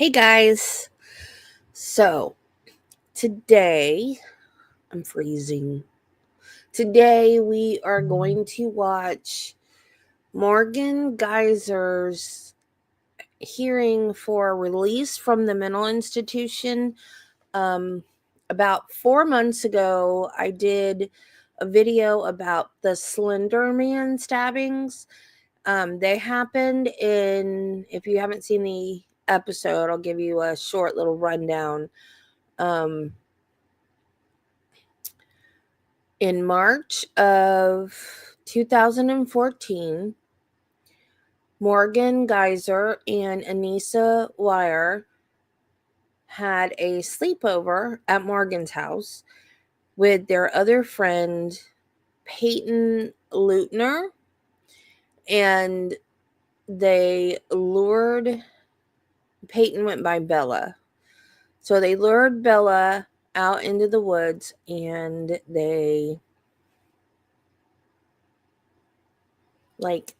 Hey guys, so today I'm freezing. Today we are going to watch Morgan Geyser's hearing for release from the mental institution. About 4 months ago, I did a video about the Slenderman stabbings. They happened if you haven't seen the episode, I'll give you a short little rundown. In March of 2014, Morgan Geyser and Anissa Weiser had a sleepover at Morgan's house with their other friend, Payton Leutner, and they lured, Payton went by Bella. So they lured Bella out into the woods and they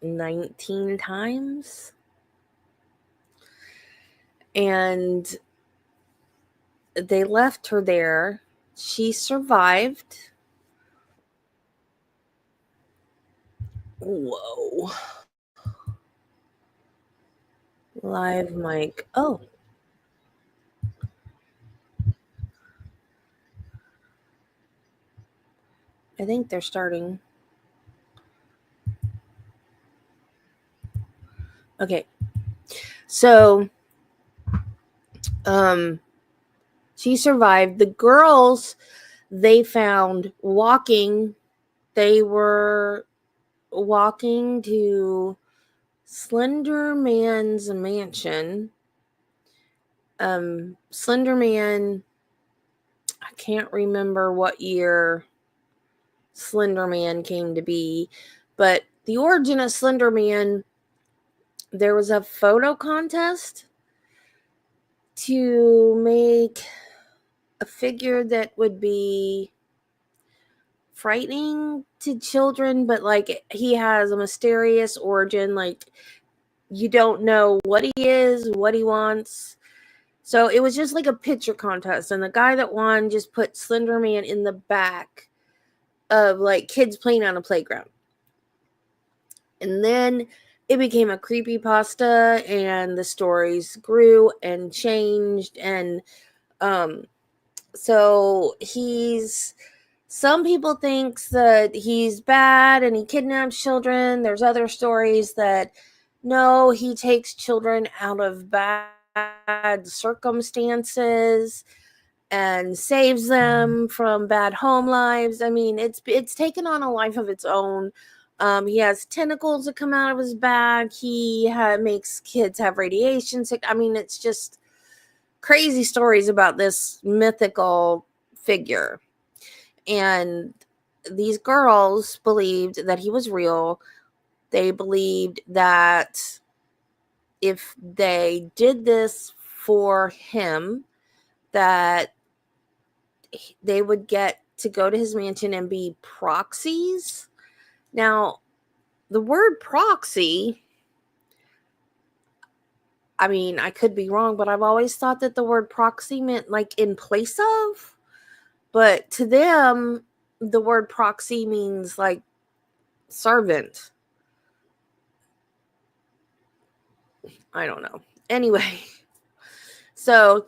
19 times. And they left her there. She survived. Whoa. Live mic. Oh. I think they're starting. Okay. So, she survived. The girls they found walking. They were walking to Slenderman's mansion. Slenderman, I can't remember what year Slenderman came to be, but the origin of Slenderman, there was a photo contest to make a figure that would be frightening to children, but he has a mysterious origin. You don't know what he is, what he wants. So it was just like a picture contest, and the guy that won just put Slenderman in the back of kids playing on a playground. And then it became a creepypasta, and the stories grew and changed. And so some people thinks that he's bad and he kidnaps children. There's other stories that no, he takes children out of bad circumstances and saves them from bad home lives. I mean, it's taken on a life of its own. He has tentacles that come out of his back. He makes kids have radiation sick. I mean, it's just crazy stories about this mythical figure. And these girls believed that he was real. They believed that if they did this for him, that they would get to go to his mansion and be proxies. Now, the word proxy, I mean, I could be wrong, but I've always thought that the word proxy meant in place of. But to them, the word proxy means servant. I don't know. Anyway, so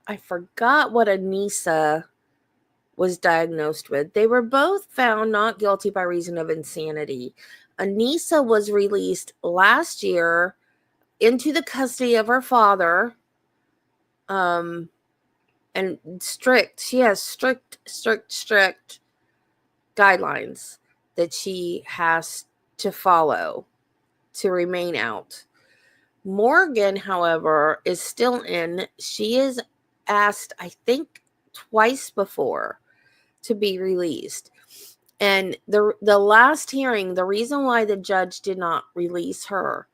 I forgot what Anissa was diagnosed with. They were both found not guilty by reason of insanity. Anissa was released last year into the custody of her father. And she has strict guidelines that she has to follow to remain out. Morgan, however, is still in. She is asked, I think, twice before to be released. And the last hearing, the reason why the judge did not release her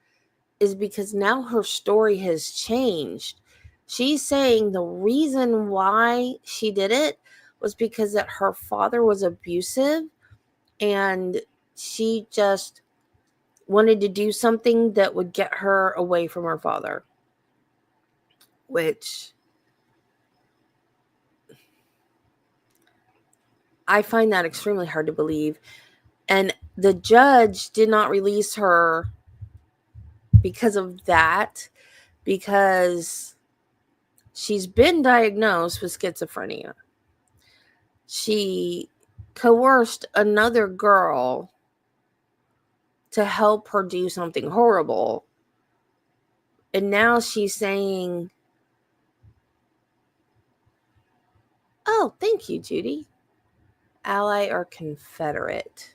is because now her story has changed. She's saying the reason why she did it was because that her father was abusive and she just wanted to do something that would get her away from her father. which I find that extremely hard to believe. And the judge did not release her because of that, because she's been diagnosed with schizophrenia. She coerced another girl to help her do something horrible. And now she's saying, oh, thank you, Judy. Ally or Confederate.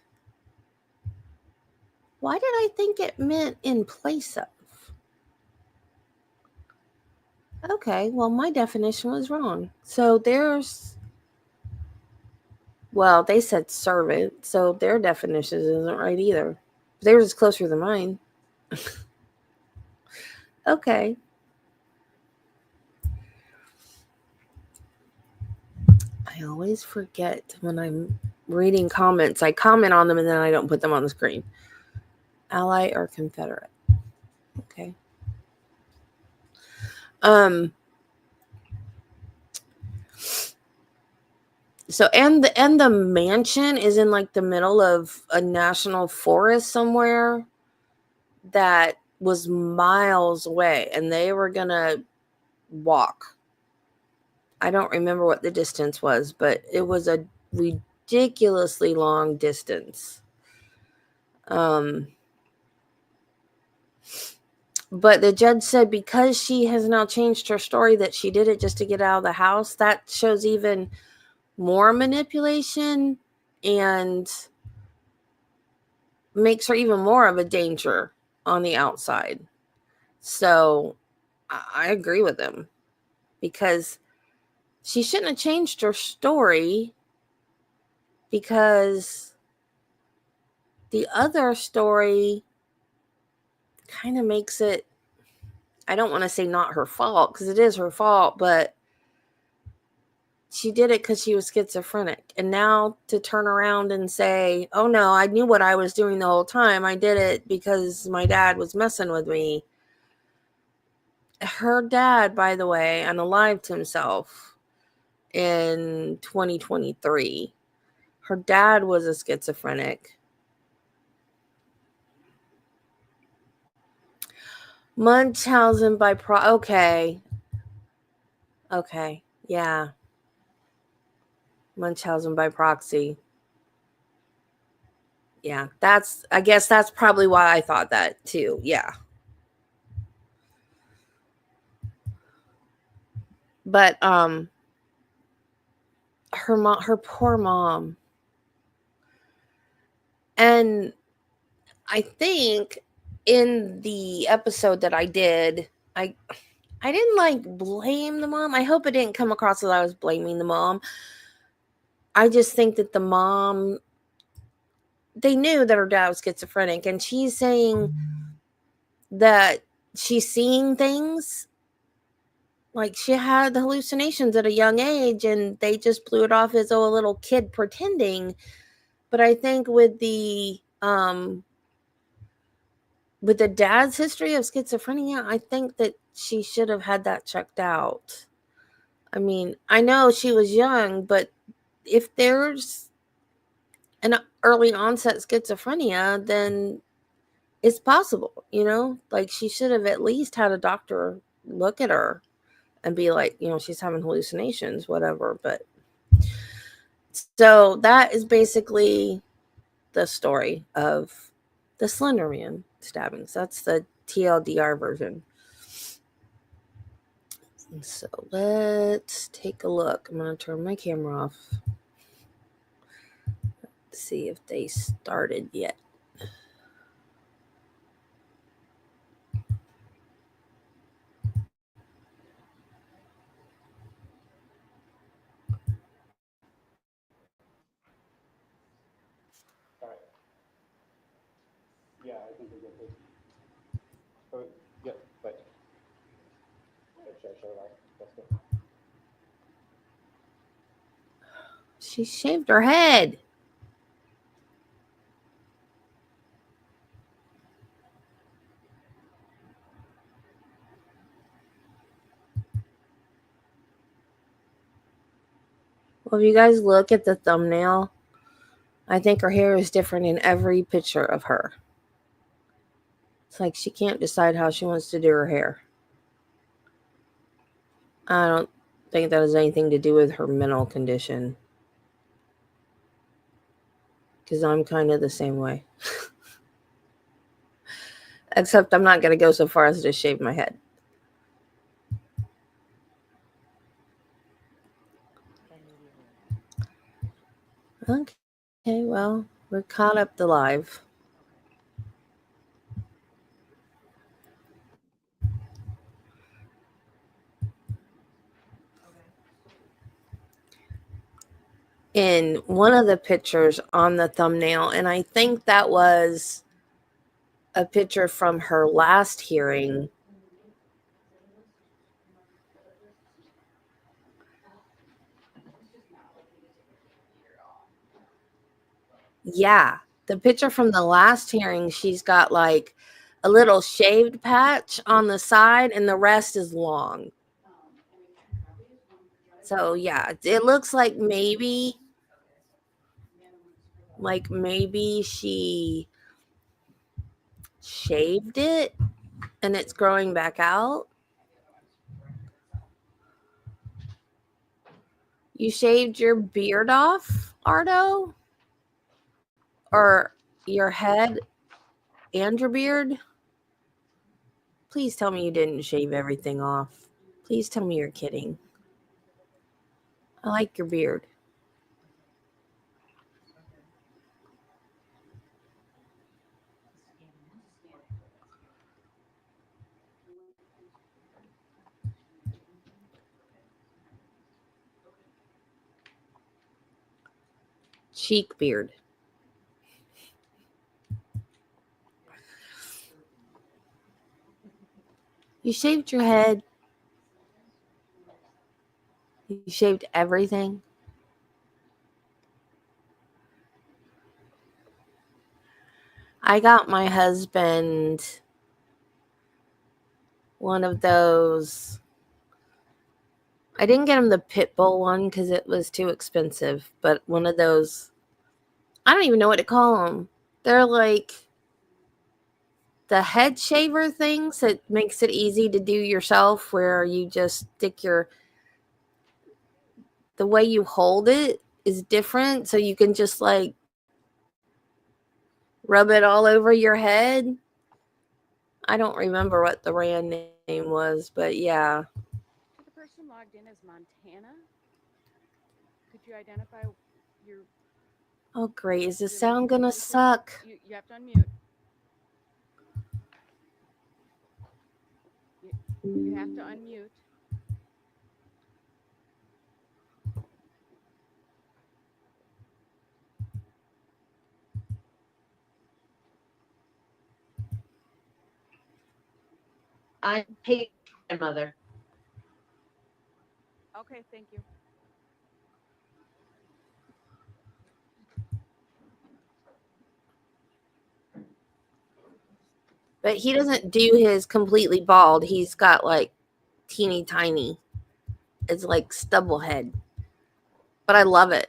Why did I think it meant in place of? Okay, well, my definition was wrong. So well, they said servant, so their definition isn't right either. Theirs is closer than mine. Okay. I always forget when I'm reading comments. I comment on them and then I don't put them on the screen. Ally or Confederate. Okay. So and the mansion is in like the middle of a national forest somewhere that was miles away, and they were gonna walk. I don't remember what the distance was, but it was a ridiculously long distance. But the judge said because she has now changed her story that she did it just to get out of the house, that shows even more manipulation and makes her even more of a danger on the outside. So I agree with him, because she shouldn't have changed her story, because the other story kind of makes it, I don't want to say not her fault, because it is her fault, but she did it because she was schizophrenic. And now to turn around and say, oh no, I knew what I was doing the whole time. I did it because my dad was messing with me. Her dad, by the way, unalived himself in 2023. Her dad was a schizophrenic. Munchausen by okay. Okay. Yeah. Munchausen by proxy. Yeah. I guess that's probably why I thought that too. Yeah. But her poor mom. And I think in the episode that I did, I didn't like blame the mom. I hope it didn't come across as I was blaming the mom. I just think that the mom, they knew that her dad was schizophrenic, and she's saying that she's seeing things. Like, she had hallucinations at a young age, and they just blew it off as, oh, a little kid pretending. But I think with the dad's history of schizophrenia, I think that she should have had that checked out. I mean, I know she was young, but if there's an early onset schizophrenia, then it's possible, like she should have at least had a doctor look at her and be like, she's having hallucinations, whatever. But so that is basically the story of the Slenderman stabbings. That's the TLDR version. So let's take a look. I'm going to turn my camera off. Let's see if they started yet. All right. Yeah, I think we're good. Oh, yeah, but should I show that? That's good. She shaved her head. Well, if you guys look at the thumbnail, I think her hair is different in every picture of her. It's like she can't decide how she wants to do her hair. I don't think that has anything to do with her mental condition. Because I'm kind of the same way. Except I'm not going to go so far as to shave my head. Okay, well, we're caught up to live. In one of the pictures on the thumbnail, and I think that was a picture from her last hearing. Yeah, the picture from the last hearing, she's got like a little shaved patch on the side, and the rest is long. So yeah, it looks like maybe she shaved it and it's growing back out. You shaved your beard off, Ardo? Or your head and your beard? Please tell me you didn't shave everything off. Please tell me you're kidding. I like your beard. Cheek beard. You shaved your head. You shaved everything. I got my husband one of those. I didn't get him the pit bull one because it was too expensive, but one of those. I don't even know what to call them. They're like the head shaver things that makes it easy to do yourself, where you just stick the way you hold it is different, so you can just like rub it all over your head. I don't remember what the brand name was, but yeah. The person logged in as Montana. Could you identify your? Oh great, is this sound gonna suck? You have to unmute. You have to unmute. I'm Payton's grandmother. Okay, thank you. But he doesn't do his completely bald. He's got like teeny tiny. It's like stubble head. But I love it.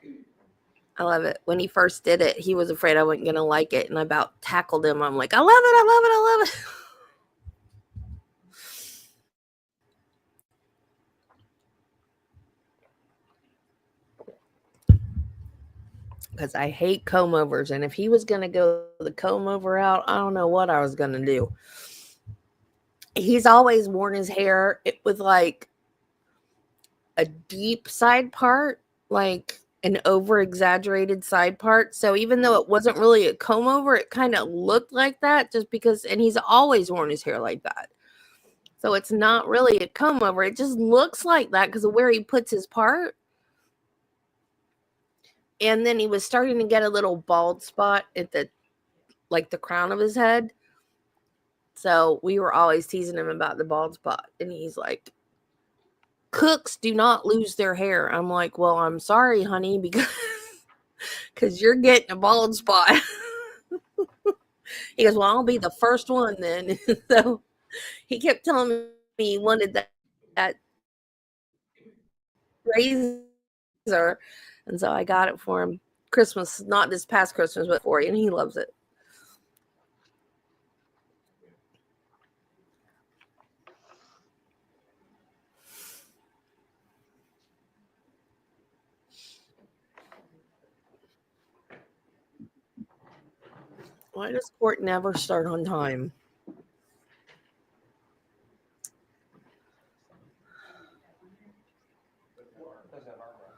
I love it. When he first did it, he was afraid I wasn't going to like it. And I about tackled him. I'm like, I love it. I love it. I love it. Because I hate comb overs. And if he was going to go the comb over out, I don't know what I was going to do. He's always worn his hair with like a deep side part, like an over exaggerated side part. So even though it wasn't really a comb over, it kind of looked like that just because, and he's always worn his hair like that. So it's not really a comb over. It just looks like that because of where he puts his part. And then he was starting to get a little bald spot at the crown of his head. So we were always teasing him about the bald spot. And he's like, cooks do not lose their hair. I'm like, well, I'm sorry, honey, because you're getting a bald spot. He goes, well, I'll be the first one then. So he kept telling me he wanted that razor Weiser. And so I got it for him Christmas, not this past Christmas, but for you, and he loves it. Why does court never start on time? Doesn't have armrests.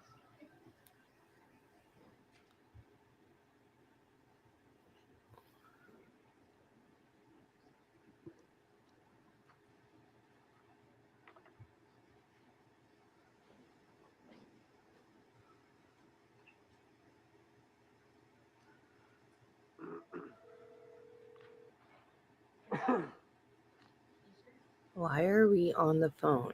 Why are we on the phone?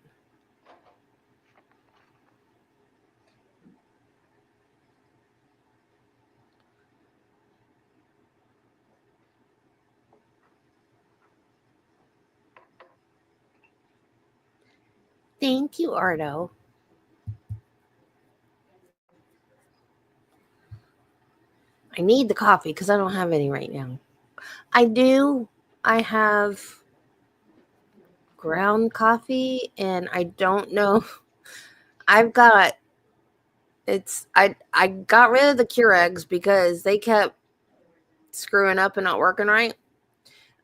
Thank you, Ardo. I need the coffee because I don't have any right now. I do. I have ground coffee, and I don't know. I've got I got rid of the Keurigs because they kept screwing up and not working right.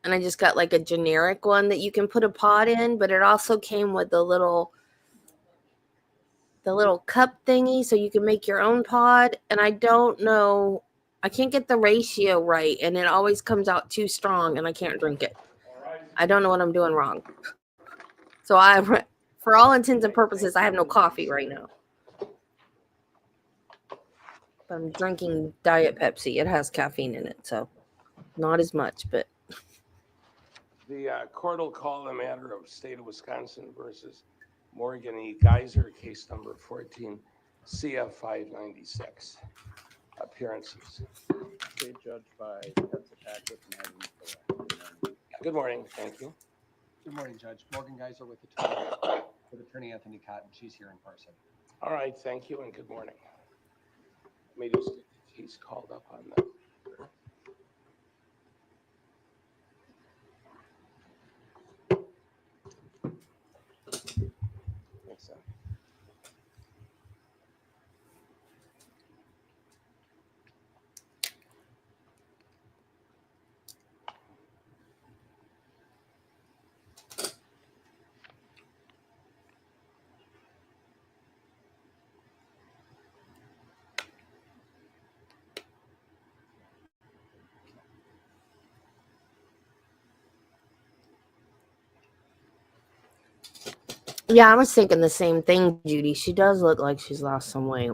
And I just got like a generic one that you can put a pod in, but it also came with the little cup thingy so you can make your own pod. And I don't know, I can't get the ratio right, and it always comes out too strong and I can't drink it. I don't know what I'm doing wrong. So for all intents and purposes, I have no coffee right now. But I'm drinking Diet Pepsi. It has caffeine in it, so not as much, but The court will call the matter of State of Wisconsin versus Morgan E. Geyser, case number 14, CF 596. Appearances. Okay, judged by Pencil Patrick and Adam Nicolak. Good morning. Thank you. Good morning, Judge. Morgan Geyser with Attorney Anthony Cotton. She's here in person. All right. Thank you and good morning. Let me just get the case called up on the. Thanks, sir. yeah, I was thinking the same thing, Judy. She does look like she's lost some weight.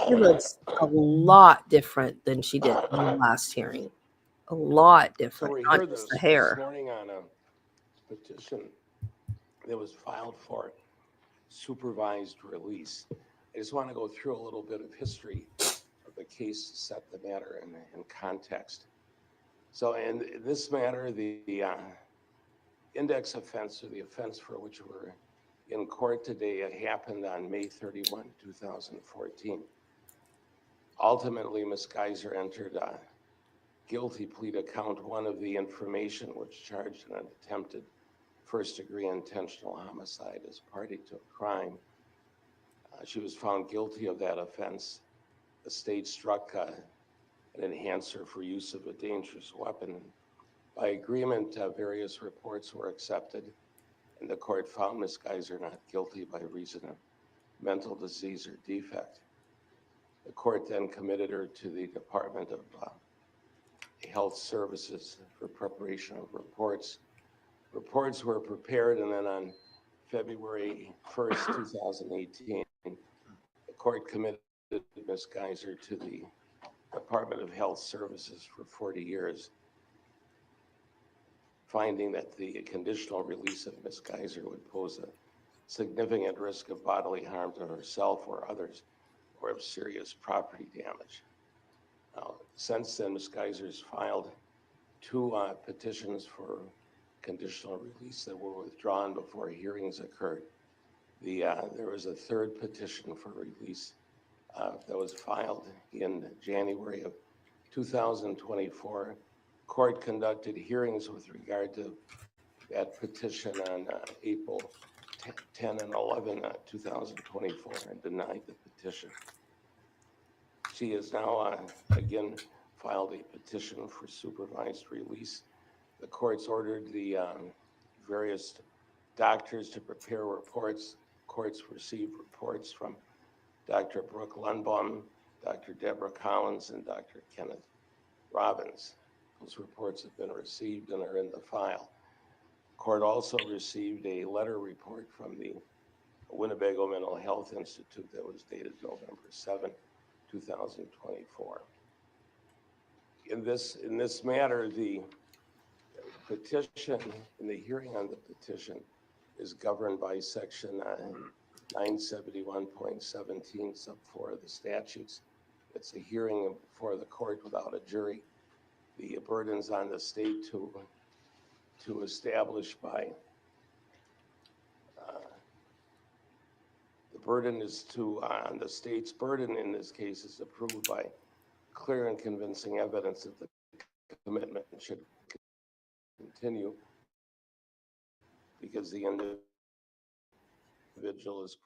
She looks a lot different than she did in the last hearing. A lot So different, we not heard just this the hair. morning on a petition that was filed for supervised release. I just want to go through a little bit of history of the case to set the matter in context. So in this matter, the index offense, or the offense for which we're in court today, it happened on May 31, 2014. Ultimately, Ms. Geyser entered a guilty plea to count one of the information which charged an attempted first-degree intentional homicide as party to a crime. She was found guilty of that offense. The state struck an enhancer for use of a dangerous weapon. By agreement, various reports were accepted, and the court found Ms. Geyser not guilty by reason of mental disease or defect. The court then committed her to the Department of Health Services for preparation of reports. Reports were prepared, and then on February 1st, 2018, the court committed Ms. Geyser to the Department of Health Services for 40 years, finding that the conditional release of Ms. Geyser would pose a significant risk of bodily harm to herself or others, or of serious property damage. Now, since then, Ms. Geyser's filed two petitions for conditional release that were withdrawn before hearings occurred. There was a third petition for release that was filed in January of 2024. Court conducted hearings with regard to that petition on April 10 and 11, 2024, and denied the petition. She has now again filed a petition for supervised release. The court's ordered the various doctors to prepare reports. Courts received reports from Dr. Brooke Lundbaum, Dr. Deborah Collins, and Dr. Kenneth Robbins. Those reports have been received and are in the file. Court also received a letter report from the Winnebago Mental Health Institute that was dated November 7, 2024. In this matter, the petition, in the hearing on the petition, is governed by section 971.17 sub 4 of the statutes. It's a hearing before the court without a jury. The burden's on the state to establish by, the burden is on the state's burden in this case is approved by clear and convincing evidence that the commitment should continue because the individual is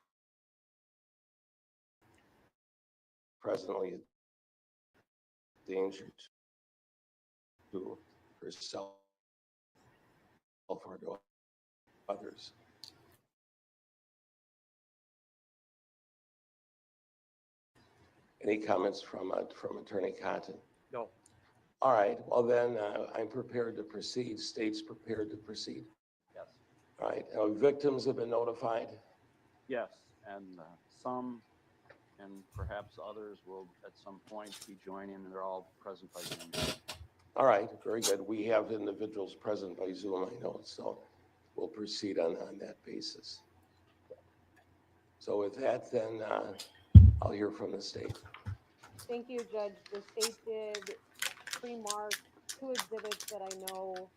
presently a danger to herself or to others. Any comments from Attorney Cotton? No. All right, well then I'm prepared to proceed. State's prepared to proceed. Yes. All right, victims have been notified. Yes, and some and perhaps others will at some point be joining, and they're all present by Zoom. All right, very good. We have individuals present by Zoom, I know, so we'll proceed on that basis. So with that, then I'll hear from the state. Thank you, Judge. The state did pre-mark 2 exhibits that I know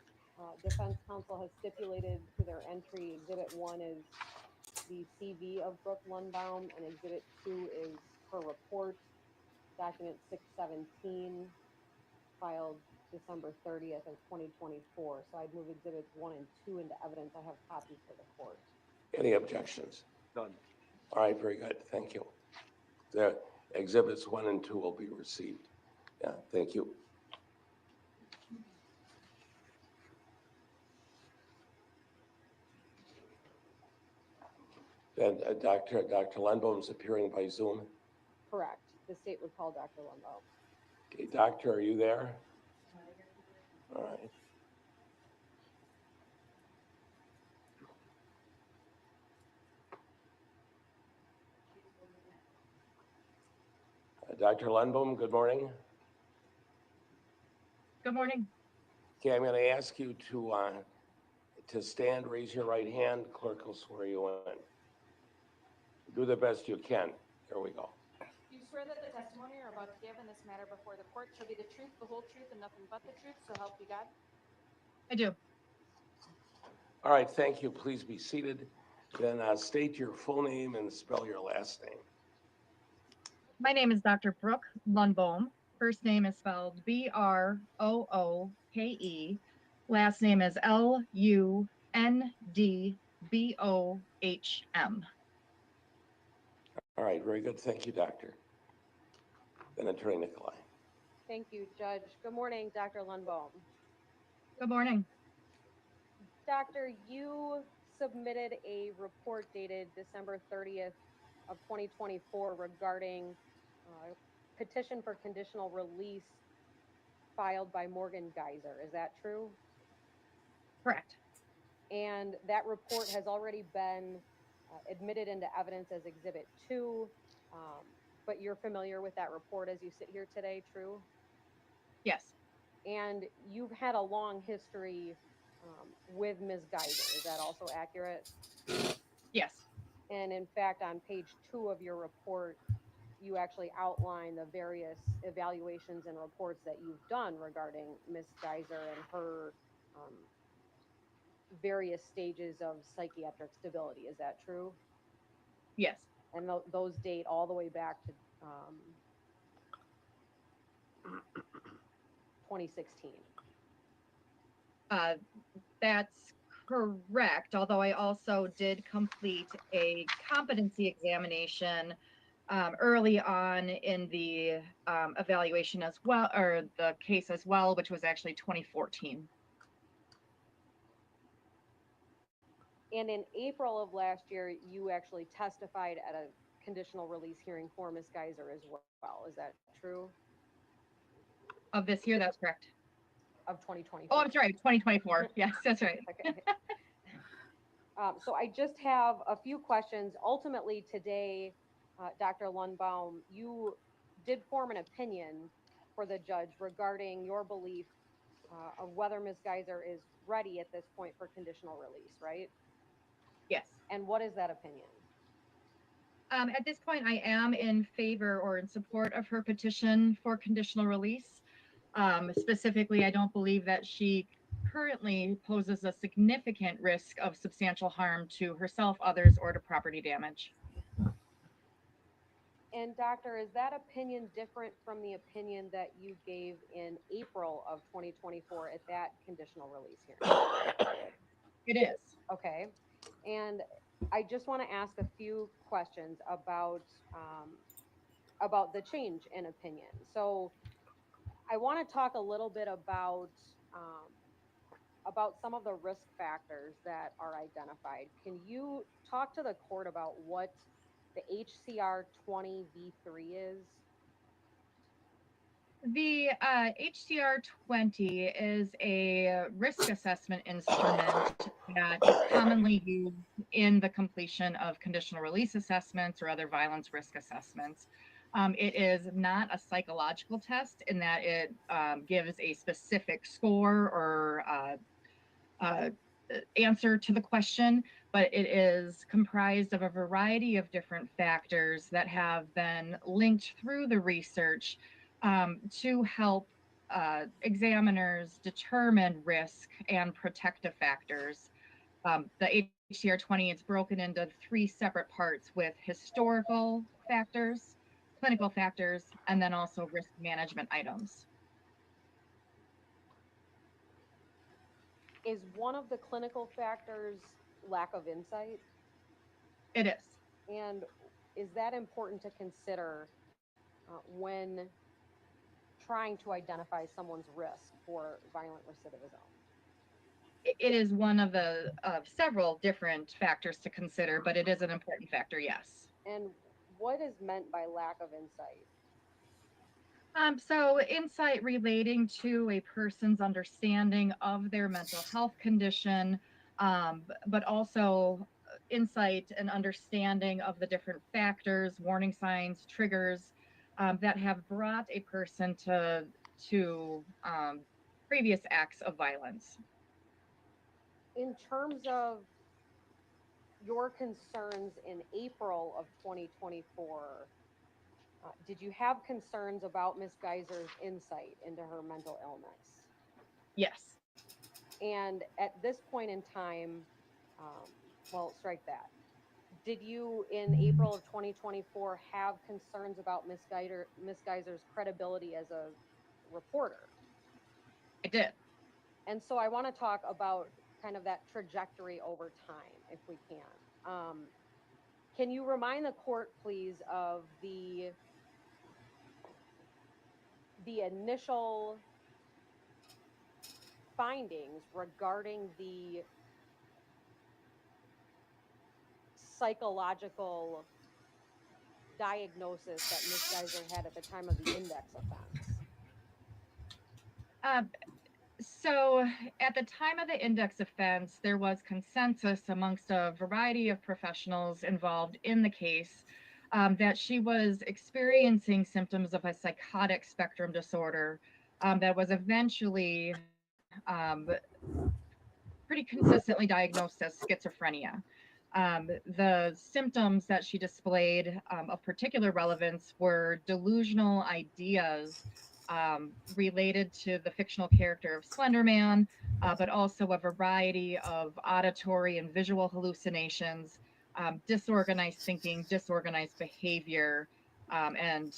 defense counsel has stipulated to their entry. Exhibit 1 is the CV of Brooke Lundbaum, and exhibit 2 is her report, document 617, filed December 30th of 2024. So I'd move exhibits 1 and 2 into evidence. I have copies for the court. Any objections? None. All right, very good. Thank you. The exhibits 1 and 2 will be received. Yeah, thank you. And Dr. Lundbaum is appearing by Zoom. Correct. The state would call Dr. Lundbaum. Okay, doctor, are you there? All right. Dr. Lundbaum, good morning. Good morning. Okay, I'm going to ask you to stand, raise your right hand. Clerk will swear you in. Do the best you can. There we go. Do you swear that the testimony you're about to give in this matter before the court shall be the truth, the whole truth, and nothing but the truth, so help you God? I do. All right, thank you. Please be seated. Then state your full name and spell your last name. My name is Dr. Brooke Lundbaum. First name is spelled B-R-O-O-K-E. Last name is L-U-N-D-B-O-H-M. All right, very good. Thank you, doctor. Then Attorney Nikolai. Thank you, Judge. Good morning, Dr. Lundbaum. Good morning. Doctor, you submitted a report dated December 30th of 2024 regarding petition for conditional release filed by Morgan Geyser. Is that true? Correct. And that report has already been admitted into evidence as Exhibit 2, but you're familiar with that report as you sit here today, true? Yes. And you've had a long history with Ms. Geyser. Is that also accurate? Yes. And in fact, on page 2 of your report, you actually outline the various evaluations and reports that you've done regarding Ms. Geyser and her various stages of psychiatric stability. Is that true? Yes. And those date all the way back to 2016. That's correct, although I also did complete a competency examination early on in the evaluation as well, or the case as well, which was actually 2014. And in April of last year, you actually testified at a conditional release hearing for Ms. Geyser as well. Is that true? Of this year, that's correct. Of 2024. Oh, I'm sorry, 2024. Yes, that's right. Okay. So I just have a few questions. Ultimately today, Dr. Lundbaum, you did form an opinion for the judge regarding your belief of whether Ms. Geyser is ready at this point for conditional release, right? Yes. And what is that opinion? At this point, I am in favor or in support of her petition for conditional release. Specifically, I don't believe that she currently poses a significant risk of substantial harm to herself, others, or to property damage. And doctor, is that opinion different from the opinion that you gave in April of 2024 at that conditional release hearing? It is. Okay. And I just want to ask a few questions about the change in opinion. So I want to talk a little bit about some of the risk factors that are identified. Can you talk to the court about what the HCR 20V3 is? The HCR 20 is a risk assessment instrument that is commonly used in the completion of conditional release assessments or other violence risk assessments. It is not a psychological test in that it gives a specific score or answer to the question, but it is comprised of a variety of different factors that have been linked through the research to help examiners determine risk and protective factors. The HCR 20 is broken into 3 separate parts with historical factors, clinical factors, and then also risk management items. Is one of the clinical factors lack of insight? It is. And is that important to consider when trying to identify someone's risk for violent recidivism? It is one of the several different factors to consider, but it is an important factor, yes. And what is meant by lack of insight? So insight relating to a person's understanding of their mental health condition, but also insight and understanding of the different factors, warning signs, triggers that have brought a person to previous acts of violence. In terms of your concerns in April of 2024, did you have concerns about Ms. Geyser's insight into her mental illness? Yes. And at this point in time, well, strike that. Did you, in April of 2024, have concerns about Ms. Geyser's credibility as a reporter? I did. And so I want to talk about kind of that trajectory over time, if we can. Can you remind the court, please, of the initial findings regarding the psychological diagnosis that Ms. Geyser had at the time of the index offense? So at the time of the index offense, there was consensus amongst a variety of professionals involved in the case that she was experiencing symptoms of a psychotic spectrum disorder that was eventually pretty consistently diagnosed as schizophrenia. The symptoms that she displayed of particular relevance were delusional ideas related to the fictional character of Slenderman, but also a variety of auditory and visual hallucinations, disorganized thinking, disorganized behavior, and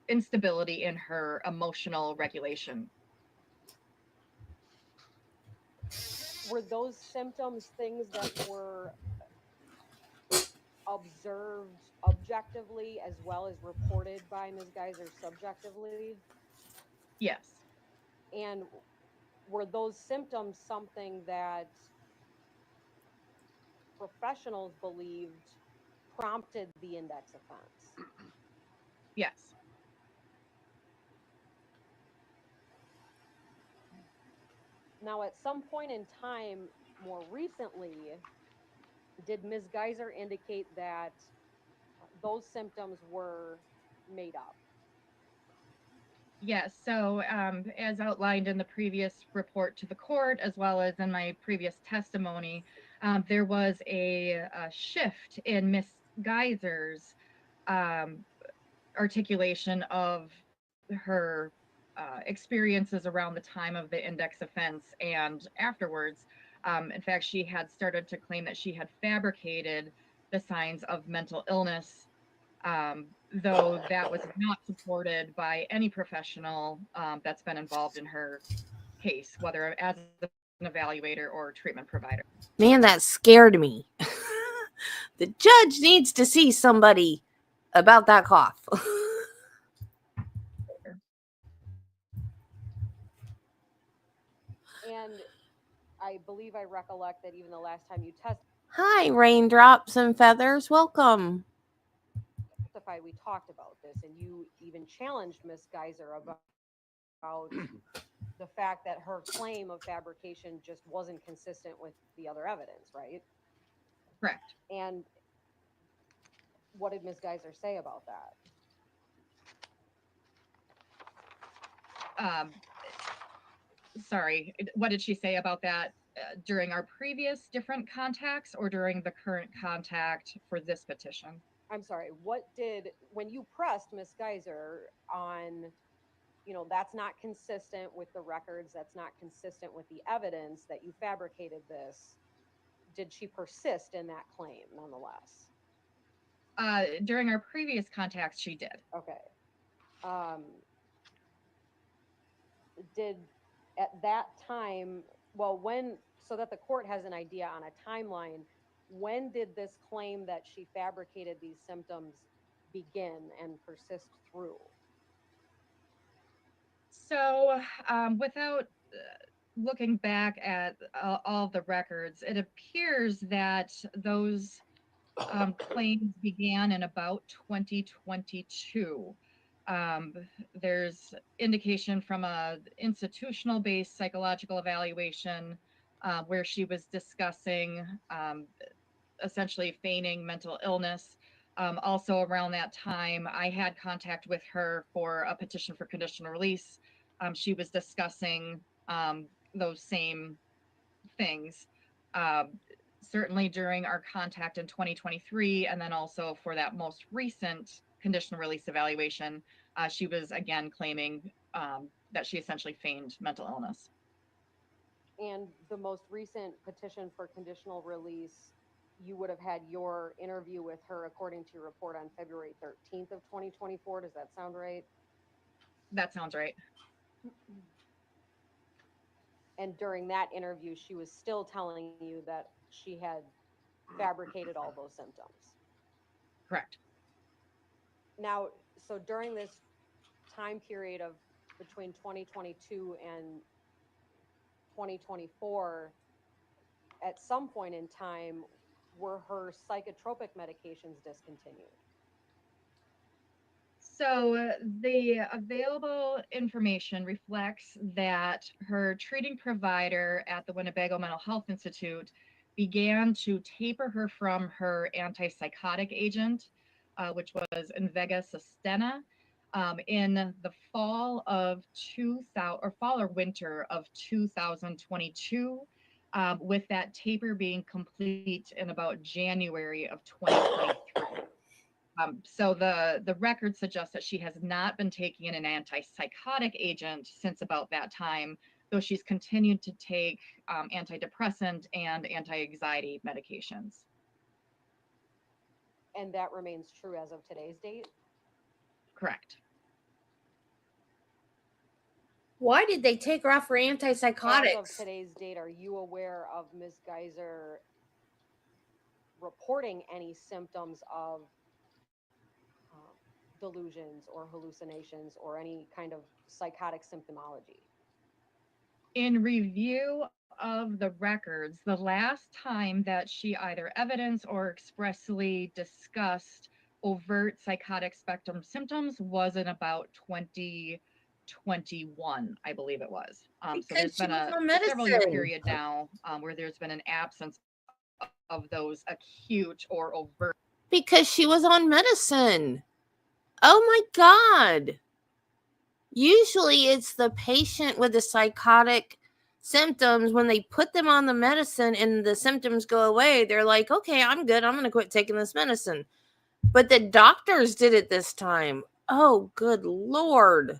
instability in her emotional regulation. Were those symptoms things that were observed objectively as well as reported by Ms. Geyser subjectively? Yes. And were those symptoms something that professionals believed prompted the index offense? Yes. Now, at some point in time, more recently, did Ms. Geyser indicate that those symptoms were made up? Yes. So, as outlined in the previous report to the court, as well as in my previous testimony, there was a shift in Miss Geyser's articulation of her experiences around the time of the index offense and afterwards. In fact, she had started to claim that she had fabricated the signs of mental illness, though that was not supported by any professional that's been involved in her case, whether as an evaluator or treatment provider. Man, that scared me. The judge needs to see somebody about that cough. And I believe I recollect that even the last time you testified, Hi, raindrops and feathers. Welcome. we talked about this, and you even challenged Miss Geyser about the fact that her claim of fabrication just wasn't consistent with the other evidence, right? Correct. And what did Miss Geyser say about that? Sorry, what did she say about that during our previous different contacts or during the current contact for this petition? I'm sorry, when you pressed Miss Geyser on, that's not consistent with the records, that's not consistent with the evidence that you fabricated this, did she persist in that claim nonetheless? During our previous contacts, she did. Okay. Did at that time, so that the court has an idea on a timeline, when did this claim that she fabricated these symptoms begin and persist through? So, without looking back at all the records, it appears that those claims began in about 2022. There's indication from a institutional-based psychological evaluation where she was discussing essentially feigning mental illness. Also around that time, I had contact with her for a petition for conditional release. She was discussing those same things. Certainly during our contact in 2023, and then also for that most recent conditional release evaluation, she was again claiming that she essentially feigned mental illness. And the most recent petition for conditional release, you would have had your interview with her according to your report on February 13th of 2024. Does that sound right? That sounds right. And during that interview, she was still telling you that she had fabricated all those symptoms. Correct. Now, so during this time period of between 2022 and 2024, at some point in time, were her psychotropic medications discontinued? So the available information reflects that her treating provider at the Winnebago Mental Health Institute began to taper her from her antipsychotic agent, which was Invega Sustenna, in the fall of 2000 or fall or winter of 2022, with that taper being complete in about January of 2023. So the record suggests that she has not been taking an antipsychotic agent since about that time, though she's continued to take antidepressant and anti-anxiety medications. And that remains true as of today's date? Correct. Why did they take her off for As of antipsychotics? today's date, are you aware of Ms. Geyser reporting any symptoms of delusions or hallucinations or any kind of psychotic symptomology? In review of the records, the last time that she either evidenced or expressly discussed overt psychotic spectrum symptoms was in about 2021, I believe it was. So there's been a several year period now where there's been an absence of those acute or overt. Because she was on medicine. Oh my God. Usually it's the patient with the psychotic symptoms. When they put them on the medicine and the symptoms go away, they're like, okay, I'm good. I'm going to quit taking this medicine. But the doctors did it this time. Oh, good Lord.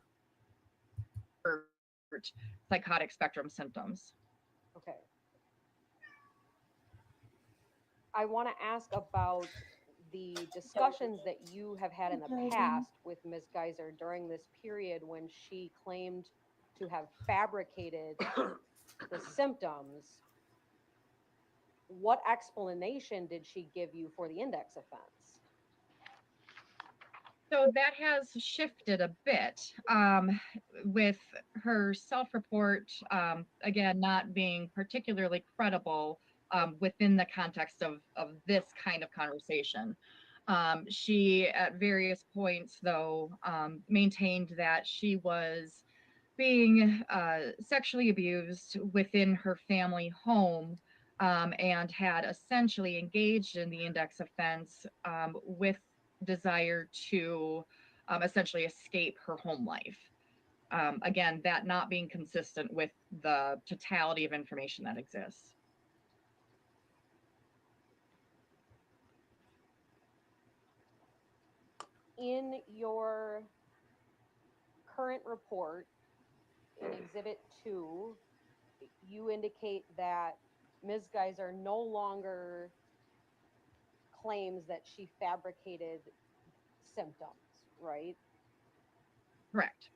Psychotic spectrum symptoms. Okay. I want to ask about the discussions that you have had in the past with Ms. Geyser during this period when she claimed to have fabricated the symptoms. What explanation did she give you for the index offense? So that has shifted a bit with her self-report, again, not being particularly credible within the context of this kind of conversation. She, at various points, though, maintained that she was being sexually abused within her family home and had essentially engaged in the index offense with desire to essentially escape her home life. Again, that not being consistent with the totality of information that exists. In your current report, in Exhibit 2, you indicate that Ms. Geyser no longer claims that she fabricated symptoms, right? Correct.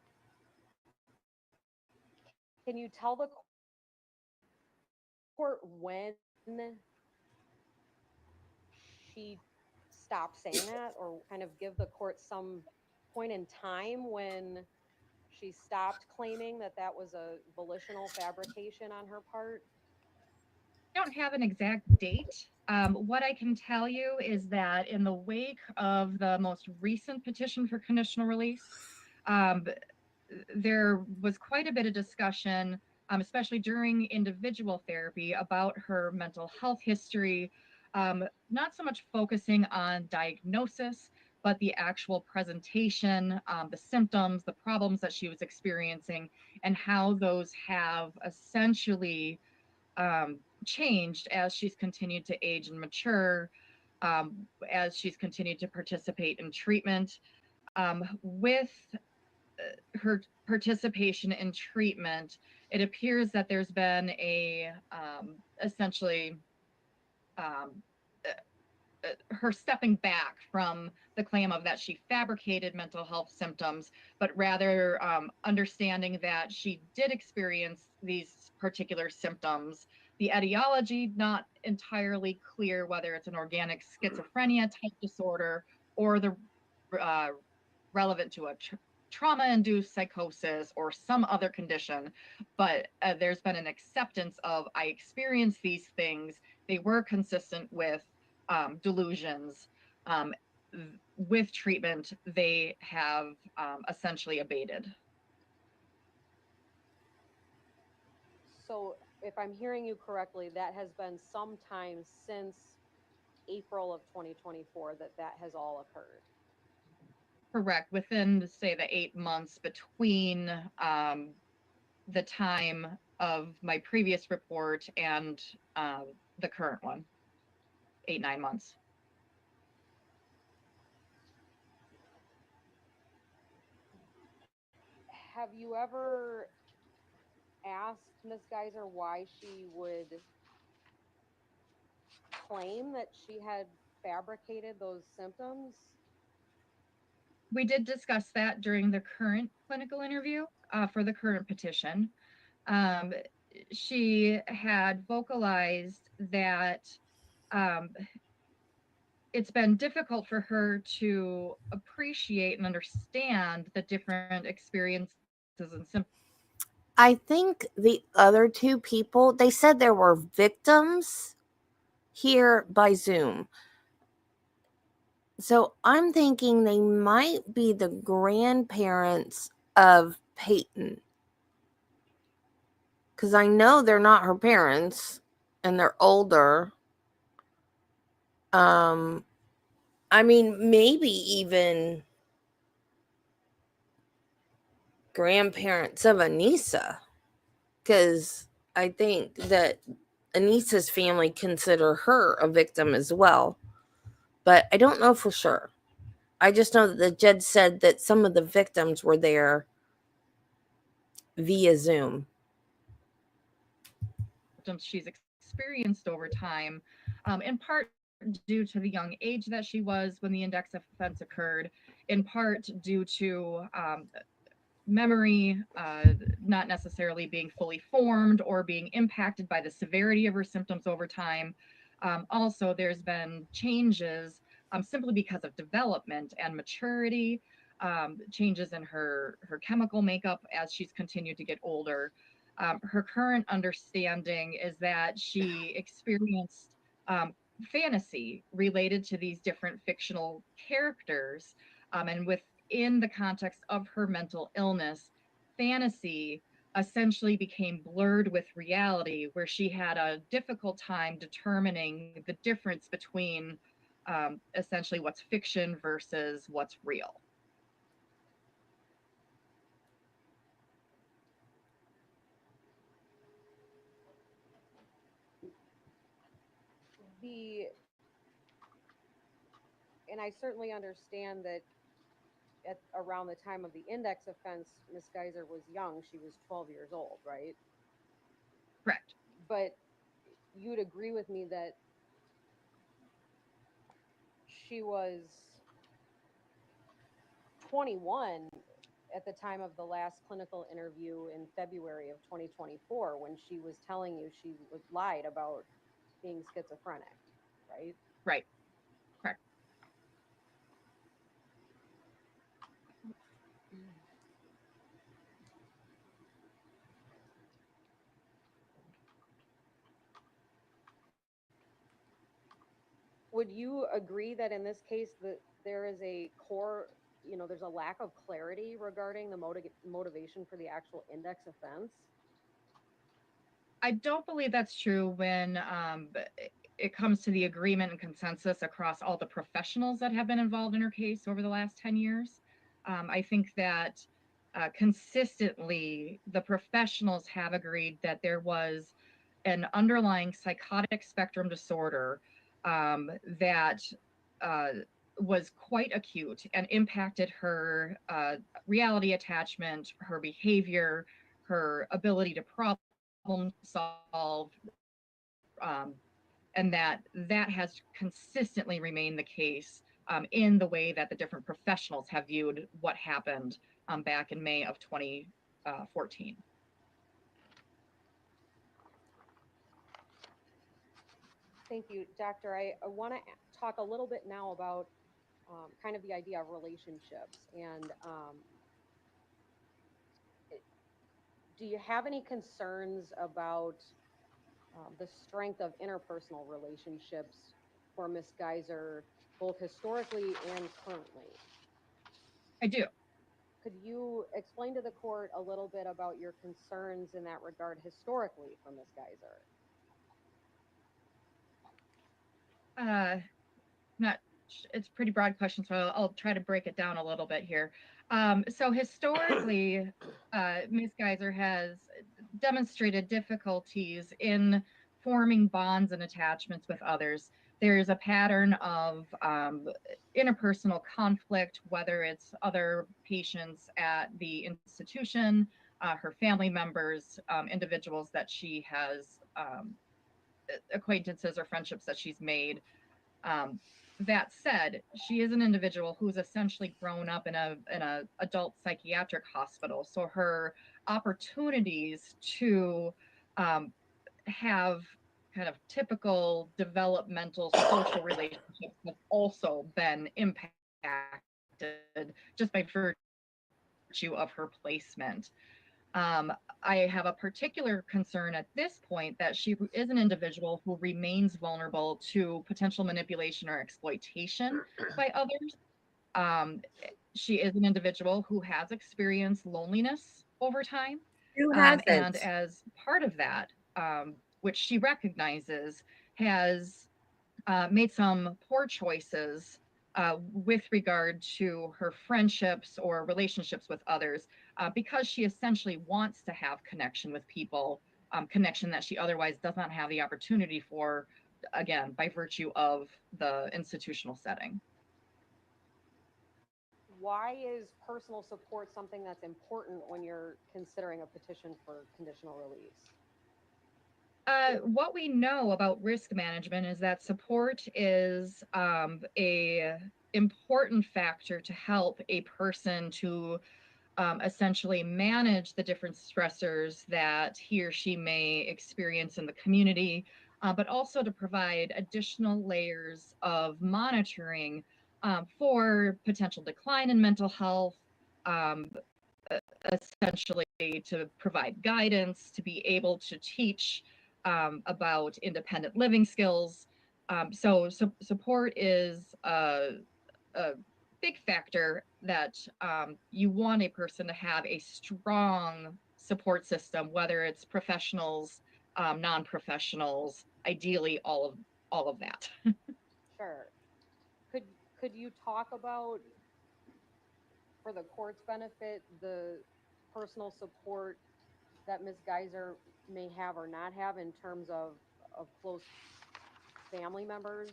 Can you tell the court when she stopped saying that, or kind of give the court some point in time when she stopped claiming that that was a volitional fabrication on her part? I don't have an exact date. What I can tell you is that in the wake of the most recent petition for conditional release, there was quite a bit of discussion, especially during individual therapy, about her mental health history, not so much focusing on diagnosis, but the actual presentation, the symptoms, the problems that she was experiencing, and how those have essentially changed as she's continued to age and mature, as she's continued to participate in treatment. With her participation in treatment, it appears that there's been a essentially her stepping back from the claim of that she fabricated mental health symptoms, but rather understanding that she did experience these particular symptoms. The etiology, not entirely clear whether it's an organic schizophrenia type disorder or the relevant to a trauma-induced psychosis or some other condition, but there's been an acceptance of, I experienced these things, they were consistent with delusions. With treatment, they have essentially abated. So if I'm hearing you correctly, that has been some time since April of 2024 that that has all occurred. Correct. Within, say, the 8 months between the time of my previous report and the current one, 8, 9 months. Have you ever asked Ms. Geyser why she would claim that she had fabricated those symptoms? We did discuss that during the current clinical interview for the current petition. Um, she had vocalized that it's been difficult for her to appreciate and understand the different experiences and symptoms. I think the other two people, they said there were victims here by Zoom. So I'm thinking they might be the grandparents of Payton. Because I know they're not her parents and they're older. I mean, maybe even grandparents of Anissa. Because I think that Anissa's family consider her a victim as well. But I don't know for sure. I just know that the judge said that some of the victims were there via Zoom. She's experienced over time, in part due to the young age that she was when the index offense occurred, in part due to memory not necessarily being fully formed or being impacted by the severity of her symptoms over time. Also, there's been changes simply because of development and maturity, changes in her chemical makeup as she's continued to get older. Her current understanding is that she experienced fantasy related to these different fictional characters, and within the context of her mental illness, fantasy essentially became blurred with reality, where she had a difficult time determining the difference between essentially what's fiction versus what's real. And I certainly understand that at around the time of the index offense, Ms. Geyser was young. She was 12 years old, right? Correct. But you would agree with me that she was 21 at the time of the last clinical interview in February of 2024 when she was telling you she lied about being schizophrenic, right? Right. Correct. Would you agree that in this case that there is a core, there's a lack of clarity regarding the motivation for the actual index offense? I don't believe that's true when it comes to the agreement and consensus across all the professionals that have been involved in her case over the last 10 years. I think that consistently the professionals have agreed that there was an underlying psychotic spectrum disorder that was quite acute and impacted her reality attachment, her behavior, her ability to problem solve, and that has consistently remained the case in the way that the different professionals have viewed what happened back in May of 2014. Thank you, Doctor. I want to talk a little bit now about kind of the idea of relationships. And do you have any concerns about the strength of interpersonal relationships for Ms. Geyser, both historically and currently? I do. Could you explain to the court a little bit about your concerns in that regard historically for Ms. Geyser? Not, it's a pretty broad question, so I'll try to break it down a little bit here. So historically, Ms. Geyser has demonstrated difficulties in forming bonds and attachments with others. There's a pattern of interpersonal conflict, whether it's other patients at the institution, her family members, individuals that she has, acquaintances or friendships that she's made. That said, she is an individual who's essentially grown up in a adult psychiatric hospital, so her opportunities to have kind of typical developmental social relationships have also been impacted just by virtue of her placement. I have a particular concern at this point that she is an individual who remains vulnerable to potential manipulation or exploitation by others. Um, she is an individual who has experienced loneliness over time. Who And hasn't? as part of that, which she recognizes, has made some poor choices with regard to her friendships or relationships with others, because she essentially wants to have connection with people, connection that she otherwise does not have the opportunity for, again, by virtue of the institutional setting. Why is personal support something that's important when you're considering a petition for conditional release? What we know about risk management is that support is a important factor to help a person to essentially manage the different stressors that he or she may experience in the community, but also to provide additional layers of monitoring for potential decline in mental health, um, essentially to provide guidance, to be able to teach about independent living skills. So support is a big factor that you want a person to have a strong support system, whether it's professionals, non-professionals, ideally all of that. Sure. Could you talk about, for the court's benefit, the personal support that Ms. Geyser may have or not have in terms of close family members?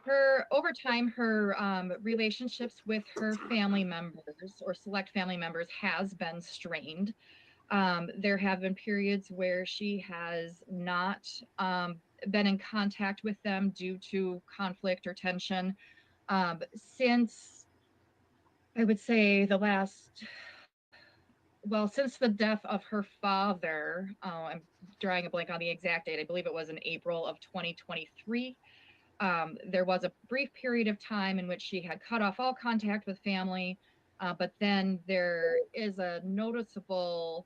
Her over time, her relationships with her family members or select family members has been strained. There have been periods where she has not been in contact with them due to conflict or tension. Since I would say since the death of her father, I'm drawing a blank on the exact date. I believe it was in April of 2023. There was a brief period of time in which she had cut off all contact with family, but then there is a noticeable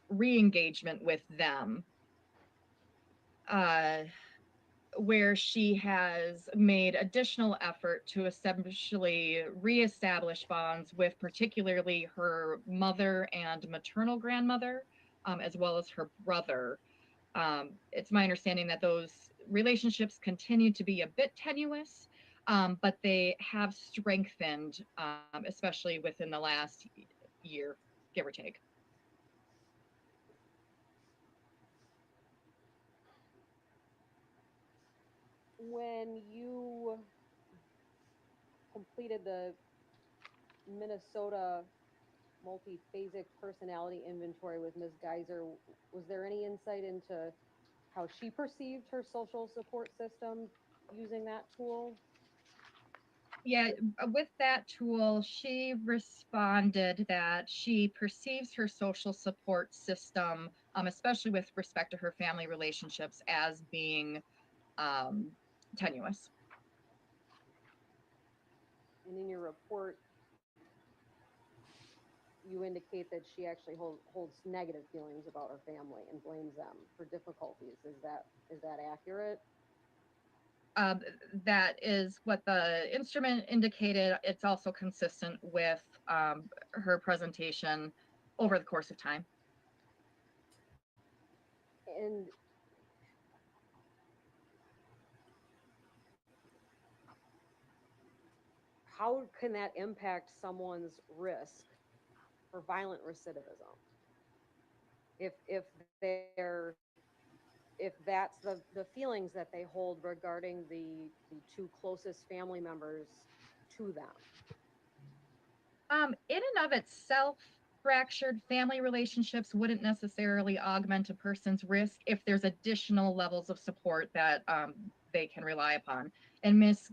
re-engagement with them, where she has made additional effort to essentially reestablish bonds with particularly her mother and maternal grandmother, as well as her brother. It's my understanding that those relationships continue to be a bit tenuous, but they have strengthened, especially within the last year, give or take. When you completed the Minnesota multiphasic personality inventory with Ms. Geyser, was there any insight into how she perceived her social support system using that tool? Yeah, with that tool, she responded that she perceives her social support system, especially with respect to her family relationships, as being tenuous. And in your report, you indicate that she actually holds negative feelings about her family and blames them for difficulties. Is that accurate? That is what the instrument indicated. It's also consistent with her presentation over the course of time. And how can that impact someone's risk for violent recidivism? If that's the feelings that they hold regarding the two closest family members to them. In and of itself, fractured family relationships wouldn't necessarily augment a person's risk if there's additional levels of support that they can rely upon. In Miss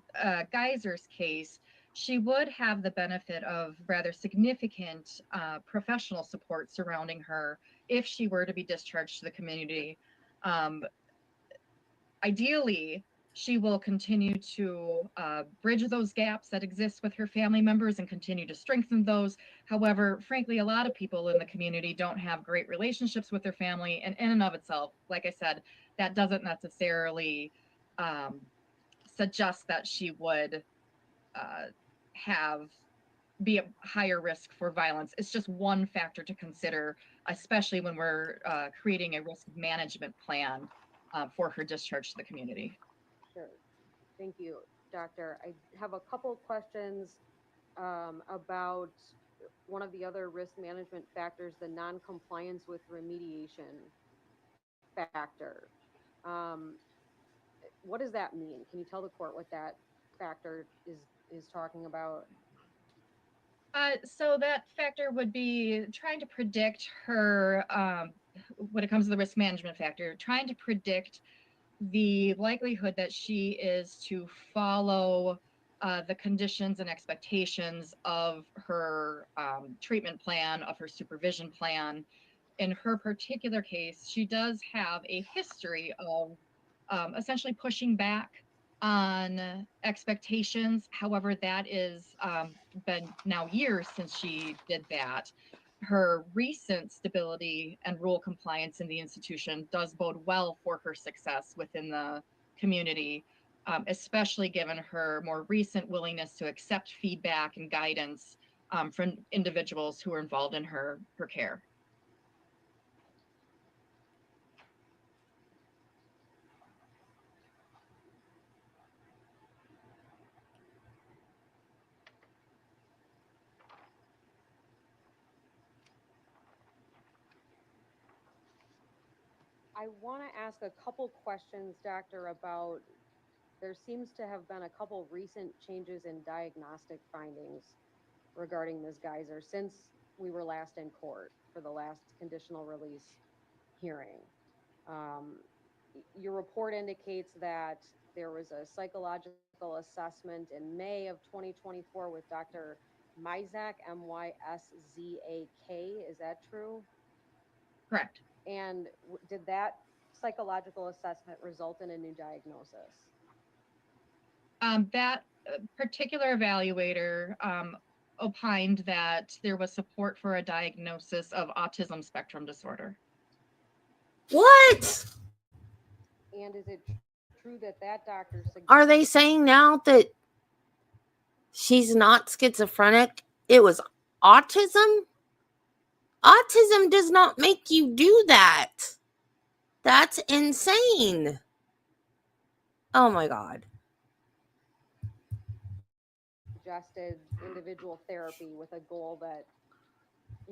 Geyser's case, she would have the benefit of rather significant professional support surrounding her if she were to be discharged to the community. Ideally, she will continue to bridge those gaps that exist with her family members and continue to strengthen those. However, frankly, a lot of people in the community don't have great relationships with their family. And in and of itself, like I said, that doesn't necessarily suggest that she would be at higher risk for violence. It's just one factor to consider, especially when we're creating a risk management plan for her discharge to the community. Sure. Thank you, Doctor. I have a couple of questions about one of the other risk management factors, the non-compliance with remediation factor. What does that mean? Can you tell the court what that factor is talking about? So that factor would be trying to predict her, when it comes to the risk management factor, trying to predict the likelihood that she is to follow the conditions and expectations of her treatment plan, of her supervision plan. In her particular case, she does have a history of essentially pushing back on expectations. However, that is been now years since she did that. Her recent stability and rule compliance in the institution does bode well for her success within the community, especially given her more recent willingness to accept feedback and guidance from individuals who are involved in her care. I want to ask a couple questions, Doctor, about there seems to have been a couple recent changes in diagnostic findings regarding Ms. Geyser since we were last in court for the last conditional release hearing. Your report indicates that there was a psychological assessment in May of 2024 with Dr. Myzak, Myszak. Is that true? Correct. And did that psychological assessment result in a new diagnosis? That particular evaluator opined that there was support for a diagnosis of autism spectrum disorder. What? And is it true that that doctor Are they saying now that she's not schizophrenic? It was autism? Autism does not make you do that. That's insane. Oh my God. suggested individual therapy with a goal that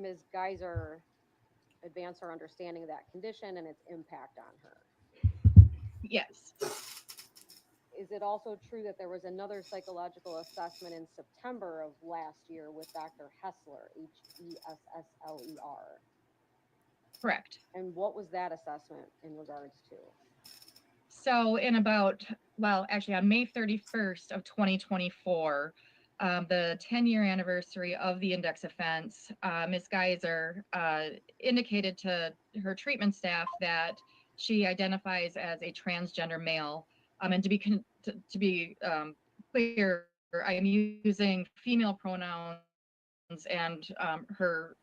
Ms. Geyser advance her understanding of that condition and its impact on her? Yes. Is it also true that there was another psychological assessment in September of last year with Dr. Hessler, Hessler? Correct. And what was that assessment in regards to? So on May 31st of 2024, the 10-year anniversary of the index offense, Ms. Geyser indicated to her treatment staff that she identifies as a transgender male. And to be clear, I'm using female pronouns and her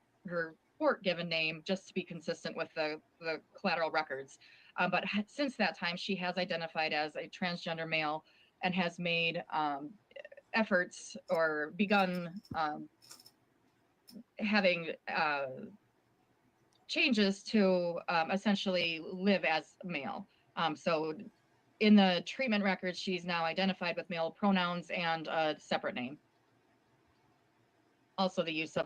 court given name just to be consistent with the collateral records. But since that time, she has identified as a transgender male and has made efforts or begun having changes to essentially live as male. So in the treatment records, she's now identified with male pronouns and a separate name. Also the use of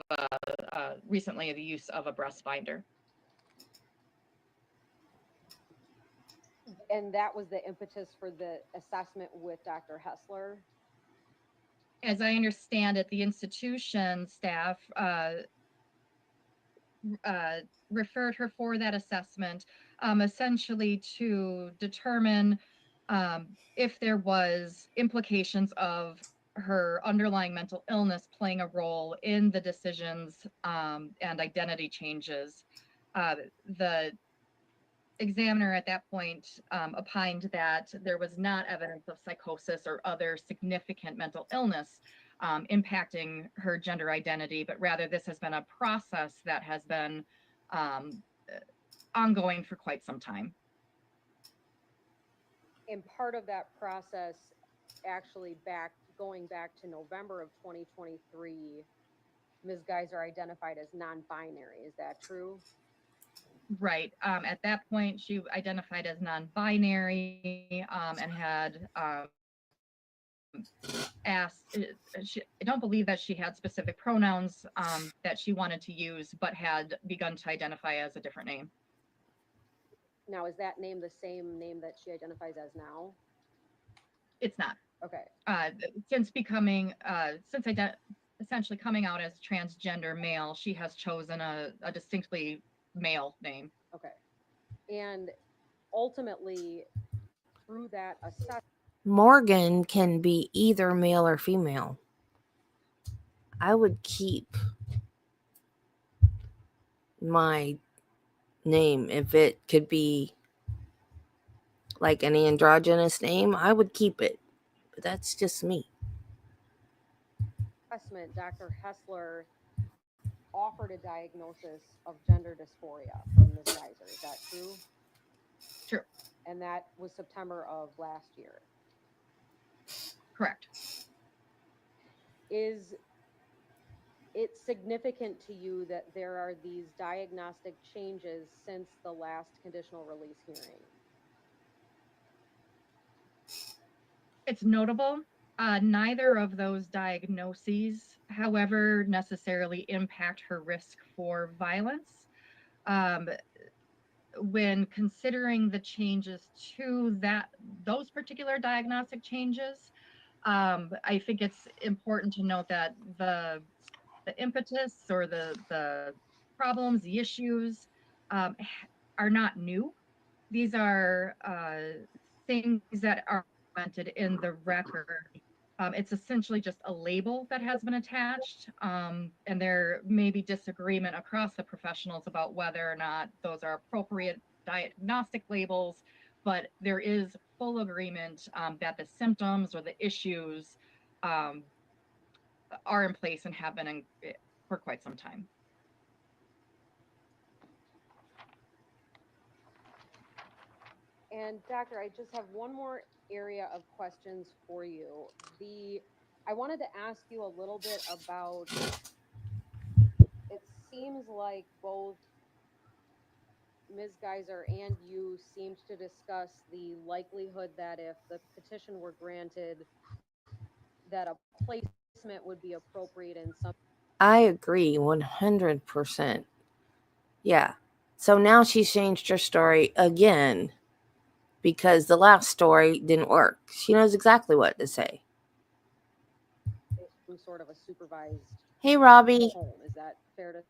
recently the use of a breast binder. And that was the impetus for the assessment with Dr. Hessler? As I understand it, the institution staff referred her for that assessment, essentially to determine if there was implications of her underlying mental illness playing a role in the decisions and identity changes. The examiner at that point opined that there was not evidence of psychosis or other significant mental illness impacting her gender identity, but rather this has been a process that has been ongoing for quite some time. And part of that process, actually going back to November of 2023, Ms. Geyser identified as non-binary. Is that true? Right. At that point, she identified as non-binary and had asked, I don't believe that she had specific pronouns that she wanted to use, but had begun to identify as a different name. Now, is that name the same name that she identifies as now? It's not. Okay. Since essentially coming out as transgender male, she has chosen a distinctly male name. Okay. And ultimately, through that assessment, Morgan can be either male or female. I would keep my name if it could be like an androgynous name. I would keep it, but that's just me. Dr. Hessler offered a diagnosis of gender dysphoria for Ms. Geyser. Is that true? True. And that was September of last year. Correct. Is it significant to you that there are these diagnostic changes since the last conditional release hearing? It's notable. Neither of those diagnoses, however, necessarily impact her risk for violence. When considering the changes to those particular diagnostic changes, I think it's important to note that the impetus or the problems, the issues are not new. These are things that are documented in the record. It's essentially just a label that has been attached, and there may be disagreement across the professionals about whether or not those are appropriate diagnostic labels, but there is full agreement that the symptoms or the issues are in place and have been for quite some time. And doctor, I just have one more area of questions for you. I wanted to ask you a little bit about, it seems like both Ms. Geyser and you seemed to discuss the likelihood that if the petition were granted, that a placement would be appropriate in some. I agree 100%. Yeah. So now she's changed her story again because the last story didn't work. She knows exactly what to say. Some sort of a supervised Hey, Robbie. home. Is that fair to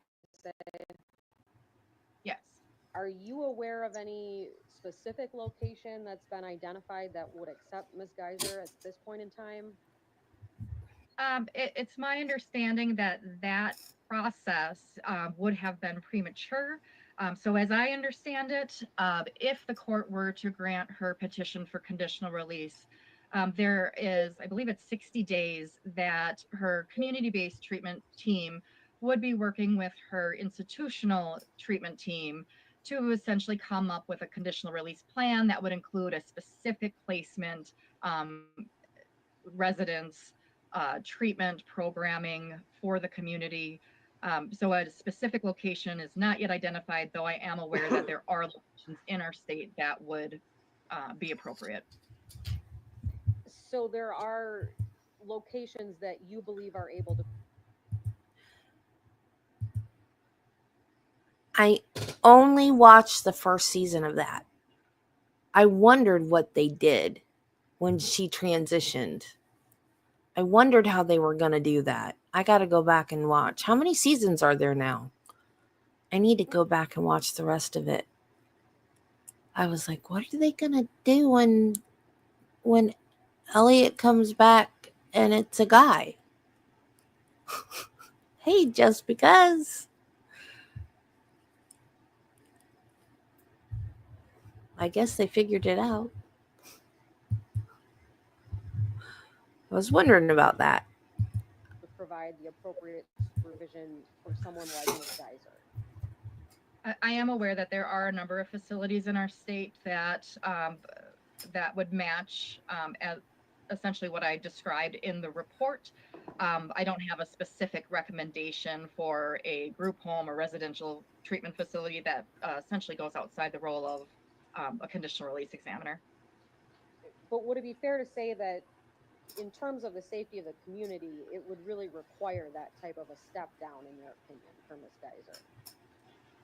say? Yes. Are you aware of any specific location that's been identified that would accept Ms. Geyser at this point in time? It's my understanding that process would have been premature. So as I understand it, if the court were to grant her petition for conditional release, there is, I believe it's 60 days that her community-based treatment team would be working with her institutional treatment team to essentially come up with a conditional release plan that would include a specific placement, residence, treatment programming for the community. So a specific location is not yet identified, though I am aware that there are locations in our state that would be appropriate. So there are locations that you believe are able to. I only watched the first season of that. I wondered what they did when she transitioned. I wondered how they were going to do that. I got to go back and watch. How many seasons are there now? I need to go back and watch the rest of it. I was like, what are they going to do when Elliot comes back and it's a guy? Hey, just because. I guess they figured it out. I was wondering about that. To provide the appropriate supervision for someone like Ms. Geyser. I am aware that there are a number of facilities in our state that that would match as essentially what I described in the report. I don't have a specific recommendation for a group home or residential treatment facility that essentially goes outside the role of a conditional release examiner. But would it be fair to say that in terms of the safety of the community, it would really require that type of a step down, in your opinion, for Ms. Geyser?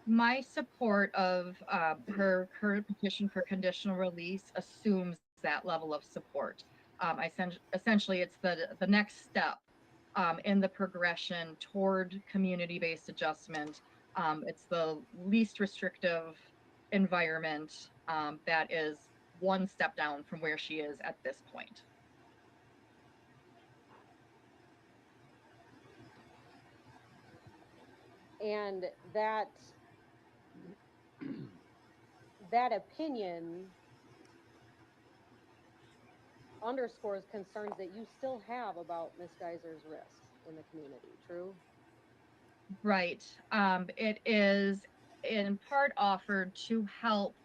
My support of her current petition for conditional release assumes that level of support. Essentially, it's the next step in the progression toward community-based adjustment. It's the least restrictive environment that is one step down from where she is at this point. And that opinion underscores concerns that you still have about Ms. Geyser's risks in the community, true? Right. It is in part offered to help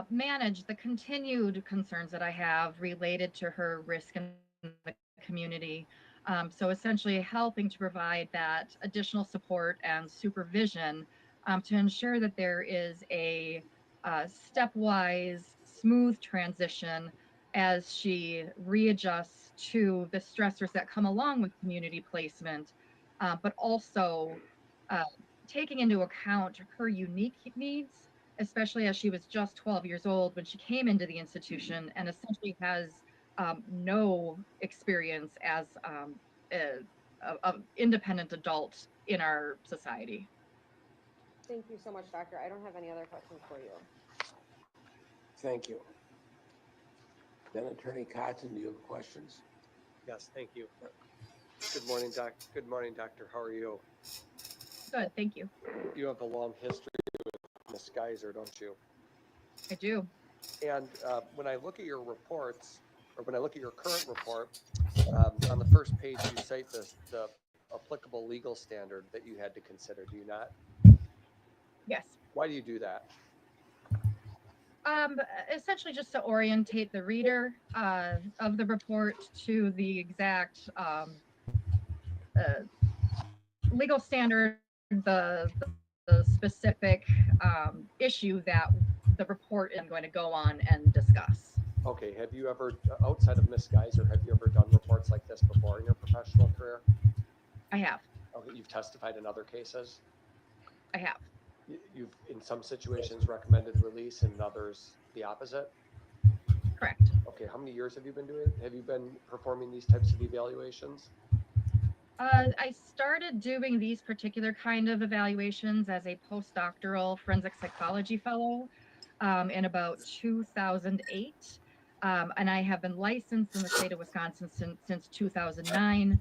manage the continued concerns that I have related to her risk in the community. So essentially helping to provide that additional support and supervision to ensure that there is a stepwise, smooth transition as she readjusts to the stressors that come along with community placement, but also uh, taking into account her unique needs, especially as she was just 12 years old when she came into the institution and essentially has no experience as a independent adult in our society. Thank you so much, Doctor. I don't have any other questions for you. Thank you. Then Attorney Cotton, do you have questions? Yes, thank you. Good morning, Doc. Good morning, Doctor. How are you? Good, thank you. You have a long history with Ms. Geyser, don't you? I do. And when I look at your reports, or when I look at your current report, on the first page you cite the applicable legal standard that you had to consider. Do you not? Yes. Why do you do that? Essentially just to orientate the reader of the report to the exact legal standard, the specific issue that the report is going to go on and discuss. Okay, have you ever, outside of Ms. Geyser, have you ever done reports like this before in your professional career? I have. Okay, you've testified in other cases? I have. You've, in some situations, recommended release, and in others, the opposite? Correct. Okay, how many years have you been performing these types of evaluations? I started doing these particular kind of evaluations as a postdoctoral forensic psychology fellow in about 2008. And I have been licensed in the state of Wisconsin since 2009.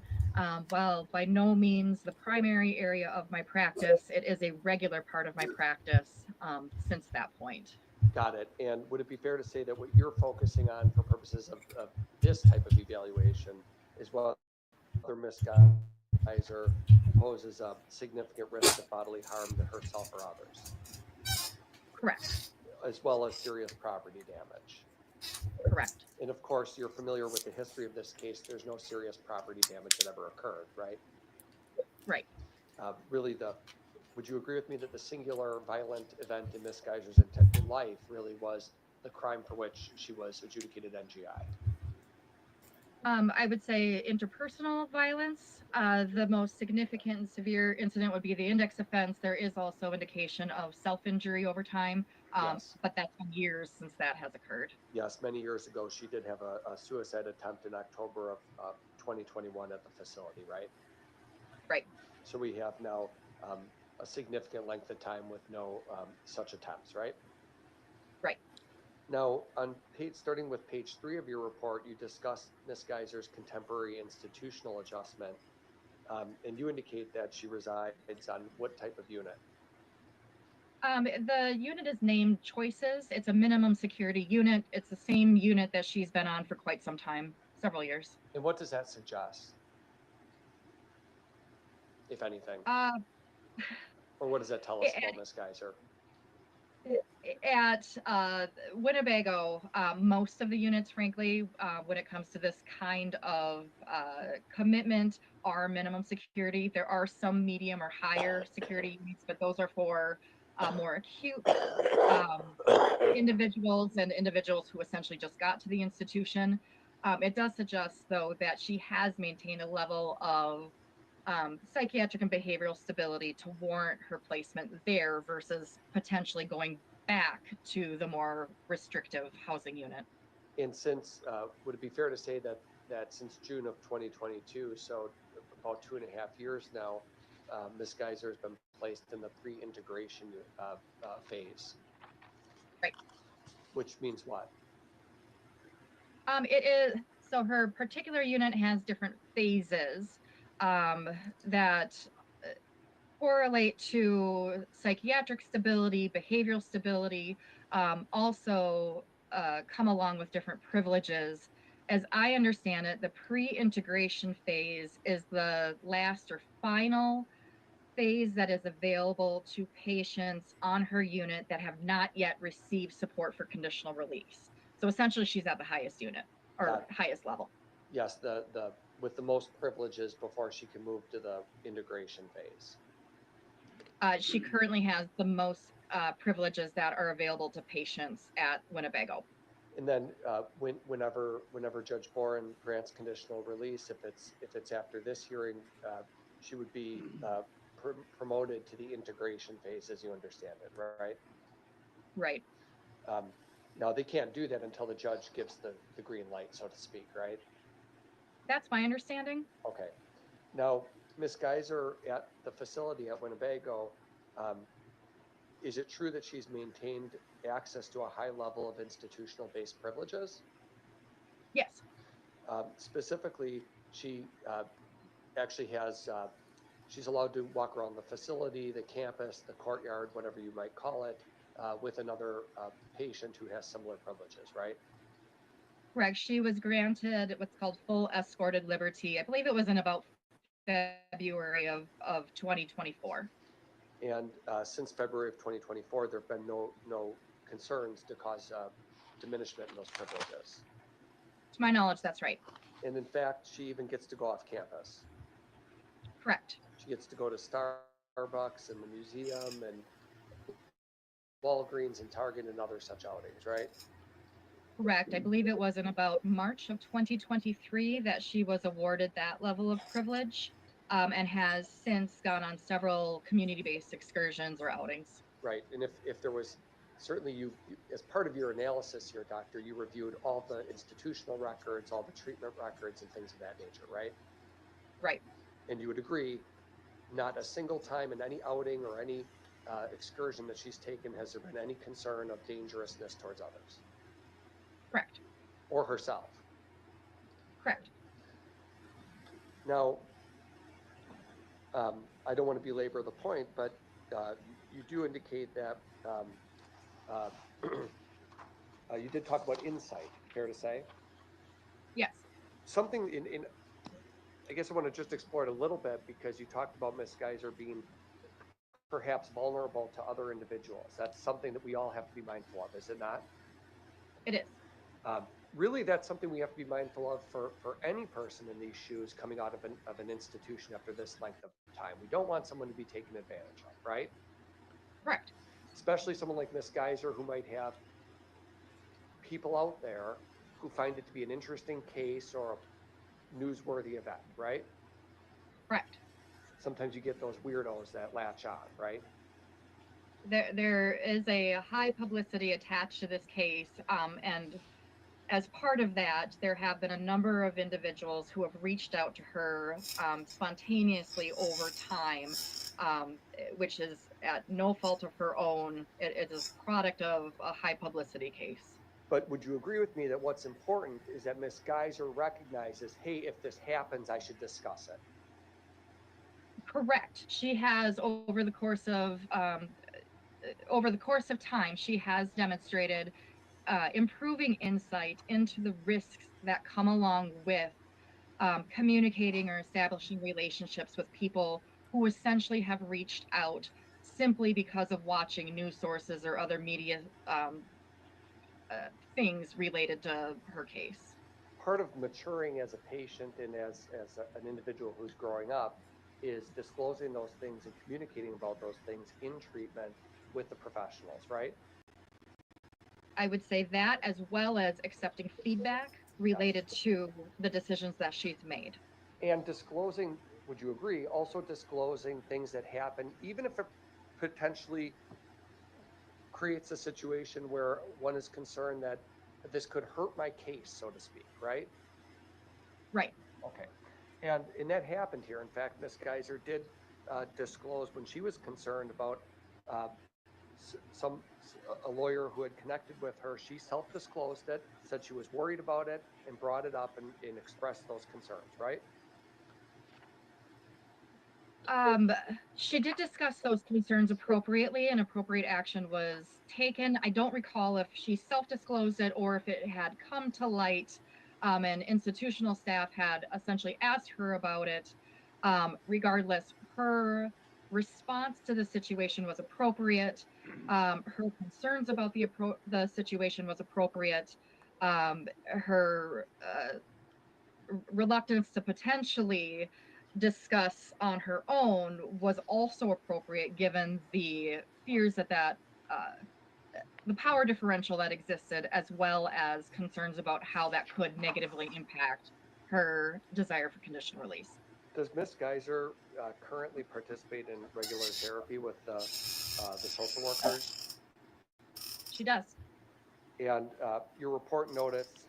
While by no means the primary area of my practice, it is a regular part of my practice since that point. Got it. And would it be fair to say that what you're focusing on for purposes of this type of evaluation is what other Ms. Geyser poses a significant risk of bodily harm to herself or others? Correct. As well as serious property damage? Correct. And of course, you're familiar with the history of this case. There's no serious property damage that ever occurred, right? Right. Really, would you agree with me that the singular violent event in Ms. Geyser's life really was the crime for which she was adjudicated NGI? I would say interpersonal violence. The most significant and severe incident would be the index offense. There is also indication of self-injury over time, Yes. but that's been years since that has occurred. Yes, many years ago, she did have a suicide attempt in October of 2021 at the facility, right? Right. So we have now a significant length of time with no such attempts, right? Right. Now, on page, starting with page 3 of your report, you discuss Ms. Geyser's contemporary institutional adjustment, and you indicate that she resides on what type of unit? The unit is named Choices. It's a minimum security unit. It's the same unit that she's been on for quite some time, several years. And what does that suggest, if anything? Uh, Or what does that tell us about Ms. Geyser? At Winnebago, most of the units, frankly, when it comes to this kind of commitment, are minimum security. There are some medium or higher security units, but those are for more acute individuals and individuals who essentially just got to the institution. It does suggest, though, that she has maintained a level of psychiatric and behavioral stability to warrant her placement there versus potentially going back to the more restrictive housing unit. And since, would it be fair to say that since June of 2022, so about 2.5 years now, Ms. Geyser has been placed in the pre-integration phase? Right. Which means what? It is, so her particular unit has different phases that correlate to psychiatric stability, behavioral stability, also come along with different privileges. As I understand it, the pre-integration phase is the last or final phase that is available to patients on her unit that have not yet received support for conditional release. So essentially, she's at the highest unit or highest level. Yes, the with the most privileges before she can move to the integration phase. She currently has the most privileges that are available to patients at Winnebago. And then whenever Judge Boren grants conditional release, if it's after this hearing, she would be promoted to the integration phase, as you understand it, right? Right. Now they can't do that until the judge gives the green light, so to speak, right? That's my understanding. Okay. Now, Ms. Geyser at the facility at Winnebago, is it true that she's maintained access to a high level of institutional-based privileges? Yes. Specifically, she actually has, she's allowed to walk around the facility, the campus, the courtyard, whatever you might call it, with another patient who has similar privileges, right? Correct. She was granted what's called full escorted liberty. I believe it was in about February of 2024. And since February of 2024, there have been no concerns to cause diminishment in those privileges. To my knowledge, that's right. And in fact, she even gets to go off campus. Correct. She gets to go to Starbucks and the museum and Walgreens and Target and other such outings, right? Correct. I believe it was in about March of 2023 that she was awarded that level of privilege, and has since gone on several community-based excursions or outings. Right. And if there was, certainly you, as part of your analysis here, doctor, you reviewed all the institutional records, all the treatment records and things of that nature, right? Right. And you would agree, not a single time in any outing or any excursion that she's taken has there been any concern of dangerousness towards others? Correct. Or herself? Correct. Now, I don't want to belabor the point, but you do indicate that you did talk about insight, fair to say? Yes. Something in I guess I want to just explore it a little bit because you talked about Ms. Geyser being perhaps vulnerable to other individuals. That's something that we all have to be mindful of, is it not? It is. Really, that's something we have to be mindful of for any person in these shoes coming out of an institution after this length of time. We don't want someone to be taken advantage of, right? Correct. Especially someone like Ms. Geyser who might have people out there who find it to be an interesting case or a newsworthy event, right? Correct. Sometimes you get those weirdos that latch on, right? There is a high publicity attached to this case, and as part of that, there have been a number of individuals who have reached out to her spontaneously over time, which is at no fault of her own. It is a product of a high publicity case. But would you agree with me that what's important is that Ms. Geyser recognizes, hey, if this happens, I should discuss it? Correct. She has over the course of time, she has demonstrated improving insight into the risks that come along with communicating or establishing relationships with people who essentially have reached out simply because of watching news sources or other media things related to her case. Part of maturing as a patient and as an individual who's growing up is disclosing those things and communicating about those things in treatment with the professionals, right? I would say that, as well as accepting feedback related to the decisions that she's made. And disclosing, would you agree, also disclosing things that happen, even if it potentially creates a situation where one is concerned that this could hurt my case, so to speak, right? Right. Okay. And that happened here. In fact, Ms. Geyser did disclose when she was concerned about a lawyer who had connected with her. She self-disclosed it, said she was worried about it, and brought it up and expressed those concerns, right? She did discuss those concerns appropriately, and appropriate action was taken. I don't recall if she self-disclosed it or if it had come to light, and institutional staff had essentially asked her about it. Regardless, her response to the situation was appropriate. Her concerns about the situation was appropriate. Her reluctance to potentially discuss on her own was also appropriate, given the fears that the power differential that existed, as well as concerns about how that could negatively impact her desire for conditional release. Does Ms. Geyser currently participate in regular therapy with the social workers? She does. And your report notes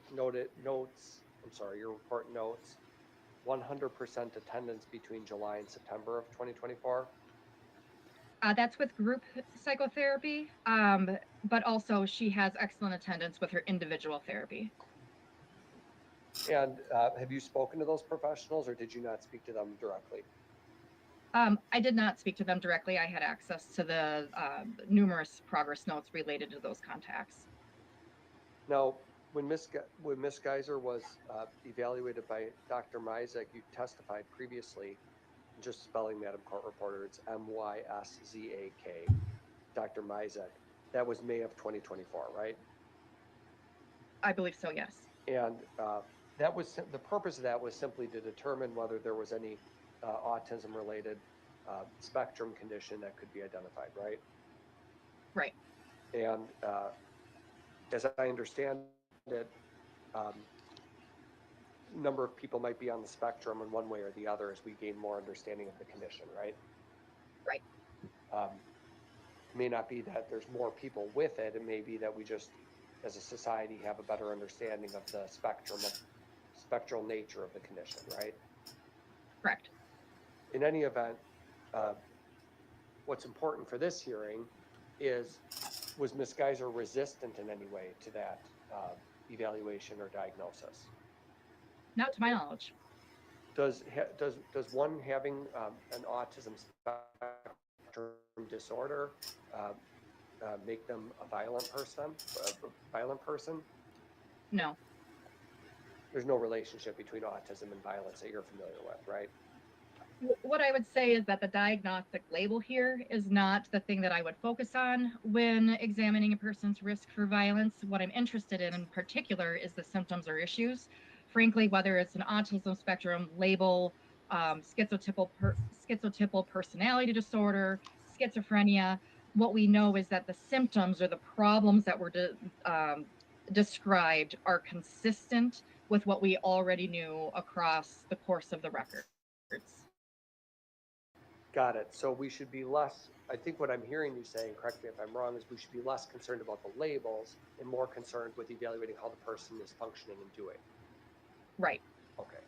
100% attendance between July and September of 2024. That's with group psychotherapy, but also she has excellent attendance with her individual therapy. And have you spoken to those professionals, or did you not speak to them directly? I did not speak to them directly. I had access to the numerous progress notes related to those contacts. Now, when Ms. Geyser was evaluated by Dr. Myzak, you testified previously, just spelling Madam Court Reporter, it's Myszak, Dr. Myzak. That was May of 2024, right? I believe so, yes. And that was the purpose of that was simply to determine whether there was any autism-related spectrum condition that could be identified, right? Right. And as I understand it, number of people might be on the spectrum in one way or the other as we gain more understanding of the condition, right? Right. May not be that there's more people with it. It may be that we just, as a society, have a better understanding of the spectral nature of the condition, right? Correct. In any event, what's important for this hearing is, was Ms. Geyser resistant in any way to that evaluation or diagnosis? Not to my knowledge. Does one having an autism spectrum disorder make them a violent person? No. There's no relationship between autism and violence that you're familiar with, right? What I would say is that the diagnostic label here is not the thing that I would focus on when examining a person's risk for violence. What I'm interested in particular is the symptoms or issues. Frankly, whether it's an autism spectrum label, schizotypal personality disorder, schizophrenia, what we know is that the symptoms or the problems that were described are consistent with what we already knew across the course of the records. Got it. So we should be less, I think what I'm hearing you say, and correct me if I'm wrong, is we should be less concerned about the labels and more concerned with evaluating how the person is functioning and doing. Right. Okay.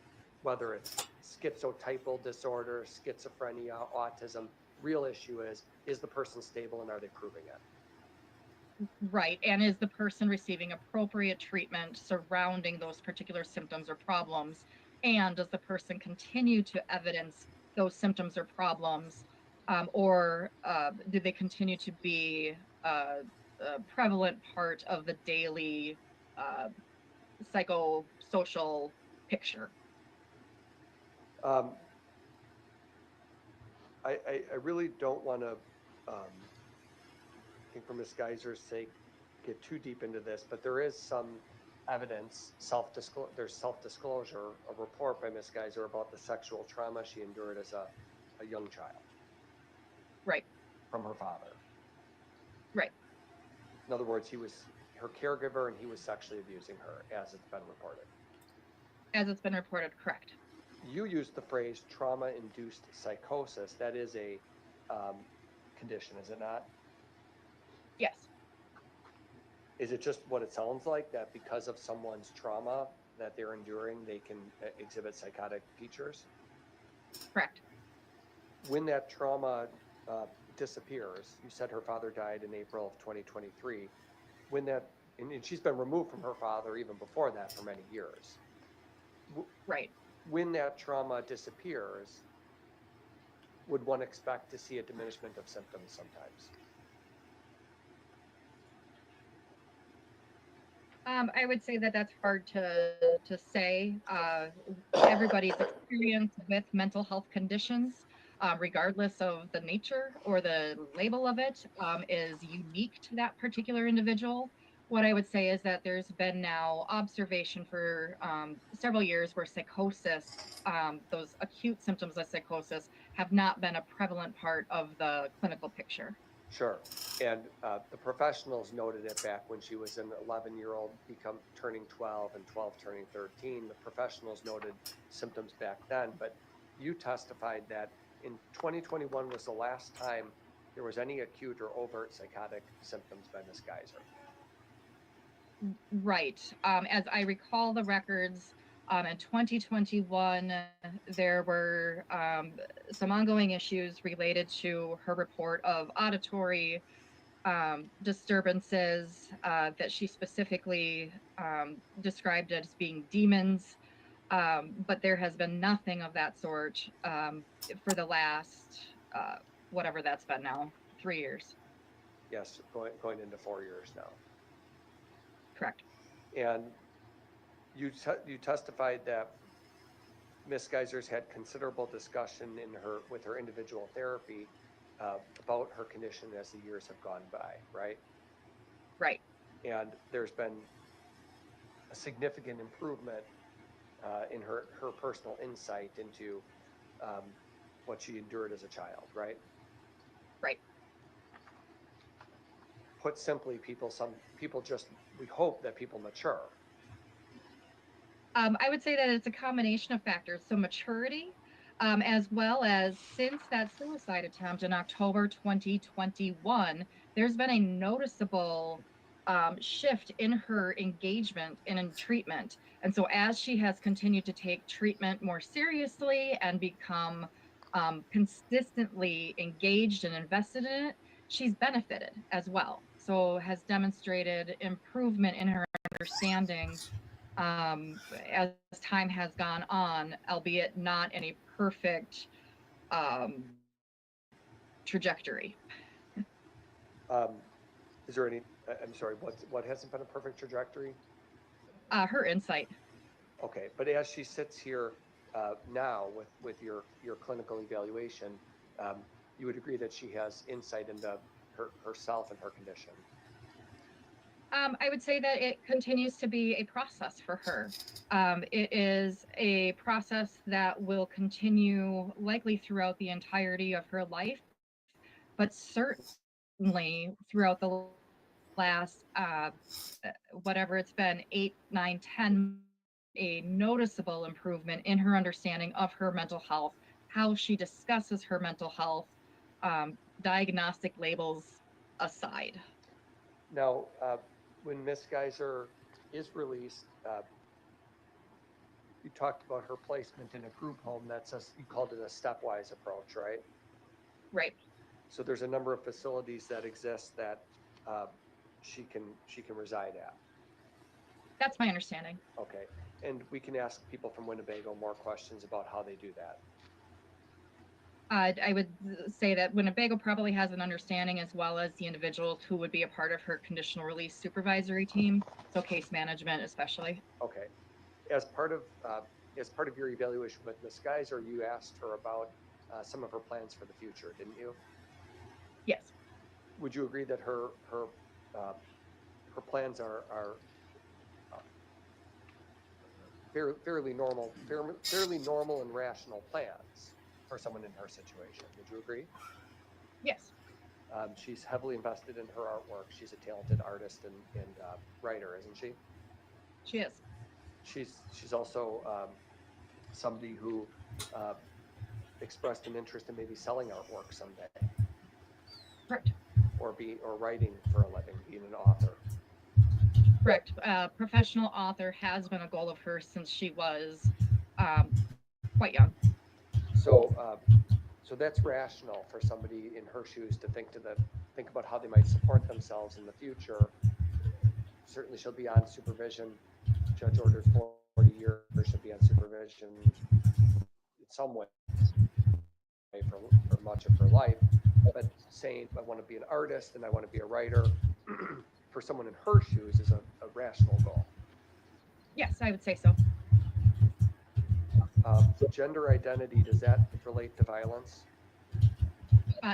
Whether it's schizotypal disorder, schizophrenia, autism, real issue is the person stable and are they proving it? Right. And is the person receiving appropriate treatment surrounding those particular symptoms or problems? And does the person continue to evidence those symptoms or problems? Or do they continue to be a prevalent part of the daily psychosocial picture? I really don't want to, I think for Ms. Geyser's sake, get too deep into this, but there is some evidence, there's self-disclosure, a report by Ms. Geyser about the sexual trauma she endured as a young child. Right. From her father. Right. In other words, he was her caregiver and he was sexually abusing her, as it's been reported. As it's been reported, correct. You used the phrase trauma-induced psychosis. That is a condition, is it not? Yes. Is it just what it sounds like, that because of someone's trauma that they're enduring, they can exhibit psychotic features? Correct. When that trauma disappears, you said her father died in April of 2023. When that, and she's been removed from her father even before that for many years. Right. When that trauma disappears, would one expect to see a diminishment of symptoms sometimes? I would say that that's hard to say. Everybody's experience with mental health conditions, regardless of the nature or the label of it, is unique to that particular individual. What I would say is that there's been now observation for several years where psychosis, those acute symptoms of psychosis, have not been a prevalent part of the clinical picture. Sure. And the professionals noted it back when she was an 11-year-old turning 12 and 12 turning 13. The professionals noted symptoms back then, but you testified that in 2021 was the last time there was any acute or overt psychotic symptoms by Ms. Geyser. Right. As I recall the records, in 2021, there were some ongoing issues related to her report of auditory disturbances that she specifically described as being demons. But there has been nothing of that sort for the last, whatever that's been now, 3 years. Yes, going into 4 years now. Correct. And you testified that Ms. Geyser's had considerable discussion with her individual therapy about her condition as the years have gone by, right? Right. And there's been a significant improvement in her personal insight into what she endured as a child, right? Right. Put simply, we hope that people mature. I would say that it's a combination of factors. So maturity, as well as since that suicide attempt in October 2021, there's been a noticeable shift in her engagement in treatment. And so as she has continued to take treatment more seriously and become consistently engaged and invested in it, she's benefited as well. So has demonstrated improvement in her understanding as time has gone on, albeit not in a perfect trajectory. Is there any, I'm sorry, what hasn't been a perfect trajectory? Her insight. Okay, but as she sits here now with your clinical evaluation, you would agree that she has insight into herself and her condition? I would say that it continues to be a process for her. It is a process that will continue likely throughout the entirety of her life, but certainly throughout the last, whatever it's been, 8, 9, 10, a noticeable improvement in her understanding of her mental health how she discusses her mental health, diagnostic labels aside. Now, when Miss Geyser is released, you talked about her placement in a group home. You called it a stepwise approach, right? Right. So there's a number of facilities that exist that she can reside at. That's my understanding. Okay, and we can ask people from Winnebago more questions about how they do that. I would say that Winnebago probably has an understanding, as well as the individuals who would be a part of her conditional release supervisory team, so case management especially. Okay, as part of your evaluation with Ms. Geyser, you asked her about some of her plans for the future, didn't you? Yes. Would you agree that her plans are fairly normal and rational plans for someone in her situation? Would you agree? Yes. She's heavily invested in her artwork. She's a talented artist and writer, isn't she? She is. She's also somebody who expressed an interest in maybe selling artwork someday. Correct. Or writing for a living, being an author. Correct. Professional author has been a goal of hers since she was quite young. So that's rational for somebody in her shoes to think about how they might support themselves in the future. Certainly, she'll be on supervision. Judge ordered 40 years. She'll be on supervision in some way for much of her life. But saying I want to be an artist and I want to be a writer for someone in her shoes is a rational goal. Yes, I would say so. Gender identity, does that relate to violence?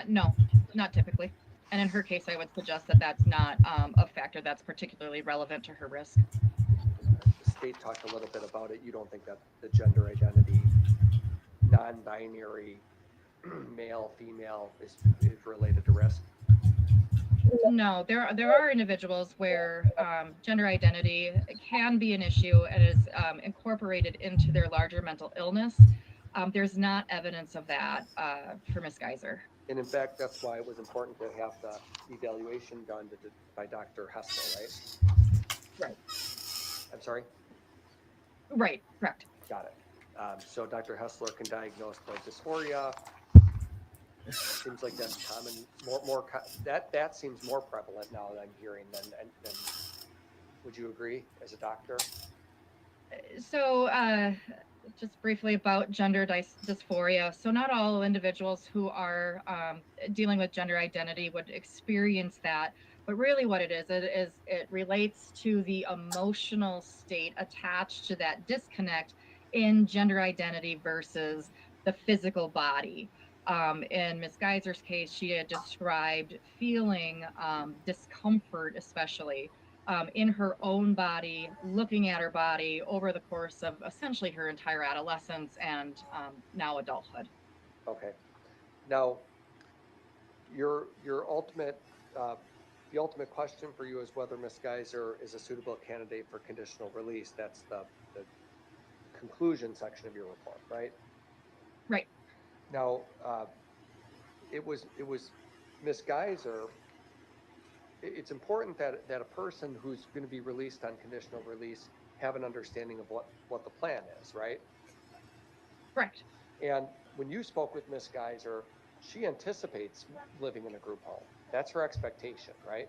No, not typically. And in her case, I would suggest that that's not a factor that's particularly relevant to her risk. The state talked a little bit about it. You don't think that the gender identity, non-binary, male, female is related to risk? No, there are individuals where gender identity can be an issue and is incorporated into their larger mental illness. There's not evidence of that for Ms. Geyser. And in fact, that's why it was important to have the evaluation done by Dr. Hessler, right? Right. I'm sorry? Right, correct. Got it. So Dr. Hessler can diagnose the dysphoria. Seems like that's common. That seems more prevalent now that I'm hearing than. Would you agree as a doctor? So just briefly about gender dysphoria. So not all individuals who are dealing with gender identity would experience that, but really what it is it relates to the emotional state attached to that disconnect in gender identity versus the physical body. In Ms. Geyser's case, she had described feeling discomfort, especially in her own body, looking at her body over the course of essentially her entire adolescence and now adulthood. Okay. Now, your ultimate the ultimate question for you is whether Ms. Geyser is a suitable candidate for conditional release. That's the conclusion section of your report, right? Right. Now, it was Ms. Geyser. It's important that a person who's going to be released on conditional release have an understanding of what the plan is, right? Correct. And when you spoke with Ms. Geyser, she anticipates living in a group home. That's her expectation, right?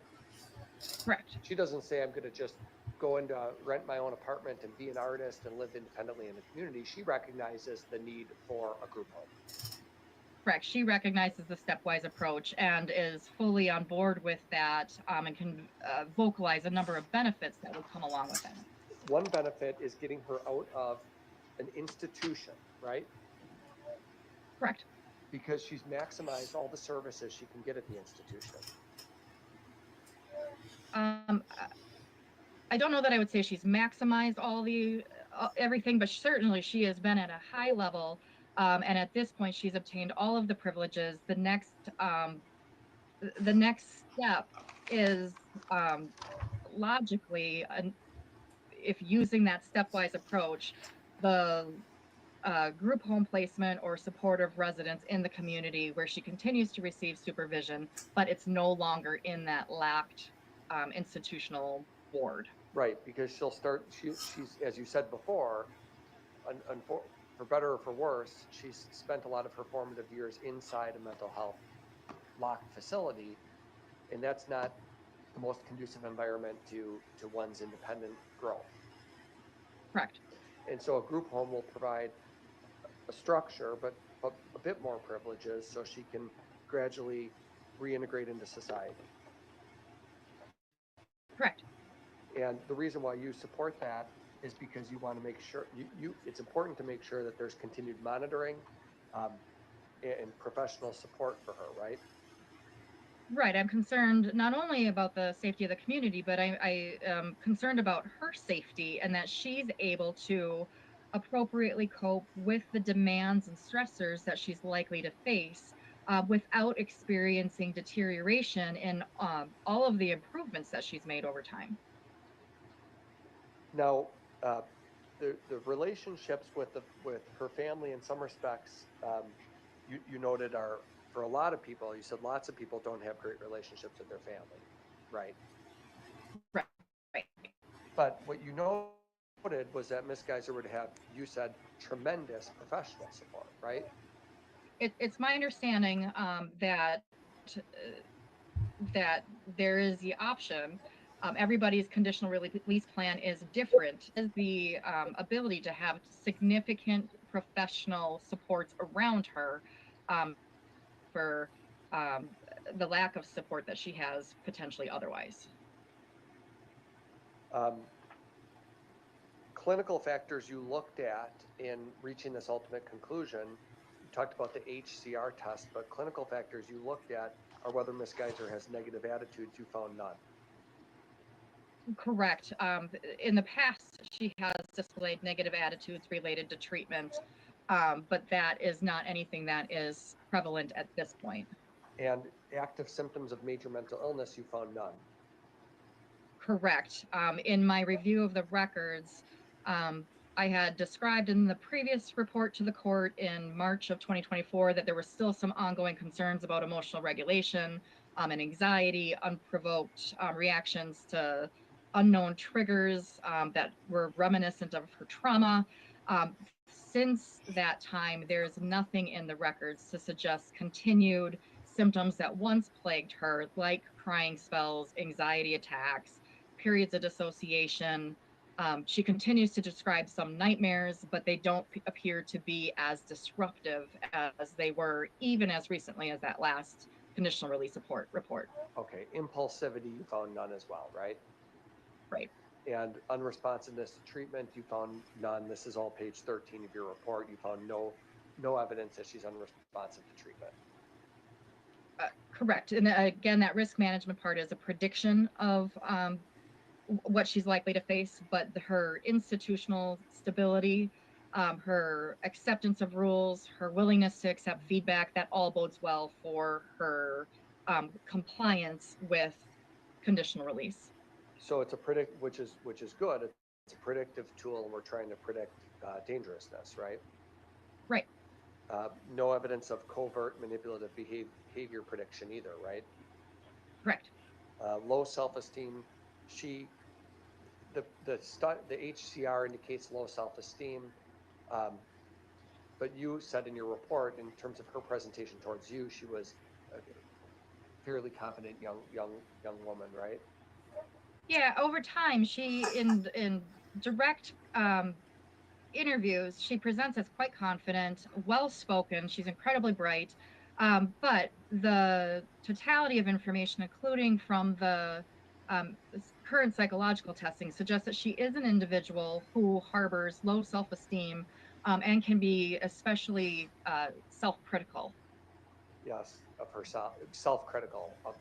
Correct. She doesn't say, I'm going to just go into rent my own apartment and be an artist and live independently in the community. She recognizes the need for a group home. Correct. She recognizes the stepwise approach and is fully on board with that and can vocalize a number of benefits that would come along with it. One benefit is getting her out of an institution, right? Correct. Because she's maximized all the services she can get at the institution. I don't know that I would say she's maximized all the everything, but certainly she has been at a high level. And at this point, she's obtained all of the privileges. The next step is logically, if using that stepwise approach, the group home placement or supportive residence in the community where she continues to receive supervision, but it's no longer in that locked institutional ward. Right, because she's, as you said before, for better or for worse, she's spent a lot of her formative years inside a mental health locked facility, and that's not the most conducive environment to one's independent growth. Correct. And so a group home will provide a structure, but a bit more privileges so she can gradually reintegrate into society. Correct. And the reason why you support that is because you want to make sure it's important to make sure that there's continued monitoring and professional support for her, right? Right. I'm concerned not only about the safety of the community, but I am concerned about her safety and that she's able to appropriately cope with the demands and stressors that she's likely to face without experiencing deterioration in all of the improvements that she's made over time. Now, the relationships with her family in some respects, you noted are, for a lot of people, you said lots of people don't have great relationships with their family, right? Right. But what you noted was that Ms. Geyser would have, you said, tremendous professional support, right? It's my understanding that there is the option. Everybody's conditional release plan is different. Is the ability to have significant professional supports around her for the lack of support that she has potentially otherwise. Clinical factors you looked at in reaching this ultimate conclusion, you talked about the HCR test, but clinical factors you looked at are whether Ms. Geyser has negative attitudes. You found none. Correct. In the past, she has displayed negative attitudes related to treatment, but that is not anything that is prevalent at this point. And active symptoms of major mental illness, you found none. Correct. In my review of the records, I had described in the previous report to the court in March of 2024 that there were still some ongoing concerns about emotional regulation and anxiety, unprovoked reactions to unknown triggers that were reminiscent of her trauma. Since that time, there's nothing in the records to suggest continued symptoms that once plagued her, like crying spells, anxiety attacks, periods of dissociation. She continues to describe some nightmares, but they don't appear to be as disruptive as they were even as recently as that last conditional release report. Okay, impulsivity, you found none as well, right? Right. And unresponsiveness to treatment, you found none. This is all page 13 of your report. You found no evidence that she's unresponsive to treatment. Correct. And again, that risk management part is a prediction of what she's likely to face, but her institutional stability, her acceptance of rules, her willingness to accept feedback, that all bodes well for her compliance with conditional release. So it's a which is good. It's a predictive tool, and we're trying to predict dangerousness, right? Right. No evidence of covert manipulative behavior prediction either, right? Correct. Low self-esteem. The HCR indicates low self-esteem, but you said in your report, in terms of her presentation towards you, she was a fairly confident young woman, right? Yeah. Over time, she in direct interviews, she presents as quite confident, well-spoken. She's incredibly bright. But the totality of information, including from the current psychological testing, suggests that she is an individual who harbors low self-esteem and can be especially self-critical. Yes, of herself, self-critical, of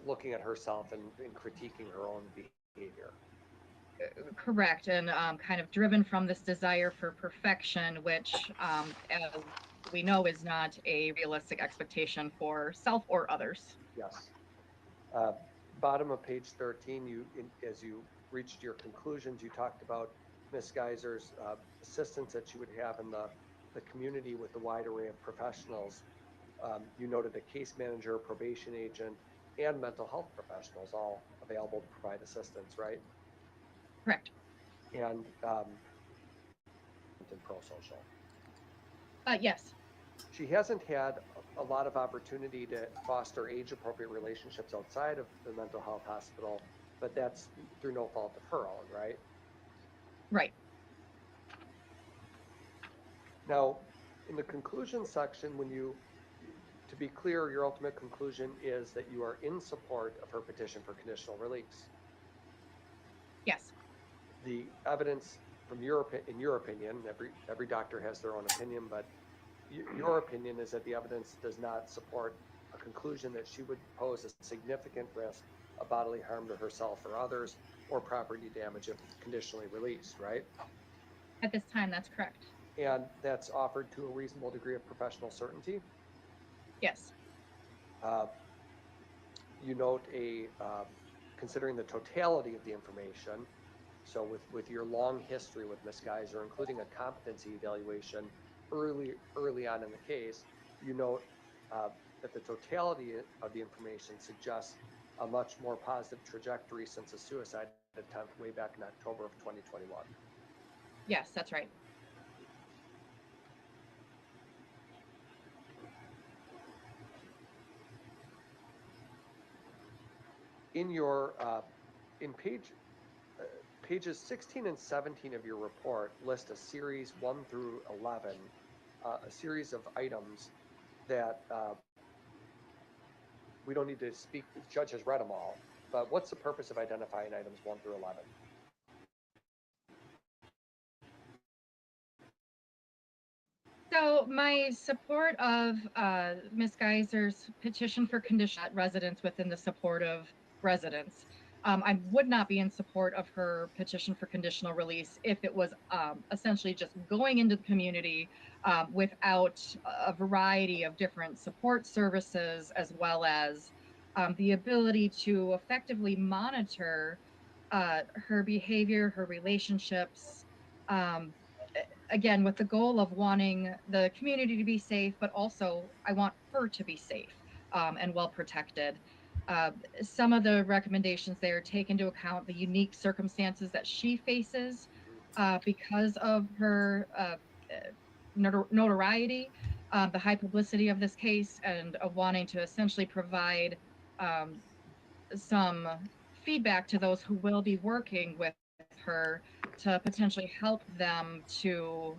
looking at herself and critiquing her own behavior. Correct, and kind of driven from this desire for perfection, which, as we know, is not a realistic expectation for self or others. Yes. Bottom of page 13, as you reached your conclusions, you talked about Ms. Geyser's assistance that she would have in the community with a wide array of professionals. You noted a case manager, probation agent, and mental health professionals all available to provide assistance, right? Correct. And in pro-social. Yes. She hasn't had a lot of opportunity to foster age-appropriate relationships outside of the mental health hospital, but that's through no fault of her own, right? Right. Now, in the conclusion section, to be clear, your ultimate conclusion is that you are in support of her petition for conditional release. Yes. The evidence from in your opinion, every doctor has their own opinion, but your opinion is that the evidence does not support a conclusion that she would pose a significant risk of bodily harm to herself or others or property damage if conditionally released, right? At this time, that's correct. And that's offered to a reasonable degree of professional certainty. Yes. You note considering the totality of the information, so with your long history with Ms. Geyser, including a competency evaluation early on in the case, you note that the totality of the information suggests a much more positive trajectory since a suicide attempt way back in October of 2021. Yes, that's right. In your pages 16 and 17 of your report list a series 1 through 11, a series of items that we don't need to speak, the judge has read them all, but what's the purpose of identifying items 1 through 11? So my support of Ms. Geyser's petition for conditional residence within the supportive residence, I would not be in support of her petition for conditional release if it was essentially just going into the community without a variety of different support services, as well as the ability to effectively monitor her behavior, her relationships, again, with the goal of wanting the community to be safe, but also I want her to be safe and well protected. Some of the recommendations there take into account the unique circumstances that she faces because of her notoriety, the high publicity of this case, and of wanting to essentially provide some feedback to those who will be working with her to potentially help them to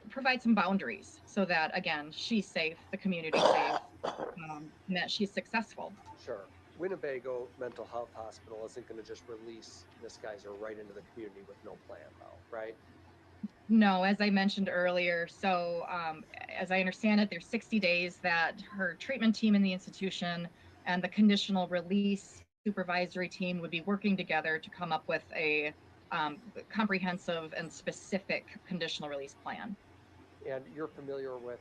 provide some boundaries so that, again, she's safe, the community's safe, and that she's successful. Sure. Winnebago Mental Health Hospital isn't going to just release Ms. Geyser right into the community with no plan, though, right? No, as I mentioned earlier, so as I understand it, there's 60 days that her treatment team in the institution and the conditional release supervisory team would be working together to come up with a comprehensive and specific conditional release plan. And you're familiar with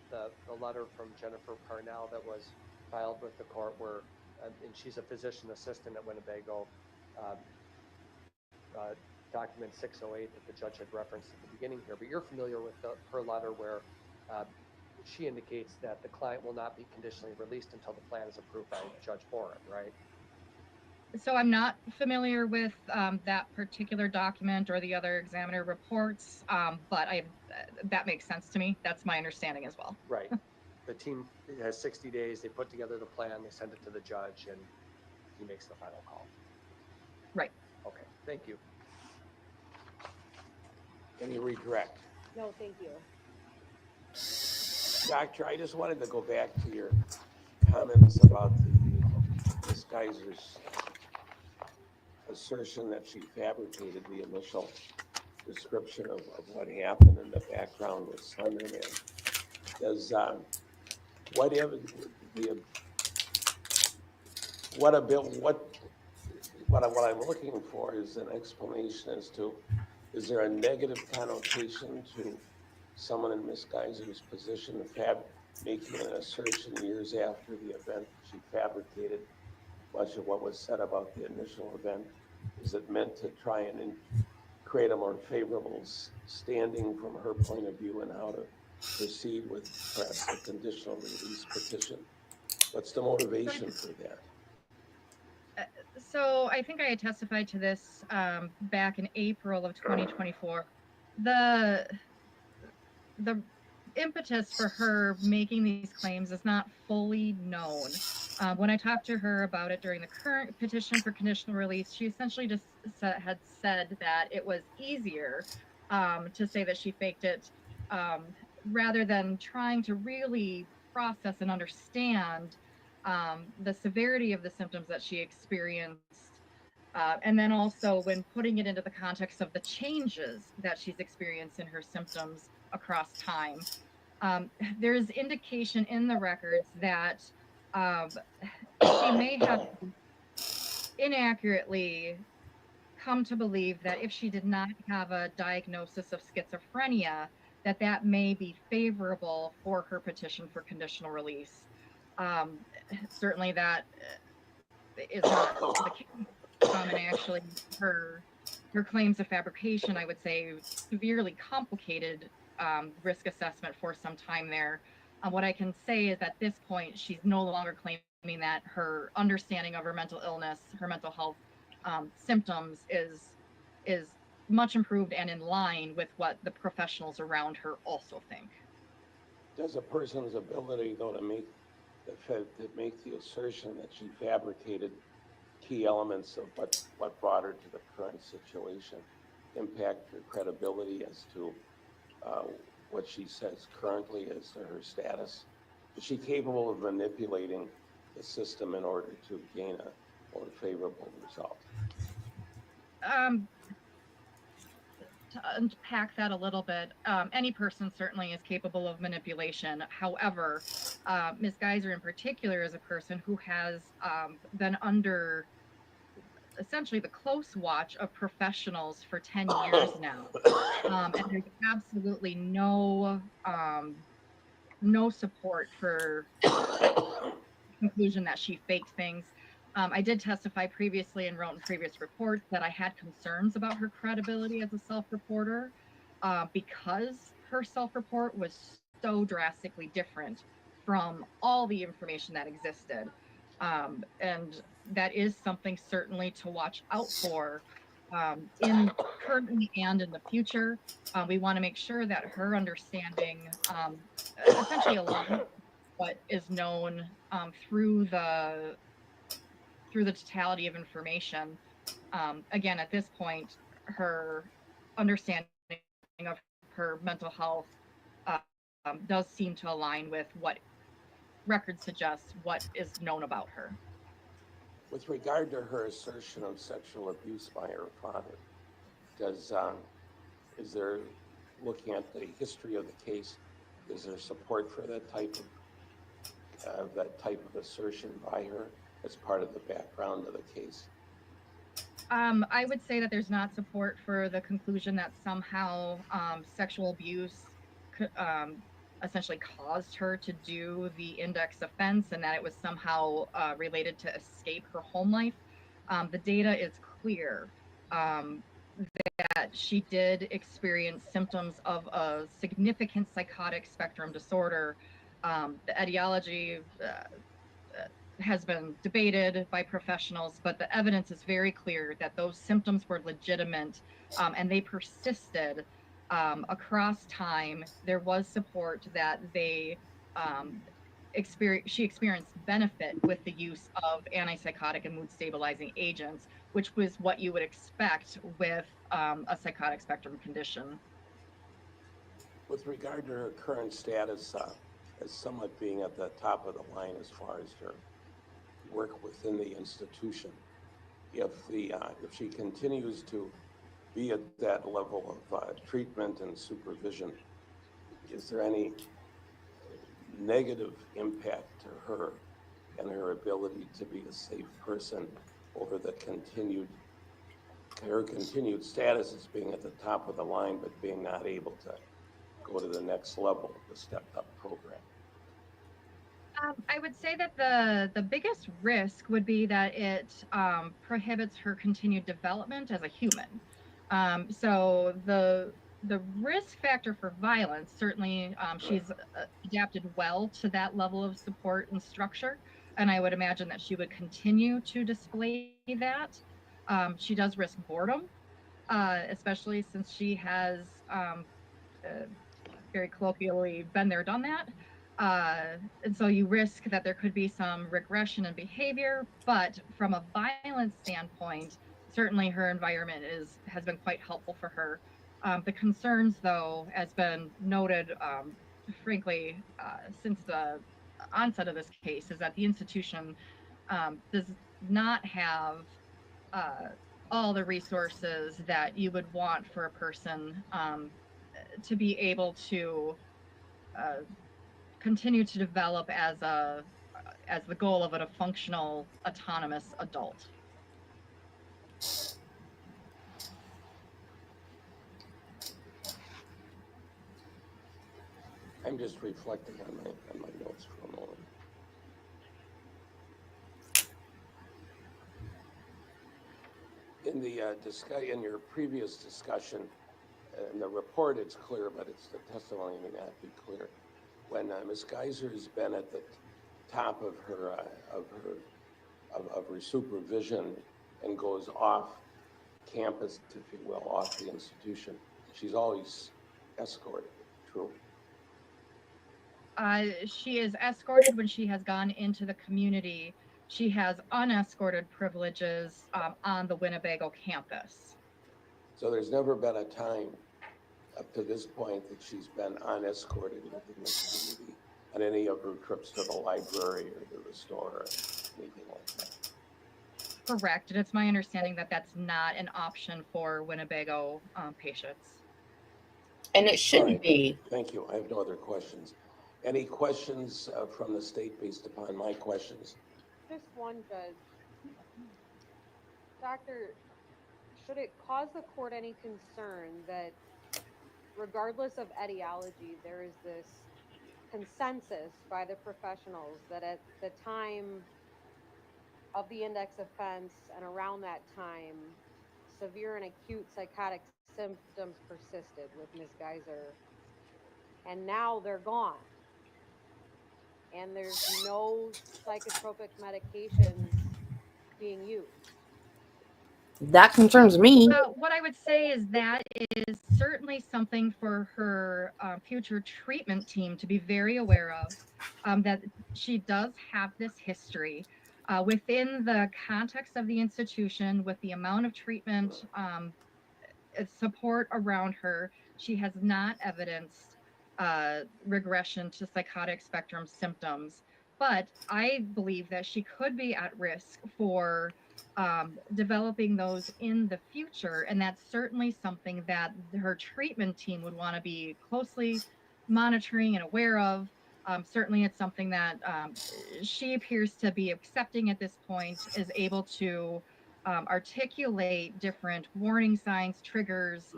the letter from Jennifer Parnell that was filed with the court where, and she's a physician assistant at Winnebago, document 608 that the judge had referenced at the beginning here, but you're familiar with her letter where she indicates that the client will not be conditionally released until the plan is approved by Judge Boren, right? So I'm not familiar with that particular document or the other examiner reports, but that makes sense to me. That's my understanding as well. Right. The team has 60 days. They put together the plan. They send it to the judge, and he makes the final call. Right. Okay. Thank you. Any redirect? No, thank you. Doctor, I just wanted to go back to your comments about Ms. Geyser's assertion that she fabricated the initial description of what happened in the background with Slenderman. Does what I'm looking for is an explanation as to, is there a negative connotation to someone in Ms. Geyser's position of making an assertion years after the event? She fabricated much of what was said about the initial event. Is it meant to try and create a more favorable standing from her point of view and how to proceed with perhaps a conditional release petition? What's the motivation for that? So I think I had testified to this back in April of 2024. The impetus for her making these claims is not fully known. When I talked to her about it during the current petition for conditional release, she essentially just had said that it was easier to say that she faked it rather than trying to really process and understand the severity of the symptoms that she experienced. And then also when putting it into the context of the changes that she's experienced in her symptoms across time. There's indication in the records that she may have inaccurately come to believe that if she did not have a diagnosis of schizophrenia, that that may be favorable for her petition for conditional release. Certainly that is not the case. And actually her claims of fabrication, I would say, severely complicated risk assessment for some time there. What I can say is at this point, she's no longer claiming that her understanding of her mental illness, her mental health symptoms is much improved and in line with what the professionals around her also think. Does a person's ability, though, to make the assertion that she fabricated key elements of what brought her to the current situation impact her credibility as to what she says currently as to her status? Is she capable of manipulating the system in order to gain a more favorable result? To unpack that a little bit, any person certainly is capable of manipulation. However, Ms. Geyser in particular is a person who has been under essentially the close watch of professionals for 10 years now. And there's absolutely no support for the conclusion that she faked things. I did testify previously and wrote in previous reports that I had concerns about her credibility as a self-reporter because her self-report was so drastically different from all the information that existed. And that is something certainly to watch out for in currently and in the future. We want to make sure that her understanding essentially aligns with what is known through the totality of information. Again, at this point, her understanding of her mental health does seem to align with what records suggest what is known about her. With regard to her assertion of sexual abuse by her father, is there, looking at the history of the case, is there support for that type of assertion by her as part of the background of the case? I would say that there's not support for the conclusion that somehow sexual abuse essentially caused her to do the index offense and that it was somehow related to escape her home life. The data is clear that she did experience symptoms of a significant psychotic spectrum disorder. The etiology has been debated by professionals, but the evidence is very clear that those symptoms were legitimate and they persisted across time. There was support that they she experienced benefit with the use of antipsychotic and mood stabilizing agents, which was what you would expect with a psychotic spectrum condition. With regard to her current status as somewhat being at the top of the line as far as her work within the institution, if she continues to be at that level of treatment and supervision, is there any negative impact to her and her ability to be a safe person over the continued status as being at the top of the line, but being not able to go to the next level of the stepped up program? I would say that the biggest risk would be that it prohibits her continued development as a human. So the risk factor for violence, certainly she's adapted well to that level of support and structure, and I would imagine that she would continue to display that. She does risk boredom, especially since she has very colloquially been there, done that. And so you risk that there could be some regression in behavior, but from a violence standpoint, certainly her environment has been quite helpful for her. The concerns, though, has been noted, frankly, since the onset of this case, is that the institution does not have uh, all the resources that you would want for a person to be able to uh, continue to develop as the goal of a functional autonomous adult. I'm just reflecting on my notes for a moment. In the in your previous discussion, in the report it's clear, but it's the testimony may not be clear. When Ms. Geyser has been at the top of her supervision and goes off campus, if you will, off the institution, she's always escorted. True. She is escorted when she has gone into the community. She has unescorted privileges on the Winnebago campus. So there's never been a time up to this point that she's been unescorted within the community on any of her trips to the library or to the store or anything like that. Correct, and it's my understanding that that's not an option for Winnebago patients. And it shouldn't right. be. Thank you. I have no other questions. Any questions from the state based upon my questions? Just one, Judge. Doctor, should it cause the court any concern that regardless of etiology, there is this consensus by the professionals that at the time of the index offense and around that time, severe and acute psychotic symptoms persisted with Ms. Geyser, and now they're gone. And there's no psychotropic medications being used. That concerns me. What I would say is that is certainly something for her future treatment team to be very aware of, that she does have this history. Within the context of the institution, with the amount of treatment support around her, she has not evidenced regression to psychotic spectrum symptoms. But I believe that she could be at risk for developing those in the future. And that's certainly something that her treatment team would want to be closely monitoring and aware of. Certainly, it's something that she appears to be accepting at this point, is able to articulate different warning signs, triggers,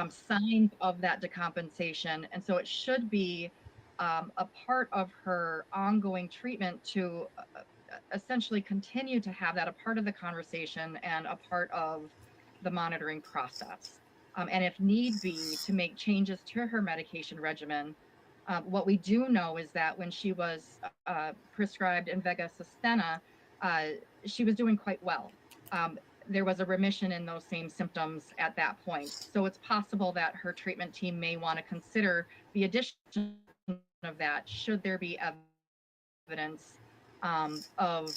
signs of that decompensation. And so it should be a part of her ongoing treatment to essentially continue to have that a part of the conversation and a part of the monitoring process. And if need be, to make changes to her medication regimen. What we do know is that when she was prescribed Invega Sustenna, she was doing quite well. There was a remission in those same symptoms at that point. So it's possible that her treatment team may want to consider the addition of that should there be evidence of,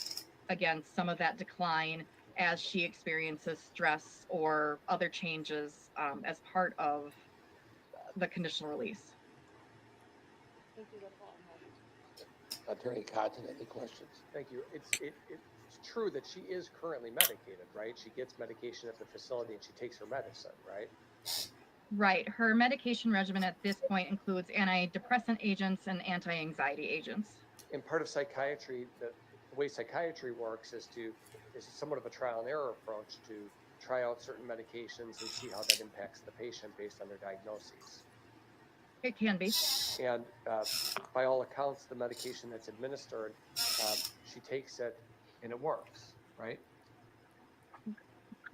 again, some of that decline as she experiences stress or other changes as part of the conditional release. Thank you, that's all I have. Attorney Cotton, any questions? Thank you. It's true that she is currently medicated, right? She gets medication at the facility and she takes her medicine, right? Right. Her medication regimen at this point includes antidepressant agents and anti-anxiety agents. And part of psychiatry, the way psychiatry works is somewhat of a trial and error approach to try out certain medications and see how that impacts the patient based on their diagnoses. It can be. And by all accounts, the medication that's administered, she takes it and it works, right?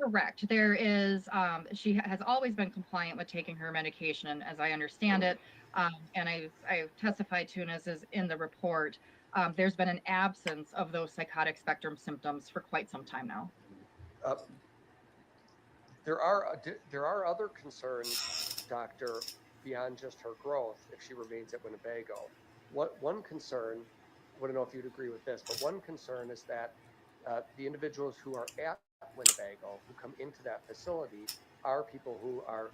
Correct. There is, she has always been compliant with taking her medication, as I understand it. And I've testified to, and as is in the report, there's been an absence of those psychotic spectrum symptoms for quite some time now. There are other concerns, doctor, beyond just her growth if she remains at Winnebago. One concern, I want to know if you'd agree with this, but one concern is that the individuals who are at Winnebago, who come into that facility, are people who are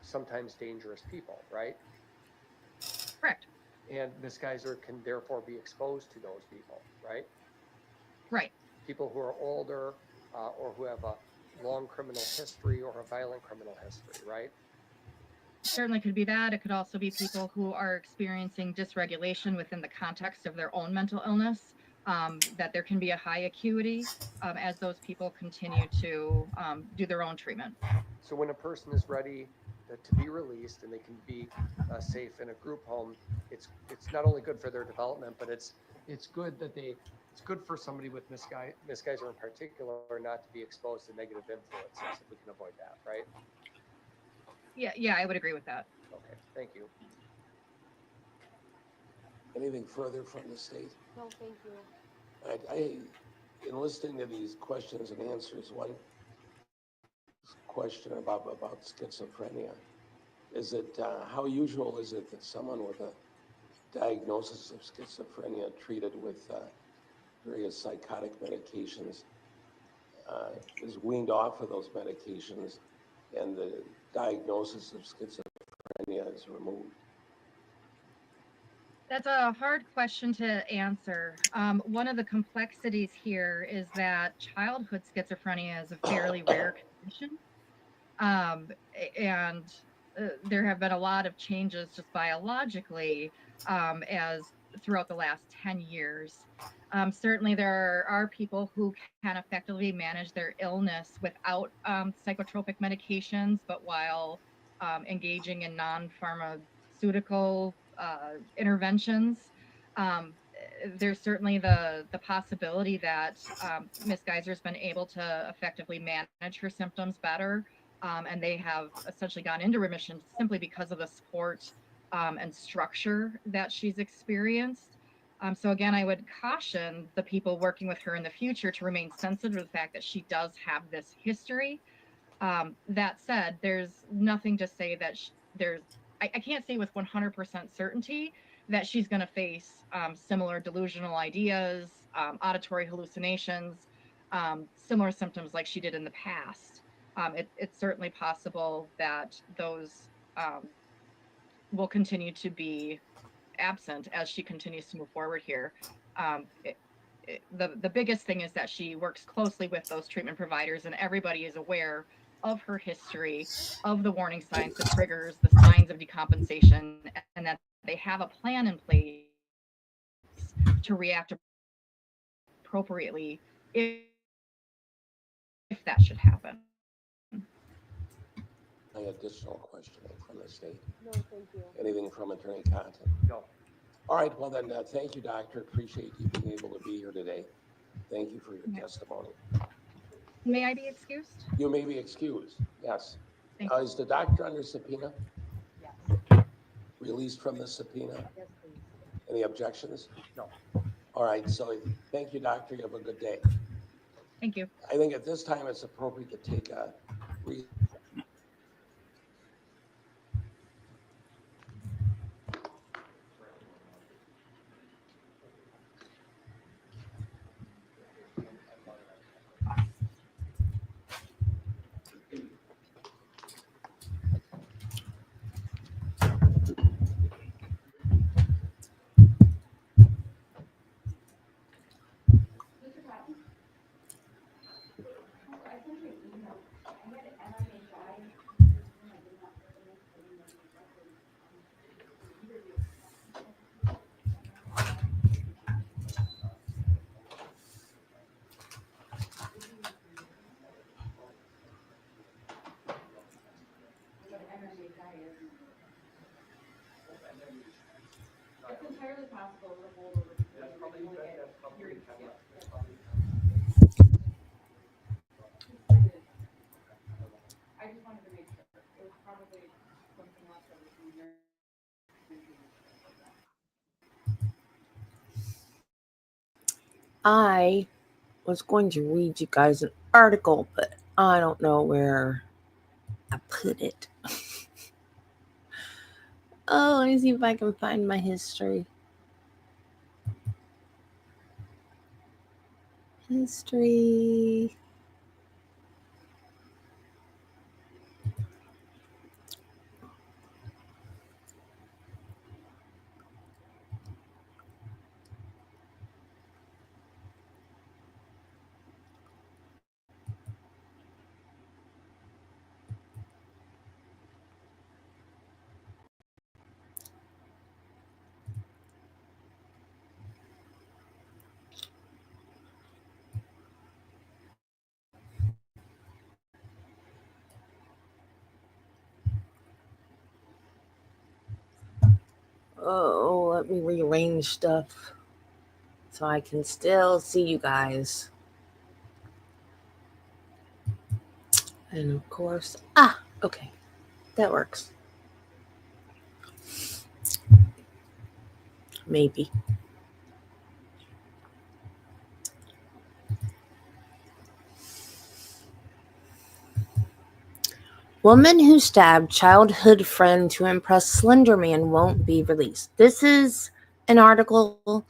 sometimes dangerous people, right? Correct. And Ms. Geyser can therefore be exposed to those people, right? Right. People who are older or who have a long criminal history or a violent criminal history, right? Certainly could be that. It could also be people who are experiencing dysregulation within the context of their own mental illness, that there can be a high acuity as those people continue to do their own treatment. So when a person is ready to be released and they can be safe in a group home, it's not only good for their development, but it's good that it's good for somebody with Ms. Geyser in particular not to be exposed to negative influences if we can avoid that, right? Yeah, I would agree with that. Okay, thank you. Anything further from the state? No, thank you. In listening to these questions and answers, one question about schizophrenia. Is it, how usual is it that someone with a diagnosis of schizophrenia treated with various psychotic medications is weaned off of those medications and the diagnosis of schizophrenia is removed? That's a hard question to answer. One of the complexities here is that childhood schizophrenia is a fairly rare condition. And there have been a lot of changes just biologically as throughout the last 10 years. Certainly there are people who can effectively manage their illness without psychotropic medications, but while engaging in non-pharmaceutical interventions. There's certainly the possibility that Ms. Geyser's been able to effectively manage her symptoms better, and they have essentially gone into remission simply because of the support and structure that she's experienced. So again, I would caution the people working with her in the future to remain sensitive to the fact that she does have this history. That said, there's nothing to say that I can't say with 100% certainty that she's going to face similar delusional ideas, auditory hallucinations, similar symptoms like she did in the past. It's certainly possible that those will continue to be absent as she continues to move forward here. The biggest thing is that she works closely with those treatment providers, and everybody is aware of her history, of the warning signs, the triggers, the signs of decompensation, and that they have a plan in place to react appropriately if that should happen. Any additional questioning from the state? No, thank you. Anything from Attorney Content? No. All right, well then, thank you, Doctor. Appreciate you being able to be here today. Thank you for your testimony. May I be excused? You may be excused, yes. Thank you. Is the doctor under subpoena? Yes. Released from the subpoena? Yes, please. Any objections? No. All right, so thank you, doctor. You have a good day. Thank you. I think at this time it's appropriate to take a It's entirely possible to hold over. That's probably I was going to read you guys an article, but I don't know where I put it. Oh, let me see if I can find my history. History. Oh, let me rearrange stuff so I can still see you guys. And of course, okay, that works. Maybe. Woman who stabbed childhood friend to impress Slenderman won't be released. This is an article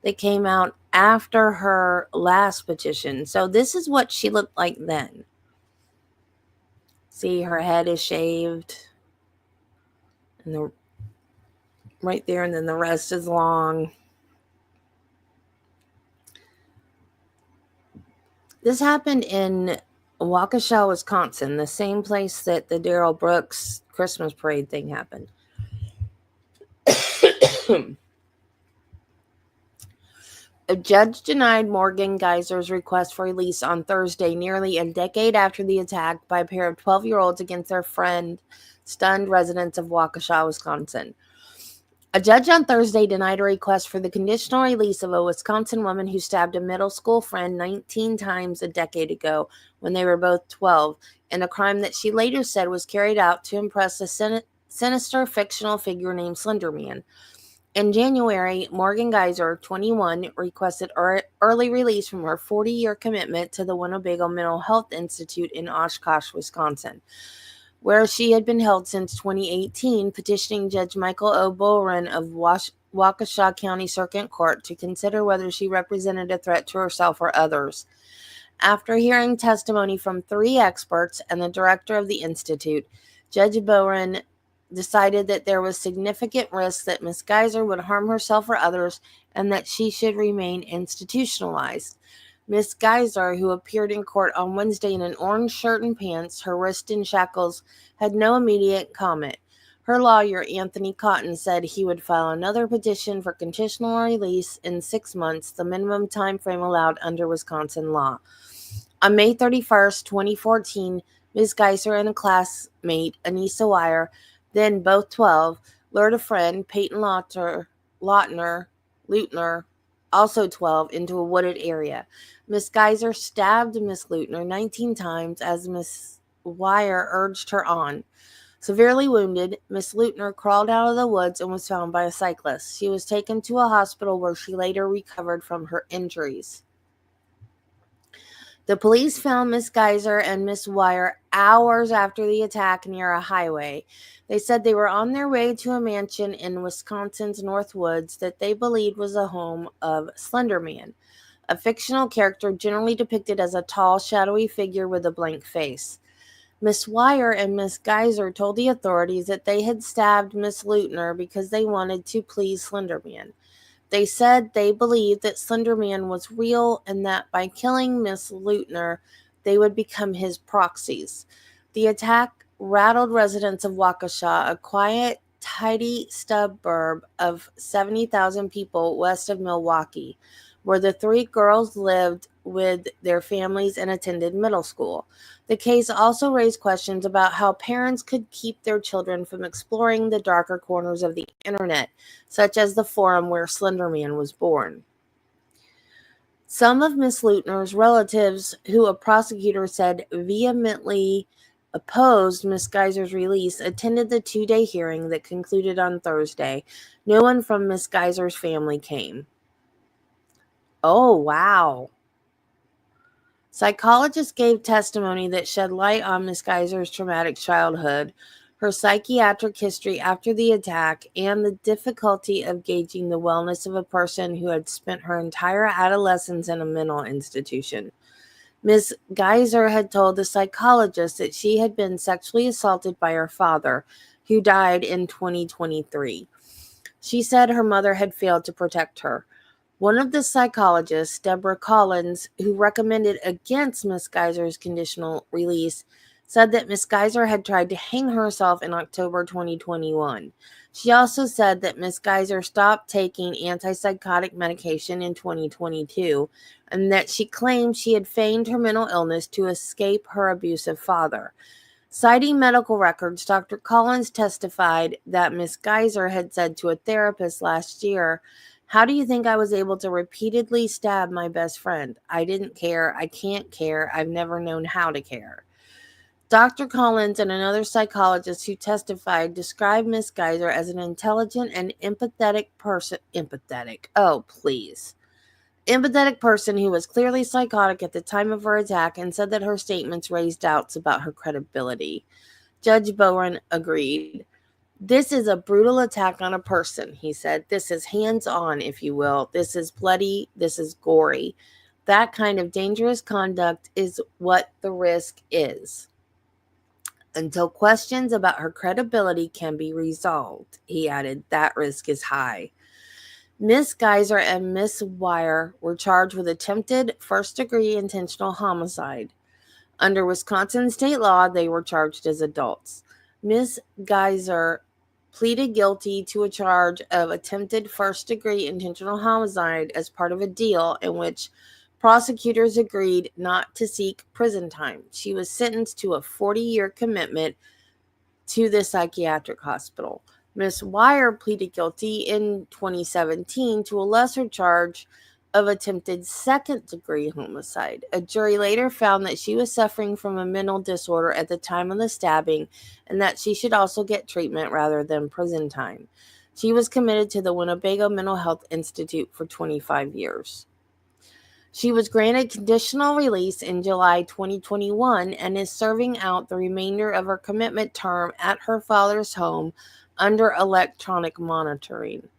that came out after her last petition. So this is what she looked like then. See, her head is shaved. And right there, and then the rest is long. This happened in Waukesha, Wisconsin, the same place that the Daryl Brooks Christmas parade thing happened. A judge denied Morgan Geyser's request for release on Thursday, nearly a decade after the attack by a pair of 12-year-olds against their friend, stunned residents of Waukesha, Wisconsin. A judge on Thursday denied a request for the conditional release of a Wisconsin woman who stabbed a middle school friend 19 times a decade ago when they were both 12, in a crime that she later said was carried out to impress a sinister fictional figure named Slenderman. In January, Morgan Geyser, 21, requested early release from her 40-year commitment to the Winnebago Mental Health Institute in Oshkosh, Wisconsin, where she had been held since 2018, petitioning Judge Michael O. Boren of Waukesha County Circuit Court to consider whether she represented a threat to herself or others. After hearing testimony from 3 experts and the director of the institute, Judge Boren decided that there was significant risk that Ms. Geyser would harm herself or others and that she should remain institutionalized. Ms. Geyser, who appeared in court on Wednesday in an orange shirt and pants, her wrist in shackles, had no immediate comment. Her lawyer, Anthony Cotton, said he would file another petition for conditional release in 6 months, the minimum time frame allowed under Wisconsin law. On May 31st, 2014, Ms. Geyser and a classmate, Anissa Weiser, then both 12, lured a friend, Payton Leutner, also 12, into a wooded area. Ms. Geyser stabbed Ms. Leutner 19 times as Ms. Weiser urged her on. Severely wounded, Ms. Leutner crawled out of the woods and was found by a cyclist. She was taken to a hospital where she later recovered from her injuries. The police found Ms. Geyser and Ms. Weiser hours after the attack near a highway. They said they were on their way to a mansion in Wisconsin's North Woods that they believed was the home of Slenderman, a fictional character generally depicted as a tall, shadowy figure with a blank face. Ms. Weiser and Ms. Geyser told the authorities that they had stabbed Ms. Leutner because they wanted to please Slenderman. They said they believed that Slenderman was real and that by killing Miss Leutner, they would become his proxies. The attack rattled residents of Waukesha, a quiet, tidy suburb of 70,000 people west of Milwaukee, where the 3 girls lived with their families and attended middle school. The case also raised questions about how parents could keep their children from exploring the darker corners of the internet, such as the forum where Slenderman was born. Some of Miss Leutner's relatives, who a prosecutor said vehemently opposed Miss Geyser's release, attended the 2-day hearing that concluded on Thursday. No one from Miss Geyser's family came. Oh, wow. Psychologists gave testimony that shed light on Miss Geyser's traumatic childhood, her psychiatric history after the attack, and the difficulty of gauging the wellness of a person who had spent her entire adolescence in a mental institution. Miss Geyser had told the psychologist that she had been sexually assaulted by her father, who died in 2023. She said her mother had failed to protect her. One of the psychologists, Deborah Collins, who recommended against Miss Geyser's conditional release, said that Miss Geyser had tried to hang herself in October 2021. She also said that Miss Geyser stopped taking antipsychotic medication in 2022 and that she claimed she had feigned her mental illness to escape her abusive father. Citing medical records, Dr. Collins testified that Miss Geyser had said to a therapist last year, "How do you think I was able to repeatedly stab my best friend? I didn't care. I can't care. I've never known how to care." Dr. Collins and another psychologist who testified described Miss Geyser as an intelligent and empathetic person. Empathetic. Oh, please. Empathetic person who was clearly psychotic at the time of her attack and said that her statements raised doubts about her credibility. Judge Bowen agreed. "This is a brutal attack on a person," he said. "This is hands-on, if you will. This is bloody. This is gory. That kind of dangerous conduct is what the risk is. Until questions about her credibility can be resolved," he added, "that risk is high." Miss Geyser and Miss Weiser were charged with attempted first-degree intentional homicide. Under Wisconsin state law, they were charged as adults. Miss Geyser pleaded guilty to a charge of attempted first-degree intentional homicide as part of a deal in which prosecutors agreed not to seek prison time. She was sentenced to a 40-year commitment to the psychiatric hospital. Miss Weiser pleaded guilty in 2017 to a lesser charge of attempted second-degree homicide. A jury later found that she was suffering from a mental disorder at the time of the stabbing and that she should also get treatment rather than prison time. She was committed to the Winnebago Mental Health Institute for 25 years. She was granted conditional release in July 2021 and is serving out the remainder of her commitment term at her father's home under electronic monitoring.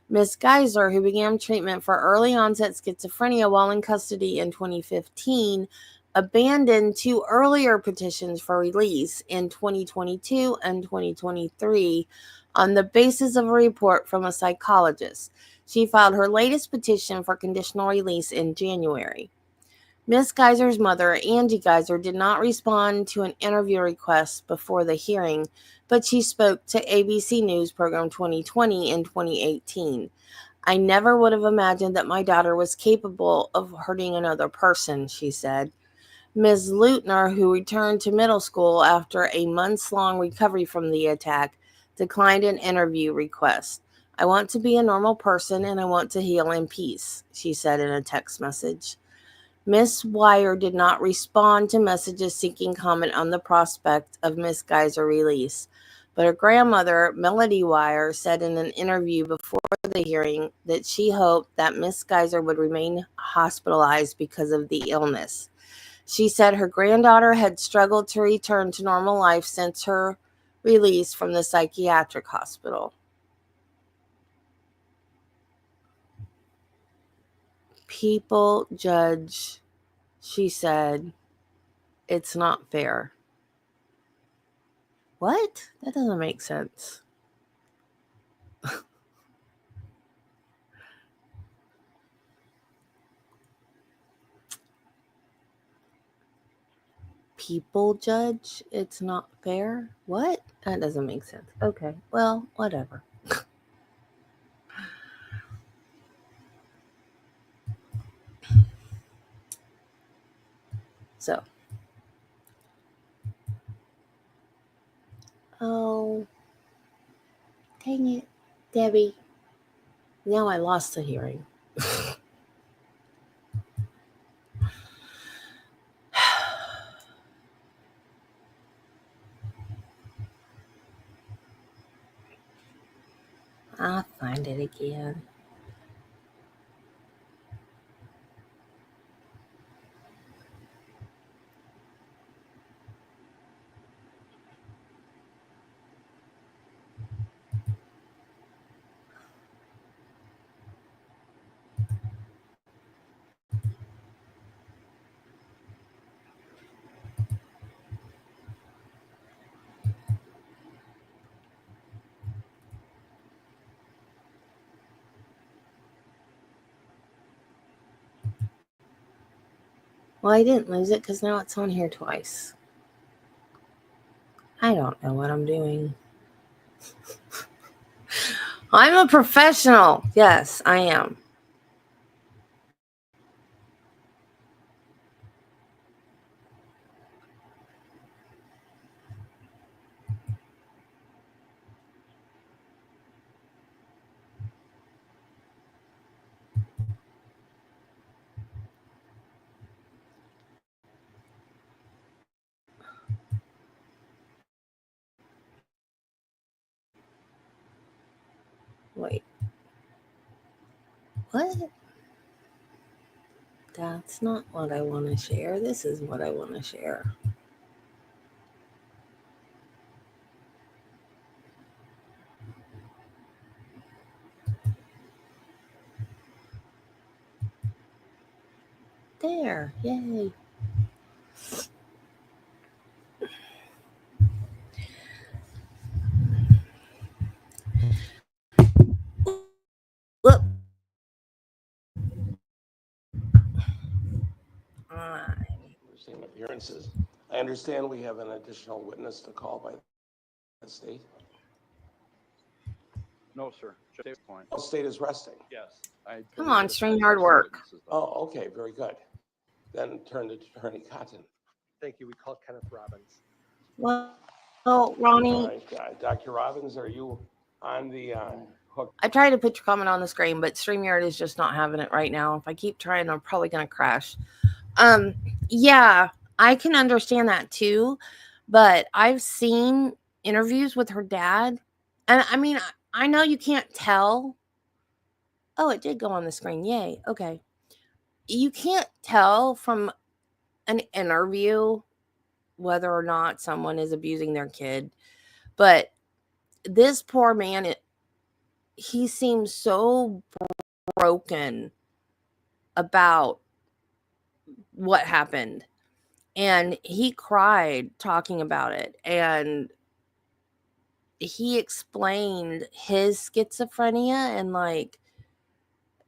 Miss Geyser, who began treatment for early onset schizophrenia while in custody in 2015, abandoned two earlier petitions for release in 2022 and 2023 on the basis of a report from a psychologist. She filed her latest petition for conditional release in January. Miss Geyser's mother, Angie Geyser, did not respond to an interview request before the hearing, but she spoke to ABC News program 2020 in 2018. "I never would have imagined that my daughter was capable of hurting another person," she said. Ms. Leutner, who returned to middle school after a months-long recovery from the attack, declined an interview request. "I want to be a normal person and I want to heal in peace," she said in a text message. Miss Weiser did not respond to messages seeking comment on the prospect of Miss Geyser release, but her grandmother, Melody Weiser, said in an interview before the hearing that she hoped that Miss Geyser would remain hospitalized because of the illness. She said her granddaughter had struggled to return to normal life since her release from the psychiatric hospital. "People judge," she said. "It's not fair." What? That doesn't make sense. People judge, it's not fair? What? That doesn't make sense. Okay, well, whatever. So. Oh, dang it, Debbie. Now I lost the hearing. I'll find it again. Well, I didn't lose it because now it's on here twice. I don't know what I'm doing. I'm a professional. Yes, I am. Wait. What? That's not what I want to share. This is what I want to share. There. Yay. Look. Understand appearances. I understand we have an additional witness to call by the state. No, sir. State point. Oh, state is resting. Yes. Come on, StreamYard work. Oh, okay, very good. Then turn to Attorney Cotton. Thank you. We call Kenneth Robbins. Well, All Ronnie, right, Dr. Robbins, are you on the hook? I tried to put your comment on the screen, but StreamYard is just not having it right now. If I keep trying, I'm probably going to crash. Yeah, I can understand that too, but I've seen interviews with her dad, and I mean, I know you can't tell. Oh, it did go on the screen. Yay. Okay. You can't tell from an interview whether or not someone is abusing their kid, but this poor man, he seems so broken about what happened, and he cried talking about it, and he explained his schizophrenia and like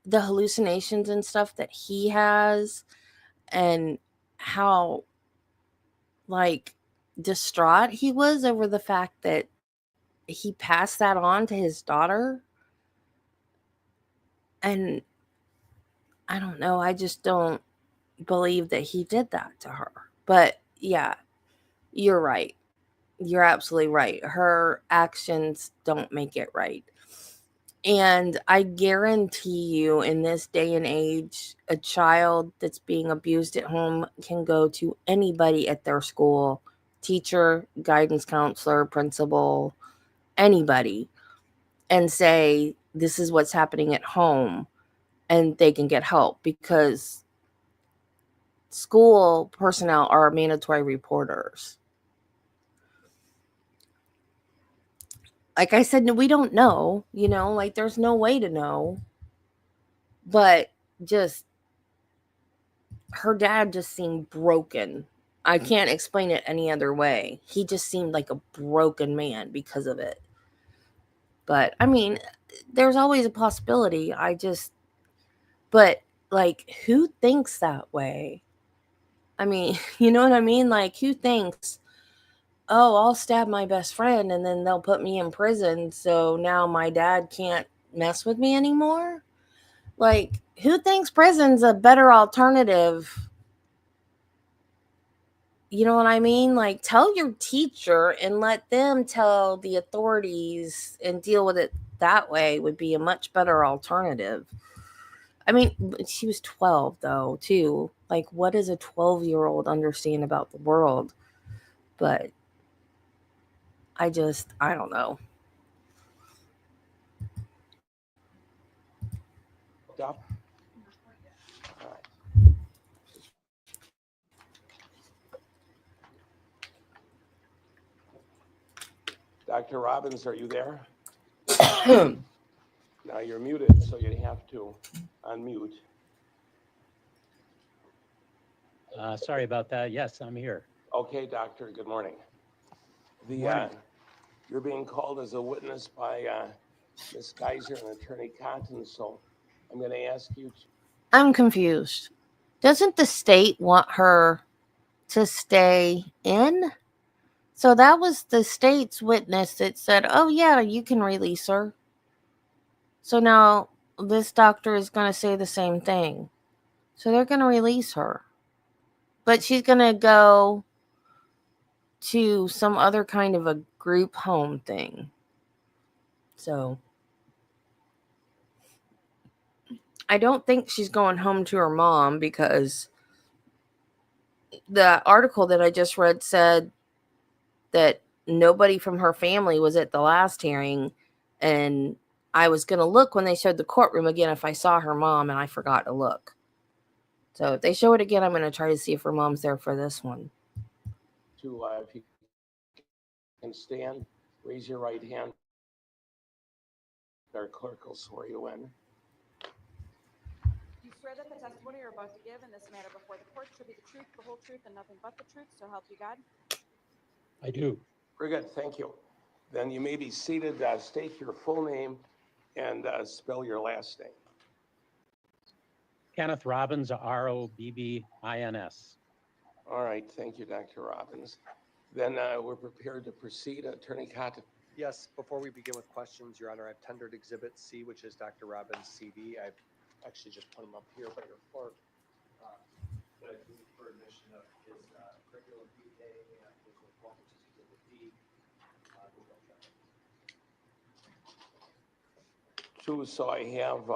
the hallucinations and stuff that he has, and how like distraught he was over the fact that he passed that on to his daughter. And I don't know, I just don't believe that he did that to her. But yeah, you're right. You're absolutely right. Her actions don't make it right. And I guarantee you, in this day and age, a child that's being abused at home can go to anybody at their school, teacher, guidance counselor, principal, anybody, and say, this is what's happening at home, and they can get help, because school personnel are mandatory reporters. Like I said, we don't know, like there's no way to know. But just her dad just seemed broken. I can't explain it any other way. He just seemed like a broken man because of it. But I mean, there's always a possibility. But like, who thinks that way? I mean, you know what I mean? Like, who thinks, oh, I'll stab my best friend and then they'll put me in prison, so now my dad can't mess with me anymore? Like, who thinks prison's a better alternative? You know what I mean? Like, tell your teacher and let them tell the authorities and deal with it that way would be a much better alternative. I mean, she was 12 though, too. Like, what does a 12-year-old understand about the world? But I don't know. Up. Dr. Robbins, are you there? Now you're muted, so you have to unmute. Sorry about that. Yes, I'm here. Okay, doctor, good morning. Morning. You're being called as a witness by Ms. Geyser and Attorney Cotton, so I'm going to ask you to... I'm confused. Doesn't the state want her to stay in? So that was the state's witness that said, oh, yeah, you can release her. So now this doctor is going to say the same thing. So they're going to release her. But she's going to go to some other kind of a group home thing. So I don't think she's going home to her mom, because the article that I just read said that nobody from her family was at the last hearing, and I was going to look when they showed the courtroom again if I saw her mom, and I forgot to look. So if they show it again, I'm going to try to see if her mom's there for this one. If you can stand, raise your right hand. Our clerk will swear you in. Do you swear that the testimony you're about to give in this matter before the court shall be the truth, the whole truth, and nothing but the truth, so help you God? I do. Very good, thank you. Then you may be seated. State your full name and spell your last name. Kenneth Robbins, Robbins. All right, thank you, Dr. Robbins. Then we're prepared to proceed. Attorney Cotton. Yes, before we begin with questions, Your Honor, I've tendered Exhibit C, which is Dr. Robbins' CV. I've actually just put him up here by your clerk. But I do for admission of his curriculum vitae and his report, which is Exhibit D. So I have,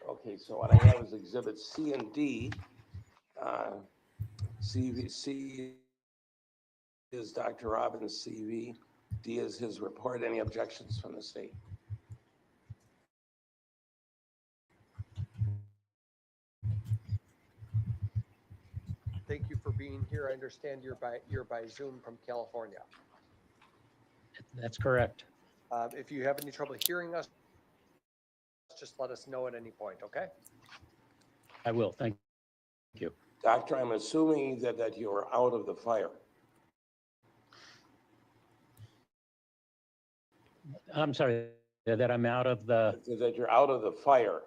okay, so what I have is Exhibit C and D. C is Dr. Robbins' CV. D is his report. Any objections from the state? Thank you for being here. I understand you're by Zoom from California. That's correct. If you have any trouble hearing us, just let us know at any point, okay? I will. Thank you. Doctor, I'm assuming that you're out of the fire. I'm sorry that I'm out of the. That you're out of the fire.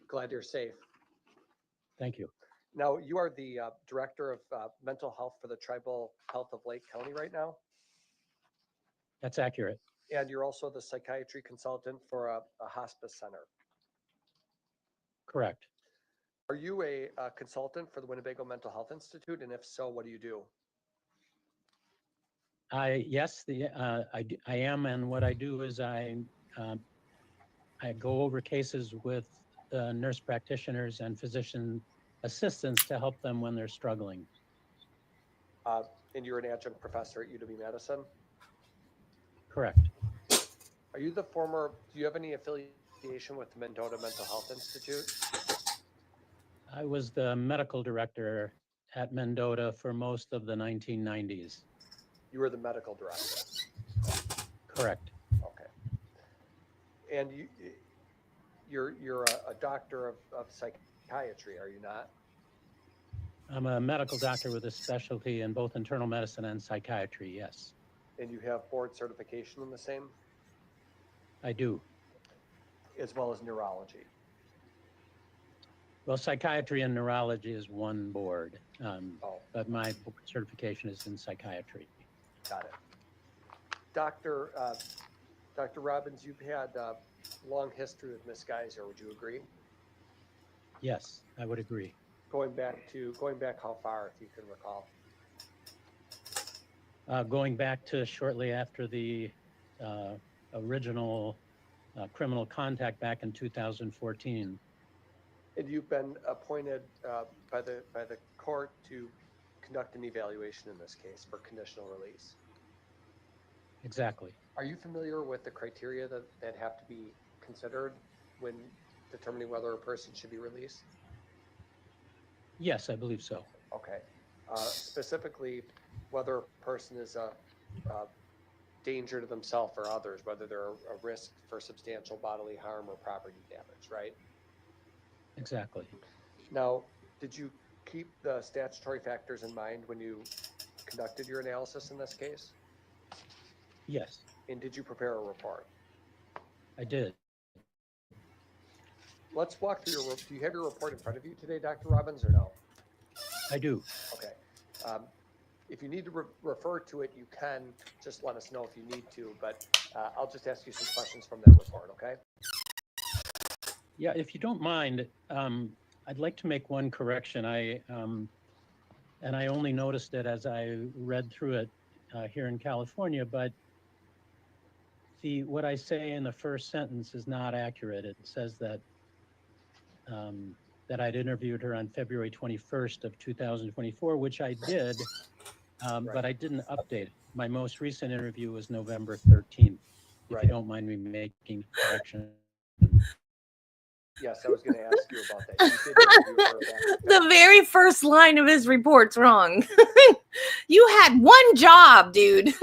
Glad you're safe. Thank you. Now, you are the Director of Mental Health for the Tribal Health of Lake County right now, That's accurate. and you're also the Psychiatry Consultant for a hospice center. Correct. Are you a consultant for the Winnebago Mental Health Institute, and if so, what do you do? Yes, I am, and what I do is I go over cases with nurse practitioners and physician assistants to help them when they're struggling. And you're an adjunct professor at UW-Madison? Correct. Are you do you have any affiliation with the Mendota Mental Health Institute? I was the medical director at Mendota for most of the 1990s. You were the medical director? Correct. Okay. And you're a doctor of psychiatry, are you not? I'm a medical doctor with a specialty in both internal medicine and psychiatry, yes. And you have board certification in the same? I do. As well as neurology? Well, psychiatry and neurology is one board, but my board certification is in psychiatry. Got it. Dr. Robbins, you've had a long history with Ms. Geyser, would you agree? Yes, I would agree. Going back how far, if you can recall? Going back to shortly after the original criminal contact back in 2014. And you've been appointed by the court to conduct an evaluation in this case for conditional release. Exactly. Are you familiar with the criteria that have to be considered when determining whether a person should be released? Yes, I believe so. Okay. Specifically, whether a person is a danger to themselves or others, whether they're a risk for substantial bodily harm or property damage, right? Exactly. Now, did you keep the statutory factors in mind when you conducted your analysis in this case? Yes. And did you prepare a report? I did. let's walk through do you have your report in front of you today, Dr. Robbins, or no? I do. Okay. If you need to refer to it, you can just let us know if you need to, but I'll just ask you some questions from that report, okay? Yeah, if you don't mind, I'd like to make one correction. And I only noticed it as I read through it here in California, but what I say in the first sentence is not accurate. It says that that I'd interviewed her on February 21st of 2024, which I did, but I didn't update it. My most recent interview was November 13th, if you don't mind me making a correction. Yes, I was going to ask you about that. You did interview her back in The very first line of his report's wrong. You had one job, dude.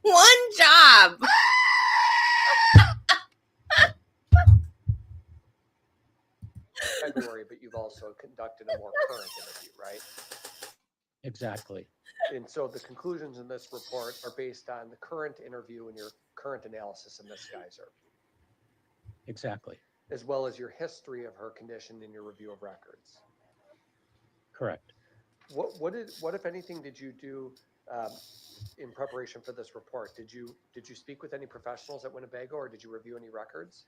One job. February, but you've also conducted a more current interview, right? Exactly. And so the conclusions in this report are based on the current interview and your current analysis of Ms. Geyser, Exactly. as well as your history of her condition in your review of records. Correct. What if anything did you do in preparation for this report? Did you speak with any professionals at Winnebago, or did you review any records?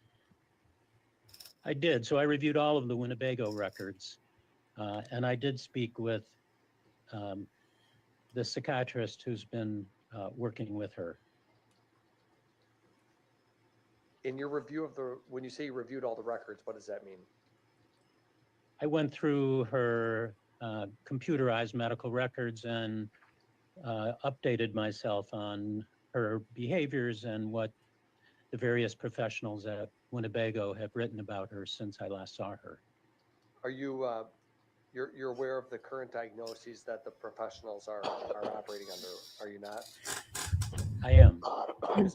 I did. So I reviewed all of the Winnebago records, and I did speak with the psychiatrist who's been working with her. In your review of when you say you reviewed all the records, what does that mean? I went through her computerized medical records and updated myself on her behaviors and what the various professionals at Winnebago have written about her since I last saw her. Are you you're aware of the current diagnoses that the professionals are operating under? Are you not? I am.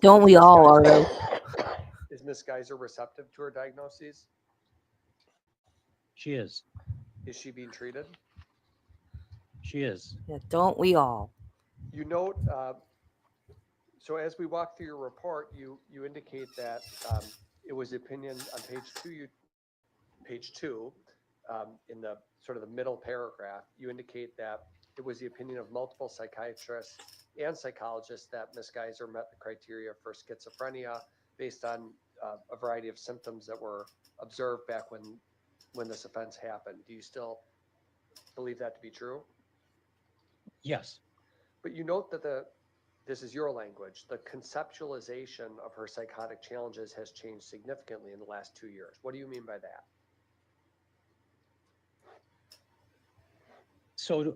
Don't we all, Ardo? Is Ms. Geyser receptive to her diagnoses? She is. Is she being treated? She is. Yeah, don't we all? You note, so as we walk through your report, you indicate that it was opinion on page two, in the sort of the middle paragraph, you indicate that it was the opinion of multiple psychiatrists and psychologists that Ms. Geyser met the criteria for schizophrenia based on a variety of symptoms that were observed back when this offense happened. Do you still believe that to be true? Yes. But you note that this is your language, the conceptualization of her psychotic challenges has changed significantly in the last 2 years. What do you mean by that? So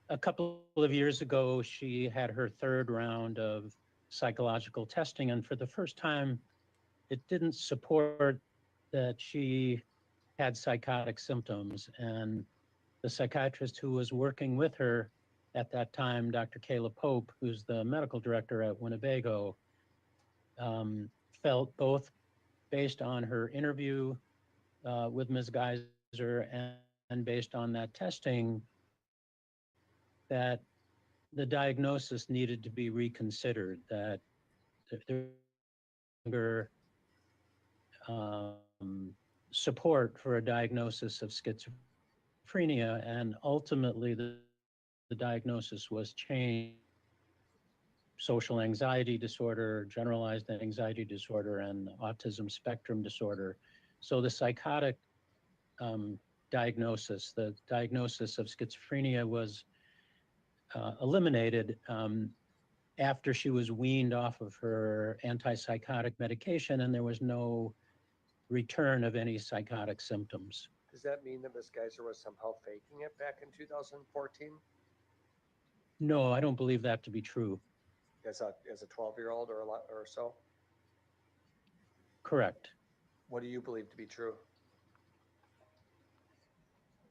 a couple of years ago, she had her third round of psychological testing, and for the first time, it didn't support that she had psychotic symptoms. And the psychiatrist who was working with her at that time, Dr. Kayla Pope, who's the medical director at Winnebago, felt both based on her interview with Ms. Geyser and based on that testing, that the diagnosis needed to be reconsidered, that there support for a diagnosis of schizophrenia, and ultimately the diagnosis was changed: social anxiety disorder, generalized anxiety disorder, and autism spectrum disorder. So the psychotic diagnosis, the diagnosis of schizophrenia, was eliminated after she was weaned off of her antipsychotic medication, and there was no return of any psychotic symptoms. Does that mean that Ms. Geyser was somehow faking it back in 2014? No, I don't believe that to be true. As a 12-year-old or so? Correct. What do you believe to be true?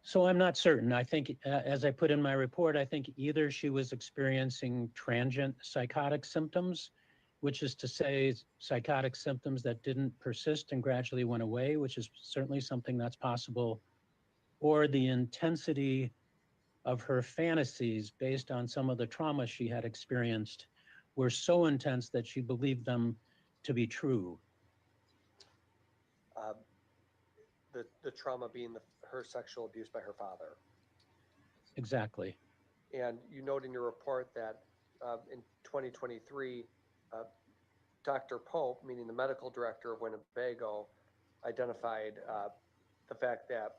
So I'm not certain. I think, as I put in my report, I think either she was experiencing transient psychotic symptoms, which is to say psychotic symptoms that didn't persist and gradually went away, which is certainly something that's possible, or the intensity of her fantasies based on some of the trauma she had experienced were so intense that she believed them to be true. the trauma being her sexual abuse by her father. Exactly. And you note in your report that in 2023, Dr. Pope, meaning the medical director of Winnebago, identified the fact that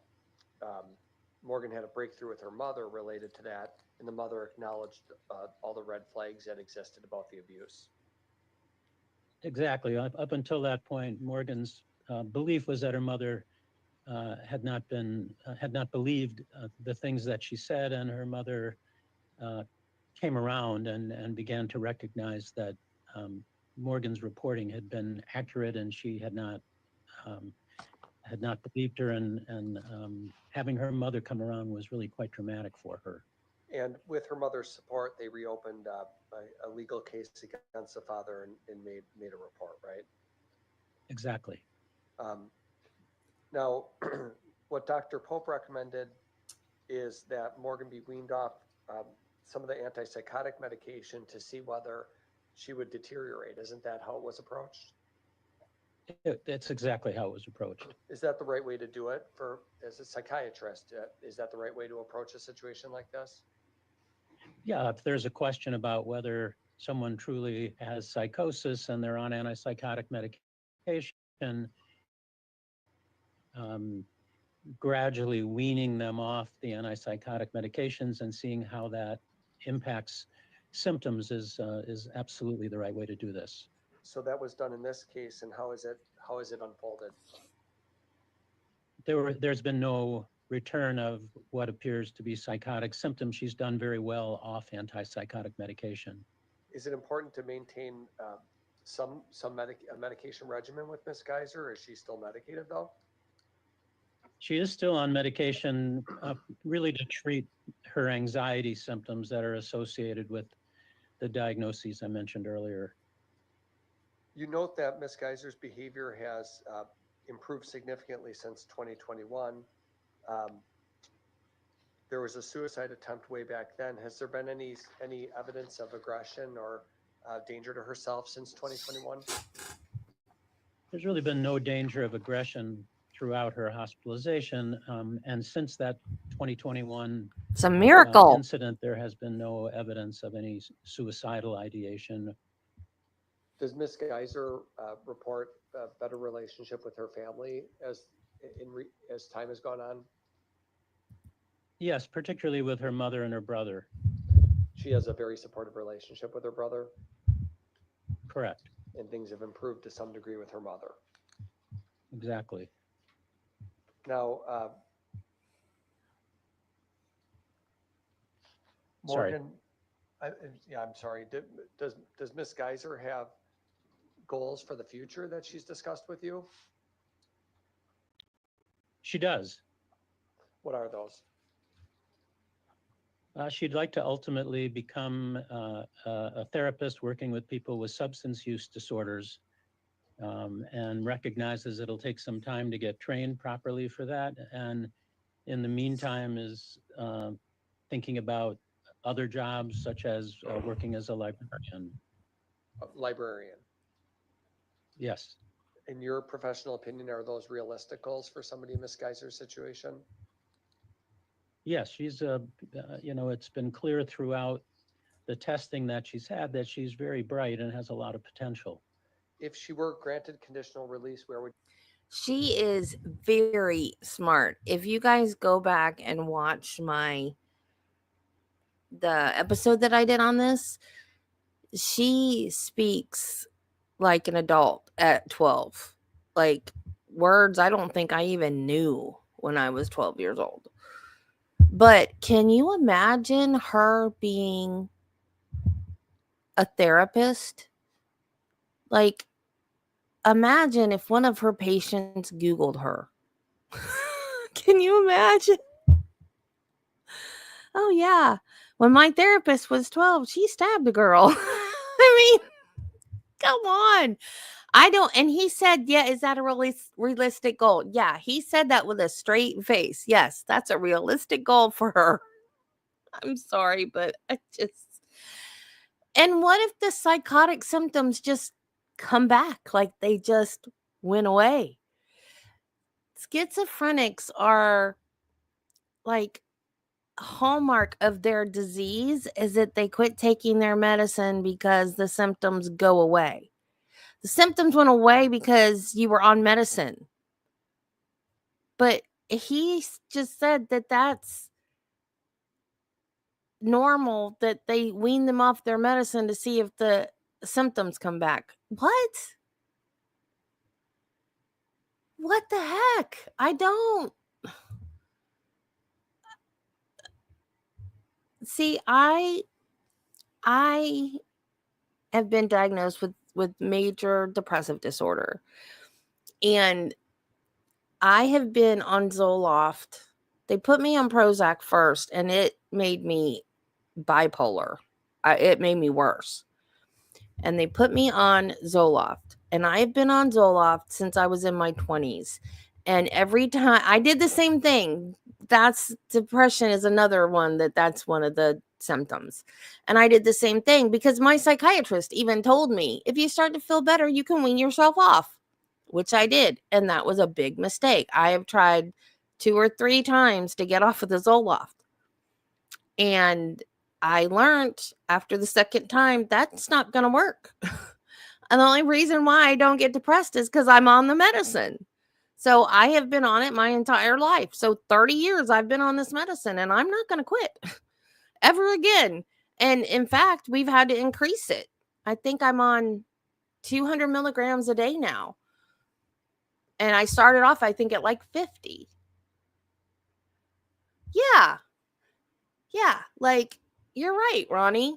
Morgan had a breakthrough with her mother related to that, and the mother acknowledged all the red flags that existed about the abuse. Exactly. Up until that point, Morgan's belief was that her mother had not believed the things that she said, and her mother came around and began to recognize that Morgan's reporting had been accurate, and she had not believed her, and having her mother come around was really quite traumatic for her. And with her mother's support, they reopened a legal case against the father and made a report, right? Exactly. Now, what Dr. Pope recommended is that Morgan be weaned off some of the antipsychotic medication to see whether she would deteriorate. Isn't that how it was approached? That's exactly how it was approached. Is that the right way to do it as a psychiatrist? Is that the right way to approach a situation like this? Yeah, if there's a question about whether someone truly has psychosis and they're on antipsychotic medication, gradually weaning them off the antipsychotic medications and seeing how that impacts symptoms is absolutely the right way to do this. So that was done in this case, and how is it unfolded? There's been no return of what appears to be psychotic symptoms. She's done very well off antipsychotic medication. Is it important to maintain some medication regimen with Ms. Geyser, or is she still medicated though? She is still on medication, really to treat her anxiety symptoms that are associated with the diagnoses I mentioned earlier. You note that Ms. Geyser's behavior has improved significantly since 2021. There was a suicide attempt way back then. Has there been any evidence of aggression or danger to herself since 2021? There's really been no danger of aggression throughout her hospitalization. And since that 2021 It's a miracle. incident, there has been no evidence of any suicidal ideation. Does Ms. Geyser report a better relationship with her family as time has gone on? Yes, particularly with her mother and her brother. She has a very supportive relationship with her brother? Correct. And things have improved to some degree with her mother. Exactly. Now, Morgan, I'm sorry. Does Ms. Geyser have goals for the future that she's discussed with you? She does. What are those? She'd like to ultimately become a therapist working with people with substance use disorders, and recognizes it'll take some time to get trained properly for that. And in the meantime is thinking about other jobs such as working as a librarian. Librarian. Yes. In your professional opinion, are those realistic goals for somebody in Ms. Geyser's situation? Yes, she's it's been clear throughout the testing that she's had that she's very bright and has a lot of potential. If she were granted conditional release, where would She is very smart. If you guys go back and watch the episode that I did on this, she speaks like an adult at 12. Like words I don't think I even knew when I was 12 years old. But can you imagine her being a therapist? Like, imagine if one of her patients Googled her. Can you imagine? Oh, yeah. When my therapist was 12, she stabbed a girl. I mean, come on. And he said, yeah, is that a really realistic goal? Yeah, he said that with a straight face. Yes, that's a realistic goal for her. I'm sorry, but and what if the psychotic symptoms just come back? Like they just went away? schizophrenics are like hallmark of their disease is that they quit taking their medicine because the symptoms go away. The symptoms went away because you were on medicine. But he just said that that's normal, that they wean them off their medicine to see if the symptoms come back. What? What the heck? I don't see. I have been diagnosed with major depressive disorder, and I have been on Zoloft. They put me on Prozac first, and it made me bipolar. It made me worse. And they put me on Zoloft, and I have been on Zoloft since I was in my 20s. And every time I did the same thing. That's depression is another one that's one of the symptoms. And I did the same thing because my psychiatrist even told me, if you start to feel better, you can wean yourself off, which I did. And that was a big mistake. I have tried 2 or 3 times to get off of the Zoloft. And I learned after the second time that's not going to work. And the only reason why I don't get depressed is because I'm on the medicine. So I have been on it my entire life. So 30 years I've been on this medicine, and I'm not going to quit ever again. And in fact, we've had to increase it. I think I'm on 200 milligrams a day now. And I started off, I think, at like 50. Yeah. Yeah. Like, you're right, Ronnie.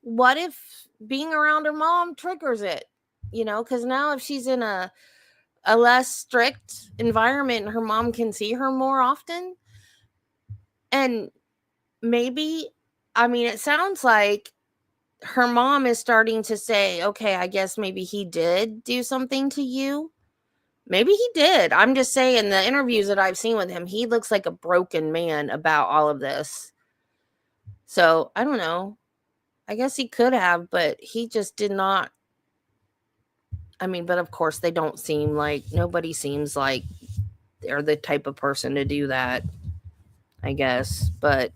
What if being around her mom triggers it? Because now if she's in a less strict environment, her mom can see her more often. And maybe, it sounds like her mom is starting to say, okay, I guess maybe he did do something to you. Maybe he did. I'm just saying, the interviews that I've seen with him, he looks like a broken man about all of this. So I don't know. I guess he could have, but he just did not. But of course nobody seems like they're the type of person to do that, I guess. But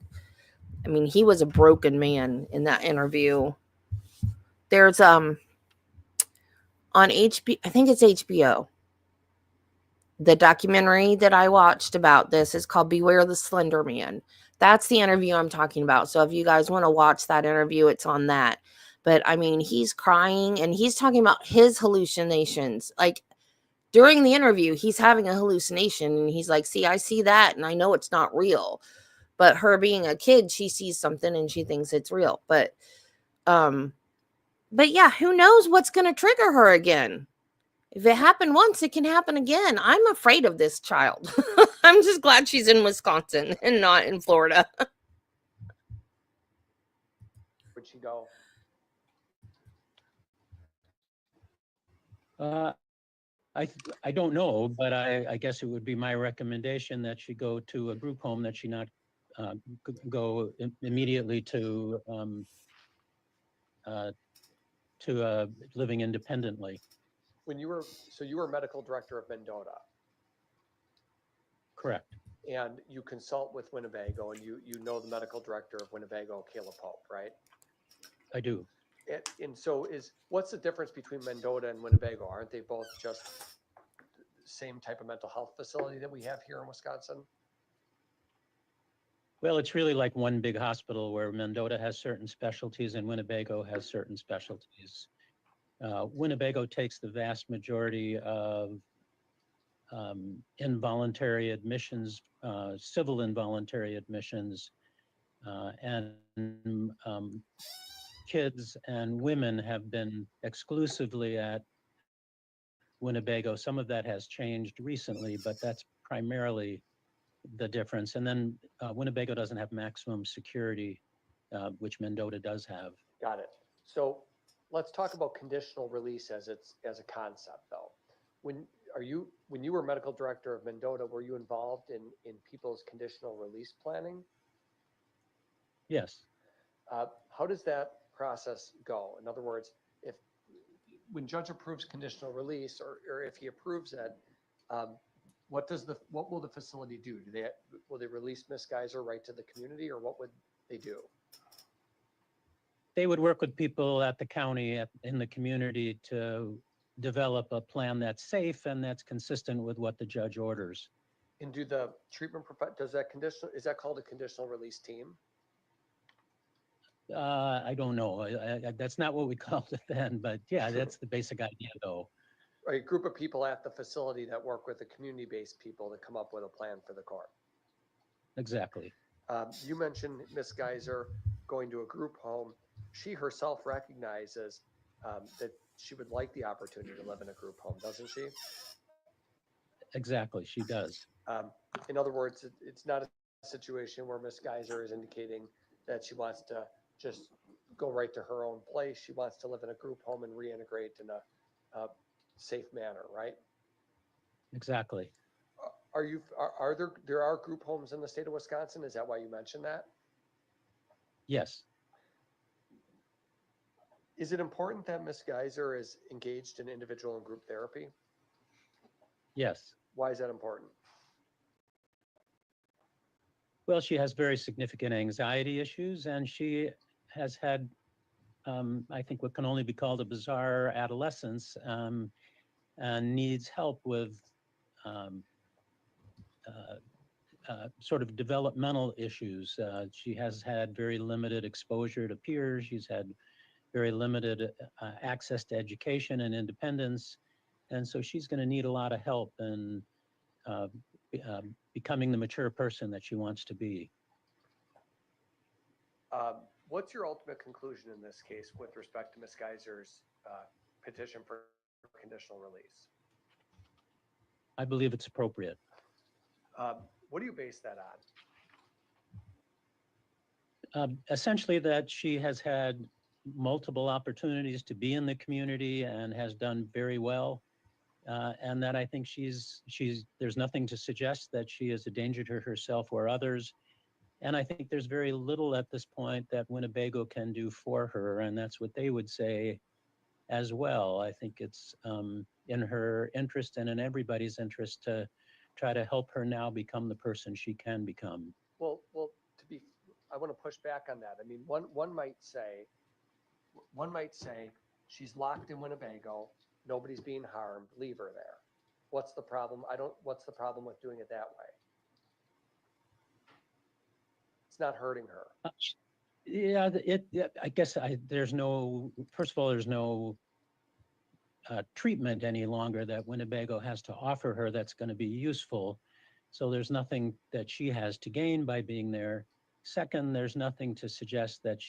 he was a broken man in that interview. There's on HBO, I think it's HBO. The documentary that I watched about this is called Beware the Slender Man. That's the interview I'm talking about. So if you guys want to watch that interview, it's on that. But he's crying and he's talking about his hallucinations. Like during the interview, he's having a hallucination and he's like, see, I see that and I know it's not real. But her being a kid, she sees something and she thinks it's real. But yeah, who knows what's going to trigger her again? If it happened once, it can happen again. I'm afraid of this child. I'm just glad she's in Wisconsin and not in Florida. Would she go? I don't know, but I guess it would be my recommendation that she go to a group home, that she not go immediately to living independently. You were medical director of Mendota. Correct. And you consult with Winnebago, and you know the medical director of Winnebago, Caleb Pope, right? I do. And so what's the difference between Mendota and Winnebago? Aren't they both just the same type of mental health facility that we have here in Wisconsin? Well, it's really like one big hospital where Mendota has certain specialties and Winnebago has certain specialties. Winnebago takes the vast majority of involuntary admissions, civil involuntary admissions, and kids and women have been exclusively at Winnebago. Some of that has changed recently, but that's primarily the difference. And then Winnebago doesn't have maximum security, which Mendota does have. Got it. So let's talk about conditional release as a concept, though. When you were medical director of Mendota, were you involved in people's conditional release planning? Yes. How does that process go? In other words, when judge approves conditional release, or if he approves it, what will the facility do? Will they release Miss Geyser right to the community, or what would they do? They would work with people at the county, in the community, to develop a plan that's safe and that's consistent with what the judge orders. And do the treatment, is that called a conditional release team? I don't know. That's not what we called it then, but yeah, that's the basic idea though. A group of people at the facility that work with the community-based people to come up with a plan for the court. Exactly. You mentioned Miss Geyser going to a group home. She herself recognizes that she would like the opportunity to live in a group home, doesn't she? Exactly, she does. In other words, it's not a situation where Miss Geyser is indicating that she wants to just go right to her own place. She wants to live in a group home and reintegrate in a safe manner, right? Exactly. There are group homes in the state of Wisconsin? Is that why you mentioned that? Yes. Is it important that Miss Geyser is engaged in individual and group therapy? Yes. Why is that important? Well, she has very significant anxiety issues, and she has had, I think, what can only be called a bizarre adolescence, and needs help with sort of developmental issues. She has had very limited exposure to peers. She's had very limited access to education and independence. And so she's going to need a lot of help in becoming the mature person that she wants to be. What's your ultimate conclusion in this case with respect to Ms. Geyser's petition for conditional release? I believe it's appropriate. What do you base that on? Essentially that she has had multiple opportunities to be in the community and has done very well. And that I think there's nothing to suggest that she is a danger to herself or others. And I think there's very little at this point that Winnebago can do for her. And that's what they would say as well. I think it's in her interest and in everybody's interest to try to help her now become the person she can become. Well, I want to push back on that. I mean, one might say she's locked in Winnebago, nobody's being harmed, leave her there. What's the problem? What's the problem with doing it that way? It's not hurting her. Yeah, I guess there's no, first of all, there's no treatment any longer that Winnebago has to offer her that's going to be useful. So there's nothing that she has to gain by being there. Second, there's nothing to suggest that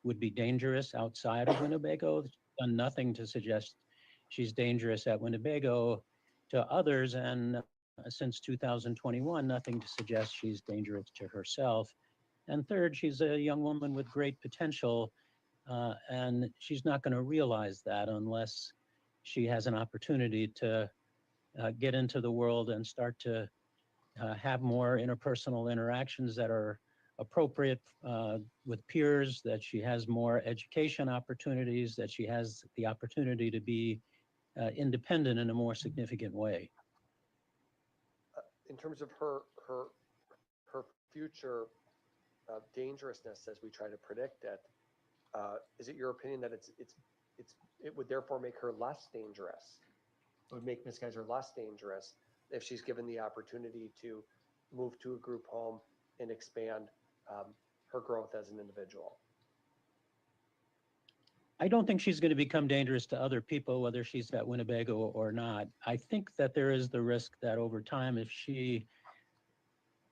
would be dangerous outside of Winnebago. There's done nothing to suggest she's dangerous at Winnebago to others. And since 2021, nothing to suggest she's dangerous to herself. And third, she's a young woman with great potential, and she's not going to realize that unless she has an opportunity to get into the world and start to have more interpersonal interactions that are appropriate with peers, that she has more education opportunities, that she has the opportunity to be independent in a more significant way. In terms of her future dangerousness as we try to predict it, is it your opinion that it would therefore make her less dangerous? It would make Ms. Geyser less dangerous if she's given the opportunity to move to a group home and expand her growth as an individual? I don't think she's going to become dangerous to other people, whether she's at Winnebago or not. I think that there is the risk that over time, if she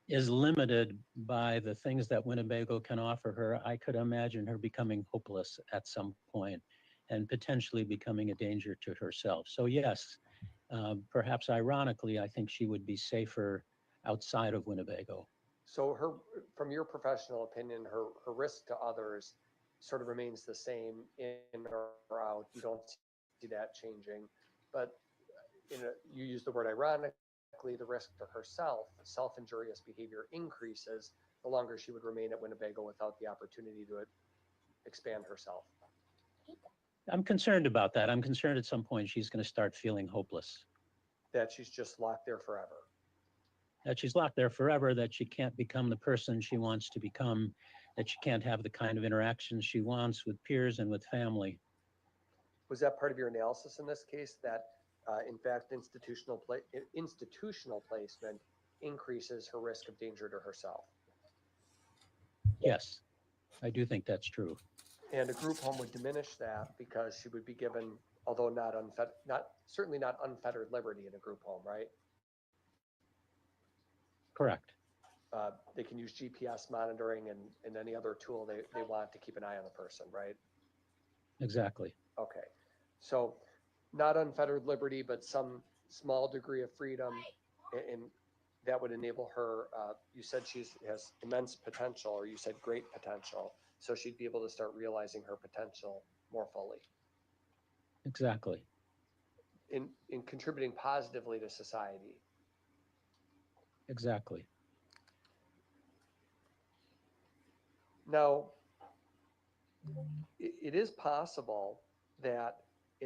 is limited by the things that Winnebago can offer her, I could imagine her becoming hopeless at some point and potentially becoming a danger to herself. So yes, perhaps ironically, I think she would be safer outside of Winnebago. So from your professional opinion, her risk to others sort of remains the same in or out. You don't see that changing, but you use the word ironically, the risk to herself, self-injurious behavior increases the longer she would remain at Winnebago without the opportunity to expand herself. I'm concerned about that. I'm concerned at some point she's going to start feeling hopeless. That she's just locked there forever. that she's locked there forever, that she can't become the person she wants to become, that she can't have the kind of interactions she wants with peers and with family. Was that part of your analysis in this case, that in fact institutional placement increases her risk of danger to herself? Yes, I do think that's true. And a group home would diminish that because she would be given, although certainly not unfettered liberty in a group home, right? Correct. They can use GPS monitoring and any other tool they want to keep an eye on the person, right? Exactly. Okay, so not unfettered liberty, but some small degree of freedom, and that would enable her, you said she has immense potential, or you said great potential, so she'd be able to start realizing her potential more fully. Exactly. In contributing positively to society. Exactly. Now, it is possible that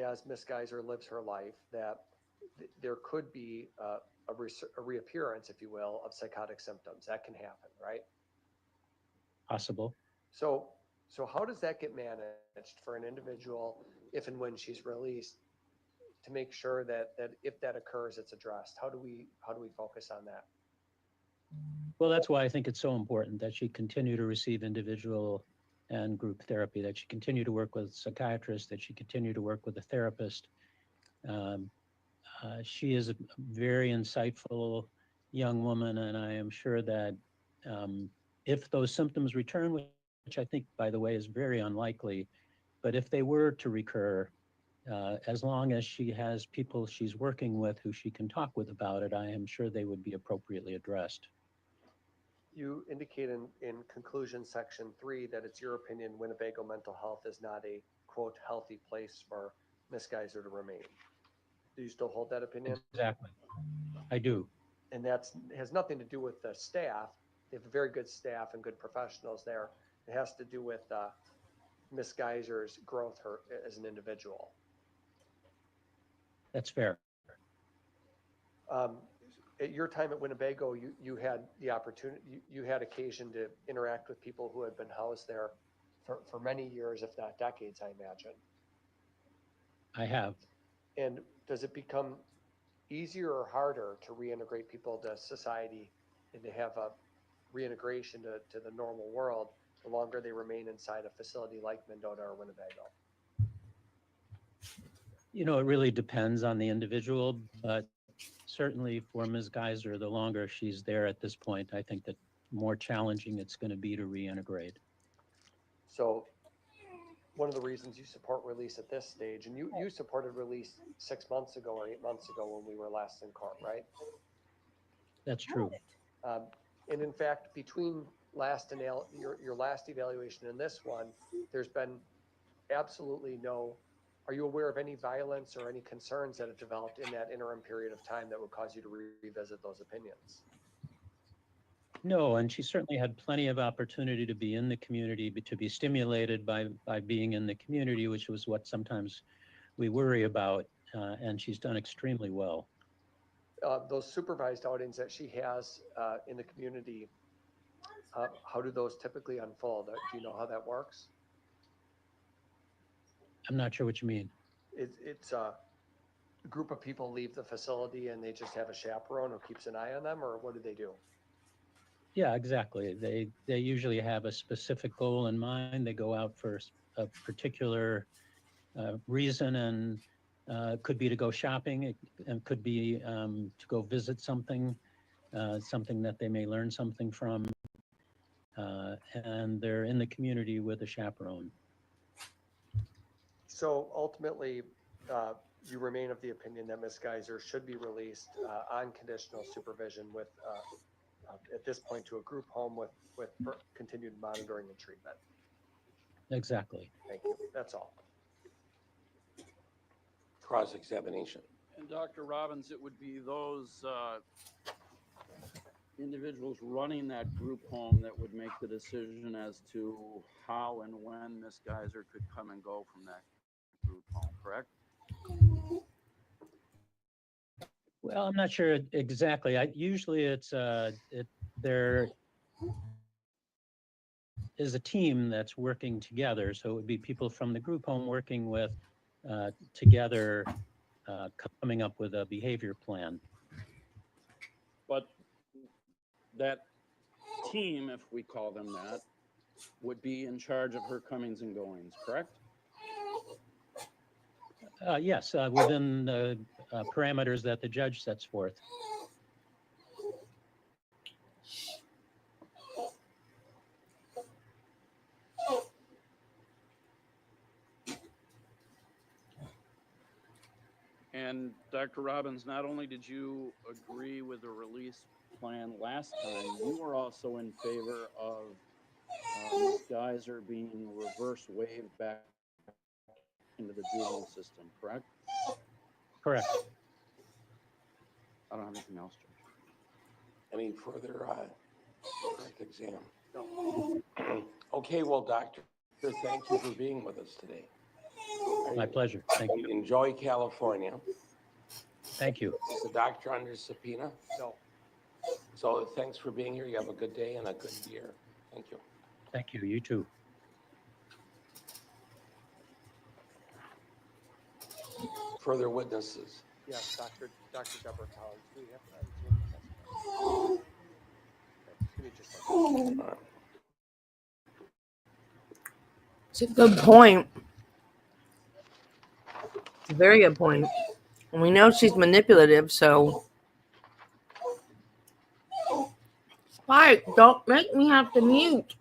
as Ms. Geyser lives her life, that there could be a reappearance, if you will, of psychotic symptoms. That can happen, right? Possible. So how does that get managed for an individual if and when she's released, to make sure that if that occurs, it's addressed? How do we focus on that? Well, that's why I think it's so important that she continue to receive individual and group therapy, that she continue to work with psychiatrists, that she continue to work with a therapist. She is a very insightful young woman, and I am sure that if those symptoms return, which I think, by the way, is very unlikely, but if they were to recur, as long as she has people she's working with who she can talk with about it, I am sure they would be appropriately addressed. You indicate in conclusion section 3 that it's your opinion Winnebago mental health is not a, quote, healthy place for Ms. Geyser to remain. Do you still hold that opinion? Exactly. I do. And that has nothing to do with the staff. They have a very good staff and good professionals there. It has to do with Ms. Geyser's growth as an individual. That's fair. At your time at Winnebago, you had the opportunity, you had occasion to interact with people who had been housed there for many years, if not decades, I imagine. I have. And does it become easier or harder to reintegrate people to society and to have a reintegration to the normal world the longer they remain inside a facility like Mendota or Winnebago? You know, it really depends on the individual, but certainly for Ms. Geyser, the longer she's there at this point, I think that more challenging it's going to be to reintegrate. So one of the reasons you support release at this stage, and you supported release 6 months ago or 8 months ago when we were last in court, right? That's true. And in fact, between your last evaluation and this one, there's been absolutely no, are you aware of any violence or any concerns that have developed in that interim period of time that would cause you to revisit those opinions? No, and she certainly had plenty of opportunity to be in the community, to be stimulated by being in the community, which was what sometimes we worry about, and she's done extremely well. Those supervised outings that she has in the community, how do those typically unfold? Do you know how that works? I'm not sure what you mean. It's a group of people leave the facility and they just have a chaperone who keeps an eye on them, or what do they do? Yeah, exactly. They usually have a specific goal in mind. They go out for a particular reason, and could be to go shopping, and could be to go visit something that they may learn something from, and they're in the community with a chaperone. So ultimately, you remain of the opinion that Ms. Geyser should be released on conditional supervision with, at this point, to a group home with continued monitoring and treatment. Exactly. Thank you. That's all. Cross-examination. And Dr. Robbins, it would be those individuals running that group home that would make the decision as to how and when Ms. Geyser could come and go from that group home, correct? Well, I'm not sure exactly. Usually it's there is a team that's working together. So it would be people from the group home working with together, coming up with a behavior plan. But that team, if we call them that, would be in charge of her comings and goings, correct? Yes, within the parameters that the judge sets forth. And Dr. Robbins, not only did you agree with the release plan last time, you were also in favor of Ms. Geyser being reverse waived back into the juvenile system, correct? Correct. I don't have anything else, Judge. Any further direct exam? No. Okay, well, doctor, thank you for being with us today. My pleasure. Thank you. Enjoy California. Thank you. Is the doctor under subpoena? No. So thanks for being here. You have a good day and a good year. Thank you. Thank you. You too. Further witnesses? Yes, Dr. Deborah Collins. Do we have that? Okay, give me just one second. It's a good point. It's a very good point. And we know she's manipulative, so. Spike, don't make me have to mute.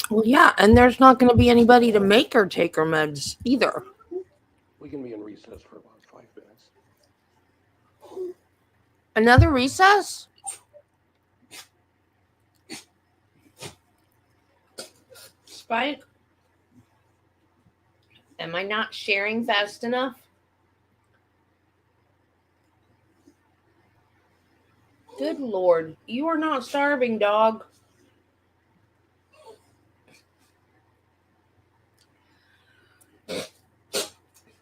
Well, yeah, and there's not going to be anybody to make her take her meds either. We can be in recess for about 5 minutes. Another recess? Spike? Am I not sharing fast enough? Good Lord. You are not starving, dog.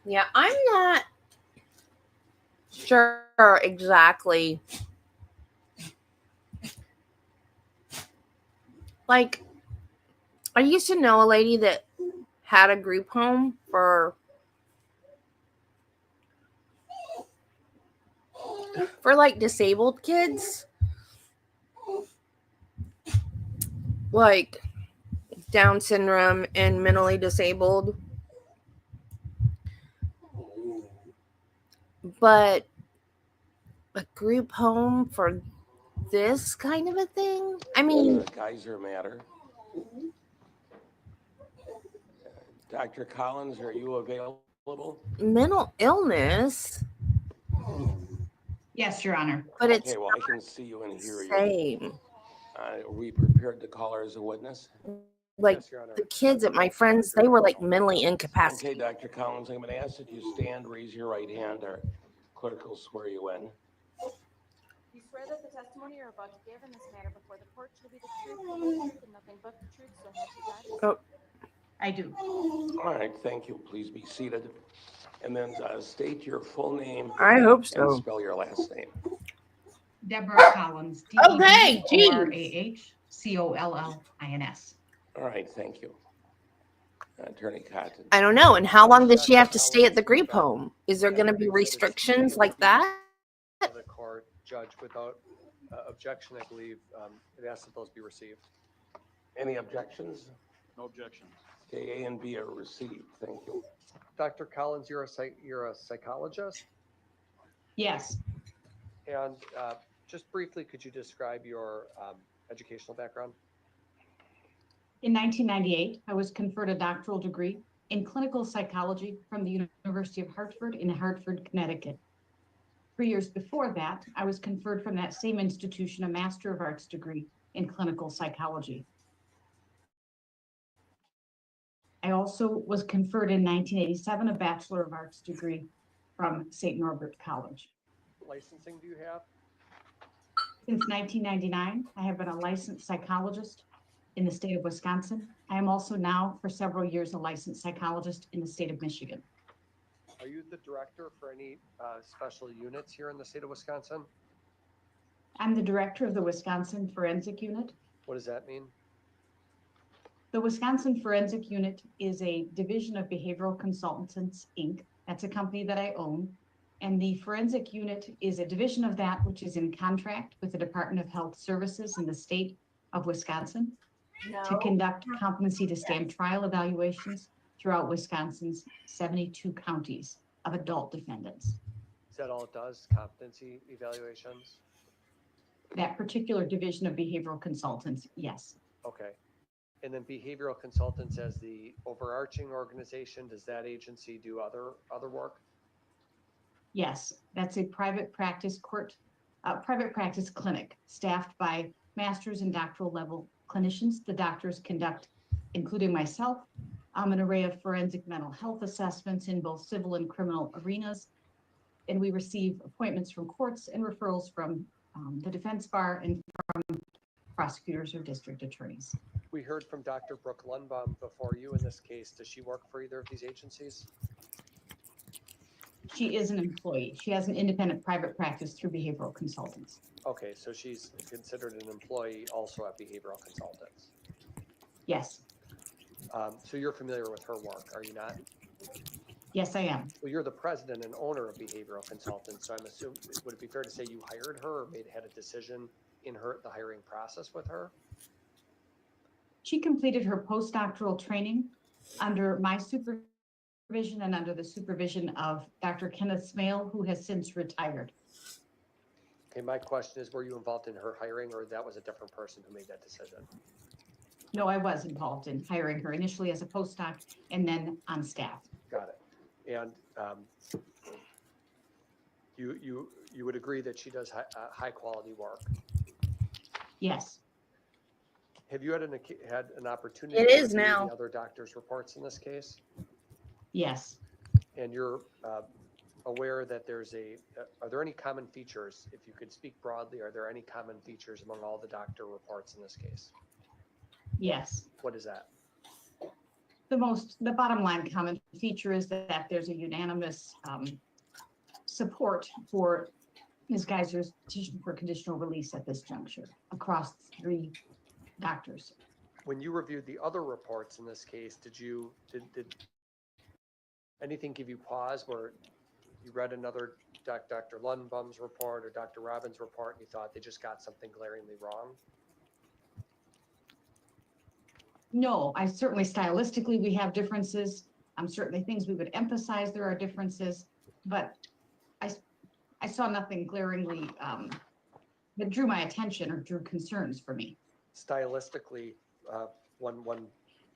Yeah, I'm not sure exactly. Like, I used to know a lady that had a group home for like disabled kids. Like Down syndrome and mentally disabled. But a group home for this kind of a thing? I mean, The Geyser matter. Dr. Collins, are you available? mental illness, Yes, Your Honor. but it's Okay, well, I can see you and hear the you. same. Are we prepared to call her as a witness? Like Yes, Your Honor. the kids at my friends, they were like mentally Okay, incapacitated. Dr. Collins, I'm going to ask that you stand, raise your right hand. Our clerk will swear you in. You swear that the testimony you're about to give in this matter before the court shall be the truth, the whole truth, and nothing but the truth, so help you God? Oh, I do. All right, thank you. Please be seated. And then state your full name I hope and so. spell your last name. Deborah Collins. Okay, DeborahCollins. All right, thank you. Attorney Cotton. I don't know. And how long does she Dr. have to stay at the Collins, group home? Is there Yeah, going to we've be exhibits restrictions it like would be that? to the court, Judge, without objection, I believe, it asks that those be received. Any objections? No objections. Okay, A and B are received. Thank you. Dr. Collins, you're a psychologist, Yes. and just briefly, could you describe your educational background? In 1998, I was conferred a doctoral degree in clinical psychology from the University of Hartford in Hartford, Connecticut. 3 years before that, I was conferred from that same institution a Master of Arts degree in clinical psychology. I also was conferred in 1987 a Bachelor of Arts degree from St. Norbert College. Licensing do you have? Since 1999, I have been a licensed psychologist in the state of Wisconsin. I am also now, for several years, a licensed psychologist in the state of Michigan. Are you the director for any special units here in the state of Wisconsin? I'm the director of the Wisconsin Forensic Unit. What does that mean? The Wisconsin Forensic Unit is a division of Behavioral Consultants, Inc. That's a company that I own. And the Forensic Unit is a division of that which is in contract with the Department of Health Services in the state of Wisconsin to conduct competency to stand trial evaluations throughout Wisconsin's 72 counties of adult defendants. Is that all it does, competency evaluations? That particular division of Behavioral Consultants, yes. Okay. And then behavioral consultants as the overarching organization, does that agency do other work? Yes, that's a private practice clinic staffed by master's and doctoral level clinicians. The doctors conduct, including myself, an array of forensic mental health assessments in both civil and criminal arenas. And we receive appointments from courts and referrals from the defense bar and from prosecutors or district attorneys. We heard from Dr. Brooke Lundbaum before you in this case. Does she work for either of these agencies? She is an employee. She has an independent private practice through Behavioral Consultants. Okay, so she's considered an employee also at Behavioral Consultants. Yes. So you're familiar with her work, are you not? Yes, I am. Well, you're the president and owner of Behavioral Consultants, so I'm assuming, would it be fair to say you hired her or had a decision in the hiring process with her? She completed her postdoctoral training under my supervision and under the supervision of Dr. Kenneth Smale, who has since retired. Okay, my question is, were you involved in her hiring or that was a different person who made that decision? No, I was involved in hiring her initially as a postdoc and then on staff. Got it. And you would agree that she does high quality work? Yes. Have you had an opportunity It to is review now. the other doctors' reports in this case? Yes. And you're aware that are there any common features? If you could speak broadly, are there any common features among all the doctor reports in this case? Yes. What is that? The bottom line common feature is that there's a unanimous support for Ms. Geyser's petition for conditional release at this juncture across 3 doctors. When you reviewed the other reports in this case, did anything give you pause where you read another Dr. Lundbaum's report or Dr. Robbins' report and you thought they just got something glaringly wrong? No, I certainly stylistically, we have differences. Certainly things we would emphasize, there are differences, but I saw nothing glaringly that drew my attention or drew concerns for me. Stylistically, one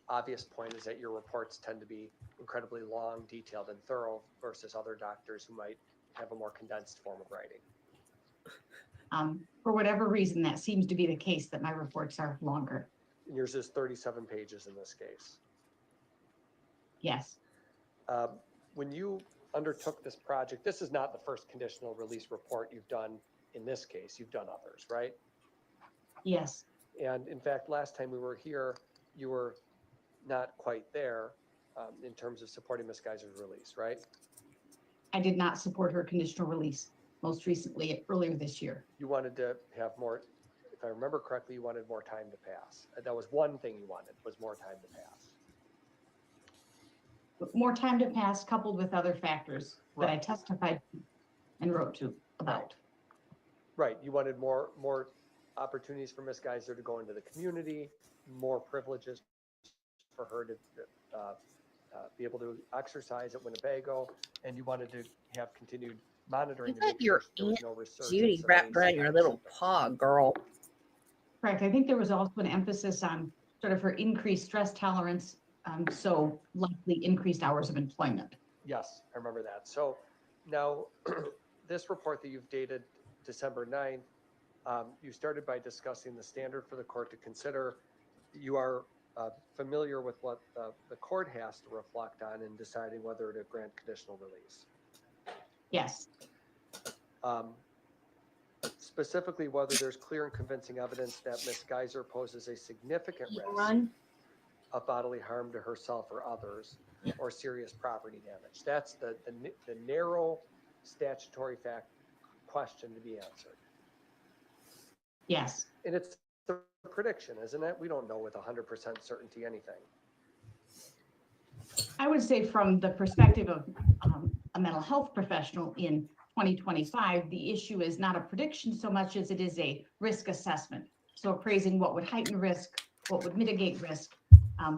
obvious point is that your reports tend to be incredibly long, detailed, and thorough versus other doctors who might have a more condensed form of writing. For whatever reason, that seems to be the case, that my reports are longer. And yours is 37 pages in this case. Yes. When you undertook this project, this is not the first conditional release report you've done in this case. You've done others, right? Yes. And in fact, last time we were here, you were not quite there in terms of supporting Ms. Geyser's release, right? I did not support her conditional release most recently, earlier this year. You wanted to have more, if I remember correctly, you wanted more time to pass. That was one thing you wanted, was more time to pass. More time to pass coupled with other factors that I Right. testified and wrote to about. Right, you wanted more opportunities for Ms. Geyser to go into the community, more privileges for her to be able to exercise at Winnebago, and you wanted to have continued monitoring to I make thought your sure there was Aunt no resurgence Judy of wrapped any around your psychotic little symptoms. paw, girl. Correct. I think there was also an emphasis on sort of her increased stress tolerance, so likely increased hours of employment. Yes, I remember that. So now this report that you've dated December 9th, you started by discussing the standard for the court to consider. You are familiar with what the court has to reflect on in deciding whether to grant conditional release. Yes, Specifically, whether there's clear and convincing evidence that Ms. Geyser poses a significant risk Run. of bodily harm to herself or others, or serious property damage. That's the narrow statutory fact question to be answered. yes. And it's a prediction, isn't it? We don't know with 100% certainty anything. I would say from the perspective of a mental health professional in 2025, the issue is not a prediction so much as it is a risk assessment. So appraising what would heighten risk, what would mitigate risk.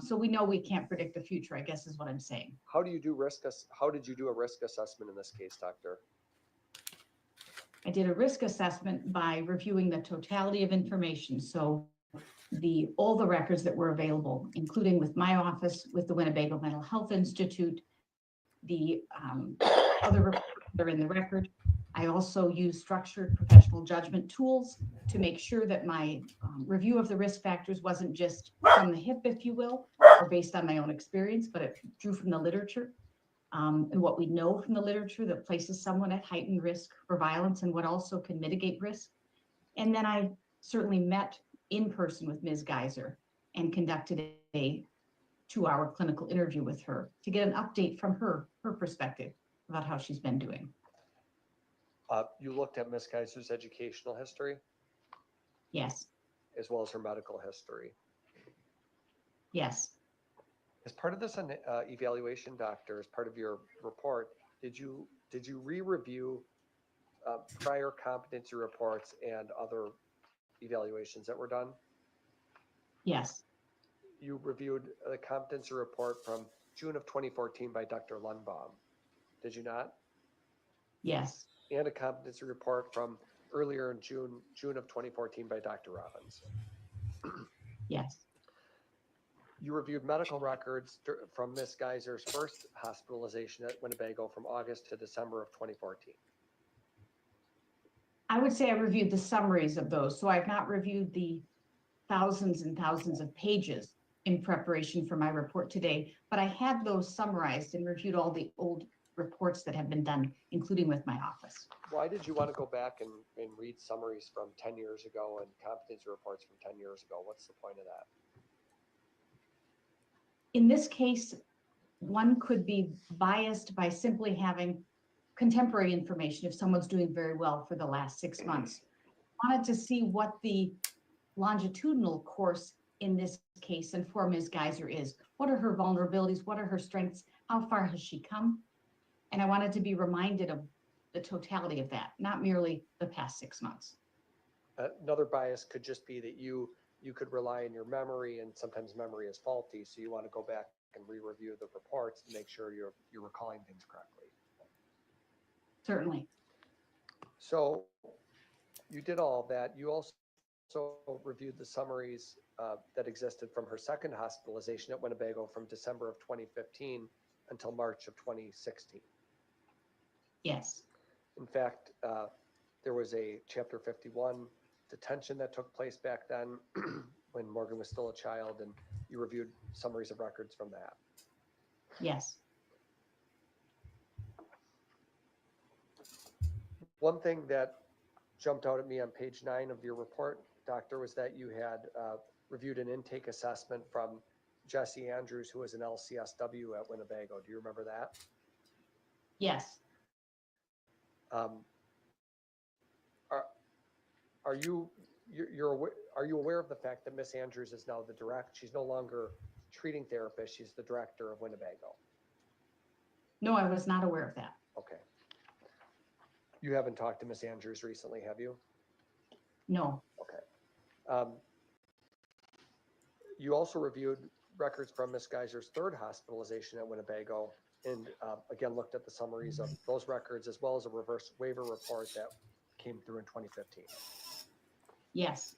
So we know we can't predict the future, I guess is what I'm saying. How do you do how did you do a risk assessment in this case, doctor? I did a risk assessment by reviewing the totality of information. So all the records that were available, including with my office, with the Winnebago Mental Health Institute, the other reports that are in the record. I also use structured professional judgment tools to make sure that my review of the risk factors wasn't just from the hip, if you will, or based on my own experience, but it drew from the literature. And what we know from the literature that places someone at heightened risk for violence and what also can mitigate risk. And then I certainly met in person with Ms. Geyser and conducted a 2-hour clinical interview with her to get an update from her perspective about how she's been doing. You looked at Ms. Geyser's educational history? Yes. As well as her medical history. Yes. As part of this evaluation, doctor, as part of your report, did you re-review prior competency reports and other evaluations that were done? Yes. You reviewed the competency report from June of 2014 by Dr. Lundbaum, did you not? Yes. And a competency report from earlier in June of 2014 by Dr. Robbins. Yes. You reviewed medical records from Ms. Geyser's first hospitalization at Winnebago from August to December of 2014. I would say I reviewed the summaries of those. So I've not reviewed the thousands and thousands of pages in preparation for my report today, but I had those summarized and reviewed all the old reports that have been done, including with my office. Why did you want to go back and read summaries from 10 years ago and competency reports from 10 years ago? What's the point of that? In this case, one could be biased by simply having contemporary information if someone's doing very well for the last 6 months. Wanted to see what the longitudinal course in this case and for Ms. Geyser is. What are her vulnerabilities? What are her strengths? How far has she come? And I wanted to be reminded of the totality of that, not merely the past 6 months. Another bias could just be that you could rely on your memory, and sometimes memory is faulty, so you want to go back and re-review the reports to make sure you're recalling things correctly. Certainly. So you did all of that. You also reviewed the summaries that existed from her second hospitalization at Winnebago from December of 2015 until March of 2016. Yes. In fact, there was a Chapter 51 detention that took place back then when Morgan was still a child, and you reviewed summaries of records from that. Yes. One thing that jumped out at me on page 9 of your report, doctor, was that you had reviewed an intake assessment from Jesse Andrews, who was an LCSW at Winnebago. Do you remember that? Yes, Are you aware of the fact that Miss Andrews is now the direct? She's no longer treating therapist. She's the director of Winnebago. no, I was not aware of that. Okay. You haven't talked to Miss Andrews recently, have you? No, Okay. You also reviewed records from Miss Geyser's third hospitalization at Winnebago, and again looked at the summaries of those records as well as a reverse waiver report that came through in 2015. yes,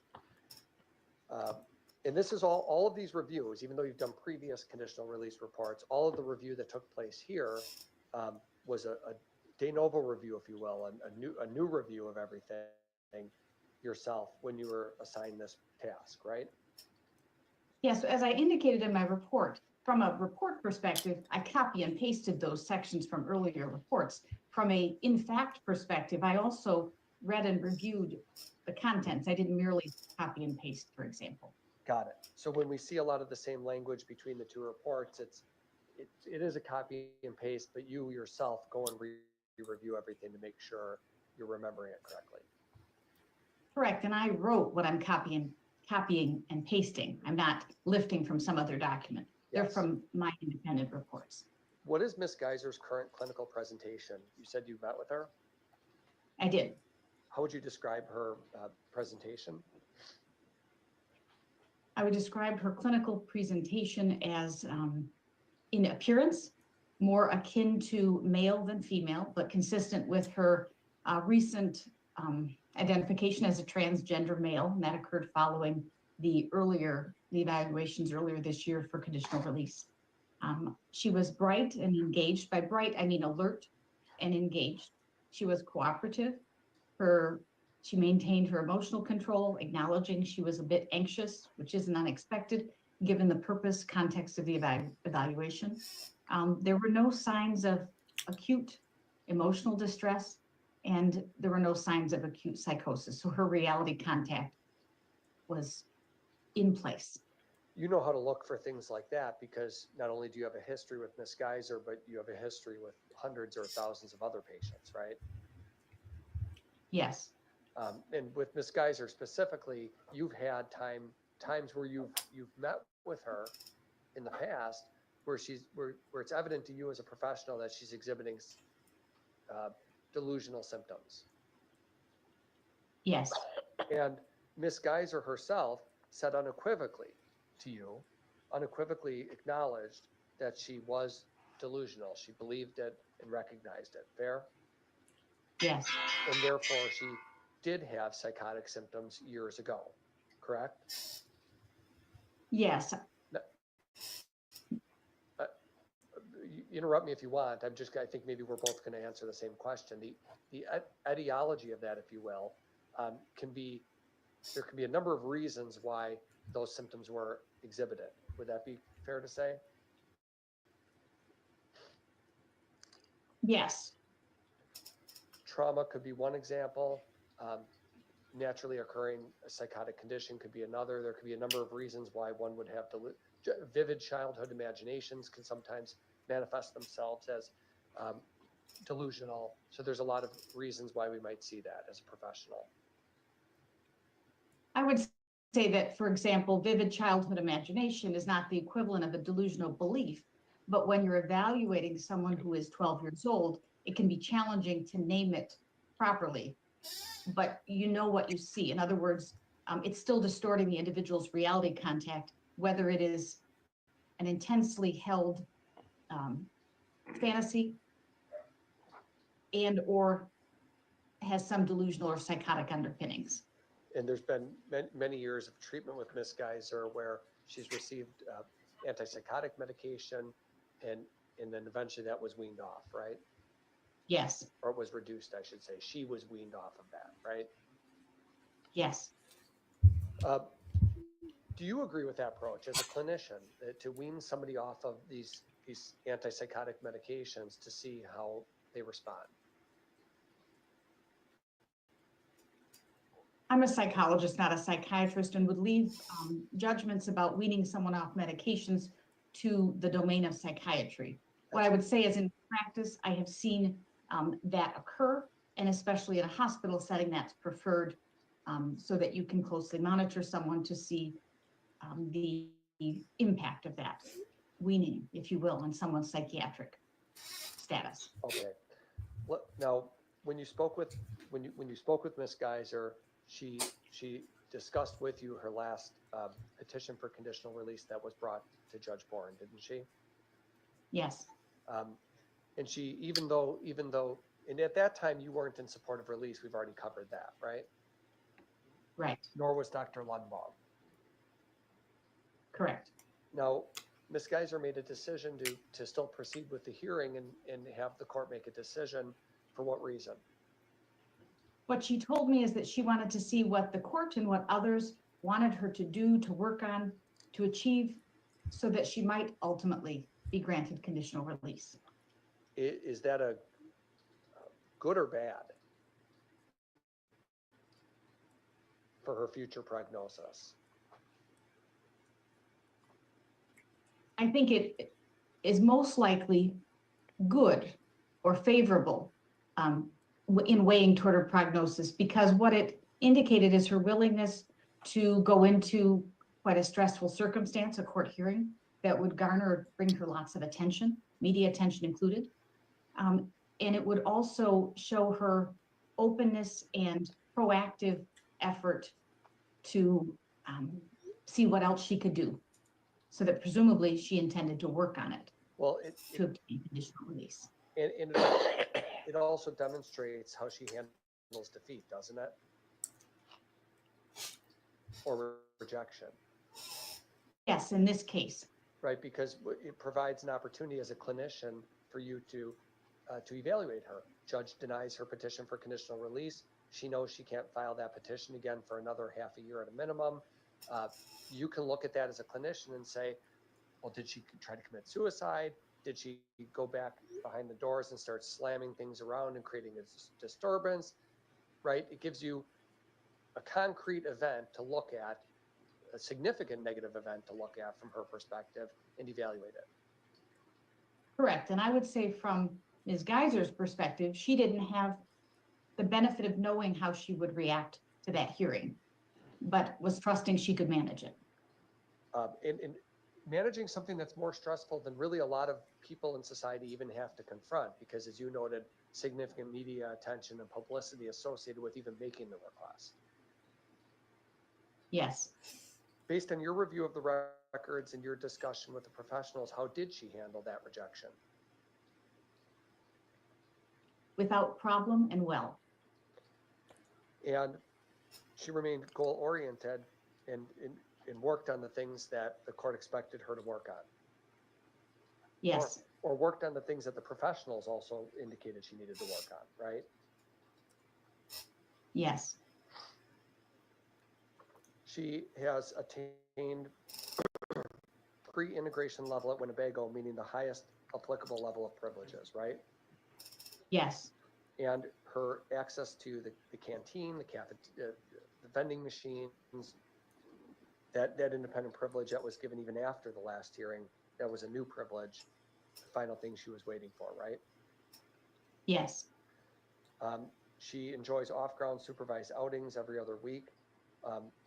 And this is all of these reviews, even though you've done previous conditional release reports, all of the review that took place here was a de novo review, if you will, a new review of everything yourself when you were assigned this task, right? yes. As I indicated in my report, from a report perspective, I copy and pasted those sections from earlier reports. From a in fact perspective, I also read and reviewed the contents. I didn't merely copy and paste, for example. Got it. So when we see a lot of the same language between the two reports, it is a copy and paste, but you yourself go and review everything to make sure you're remembering it correctly. Correct. And I wrote what I'm copying and pasting. I'm not lifting from some other document. They're Yes. from my independent reports. What is Ms. Geyser's current clinical presentation? You said you met with her. I did. How would you describe her presentation? I would describe her clinical presentation as, in appearance, more akin to male than female, but consistent with her recent identification as a transgender male, and that occurred following the evaluations earlier this year for conditional release. She was bright and engaged. By bright, I mean alert and engaged. She was cooperative. She maintained her emotional control, acknowledging she was a bit anxious, which isn't unexpected given the purpose context of the evaluation. There were no signs of acute emotional distress, and there were no signs of acute psychosis. So her reality contact was in place. You know how to look for things like that because not only do you have a history with Ms. Geyser, but you have a history with hundreds or thousands of other patients, right? Yes. And with Ms. Geyser specifically, you've had times where you've met with her in the past where it's evident to you as a professional that she's exhibiting delusional symptoms. Yes. And Ms. Geyser herself said unequivocally to you, unequivocally acknowledged that she was delusional. She believed it and recognized it. Fair? Yes. And therefore she did have psychotic symptoms years ago, correct? Yes. Interrupt me if you want. I think maybe we're both going to answer the same question. The etiology of that, if you will, there can be a number of reasons why those symptoms were exhibited. Would that be fair to say? Yes. Trauma could be one example. Naturally occurring psychotic condition could be another. There could be a number of reasons why one would have vivid childhood imaginations can sometimes manifest themselves as delusional. So there's a lot of reasons why we might see that as a professional. I would say that, for example, vivid childhood imagination is not the equivalent of a delusional belief, but when you're evaluating someone who is 12 years old, it can be challenging to name it properly, but you know what you see. In other words, it's still distorting the individual's reality contact, whether it is an intensely held fantasy and or has some delusional or psychotic underpinnings. And there's been many years of treatment with Ms. Geyser where she's received antipsychotic medication and then eventually that was weaned off, right? Yes. Or it was reduced, I should say. She was weaned off of that, right? Yes. Do you agree with that approach as a clinician to wean somebody off of these antipsychotic medications to see how they respond? I'm a psychologist, not a psychiatrist, and would leave judgments about weaning someone off medications to the domain of psychiatry. What I would say is in practice, I have seen that occur, and especially in a hospital setting, that's preferred so that you can closely monitor someone to see the impact of that weaning, if you will, on someone's psychiatric status. Okay. Now, when you spoke with Ms. Geyser, she discussed with you her last petition for conditional release that was brought to Judge Bourne, didn't she? Yes. And she, even though, and at that time you weren't in support of release, we've already covered that, right? Right. Nor was Dr. Lundbaum. Correct. Now, Ms. Geyser made a decision to still proceed with the hearing and have the court make a decision. For what reason? What she told me is that she wanted to see what the court and what others wanted her to do, to work on, to achieve, so that she might ultimately be granted conditional release. Is that a good or bad for her future prognosis? I think it is most likely good or favorable in weighing toward her prognosis, because what it indicated is her willingness to go into quite a stressful circumstance, a court hearing that would bring her lots of attention, media attention included. And it would also show her openness and proactive effort to see what else she could do, so that presumably she intended to work on it. Well, to obtain conditional release. And it also demonstrates how she handles defeat, doesn't it? Or rejection. Yes, in this case. Right, because it provides an opportunity as a clinician for you to evaluate her. Judge denies her petition for conditional release. She knows she can't file that petition again for another half a year at a minimum. You can look at that as a clinician and say, well, did she try to commit suicide? Did she go back behind the doors and start slamming things around and creating a disturbance? Right? It gives you a concrete event to look at, a significant negative event to look at from her perspective and evaluate it. Correct. And I would say from Ms. Geyser's perspective, she didn't have the benefit of knowing how she would react to that hearing, but was trusting she could manage it. And managing something that's more stressful than really a lot of people in society even have to confront, because as you noted, significant media attention and publicity associated with even making the request. Yes. Based on your review of the records and your discussion with the professionals, how did she handle that rejection? Without problem and well. And she remained goal-oriented and worked on the things that the court expected her to work on. Yes. Or worked on the things that the professionals also indicated she needed to work on, right? Yes. She has attained pre-integration level at Winnebago, meaning the highest applicable level of privileges, right? Yes. And her access to the canteen, the vending machines, that independent privilege that was given even after the last hearing, that was a new privilege, the final thing she was waiting for, right? Yes. She enjoys off-ground supervised outings every other week.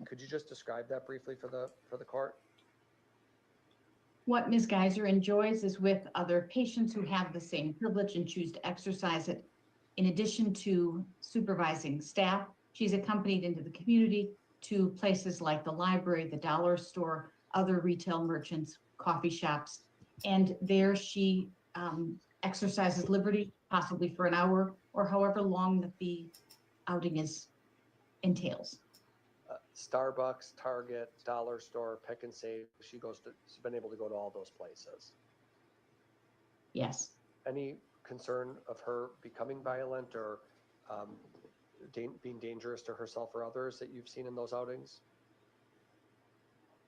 Could you just describe that briefly for the court? What Ms. Geyser enjoys is with other patients who have the same privilege and choose to exercise it. In addition to supervising staff, she's accompanied into the community to places like the library, the dollar store, other retail merchants, coffee shops. And there she exercises liberty, possibly for an hour or however long that the outing entails. Starbucks, Target, dollar store, Pick and Save. She's been able to go to all those places. Yes. Any concern of her becoming violent or being dangerous to herself or others that you've seen in those outings?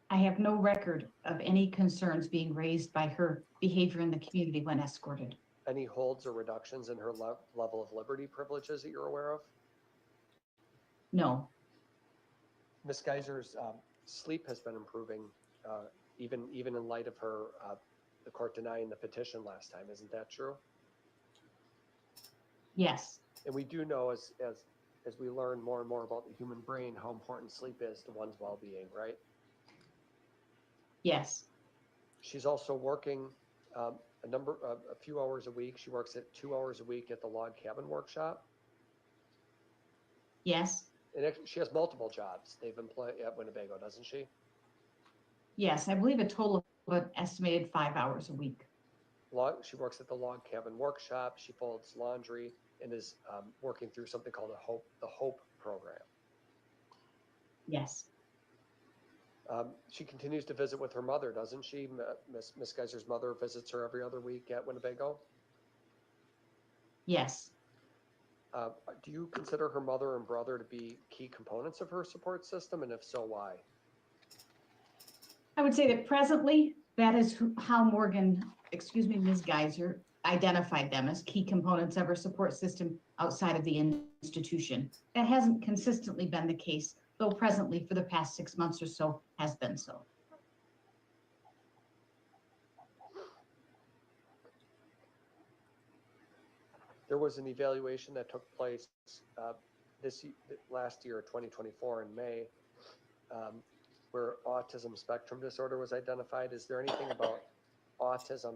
I have no record of any concerns being raised by her behavior in the community when escorted. Any holds or reductions in her level of liberty privileges that you're aware of? No. Ms. Geyser's sleep has been improving, even in light of her the court denying the petition last time. Isn't that true? Yes, And we do know as we learn more and more about the human brain, how important sleep is to one's well-being, right? yes, She's also working a few hours a week. She works at 2 hours a week at the log cabin workshop. yes, And actually, she has multiple jobs they've employed at Winnebago, doesn't she? yes. I believe a total of an estimated 5 hours a week. She works at the log cabin workshop. She folds laundry and is working through something called the Hope program. Yes, She continues to visit with her mother, doesn't she? Miss Geyser's mother visits her every other week at Winnebago. yes. Do you consider her mother and brother to be key components of her support system? And if so, why? I would say that presently, that is how Ms. Geyser identified them as key components of her support system outside of the institution. That hasn't consistently been the case, though presently for the past 6 months or so has been so. There was an evaluation that took place last year, 2024 in May, where autism spectrum disorder was identified. Is there anything about autism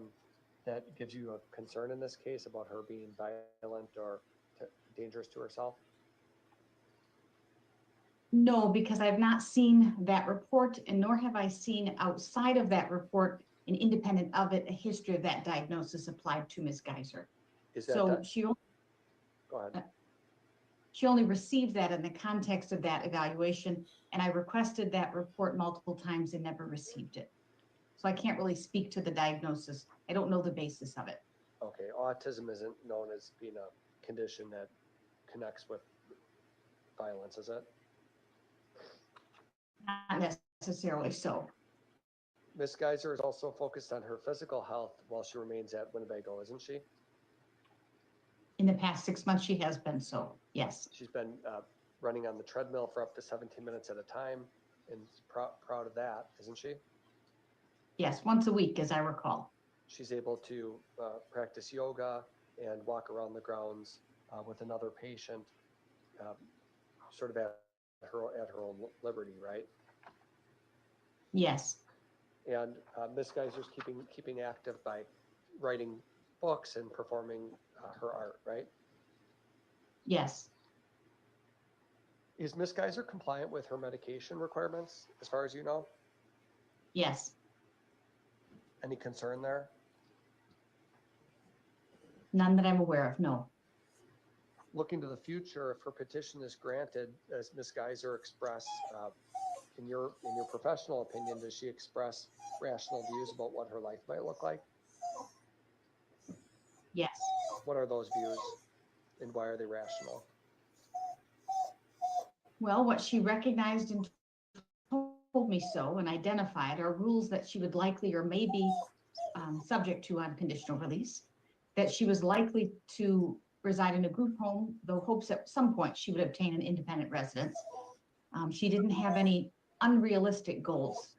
that gives you a concern in this case about her being violent or dangerous to herself? No, because I've not seen that report, and nor have I seen outside of that report and independent of it, a history of that diagnosis applied to Ms. Geyser. Is that So go ahead. she only received that in the context of that evaluation, and I requested that report multiple times and never received it. So I can't really speak to the diagnosis. I don't know the basis of it. Okay, autism isn't known as being a condition that connects with violence, is it? Not necessarily so. Ms. Geyser is also focused on her physical health while she remains at Winnebago, isn't she? In the past 6 months, she has been so, yes. She's been running on the treadmill for up to 17 minutes at a time and proud of that, isn't she? Yes, once a week, as I recall. She's able to practice yoga and walk around the grounds with another patient, sort of at her own liberty, right? Yes, And Ms. Geyser's keeping active by writing books and performing her art, right? yes. Is Ms. Geyser compliant with her medication requirements, as far as you know? Yes, Any concern there? none that I'm aware of, no. Looking to the future, if her petition is granted, as Ms. Geyser express, in your professional opinion, does she express rational views about what her life might look like? Yes. What are those views and why are they rational? Well, what she recognized and told me so and identified are rules that she would likely or may be subject to on conditional release, that she was likely to reside in a group home, though hopes at some point she would obtain an independent residence. She didn't have any unrealistic goals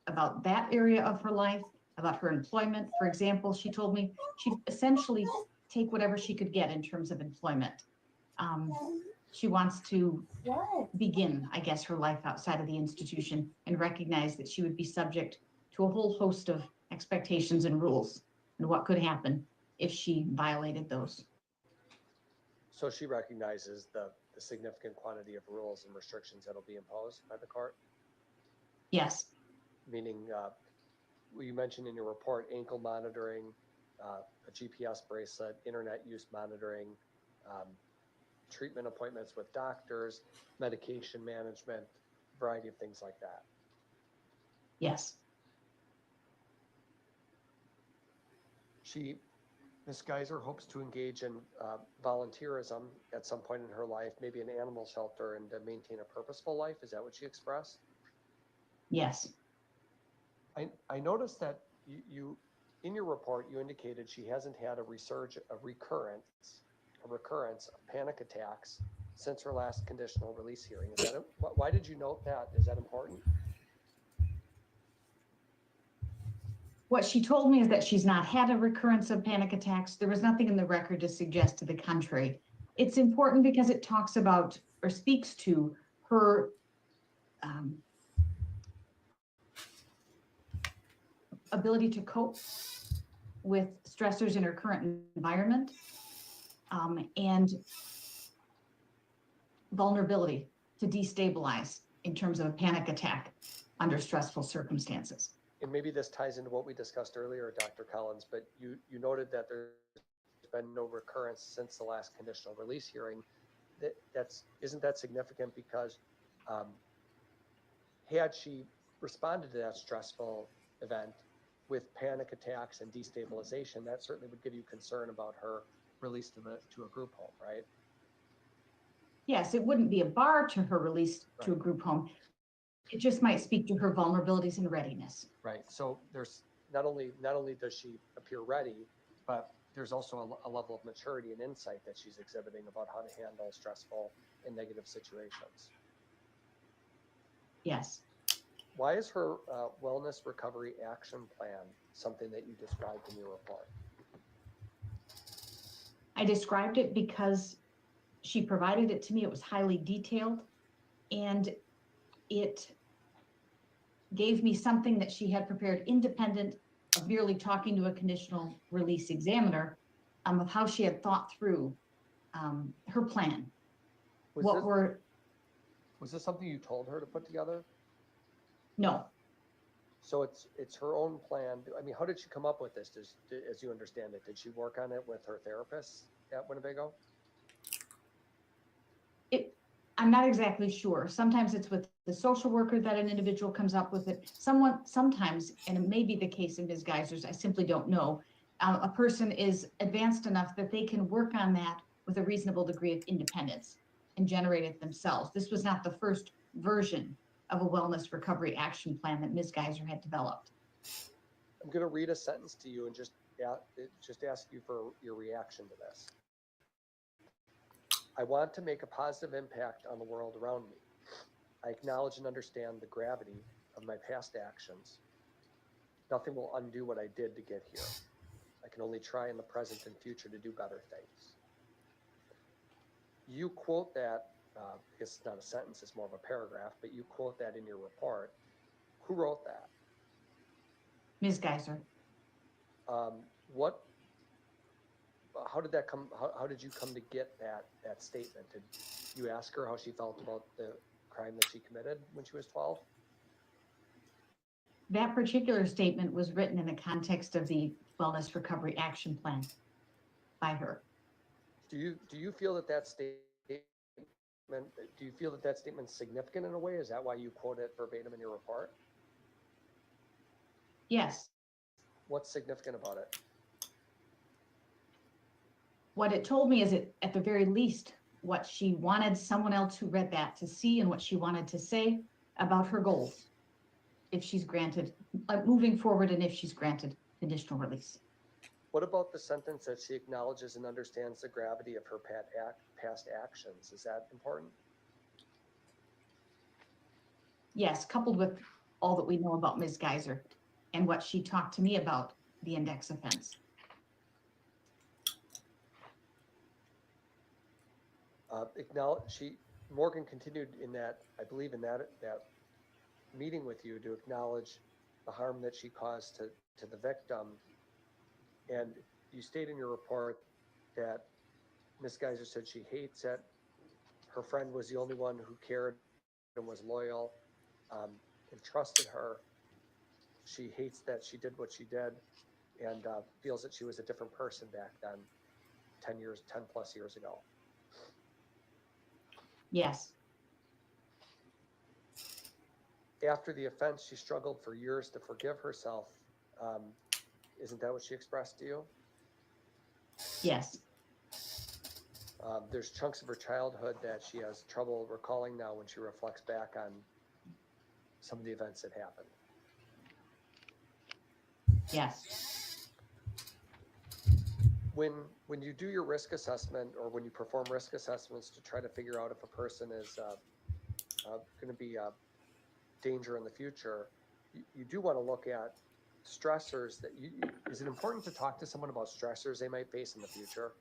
about that area of her life, about her employment. For example, she told me she'd essentially take whatever she could get in terms of employment. She wants to begin, I guess, her life outside of the institution and recognize that she would be subject to a whole host of expectations and rules and what could happen if she violated those. So she recognizes the significant quantity of rules and restrictions that'll be imposed by the court? Yes, Meaning, you mentioned in your report, ankle monitoring, a GPS bracelet, internet use monitoring, treatment appointments with doctors, medication management, variety of things like that. yes, Ms. Geyser hopes to engage in volunteerism at some point in her life, maybe an animal shelter, and to maintain a purposeful life. Is that what she expressed? yes, I noticed that you in your report, you indicated she hasn't had a recurrence of panic attacks since her last conditional release hearing. Why did you note that? Is that important? What she told me is that she's not had a recurrence of panic attacks. There was nothing in the record to suggest to the contrary. It's important because it talks about or speaks to her ability to cope with stressors in her current environment, and vulnerability to destabilize in terms of a panic attack under stressful circumstances. And maybe this ties into what we discussed earlier, Dr. Collins, but you noted that there's been no recurrence since the last conditional release hearing. Isn't that significant? Because had she responded to that stressful event with panic attacks and destabilization, that certainly would give you concern about her release to a group home, right? Yes, it wouldn't be a bar to her release to a group home. It just might speak to her vulnerabilities and readiness. Right. So there's not only does she appear ready, but there's also a level of maturity and insight that she's exhibiting about how to handle stressful and negative situations. Yes. Why is her wellness recovery action plan something that you described in your report? I described it because she provided it to me. It was highly detailed, and it gave me something that she had prepared independent of merely talking to a conditional release examiner, of how she had thought through her plan. Was this something you told her to put together? No. So it's her own plan. I mean, how did she come up with this? As you understand it, did she work on it with her therapist at Winnebago? I'm not exactly sure. Sometimes it's with the social worker that an individual comes up with it. Sometimes, and it may be the case in Ms. Geyser's, I simply don't know, a person is advanced enough that they can work on that with a reasonable degree of independence and generate it themselves. This was not the first version of a wellness recovery action plan that Ms. Geyser had developed. I'm going to read a sentence to you and just ask you for your reaction to this. I want to make a positive impact on the world around me. I acknowledge and understand the gravity of my past actions. Nothing will undo what I did to get here. I can only try in the present and future to do better things. You quote that, I guess it's not a sentence, it's more of a paragraph, but you quote that in your report. Who wrote that? Ms. Geyser. How did that come? How did you come to get that statement? Did you ask her how she felt about the crime that she committed when she was 12? That particular statement was written in the context of the Wellness Recovery Action Plan by her. Do you feel that statement? Do you feel that statement is significant in a way? Is that why you quote it verbatim in your report? Yes. What's significant about it? What it told me is at the very least, what she wanted someone else who read that to see and what she wanted to say about her goals if she's granted, moving forward, and if she's granted conditional release. What about the sentence that she acknowledges and understands the gravity of her past actions? Is that important? Yes, coupled with all that we know about Ms. Geyser and what she talked to me about the index offense. Morgan continued in that, I believe in that meeting with you to acknowledge the harm that she caused to the victim. And you state in your report that Ms. Geyser said she hates that her friend was the only one who cared and was loyal and trusted her. She hates that she did what she did and feels that she was a different person back then, 10 plus years ago. Yes. After the offense, she struggled for years to forgive herself. Isn't that what she expressed to you? Yes. There's chunks of her childhood that she has trouble recalling now when she reflects back on some of the events that happened. Yes. When you do your risk assessment or when you perform risk assessments to try to figure out if a person is going to be a danger in the future, you do want to look at stressors that is it important to talk to someone about stressors they might face in the future?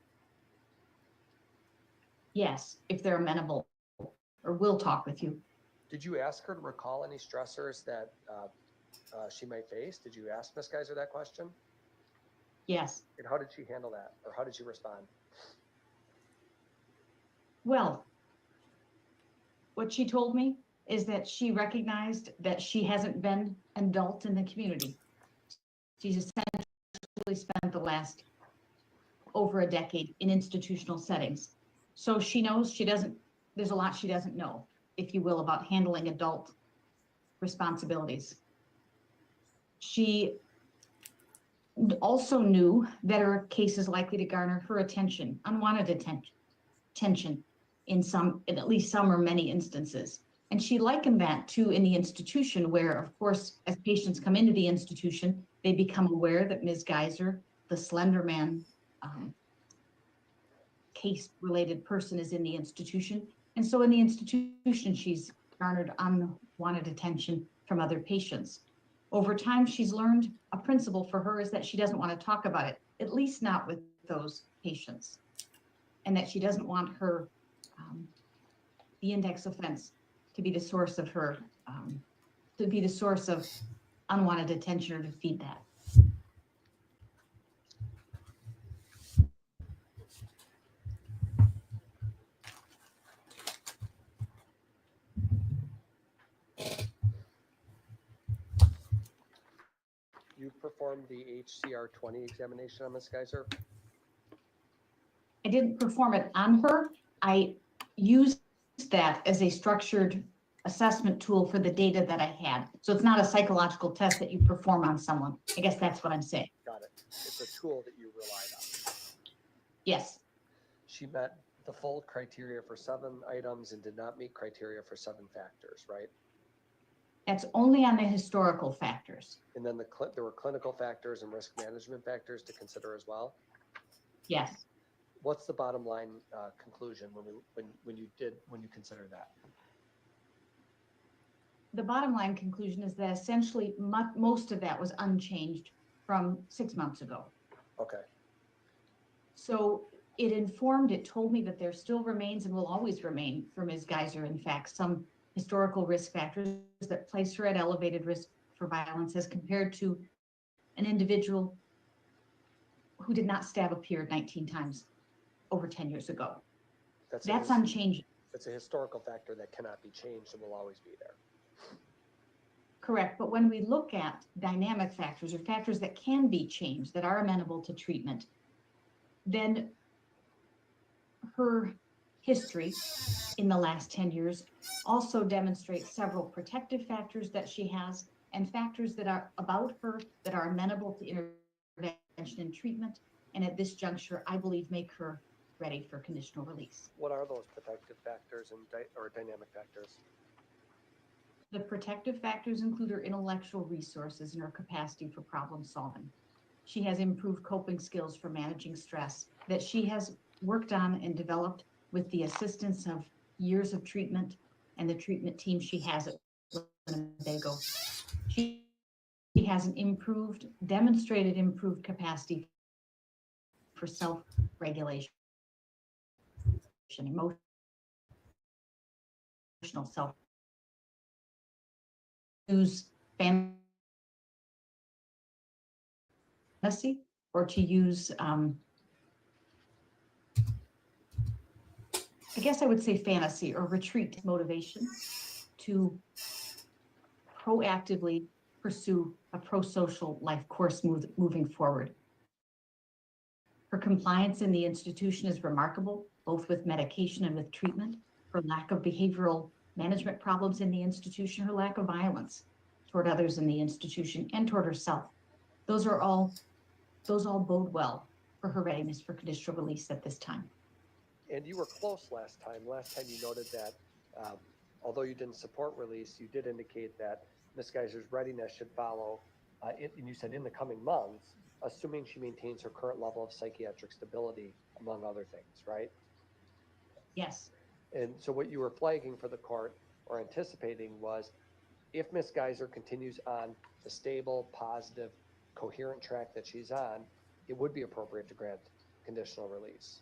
Yes, if they're amenable or will talk with you. Did you ask her to recall any stressors that she might face? Did you ask Ms. Geyser that question? Yes. And how did she handle that? Or how did she respond? Well, what she told me is that she recognized that she hasn't been an adult in the community. She's essentially spent the last over a decade in institutional settings. So she knows there's a lot she doesn't know, if you will, about handling adult responsibilities. She also knew that her case is likely to garner her attention, unwanted attention in at least some or many instances. And she likened that to in the institution where, of course, as patients come into the institution, they become aware that Ms. Geyser, the Slenderman case-related person, is in the institution. And so in the institution, she's garnered unwanted attention from other patients. Over time, she's learned a principle for her is that she doesn't want to talk about it, at least not with those patients. And that she doesn't want her, the index offense, to be the source of her, to be the source of unwanted attention or to feed that. You performed the HCR 20 examination on Ms. Geyser? I didn't perform it on her. I used that as a structured assessment tool for the data that I had. So it's not a psychological test that you perform on someone. I guess that's what I'm saying. Got it. It's a tool that you relied on. Yes. She met the full criteria for 7 items and did not meet criteria for 7 factors, right? That's only on the historical factors. And then there were clinical factors and risk management factors to consider as well. Yes. What's the bottom line conclusion when you consider that? The bottom line conclusion is that essentially most of that was unchanged from 6 months ago. Okay. So it told me that there still remains and will always remain for Ms. Geyser, in fact, some historical risk factors that place her at elevated risk for violence as compared to an individual who did not stab a peer 19 times over 10 years ago. That's unchanging. It's a historical factor that cannot be changed and will always be there. Correct, but when we look at dynamic factors or factors that can be changed, that are amenable to treatment, then her history in the last 10 years also demonstrates several protective factors that she has and factors that are about her that are amenable to intervention and treatment. And at this juncture, I believe make her ready for conditional release. What are those protective factors or dynamic factors? The protective factors include her intellectual resources and her capacity for problem solving. She has improved coping skills for managing stress that she has worked on and developed with the assistance of years of treatment and the treatment team she has at Winnebago. She has an demonstrated improved capacity for self-regulation, emotional self. Use fantasy or to use, I guess I would say fantasy or retreat motivation to proactively pursue a pro-social life course moving forward. Her compliance in the institution is remarkable, both with medication and with treatment. Her lack of behavioral management problems in the institution, her lack of violence toward others in the institution and toward herself. Those all bode well for her readiness for conditional release at this time. And you were close last time. Last time you noted that although you didn't support release, you did indicate that Ms. Geyser's readiness should follow, and you said in the coming months, assuming she maintains her current level of psychiatric stability, among other things, right? Yes. And so what you were flagging for the court or anticipating was if Ms. Geyser continues on the stable, positive coherent track that she's on, it would be appropriate to grant conditional release.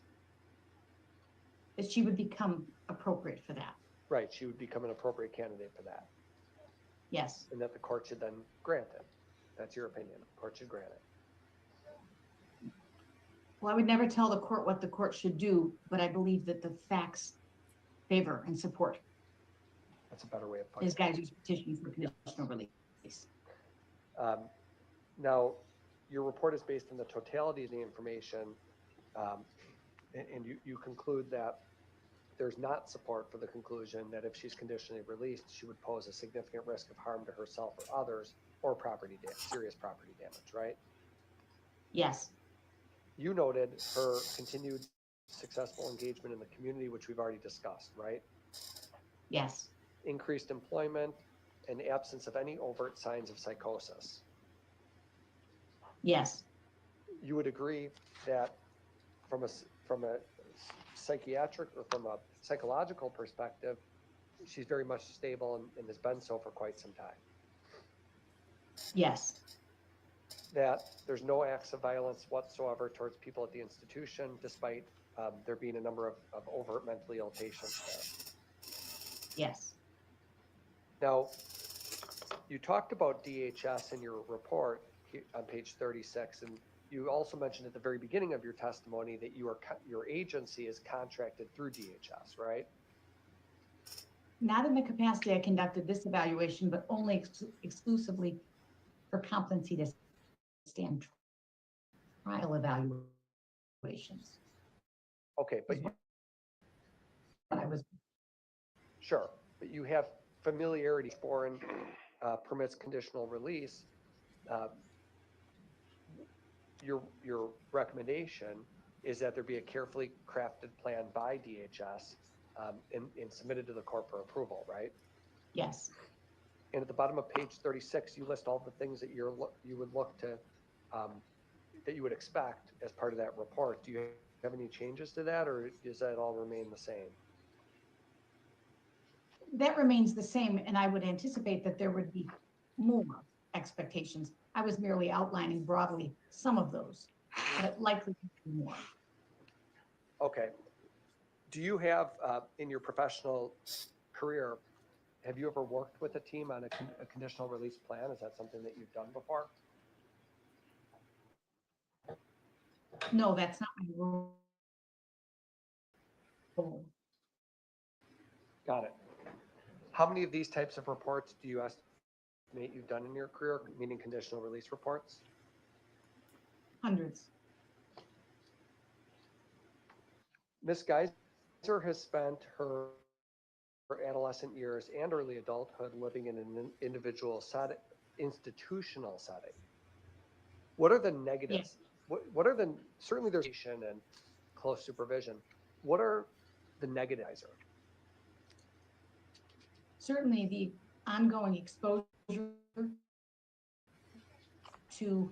That she would become appropriate for that. Right, she would become an appropriate candidate for that, Yes. and that the court should then grant it. That's your opinion. The court should grant it. Well, I would never tell the court what the court should do, but I believe that the facts favor and support That's a better way of putting Ms. it. Geyser's petition for conditional release. Now, your report is based on the totality of the information, and you conclude that there's not support for the conclusion that if she's conditionally released, she would pose a significant risk of harm to herself or others, or property damage, serious property damage, right? Yes. You noted her continued successful engagement in the community, which we've already discussed, right? Yes. Increased employment and absence of any overt signs of psychosis. Yes. You would agree that from a psychiatric or from a psychological perspective, she's very much stable and has been so for quite some time. Yes. That there's no acts of violence whatsoever towards people at the institution, despite there being a number of overt mentally ill patients there. Yes. Now, you talked about DHS in your report on page 36, and you also mentioned at the very beginning of your testimony that your agency is contracted through DHS, right? Not in the capacity I conducted this evaluation, but only exclusively for competency to stand trial evaluations. Okay, but I was sure, but you have familiarity foreign permits conditional release. Your recommendation is that there be a carefully crafted plan by DHS and submitted to the court for approval, right? Yes. And at the bottom of page 36, you list all the things that you would look to, that you would expect as part of that report. Do you have any changes to that, or does that all remain the same? That remains the same, and I would anticipate that there would be more expectations. I was merely outlining broadly some of those, but likely be more. Okay. Do you have, in your professional career, have you ever worked with a team on a conditional release plan? Is that something that you've done before? No, that's not my role. Got it. How many of these types of reports do you estimate you've done in your career, meaning conditional release reports? Hundreds. Ms. Geyser has spent her adolescent years and early adulthood living in an individual institutional setting. What are the negatives? Yes. What are the, certainly there's and close supervision. What are the negatives? Certainly the ongoing exposure to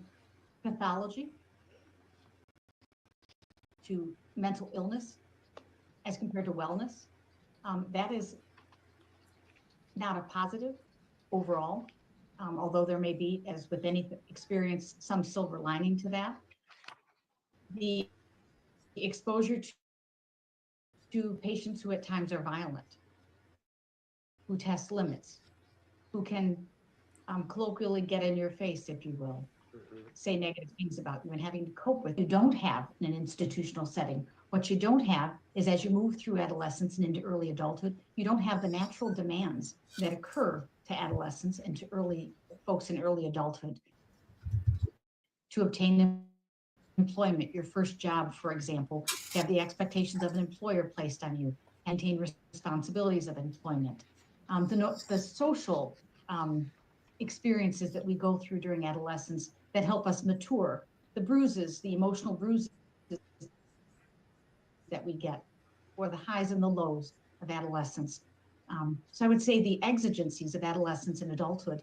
pathology, to mental illness as compared to wellness, that is not a positive overall, although there may be, as with any experience, some silver lining to that. The exposure to patients who at times are violent, who test limits, who can colloquially get in your face, if you will, say negative things about you and having to cope with. You don't have in an institutional setting. What you don't have is as you move through adolescence and into early adulthood, you don't have the natural demands that occur to adolescents and to early folks in early adulthood to obtain employment, your first job, for example, to have the expectations of an employer placed on you, maintain responsibilities of employment. The social experiences that we go through during adolescence that help us mature, the bruises, the emotional bruises that we get, or the highs and the lows of adolescence. So I would say the exigencies of adolescence and adulthood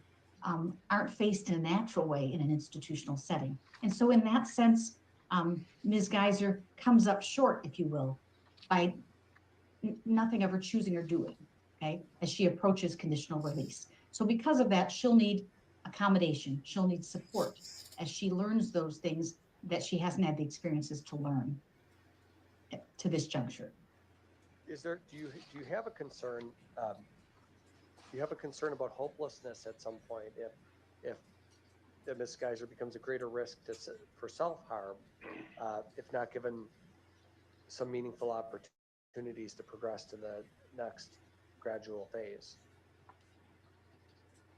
aren't faced in a natural way in an institutional setting. And so in that sense, Ms. Geyser comes up short, if you will, by nothing of her choosing or doing, okay, as she approaches conditional release. So because of that, she'll need accommodation. She'll need support as she learns those things that she hasn't had the experiences to learn to this juncture. Do you have a concern? Do you have a concern about hopelessness at some point if Ms. Geyser becomes a greater risk for self-harm, if not given some meaningful opportunities to progress to the next gradual phase?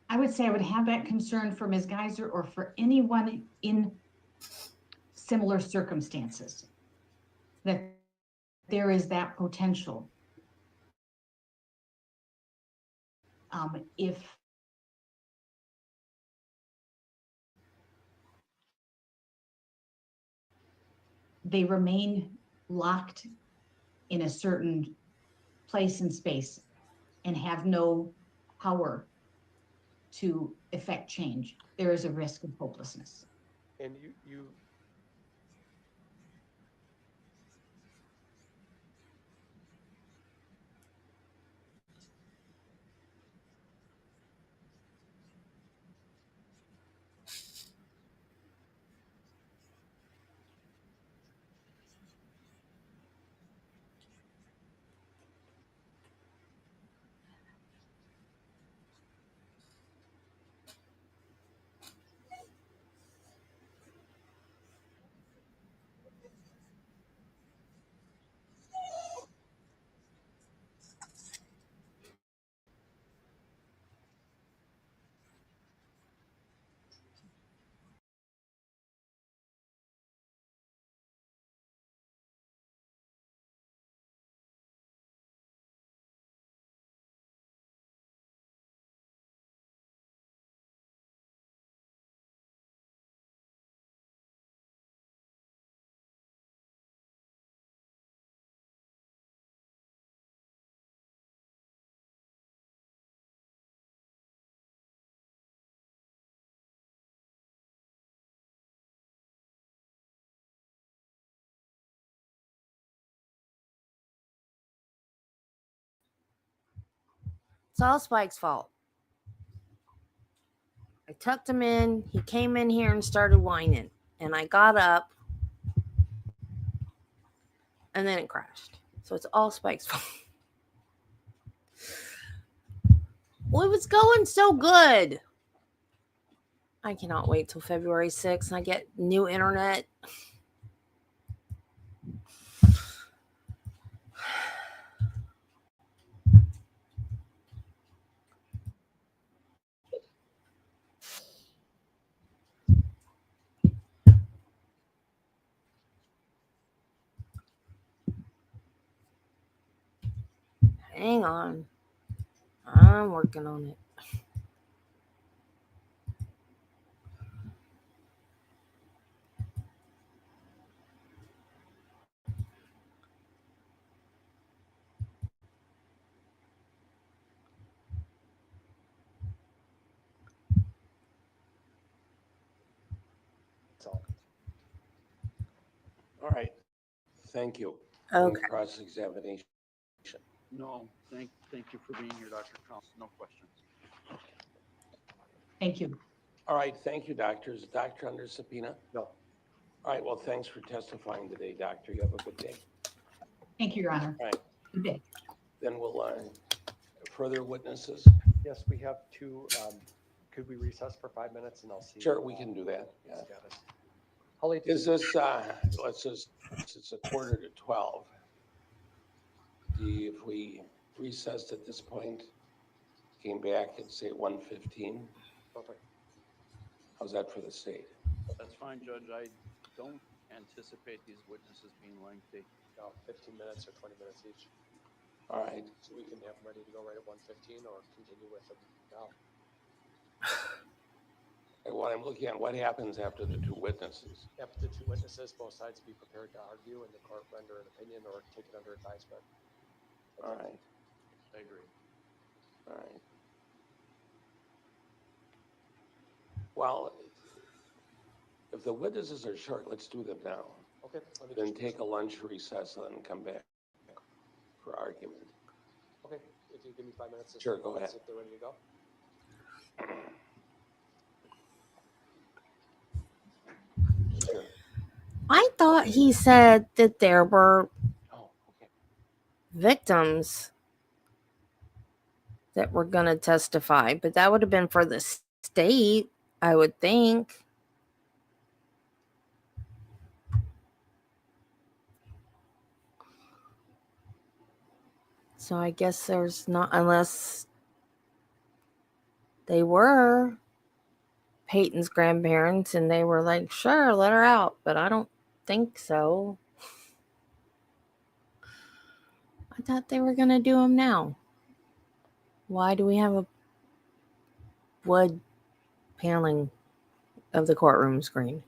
I would say I would have that concern for Ms. Geyser or for anyone in similar circumstances, that there is that potential. If they remain locked in a certain place and space and have no power to effect change, there is a risk of hopelessness. And It's all Spike's fault. I tucked him in. He came in here and started whining. And I got up. And then it crashed. So it's all Spike's fault. Well, it was going so good. I cannot wait till February 6th and I get new internet. Hang on. I'm working on it. All right. Thank you. Okay. Any cross-examination? No, thank you for being here, Dr. Collins. No questions. Thank you. All right. Thank you, doctors. Doctor under subpoena? No. All right. Well, thanks for testifying today, doctor. You have a good day. Thank you, Your Honor. All right. Good day. Then we'll further witnesses. Yes, we have two. Could we recess for 5 minutes and I'll see? Sure, we can do that. Yeah. Status. How late Is this, let's just, it's a 11:45. If we recessed at this point, came back at say 1:15, Perfect. how's that for the state? That's fine, Judge. I don't anticipate these witnesses being lengthy. No, 15 minutes or 20 minutes each. All right. So we can have them ready to go right at 1:15 or continue with them now. What I'm looking at, what happens after the two witnesses? After the two witnesses, both sides be prepared to argue and the court render an opinion or take it under advisement. All right. I agree. All right. Well, if the witnesses are short, let's do them now. Okay. Let me Then just take a lunch recess and then come back for argument. Okay. If you give me 5 minutes. Sure, go ahead. See if they're ready to go. thought he said that there were Oh, okay. victims that were going to testify, but that would have been for the state, I would think. So I guess there's not, unless they were Peyton's grandparents and they were like, sure, let her out, but I don't think so. I thought they were going to do them now. Why do we have a wood paneling of the courtroom screen?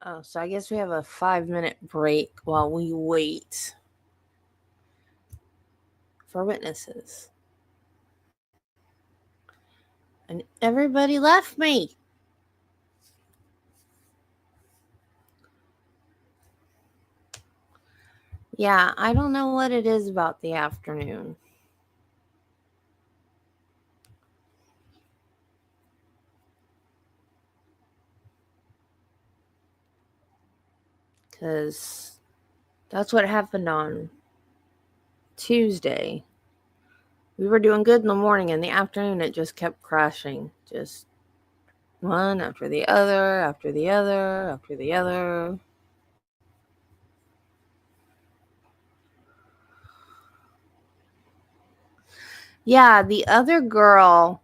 Oh, so I guess we have a 5-minute break while we wait for witnesses. And everybody left me. Yeah, I don't know what it is about the afternoon. Because that's what happened on Tuesday. We were doing good in the morning. In the afternoon, it just kept crashing. Just one after the other, after the other, after the other. Yeah, the other girl.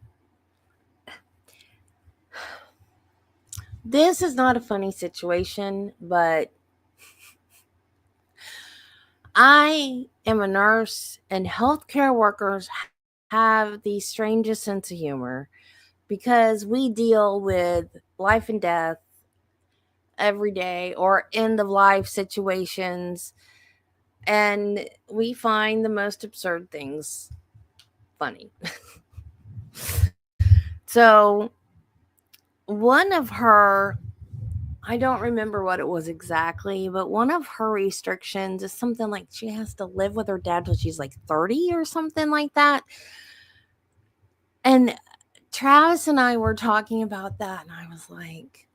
This is not a funny situation, but I am a nurse, and healthcare workers have the strangest sense of humor because we deal with life and death every day or end of life situations, and we find the most absurd things funny. So, one of her, I don't remember what it was exactly, but one of her restrictions is something like she has to live with her dad till she's like 30 or something like that. And Travis and I were talking about that, and I was like,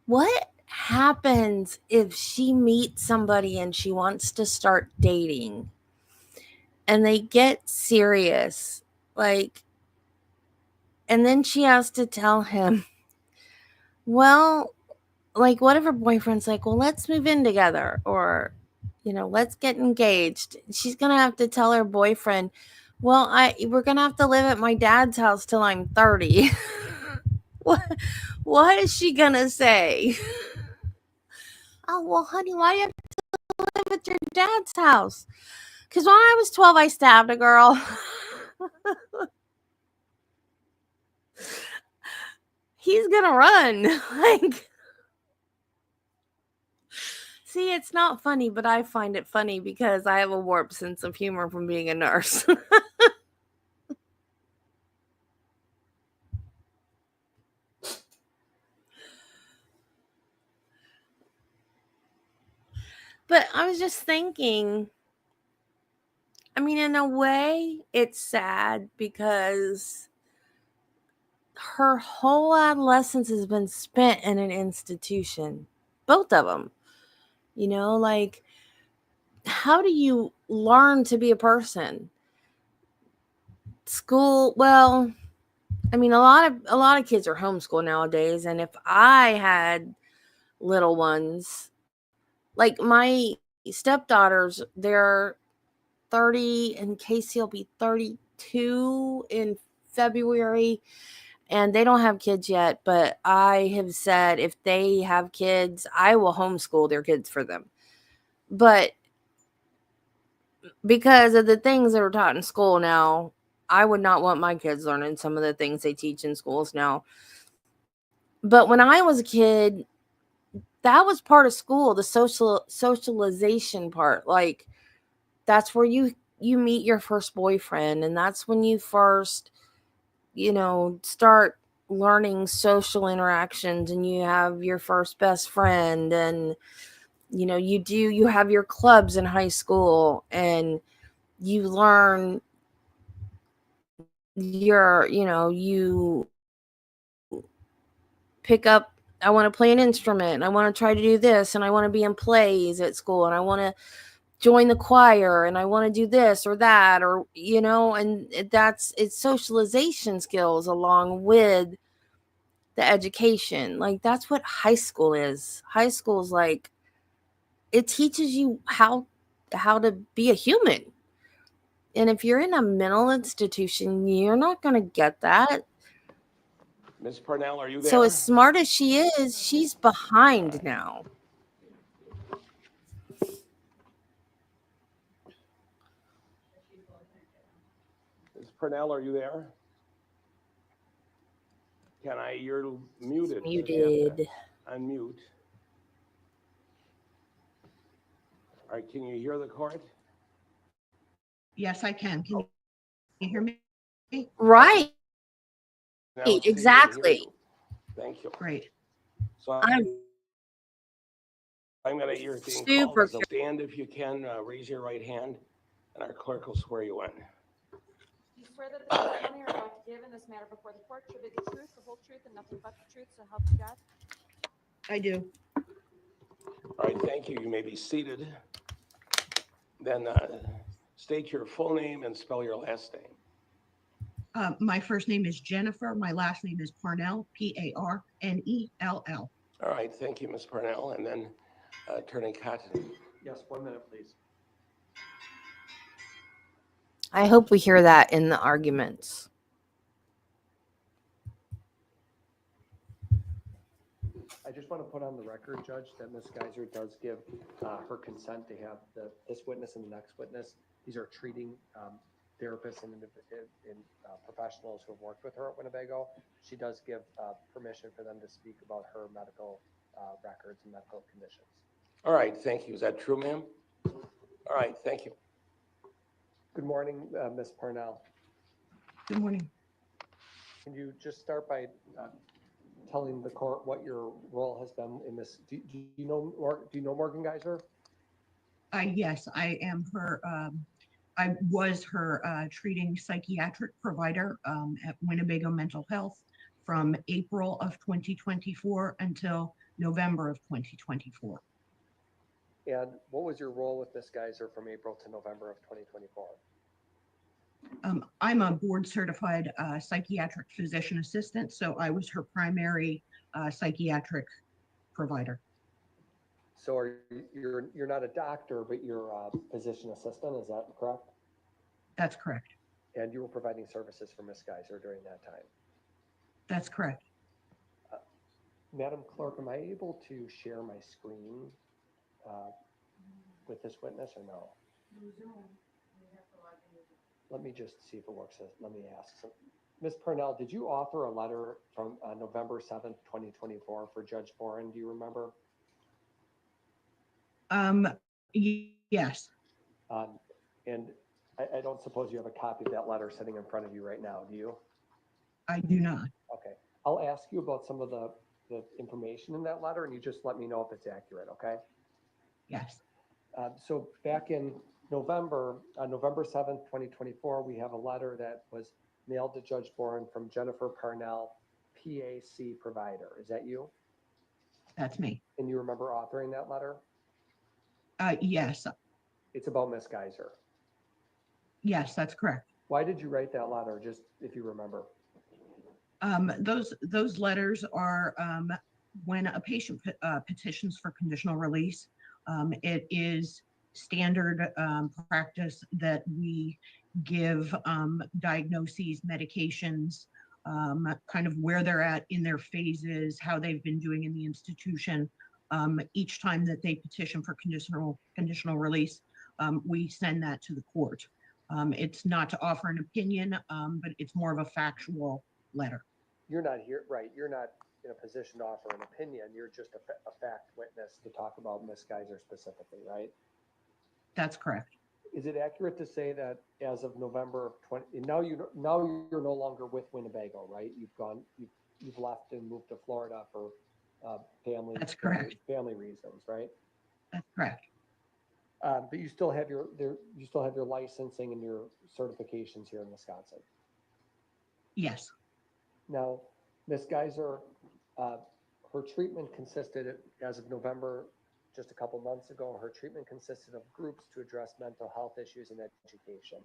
what happens if she meets somebody and she wants to start dating and they get serious, like, and then she has to tell him, well, like, what if her boyfriend's like, well, let's move in together, or, let's get engaged. She's gonna have to tell her boyfriend, well, we're gonna have to live at my dad's house till I'm 30. what is she gonna say? Oh, well, honey, why do you have to live at your dad's house? Because when I was 12, I stabbed a girl. He's gonna run. Like, see, it's not funny, but I find it funny because I have a warped sense of humor from being a nurse. But I was just thinking, I mean, in a way, it's sad because her whole adolescence has been spent in an institution. Both of them. Like, how do you learn to be a person? School, well, I mean, a lot of kids are homeschooled nowadays, and if I had little ones, like my stepdaughters, they're 30, and Casey will be 32 in February, and they don't have kids yet, but I have said if they have kids, I will homeschool their kids for them. But because of the things that are taught in school now, I would not want my kids learning some of the things they teach in schools now. But when I was a kid, that was part of school, the socialization part. Like, that's where you meet your first boyfriend, and that's when you first, start learning social interactions, and you have your first best friend, and you have your clubs in high school, and you learn you pick up, I want to play an instrument, and I want to try to do this, and I want to be in plays at school, and I want to join the choir, and I want to do this or that, or and it's socialization skills along with the education. Like, that's what high school is. High school is like, it teaches you how to be a human. And if you're in a mental institution, you're not going to get that. Ms. Parnell, are you there? So as smart as she is, she's behind now. Ms. Parnell, are you there? You're muted. Muted. Unmute. All right, can you hear the court? Yes, I can. Can you hear me? Right. Now it's Exactly. Thank you. Great. So I'm going to, you're being super called. So stand if you can, raise your right hand, and our clerk will swear you in. Do you swear that the testimony you're about to give in this matter before the court should be the truth, the whole truth, and nothing but the truth, so help you God? I do. All right, thank you. You may be seated. Then state your full name and spell your last name. My first name is Jennifer. My last name is Parnell, Parnell. All right, thank you, Ms. Parnell. And then Attorney Cotton. Yes, 1 minute, please. I hope we hear that in the arguments. I just want to put on the record, Judge, that Ms. Geyser does give her consent to have this witness and the next witness. These are treating therapists and professionals who have worked with her at Winnebago. She does give permission for them to speak about her medical records and medical conditions. All right, thank you. Is that true, ma'am? All right, thank you. Good morning, Ms. Parnell. Good morning. Can you just start by telling the court what your role has been in this? Do you know Morgan Geyser? Yes, I am her. I was her treating psychiatric provider at Winnebago Mental Health from April of 2024 until November of 2024. And what was your role with Ms. Geyser from April to November of 2024? I'm a board certified psychiatric physician assistant, so I was her primary psychiatric provider. So you're not a doctor, but you're a physician assistant, is that correct? That's correct. And you were providing services for Ms. Geyser during that time? That's correct. Madam Clerk, am I able to share my screen with this witness or no? Let me just see if it works. Let me ask. So, Ms. Purnell, did you author a letter from November 7th, 2024 for Judge Boren? Do you remember? Yes. And I don't suppose you have a copy of that letter sitting in front of you right now, do you? I do not. Okay. I'll ask you about some of the information in that letter, and you just let me know if it's accurate, okay? Yes. So back in November, November 7th, 2024, we have a letter that was mailed to Judge Boren from Jennifer Parnell, PAC provider. Is that you? That's me. And you remember authoring that letter? Yes. It's about Ms. Geyser. Yes, that's correct. Why did you write that letter, just if you remember? Those letters are when a patient petitions for conditional release. It is standard practice that we give diagnoses, medications, kind of where they're at in their phases, how they've been doing in the institution. Each time that they petition for conditional release, we send that to the court. It's not to offer an opinion, but it's more of a factual letter. You're not here, right? You're not in a position to offer an opinion. You're just a fact witness to talk about Ms. Geyser specifically, right? That's correct. Is it accurate to say that as of November of 20, now you're no longer with Winnebago, right? You've left and moved to Florida for family. That's correct. Family reasons, right? That's correct. But you still have your licensing and your certifications here in Wisconsin. Yes. Now, Ms. Geyser, her treatment consisted, as of November, just a couple months ago, her treatment consisted of groups to address mental health issues and education.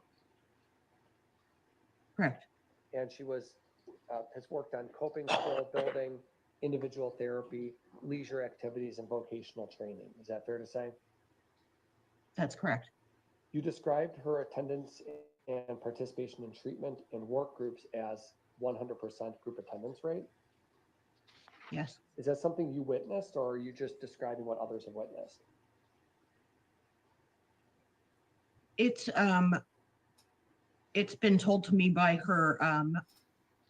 Correct. And she has worked on coping skill building, individual therapy, leisure activities, and vocational training. Is that fair to say? That's correct. You described her attendance and participation in treatment and work groups as 100% group attendance rate. Yes. Is that something you witnessed, or are you just describing what others have witnessed? It's been told to me by her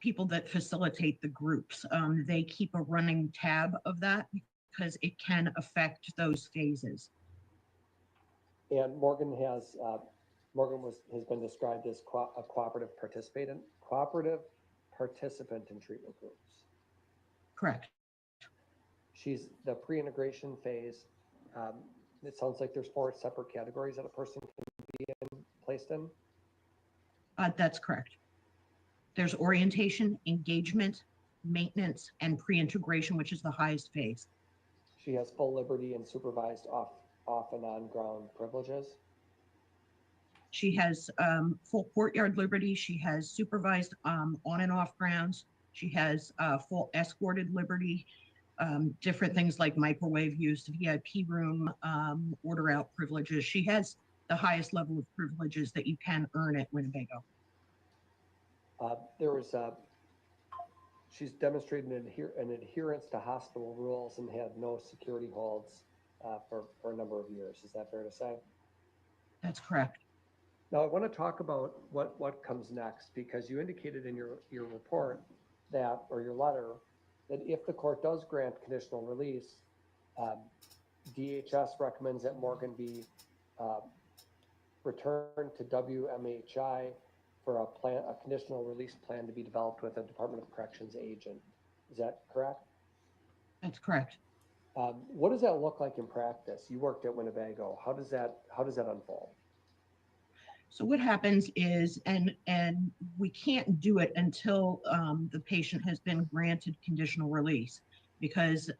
people that facilitate the groups. They keep a running tab of that because it can affect those phases. And Morgan has been described as a cooperative participant in treatment groups. Correct. She's the pre-integration phase. It sounds like there's 4 separate categories that a person can be placed in. That's correct. There's orientation, engagement, maintenance, and pre-integration, which is the highest phase. She has full liberty and supervised off and on ground privileges. She has full courtyard liberty. She has supervised on and off grounds. She has full escorted liberty, different things like microwave use, VIP room, order out privileges. She has the highest level of privileges that you can earn at Winnebago. She's demonstrated an adherence to hospital rules and had no security holds for a number of years. Is that fair to say? That's correct. Now I want to talk about what comes next, because you indicated in your report that, or your letter, that if the court does grant conditional release, DHS recommends that Morgan be returned to WMHI for a conditional release plan to be developed with a Department of Corrections agent. Is that correct? That's correct. What does that look like in practice? You worked at Winnebago. How does that unfold? So what happens is, and we can't do it until the patient has been granted conditional release. because,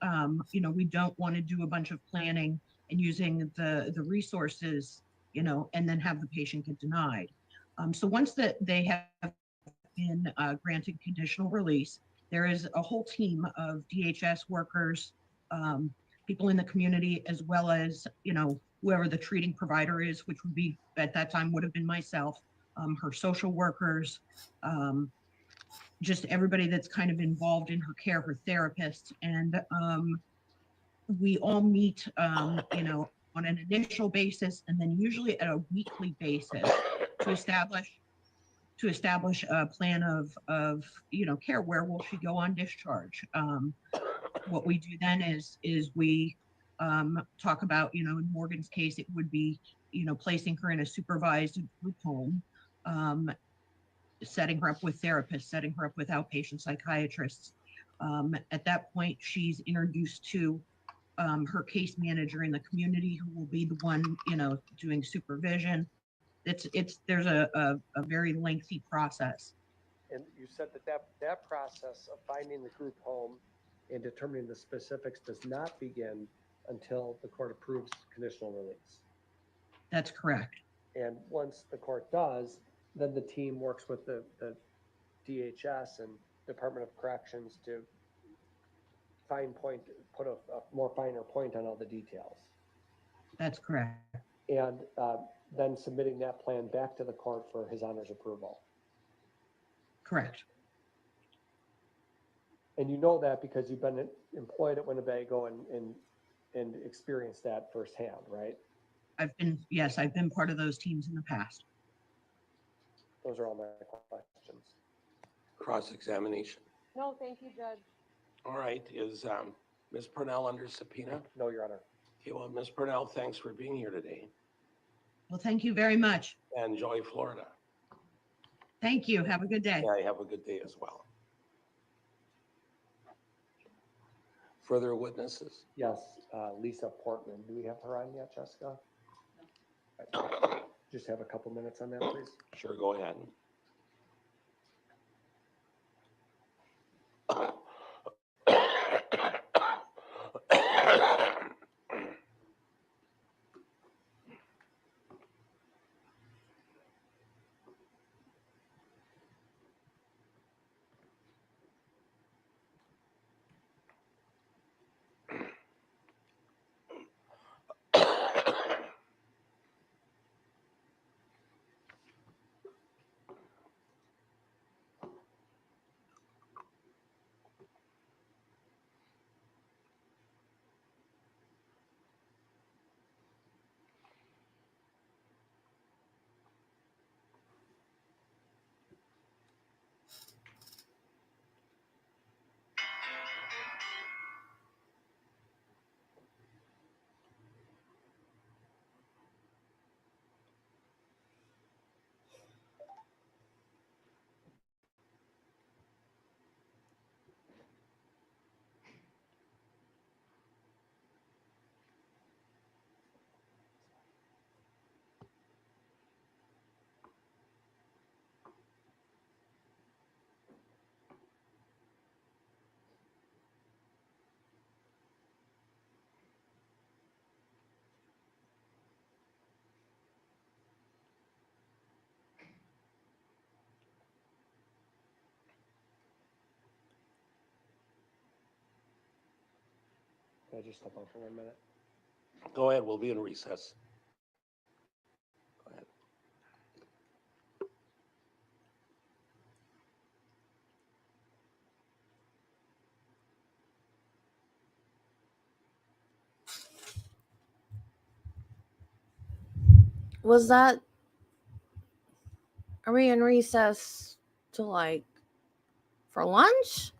we don't want to do a bunch of planning and using the resources, and then have the patient get denied. So once that they have been granted conditional release, there is a whole team of DHS workers, people in the community, as well as, whoever the treating provider is, which would be, at that time, would have been myself, her social workers, just everybody that's kind of involved in her care, her therapists. And we all meet, on an initial basis, and then usually at a weekly basis to establish a plan of care. Where will she go on discharge? What we do then is we talk about, in Morgan's case, it would be, placing her in a supervised group home, setting her up with therapists, setting her up with outpatient psychiatrists. At that point, she's introduced to her case manager in the community, who will be the one, doing supervision. There's a very lengthy process. And you said that process of finding the group home and determining the specifics does not begin until the court approves conditional release. That's correct. And once the court does, then the team works with the DHS and Department of Corrections to put a more finer point on all the details. That's correct. And then submitting that plan back to the court for His Honor's approval. Correct. And you know that because you've been employed at Winnebago and experienced that firsthand, right? I've been part of those teams in the past. Those are all my questions. Cross-examination. No, thank you, Judge. All right, is Ms. Purnell under subpoena? No, Your Honor. Okay, well, Ms. Purnell, thanks for being here today. Well, thank you very much. Enjoy Florida. Thank you. Have a good day. Yeah, have a good day as well. Further witnesses? Yes, Lisa Portman. Do we have her on yet, Jessica? No. Just have a couple minutes on that, please. Sure, go ahead. Can I just step out for 1 minute? Go ahead, we'll be in recess. Go ahead. Was that? Are we in recess to for lunch?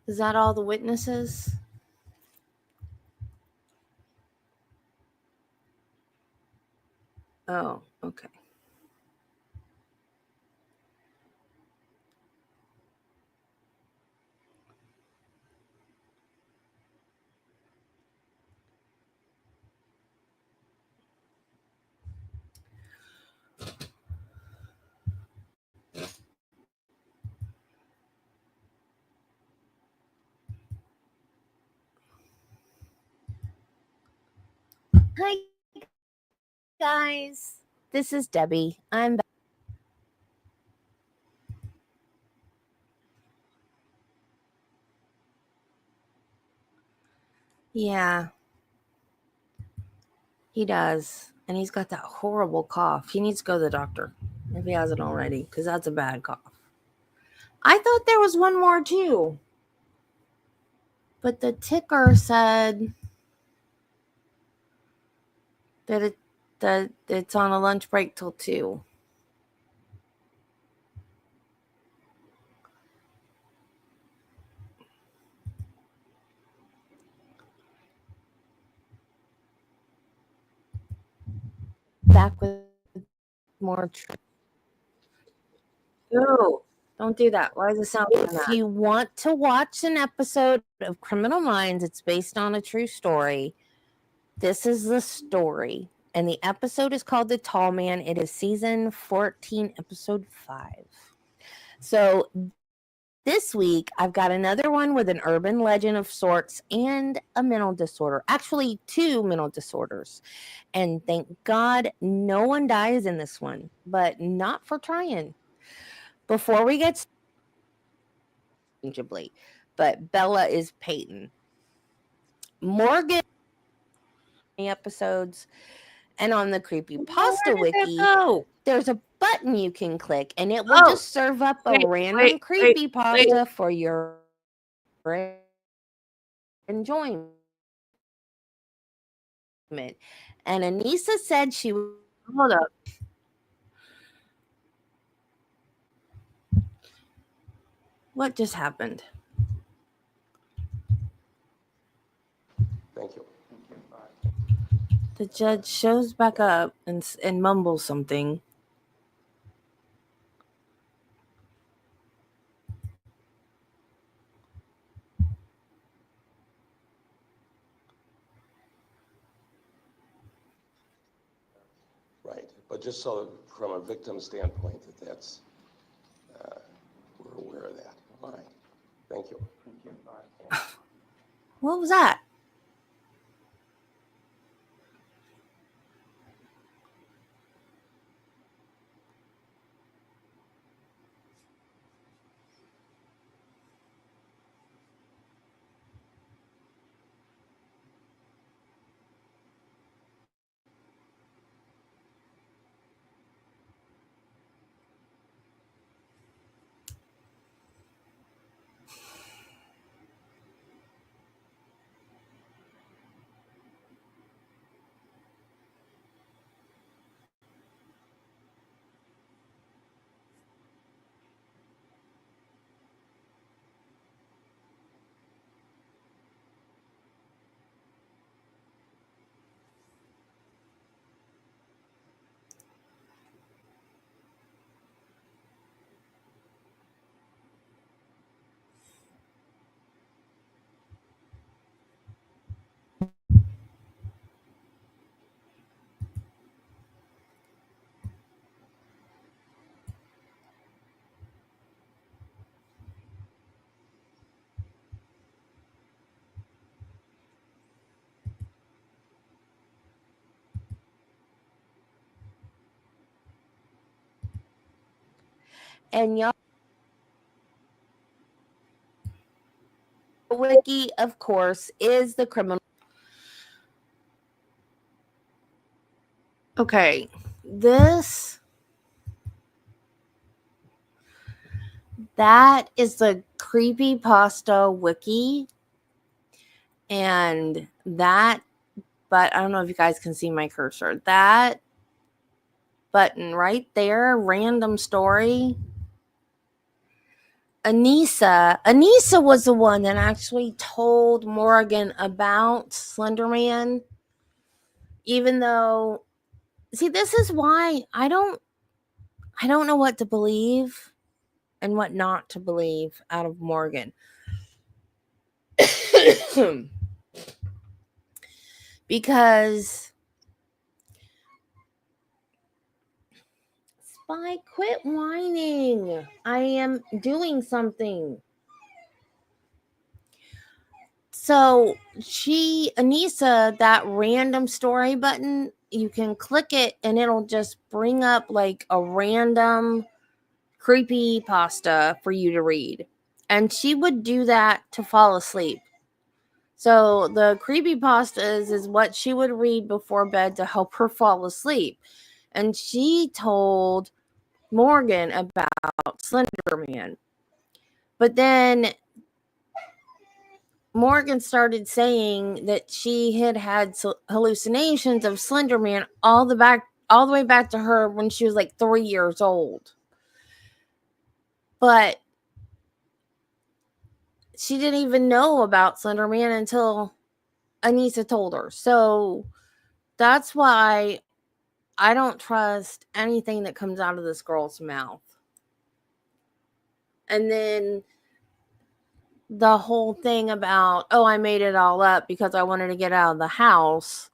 Is that all the witnesses? Oh, okay. Hi, guys. This is Debbie. I'm back. Yeah, he does. And he's got that horrible cough. He needs to go to the doctor if he hasn't already, because that's a bad cough. I thought there was one more too. But the ticker said that it's on a lunch break till 2. Back with more No, don't do that. Why does it sound like that? If you want to watch an episode of Criminal Minds, it's based on a true story. This is the story. And the episode is called The Tall Man. It is season 14, episode 5. So this week, I've got another one with an urban legend of sorts and a mental disorder. Actually, 2 mental disorders. And thank God no one dies in this one, but not for trying. Before we get interchangeably, but Bella is Payton. Morgan episodes, and on the Creepypasta Wiki, there's a button you can click, and it will just serve up a random creepypasta for your enjoyment. And Anissa said she would hold up. What just happened? Thank you. The judge shows back up and mumbles something. Right, but just so from a victim standpoint, that's, we're aware of that. All right, thank you. What was that? And y'all, Wiki, of course, is the criminal. Okay, that is the Creepypasta Wiki. And that, but I don't know if you guys can see my cursor. That button right there, random story. Anissa was the one that actually told Morgan about Slenderman. Even though, see, this is why I don't know what to believe and what not to believe out of Morgan. Because Spy, quit whining. I am doing something. So Anissa, that random story button, you can click it and it'll just bring up like a random creepy pasta for you to read. And she would do that to fall asleep. So the creepypastas is what she would read before bed to help her fall asleep. And she told Morgan about Slenderman. But then Morgan started saying that she had hallucinations of Slenderman all the way back to her when she was like 3 years old. But she didn't even know about Slenderman until Anissa told her. So that's why I don't trust anything that comes out of this girl's mouth. And then the whole thing about, oh, I made it all up because I wanted to get out of the house.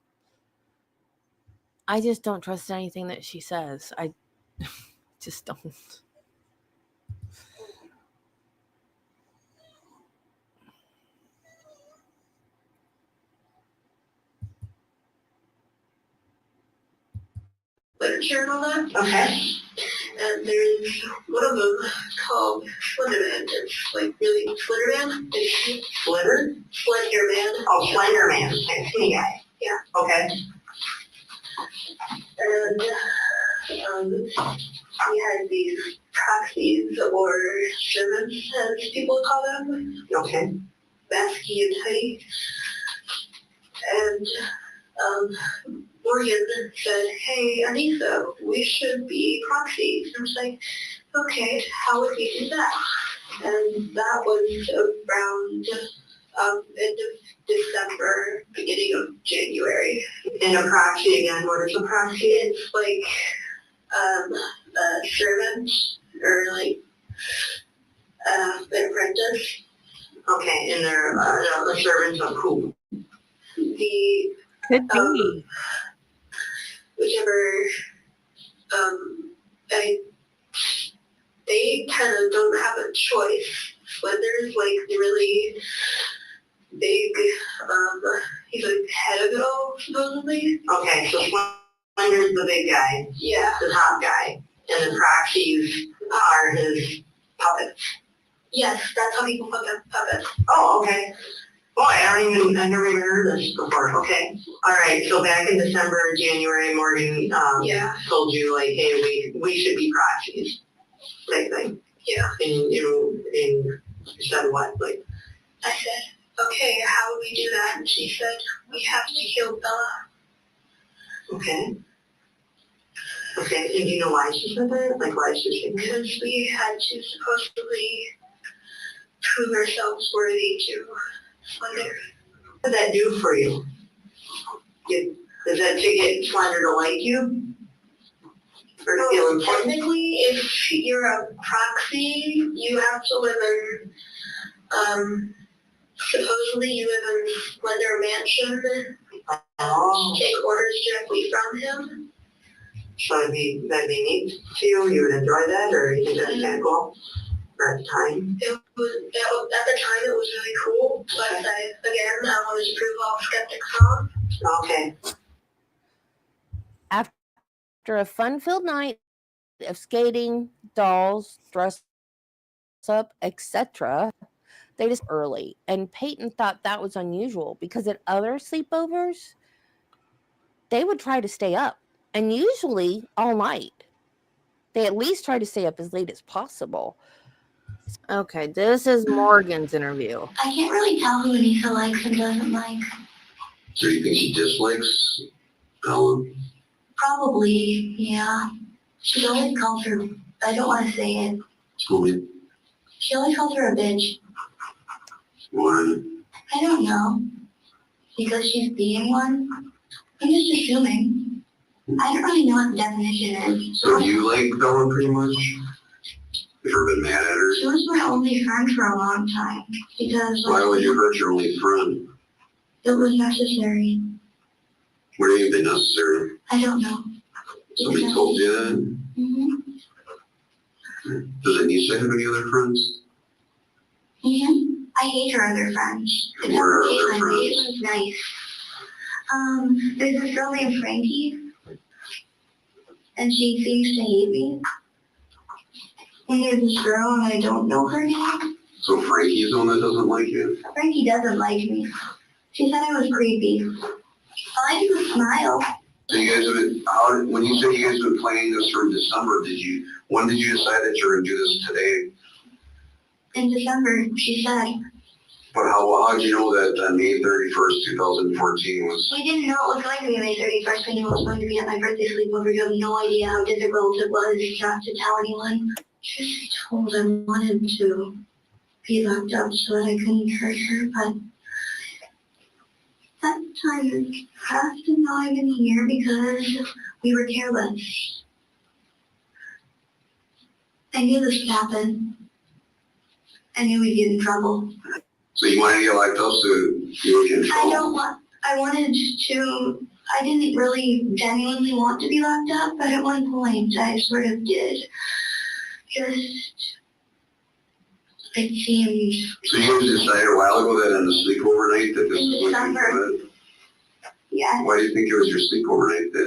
I just don't trust anything that she says. I just don't. Literature and all that. Okay. And there's one of them called Slenderman. It's like really Slenderman. Slenderman? Oh, Slenderman. Like skinny guy. Yeah. Okay. And we had these proxies or servants, as people call them. Okay. Basky and Tight. And Morgan said, hey, Anissa, we should be proxies. And I was like, okay, how would we do that? And that was around end of December, beginning of January. And a proxy again, what is a proxy? It's like a servant or like an apprentice. Okay, and they're the servants of who? The Could be. Whichever, they kind of don't have a choice. Slender's like really big, he's like head of it all, supposedly. Okay, so Slender's the big guy. Yeah. The top guy. And the proxies are his puppets. Yes, that's how people fuck up puppets. Oh, okay. Boy, I never even heard this before. Okay. All right. So back in December, January, Morgan told you like, hey, we should be proxies. Same thing. Yeah. And you said what? Like, I said, okay, how would we do that? And she said, we have to kill Bella. Okay. Okay. And do you know why she said that? Like, why she said that? Because we had to supposedly prove ourselves worthy to Slender. What does that do for you? Does that to get Slender to like you? Or to feel important? Technically, if you're a proxy, you have to live in, supposedly you live in Slender Mansion. Take orders directly from him. So that'd be neat to you? You would enjoy that, or you think that'd be kind of cool? At the time? At the time it was really cool, but I wanted to prove all skeptics wrong. Okay. After a fun-filled night of skating, dolls, dress up, etc., they just early. And Payton thought that was unusual because at other sleepovers, they would try to stay up, and usually all night. They at least try to stay up as late as possible. Okay, this is Morgan's interview. I can't really tell who Anissa likes and doesn't like. So you think she dislikes Ellen? Probably, yeah. She always calls her, I don't want to say it. Who? She always calls her a bitch. Why? I don't know. Because she's being one? I'm just assuming. I don't really know what the definition is. So you like Ellen pretty much? Have you ever been mad at her? She was my only friend for a long time. Because why would you hurt your only friend? It was necessary. What do you think necessary? I don't know. Somebody told you that? Mm-hmm. Does Anissa have any other friends? Mm-hmm. I hate her other friends. What are her other friends? Caitlin's nice. There's this girl named Frankie, and she seems to hate me. And there's this girl, and I don't know her name. So Frankie's the one that doesn't like you? Frankie doesn't like me. She said I was creepy. I like the smile. So you guys have been, when you say you guys have been planning this for December, when did you decide that you were gonna do this today? In December, she said. But how did you know that on May 31st, 2014 was? We didn't know it was going to be May 31st. We knew it was going to be at my birthday sleepover. We have no idea how difficult it was not to tell anyone. Just told I wanted to be locked up so that I couldn't hurt her, but that time passed and now I'm in here because we were careless. I knew this would happen. I knew we'd get in trouble. So you wanted to get locked up so you would get in trouble? I didn't really genuinely want to be locked up, but at one point I sort of did. It seemed. So you guys decided a while ago that on the sleepover night that this In was what you December. wanted? Yeah. Why do you think it was your sleepover night that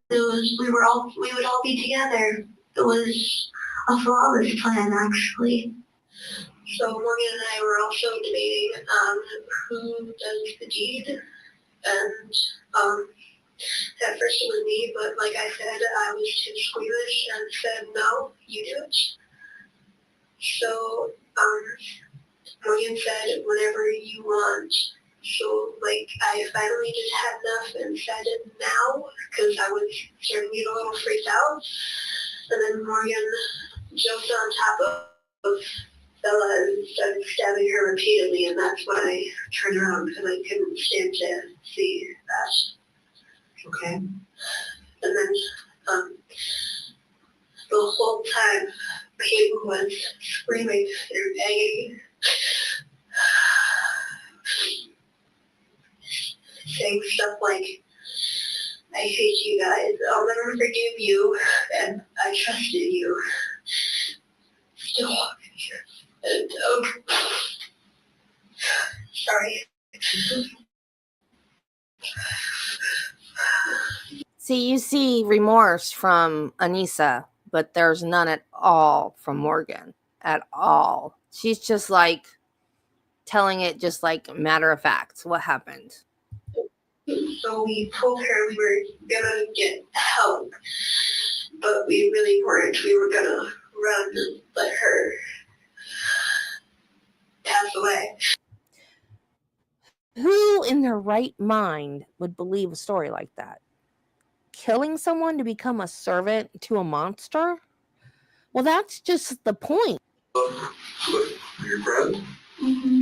Because we would all be together. It was a flawless plan, actually. So Morgan and I were also debating who does the deed, and at first it was me, but like I said, I was too squeamish and said, no, you do it. So Morgan said, whatever you want. So like I finally just had enough and said it now, because I was starting to get a little freaked out. And then Morgan jumped on top of Bella and started stabbing her repeatedly, and that's when I turned around because I couldn't stand to see that. Okay. And then the whole time Payton was screaming in agony, saying stuff like, I hate you guys, I'll never forgive you, and I trusted you. Still, and, sorry. See, you see remorse from Anissa, but there's none at all from Morgan. At all. She's just like telling it just like matter of fact. What happened? So we told her we were gonna get help, but we really weren't. We were gonna run and let her pass away. Who in their right mind would believe a story like that? Killing someone to become a servant to a monster? Well, that's just the point. Your friend?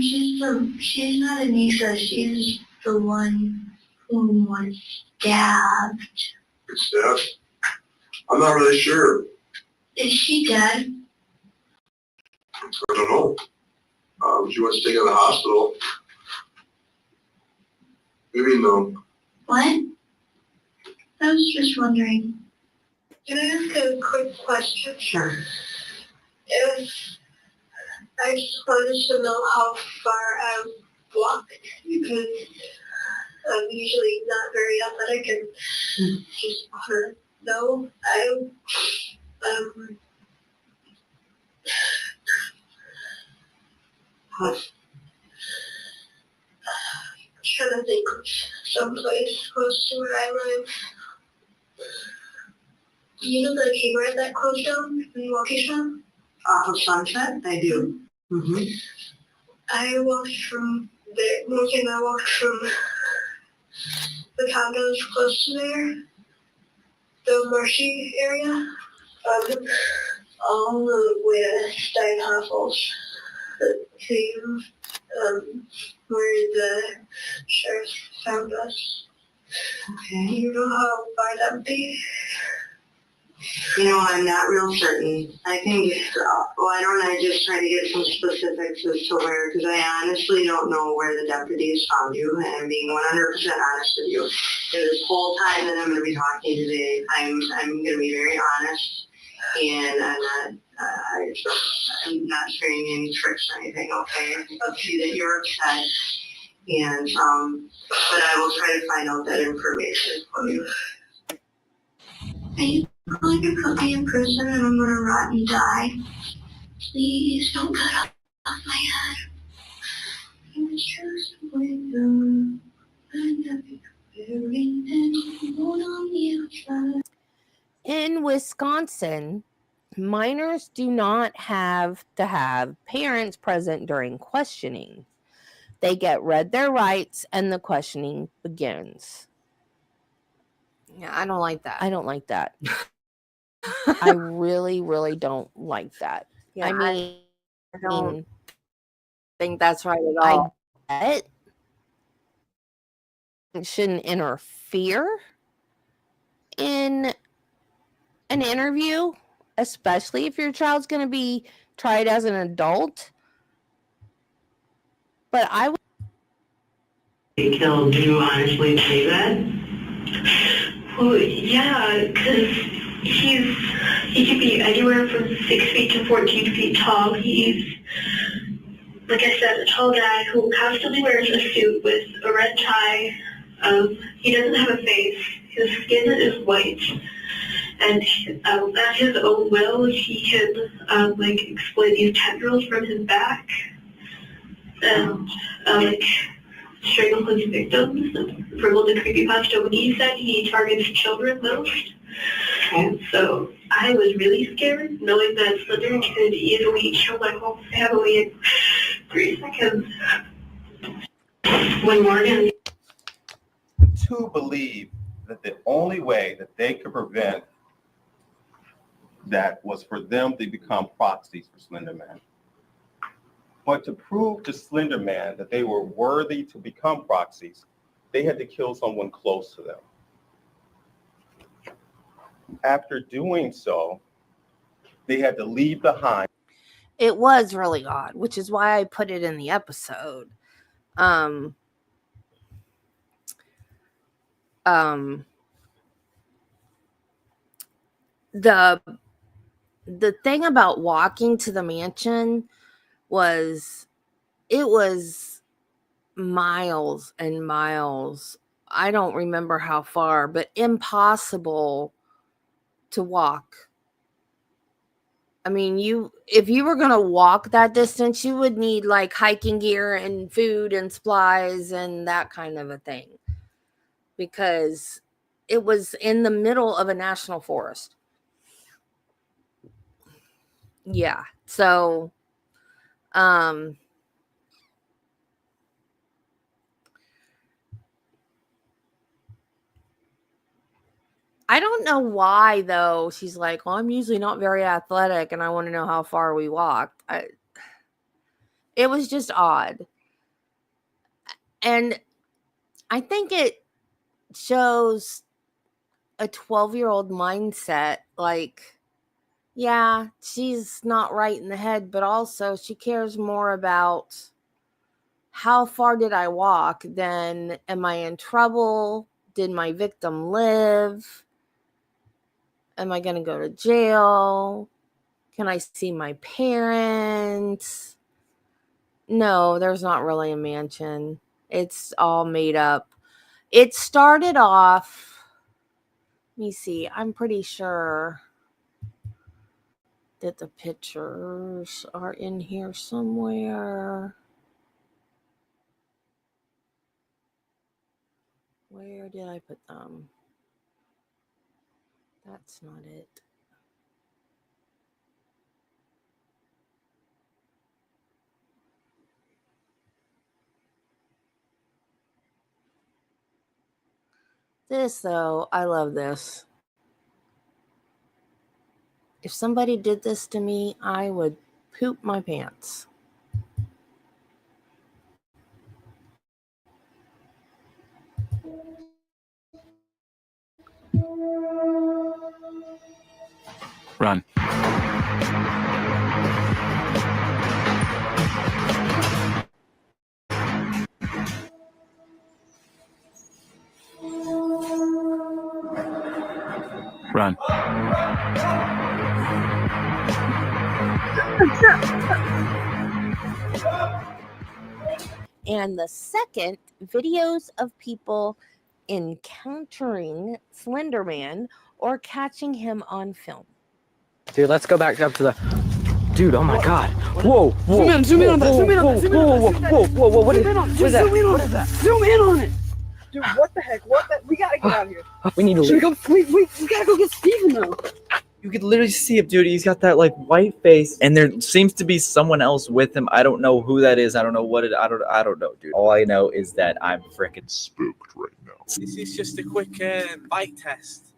She's not Anissa. She's the one who was stabbed. Stabbed? I'm not really sure. Is she dead? I don't know. She was taken to the hospital. Maybe no. What? I was just wondering. Can I ask a quick question? Sure. I just wanted to know how far I walked, because I'm usually not very athletic, and just want to know. Trying to think of someplace close to where I live. You know the Kmart that closed down in Waukesha? Off of Sunset? I do. Mm-hmm. I walked from there. Morgan and I walked from the condos close to there, the marshy area, all the way to Steinhoffel's, to where the sheriff found us. Okay. Do you know how far that would be? You know, I'm not real certain. I think, why don't I just try to get some specifics as to where, because I honestly don't know where the deputies found you, and I'm being 100% honest with you. And this whole time that I'm going to be talking today, I'm going to be very honest. and I'm not sharing any tricks or anything, okay? I see that you're upset, and, but I will try to find out that information for you. Are you going to put me in prison and I'm gonna rot and die? Please don't cut off my head. I'm just waiting. In Wisconsin, minors do not have to have parents present during questioning. They get read their rights and the questioning begins. Yeah, I don't like that. I don't like that. I really, really don't like that. Yeah, I mean, I don't think that's right at all. I get it shouldn't interfere in an interview, especially if your child's going to be tried as an adult. But I would. Killed, do you honestly say that? Well, yeah, because he could be anywhere from 6 feet to 14 feet tall. He's, like I said, a tall guy who constantly wears a suit with a red tie. He doesn't have a face. His skin is white. And at his own will, he can, exploit these tendrils from his back and, strangle his victims. For the creepypasta, when he said he targets children most. And so I was really scared, knowing that Slender could easily kill my whole family in 3 seconds. When Morgan... To believe that the only way that they could prevent that was for them to become proxies for Slenderman. But to prove to Slenderman that they were worthy to become proxies, they had to kill someone close to them. After doing so, they had to leave behind. It was really odd, which is why I put it in the episode. The thing about walking to the mansion was it was miles and miles. I don't remember how far, but impossible to walk. I mean, if you were going to walk that distance, you would need like hiking gear and food and supplies and that kind of a thing, because it was in the middle of a national forest. Yeah. So, I don't know why though. She's like, well, I'm usually not very athletic and I want to know how far we walked. It was just odd. And I think it shows a 12-year-old mindset. Like, yeah, she's not right in the head, but also she cares more about how far did I walk than am I in trouble? Did my victim live? Am I going to go to jail? Can I see my parents? No, there's not really a mansion. It's all made up. It started off, let me see, I'm pretty sure that the pictures are in here somewhere. Where did I put them? That's not it. This, though, I love this. If somebody did this to me, I would poop my pants. Run. Run. And the second, videos of people encountering Slenderman or catching him on film. Dude, let's go back up to the. Dude, oh my God! Whoa, whoa! Zoom in on that! Zoom in on that! Zoom in on that! Whoa! What is that? Zoom in on What it! is that? Zoom in on it! Dude, what the heck? We gotta get out of here. We need to Should we leave. go? We gotta go get Steven though. You could literally see him, dude. He's got that like white face, and there seems to be someone else with him. I don't know who that is. I don't know what it. I don't know, dude. All I know is that I'm freaking spooked right now. This is just a quick bite test.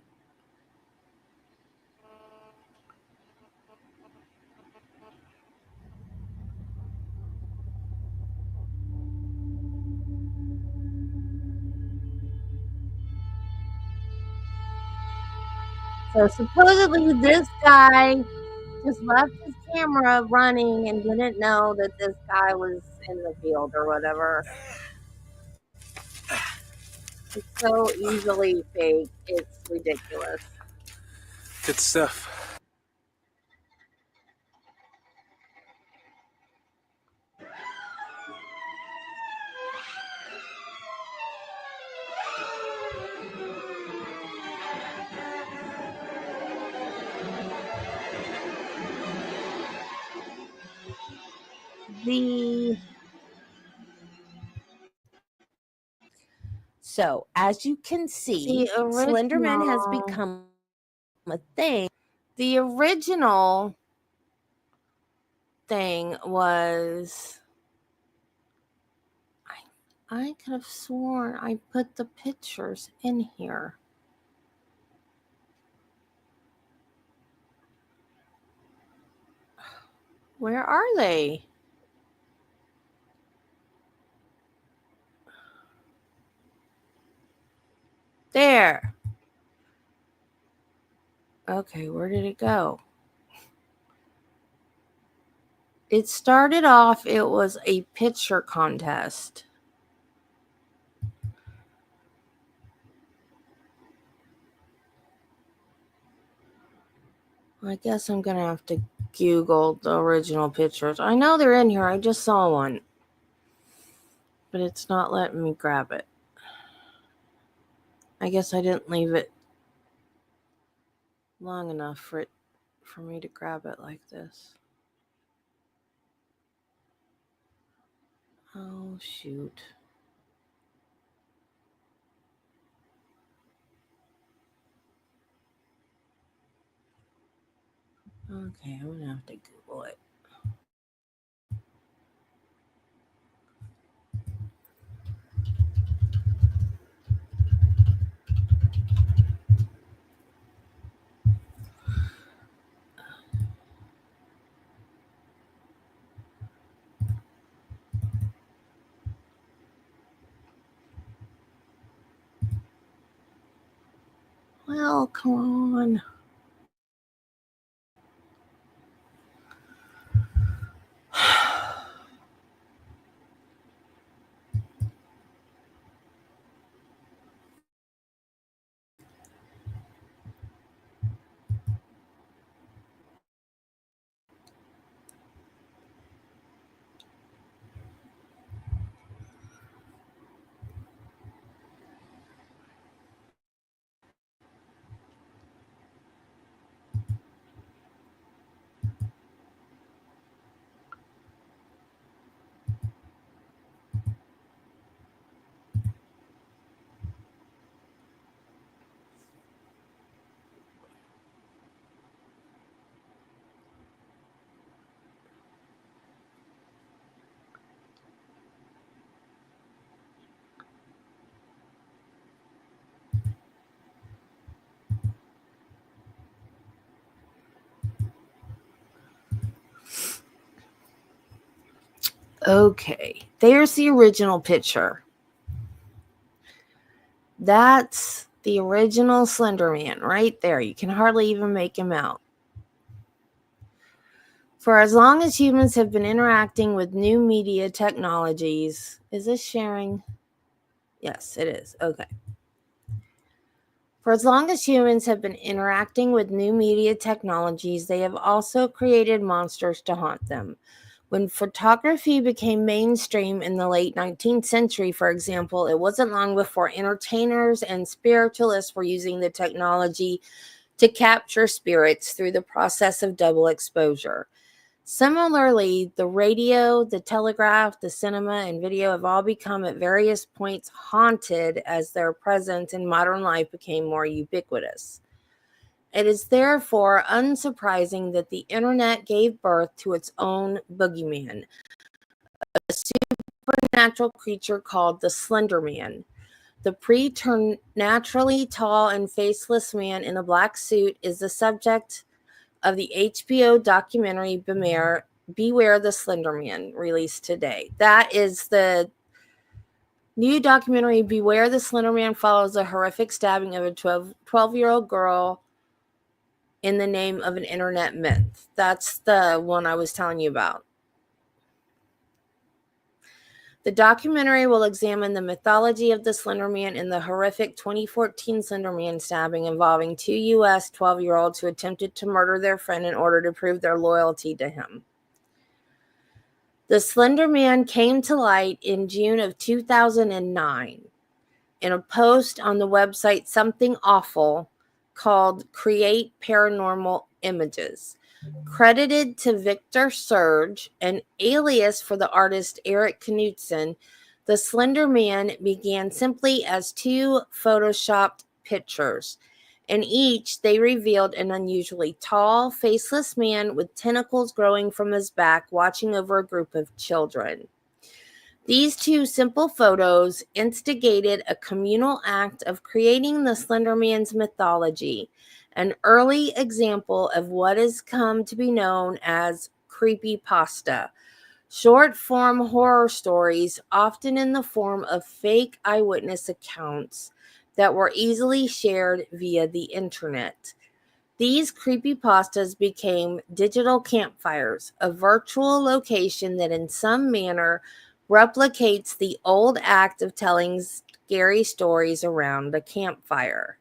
So supposedly this guy just left his camera running and didn't know that this guy was in the field or whatever. It's so easily fake. It's ridiculous. Good stuff. So, as you can see, Slenderman has become a thing. The original thing was, I could have sworn I put the pictures in here. Where are they? There. Okay, where did it go? It started off, it was a picture contest. I guess I'm going to have to Google the original pictures. I know they're in here. I just saw one. But it's not letting me grab it. I guess I didn't leave it long enough for me to grab it like this. Oh, shoot. Okay, I'm going to have to Google it. Well, come on. Okay, there's the original picture. That's the original Slenderman right there. You can hardly even make him out. For as long as humans have been interacting with new media technologies, is this sharing? Yes, it is. Okay. For as long as humans have been interacting with new media technologies, they have also created monsters to haunt them. When photography became mainstream in the late 19th century, for example, it wasn't long before entertainers and spiritualists were using the technology to capture spirits through the process of double exposure. Similarly, the radio, the telegraph, the cinema, and video have all become at various points haunted as their presence in modern life became more ubiquitous. It is therefore unsurprising that the internet gave birth to its own boogeyman, a supernatural creature called the Slenderman. The preternaturally tall and faceless man in a black suit is the subject of the HBO documentary Beware the Slenderman, released today. That is the new documentary. Beware the Slenderman follows a horrific stabbing of a 12-year-old girl in the name of an internet myth. That's the one I was telling you about. The documentary will examine the mythology of the Slenderman and the horrific 2014 Slenderman stabbing involving two U.S. 12-year-olds who attempted to murder their friend in order to prove their loyalty to him. The Slenderman came to light in June of 2009 in a post on the website Something Awful called Create Paranormal Images. Credited to Victor Surge, an alias for the artist Eric Knudsen, the Slender Man began simply as two photoshopped pictures. In each, they revealed an unusually tall, faceless man with tentacles growing from his back, watching over a group of children. These two simple photos instigated a communal act of creating the Slender Man's mythology, an early example of what has come to be known as creepypasta, short-form horror stories often in the form of fake eyewitness accounts that were easily shared via the internet. These creepypastas became digital campfires, a virtual location that in some manner replicates the old act of telling scary stories around a campfire.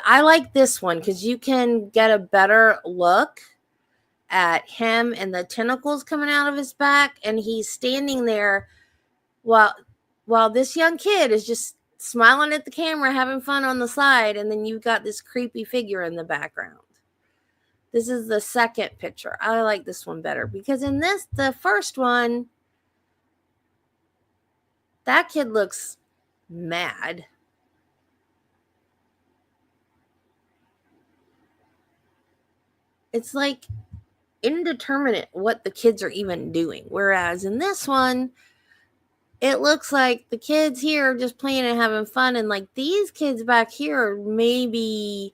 I like this one because you can get a better look at him and the tentacles coming out of his back, and he's standing there while this young kid is just smiling at the camera, having fun on the side, and then you've got this creepy figure in the background. This is the second picture. I like this one better because in the first one, that kid looks mad. It's like indeterminate what the kids are even doing. Whereas in this one, it looks like the kids here are just playing and having fun. And like these kids back here are maybe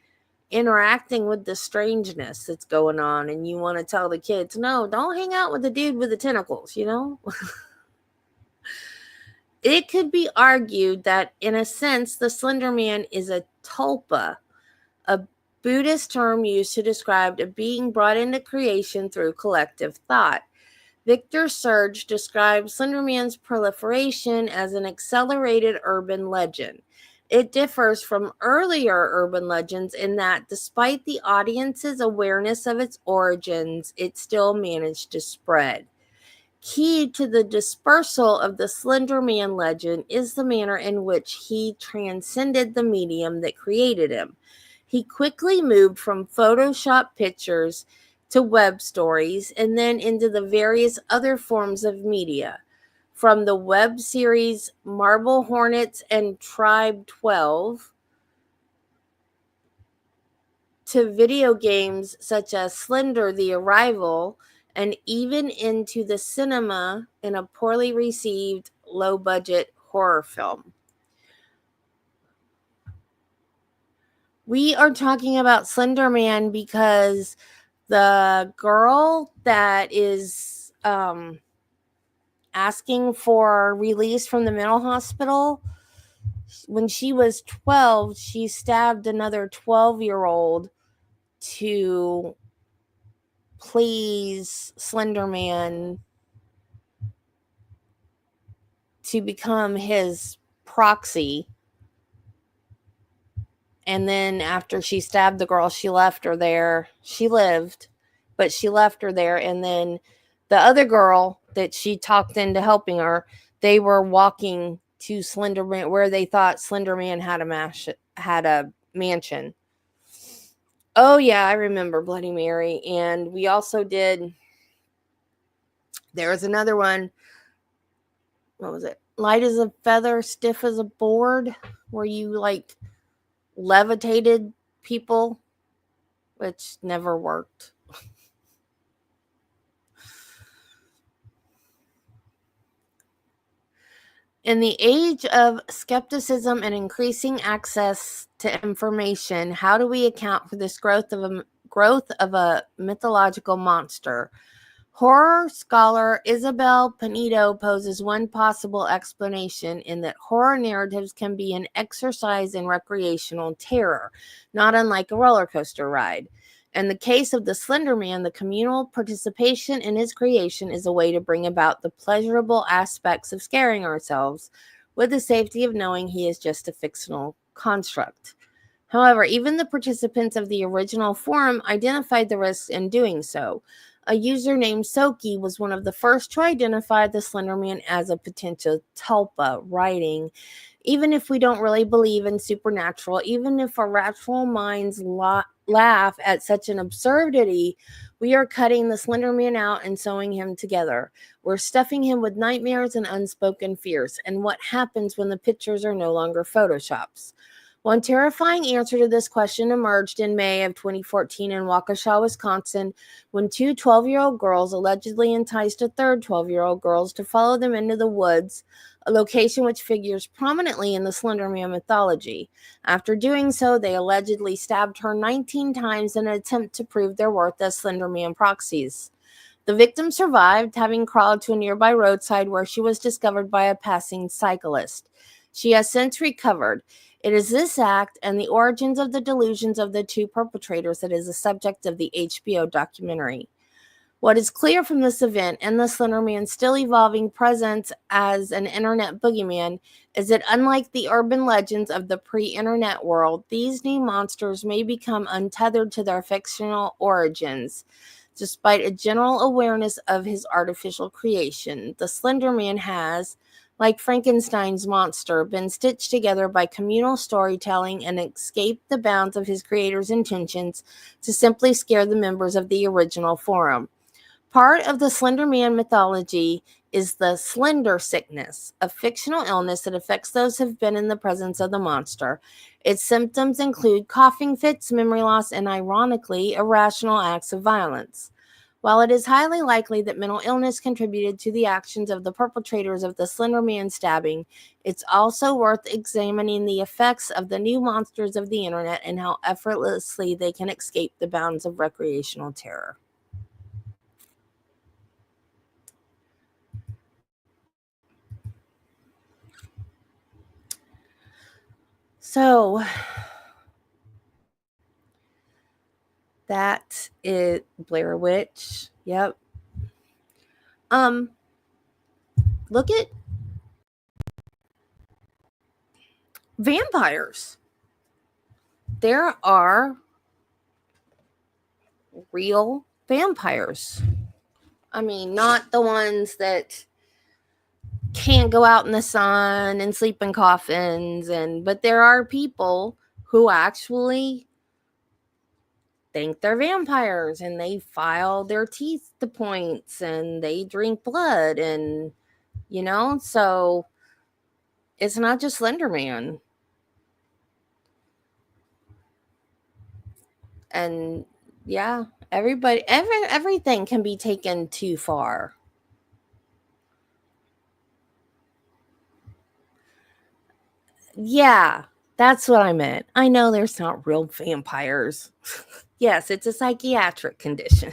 interacting with the strangeness that's going on. And you want to tell the kids, no, don't hang out with the dude with the tentacles, you know? It could be argued that in a sense, the Slender Man is a tulpa, a Buddhist term used to describe a being brought into creation through collective thought. Victor Surge describes Slenderman's proliferation as an accelerated urban legend. It differs from earlier urban legends in that despite the audience's awareness of its origins, it still managed to spread. Key to the dispersal of the Slender Man legend is the manner in which he transcended the medium that created him. He quickly moved from Photoshop pictures to web stories and then into the various other forms of media. From the web series Marble Hornets and Tribe 12 to video games such as Slender the Arrival, and even into the cinema in a poorly received, low-budget horror film. We are talking about Slender Man because the girl that is asking for release from the mental hospital, when she was 12, she stabbed another 12-year-old to please Slender Man to become his proxy And then after she stabbed the girl, she left her there. She lived, but she left her there. And then the other girl that she talked into helping her, they were walking to Slenderman, where they thought Slenderman had a mansion. Oh yeah, I remember Bloody Mary. And we also did, there was another one. What was it? Light as a feather, stiff as a board, where you like levitated people, which never worked. In the age of skepticism and increasing access to information, how do we account for this growth of a mythological monster? Horror scholar Isabel Panito poses one possible explanation in that horror narratives can be an exercise in recreational terror, not unlike a roller coaster ride. In the case of the Slender Man, the communal participation in his creation is a way to bring about the pleasurable aspects of scaring ourselves with the safety of knowing he is just a fictional construct. However, even the participants of the original forum identified the risks in doing so. A user named Soki was one of the first to identify the Slenderman as a potential tulpa, writing, even if we don't really believe in supernatural, even if our rational minds laugh at such an absurdity, we are cutting the Slenderman out and sewing him together. We're stuffing him with nightmares and unspoken fears. And what happens when the pictures are no longer photoshops? One terrifying answer to this question emerged in May of 2014 in Waukesha, Wisconsin, when two 12-year-old girls allegedly enticed a third 12-year-old girl to follow them into the woods, a location which figures prominently in the Slenderman mythology. After doing so, they allegedly stabbed her 19 times in an attempt to prove their worth as Slenderman proxies. The victim survived, having crawled to a nearby roadside where she was discovered by a passing cyclist. She has since recovered. It is this act and the origins of the delusions of the two perpetrators that is the subject of the HBO documentary. What is clear from this event and the Slenderman's still evolving presence as an internet boogeyman is that unlike the urban legends of the pre-internet world, these new monsters may become untethered to their fictional origins. Despite a general awareness of his artificial creation, the Slenderman has, like Frankenstein's monster, been stitched together by communal storytelling and escaped the bounds of his creator's intentions to simply scare the members of the original forum. Part of the Slenderman mythology is the Slender Sickness, a fictional illness that affects those who have been in the presence of the monster. Its symptoms include coughing fits, memory loss, and ironically, irrational acts of violence. While it is highly likely that mental illness contributed to the actions of the perpetrators of the Slenderman stabbing, it's also worth examining the effects of the new monsters of the internet and how effortlessly they can escape the bounds of recreational terror. So, that is Blair Witch. Yep. Look at vampires. There are real vampires. I mean, not the ones that can't go out in the sun and sleep in coffins, but there are people who actually think they're vampires and they file their teeth to points and they drink blood, and so it's not just Slenderman. And yeah, everything can be taken too far. Yeah, that's what I meant. I know there's not real vampires. Yes, it's a psychiatric condition.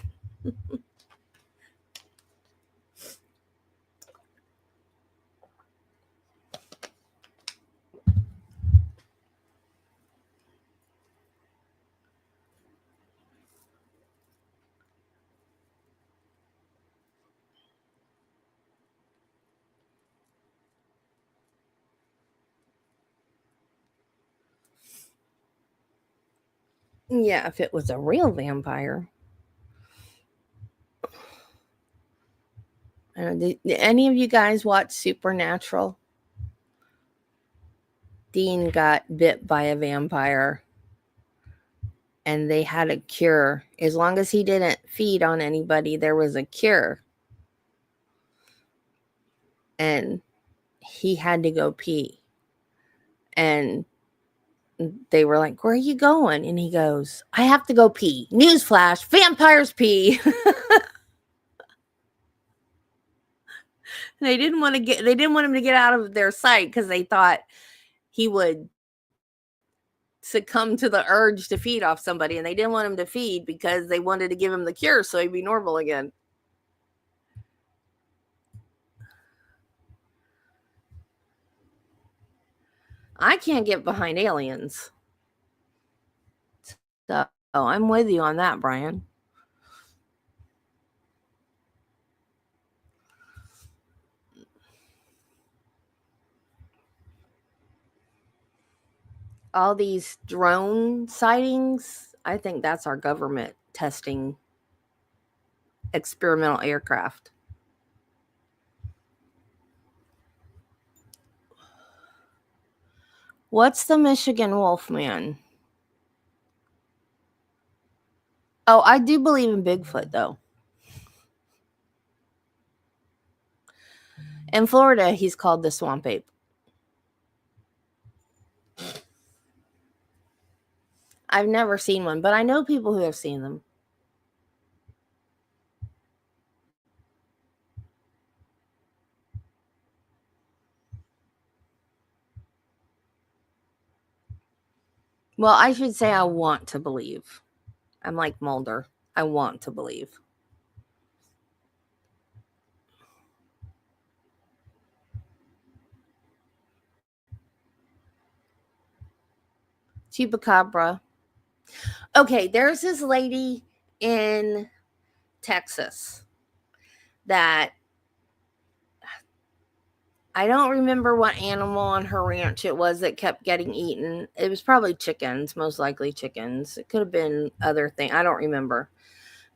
Yeah, if it was a real vampire. Did any of you guys watch Supernatural? Dean got bit by a vampire and they had a cure. As long as he didn't feed on anybody, there was a cure. And he had to go pee. And they were like, "Where are you going?" And he goes, "I have to go pee. Newsflash, vampires pee." They didn't want him to get out of their sight because they thought he would succumb to the urge to feed off somebody, and they didn't want him to feed because they wanted to give him the cure so he'd be normal again. I can't get behind aliens. So I'm with you on that, Brian. All these drone sightings, I think that's our government testing experimental aircraft. What's the Michigan Wolfman? Oh, I do believe in Bigfoot, though. In Florida, he's called the swamp ape. I've never seen one, but I know people who have seen them. Well, I should say I want to believe. I'm like Mulder. I want to believe. Chupacabra. Okay, there's this lady in Texas that I don't remember what animal on her ranch it was that kept getting eaten. It was probably chickens, most likely chickens. It could have been other thing. I don't remember.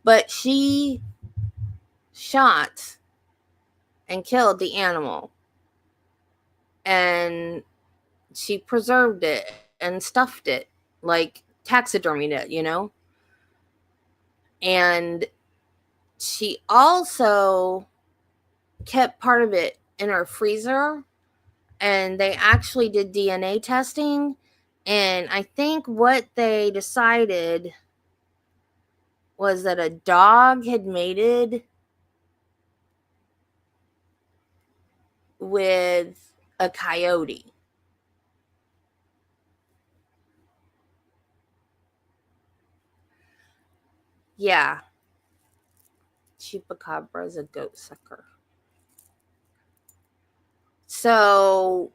But she shot and killed the animal. And she preserved it and stuffed it, like taxidermied it, you know? And she also kept part of it in her freezer, and they actually did DNA testing. And I think what they decided was that a dog had mated with a coyote. Yeah. Chupacabra is a goat sucker. So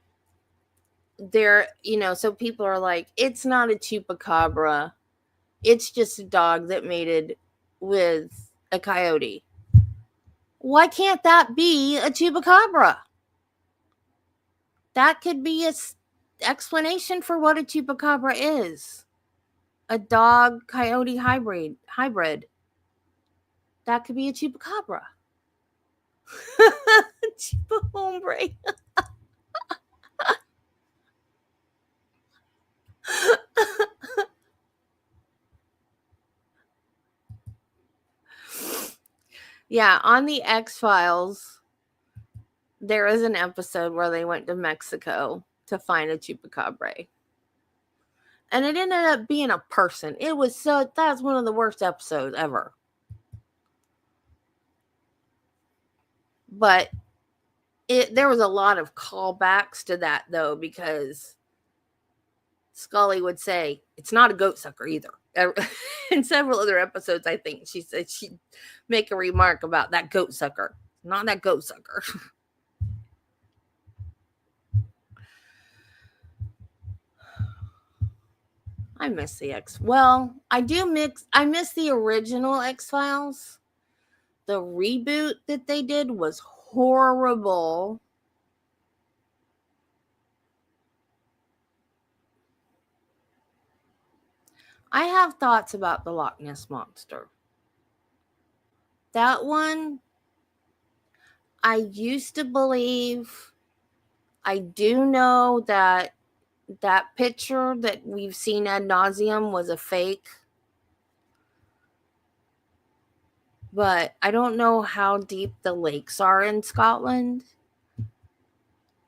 there, so people are like, it's not a chupacabra. It's just a dog that mated with a coyote. Why can't that be a chupacabra? That could be a explanation for what a chupacabra is. A dog coyote hybrid. That could be a chupacabra. Chupa hombre. Yeah, on the X-Files, there is an episode where they went to Mexico to find a chupacabra. And it ended up being a person. That's one of the worst episodes ever. But there was a lot of callbacks to that, though, because Scully would say, it's not a goat sucker either. In several other episodes, I think she said she'd make a remark about that goat sucker. Not that goat sucker. I miss the I miss the original X-Files. The reboot that they did was horrible. I have thoughts about the Loch Ness Monster. That one, I used to believe. I do know that that picture that we've seen ad nauseum was a fake. But I don't know how deep the lakes are in Scotland.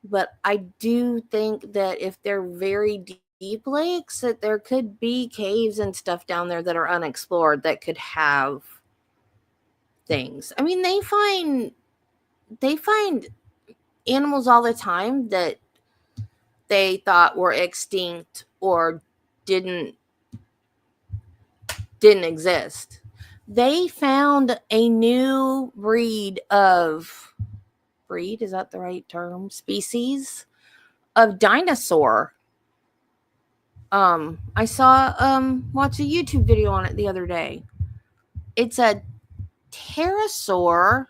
But I do think that if they're very deep lakes, that there could be caves and stuff down there that are unexplored that could have things. I mean, they find animals all the time that they thought were extinct or didn't exist. They found a new breed, is that the right term? Species of dinosaur. I saw watch a YouTube video on it the other day. It's a pterosaur,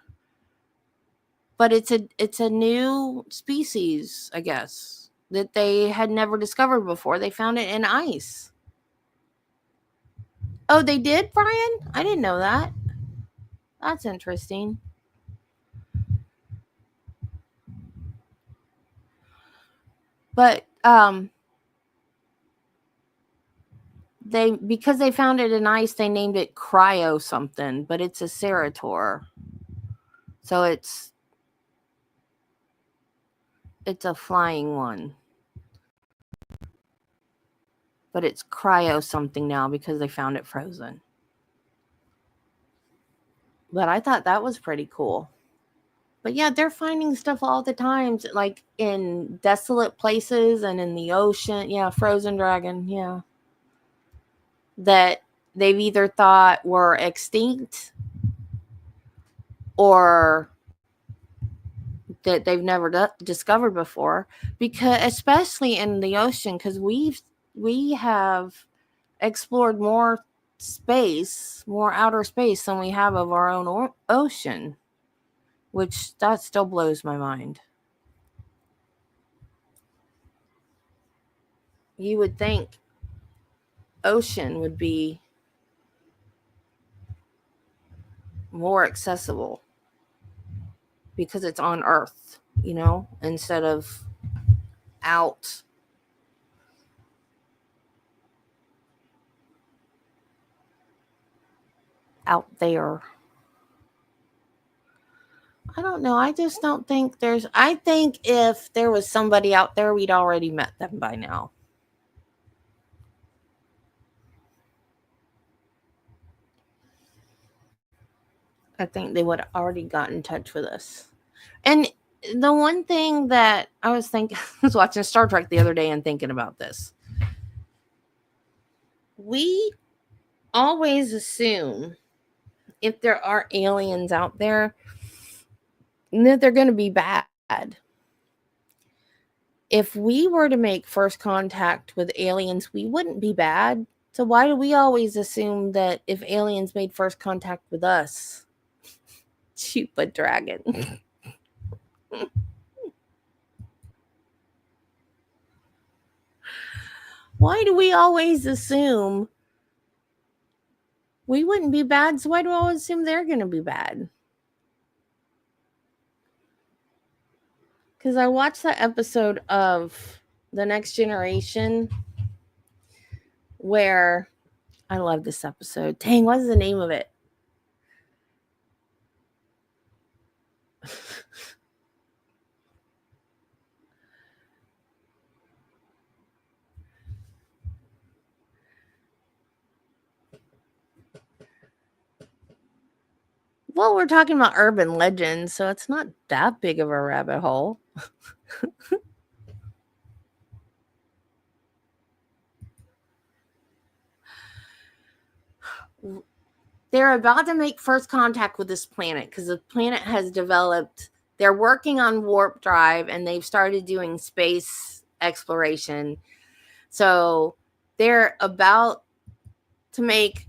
but it's a new species, I guess, that they had never discovered before. They found it in ice. Oh, they did, Brian? I didn't know that. That's interesting. But because they found it in ice, they named it cryo something, but it's a cerator. So it's a flying one. But it's cryo something now because they found it frozen. But I thought that was pretty cool. But yeah, they're finding stuff all the time, like in desolate places and in the ocean. Yeah, frozen dragon, yeah. That they've either thought were extinct or that they've never discovered before, because especially in the ocean, because we have explored more space, more outer space than we have of our own ocean, which that still blows my mind. You would think ocean would be more accessible because it's on Earth, instead of out there. I don't know. I just don't think I think if there was somebody out there, we'd already met them by now. I think they would have already got in touch with us. And the one thing that I was watching Star Trek the other day and thinking about this. We always assume if there are aliens out there that they're going to be bad. If we were to make first contact with aliens, we wouldn't be bad. So why do we always assume that if aliens made first contact with us, shoot a dragon? Why do we always assume we wouldn't be bad? So why do we always assume they're going to be bad? Because I watched that episode of The Next Generation where I love this episode. Dang, what's the name of it? Well, we're talking about urban legends, so it's not that big of a rabbit hole. They're about to make first contact with this planet because the planet has developed. They're working on warp drive and they've started doing space exploration. So we are about to make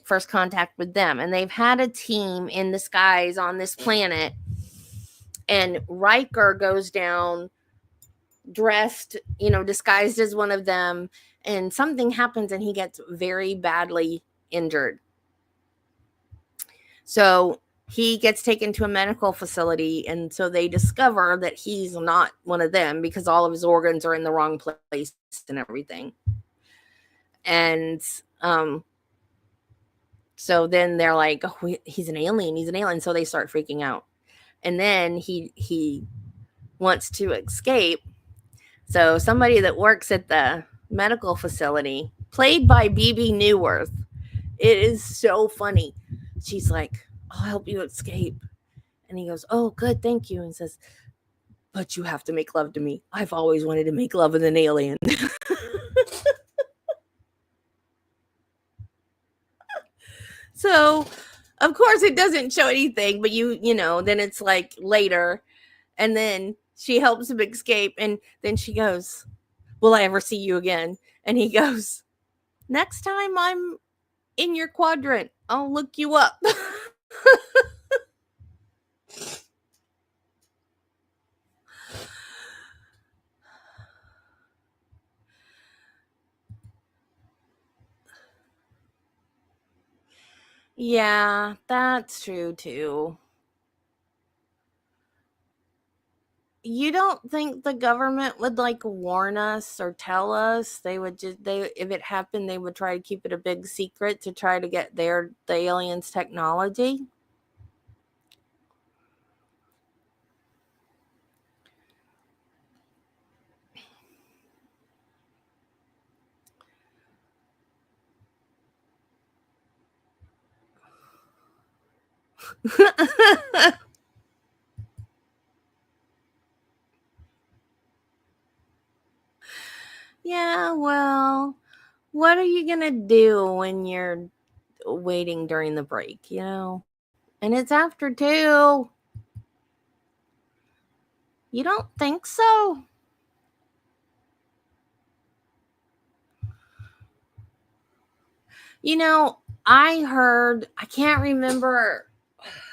first contact with them. And they've had a team in the skies on this planet. And Riker goes down dressed, disguised as one of them, and something happens and he gets very badly injured. So he gets taken to a medical facility, and so they discover that he's not one of them because all of his organs are in the wrong place and everything. And so then they're like, oh, he's an alien. So they start freaking out. And then he wants to escape. So somebody that works at the medical facility, played by BB Newworth, it is so funny. She's like, I'll help you escape. And he goes, oh, good, thank you. And says, but you have to make love to me. I've always wanted to make love with an alien. So, of course, it doesn't show anything, but then it's like later. And then she helps him escape. And then she goes, will I ever see you again? And he goes, next time I'm in your quadrant, I'll look you up. Yeah, that's true too. You don't think the government would warn us or tell us? They would if it happened, they would try to keep it a big secret to try to get the aliens' technology. Yeah, well, what are you gonna do when you're waiting during the break, And it's after 2. You don't think so? I heard, I can't remember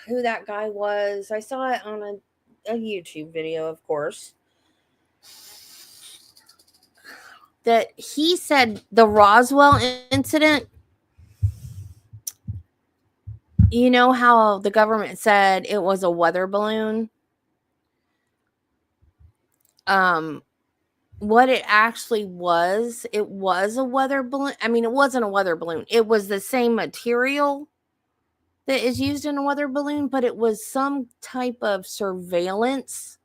who that guy was. I saw it on a YouTube video, of course, that he said the Roswell incident, how the government said it was a weather balloon? What it actually was, it was a weather balloon. I mean, it wasn't a weather balloon. It was the same material that is used in a weather balloon, but it was some type of surveillance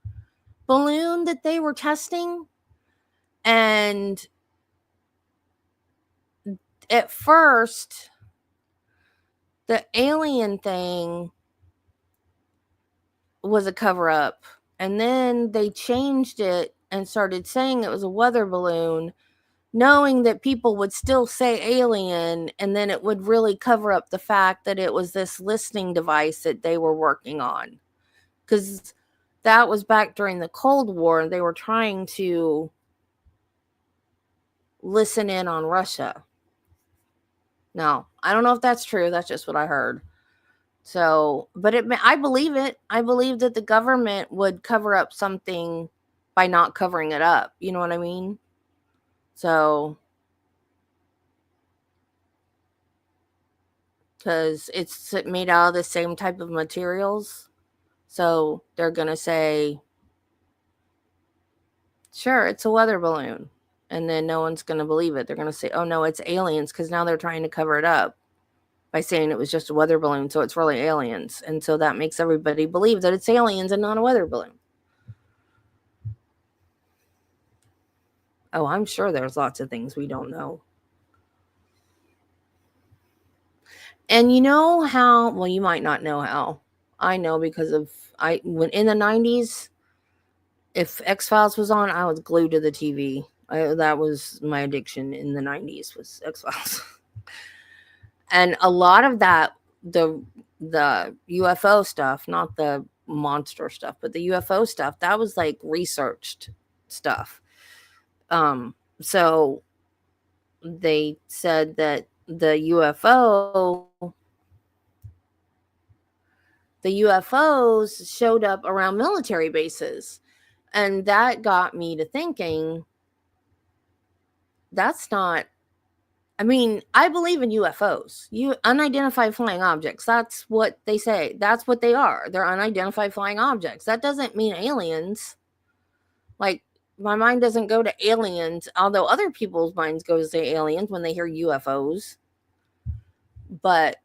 balloon that they were testing. And at first, the alien thing was a cover up. And then they changed it and started saying it was a weather balloon, knowing that people would still say alien, and then it would really cover up the fact that it was this listening device that they were working on. Because that was back during the Cold War. They were trying to listen in on Russia. No, I don't know if that's true. That's just what I heard. So, but I believe it. I believe that the government would cover up something by not covering it up. You know what I mean? So, because it's made out of the same type of materials. So they're going to say, sure, it's a weather balloon. And then no one's going to believe it. They're going to say, oh, no, it's aliens, because now they're trying to cover it up by saying it was just a weather balloon, so it's really aliens. And so that makes everybody believe that it's aliens and not a weather balloon. Oh, I'm sure there's lots of things we don't know. And you know how, well, you might not know how. I know because when in the 90s, if X-Files was on, I was glued to the TV. That was my addiction in the 90s, was X-Files. And a lot of that, the UFO stuff, not the monster stuff, but the UFO stuff, that was researched stuff. So they said that the UFOs showed up around military bases. And that got me to thinking, that's not, I mean, I believe in UFOs, unidentified flying objects. That's what they say. That's what they are. They're unidentified flying objects. That doesn't mean aliens. Like, my mind doesn't go to aliens, although other people's minds go to aliens when they hear UFOs. But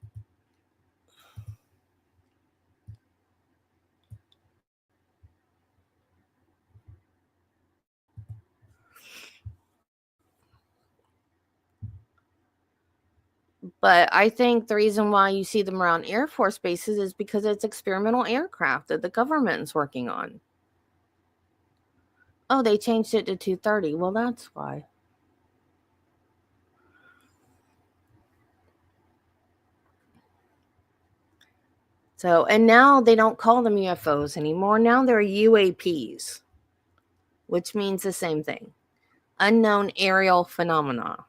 I think the reason why you see them around Air Force bases is because it's experimental aircraft that the government is working on. Oh, they changed it to 230. Well, that's why. So, and now they don't call them UFOs anymore. Now they're UAPs, which means the same thing. Unknown aerial phenomena,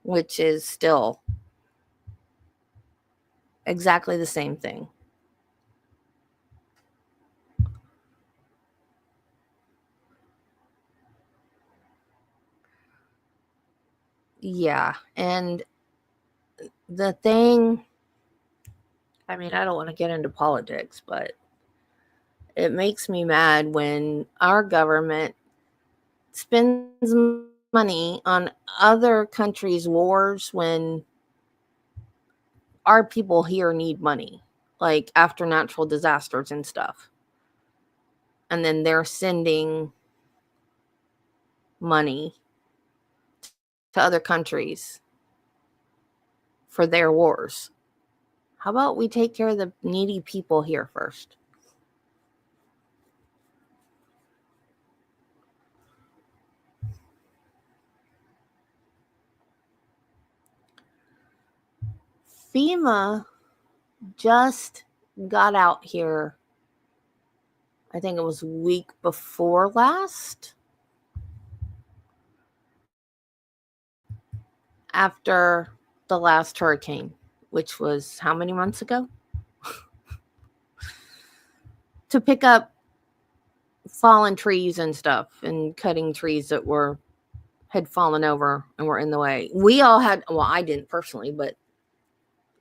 which is still exactly the same thing. Yeah, and the thing, I mean, I don't want to get into politics, but it makes me mad when our government spends money on other countries' wars when our people here need money, like after natural disasters and stuff. And then they're sending money to other countries for their wars. How about we take care of the needy people here first? FEMA just got out here, I think it was week before last, after the last hurricane, which was how many months ago? To pick up fallen trees and stuff and cutting trees that had fallen over and were in the way. We all had, well, I didn't personally, but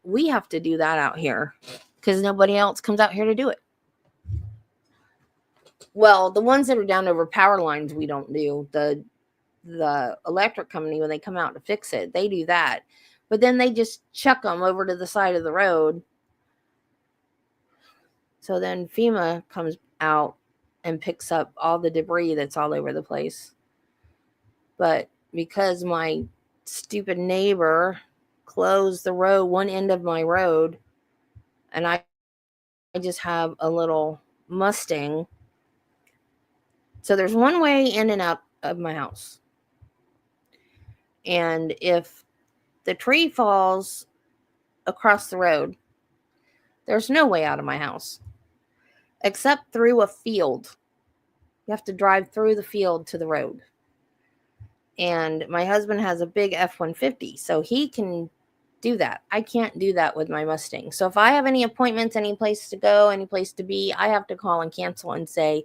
we have to do that out here because nobody else comes out here to do it. Well, the ones that are down over power lines, we don't do. The electric company, when they come out to fix it, they do that. But then they just chuck them over to the side of the road. So then FEMA comes out and picks up all the debris that's all over the place. But because my stupid neighbor closed the road, one end of my road, and I just have a little Mustang. So there's one way in and out of my house. And if the tree falls across the road, there's no way out of my house except through a field. You have to drive through the field to the road. And my husband has a big F-150, so he can do that. I can't do that with my Mustang. So if I have any appointments, any place to go, any place to be, I have to call and cancel and say,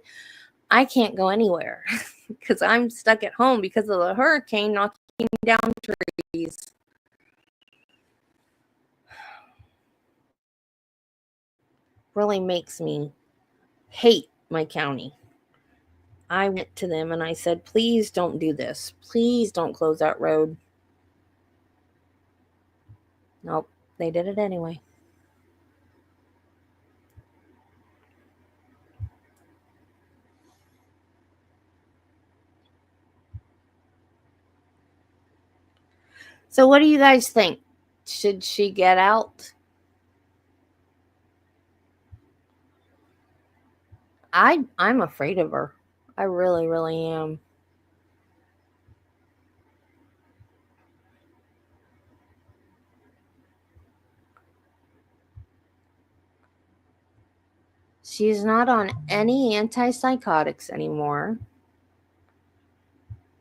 I can't go anywhere because I'm stuck at home because of the hurricane knocking down trees. Really makes me hate my county. I went to them and I said, please don't do this. Please don't close that road. Nope, they did it anyway. So what do you guys think? Should she get out? I'm afraid of her. I really, really am. She's not on any antipsychotics anymore.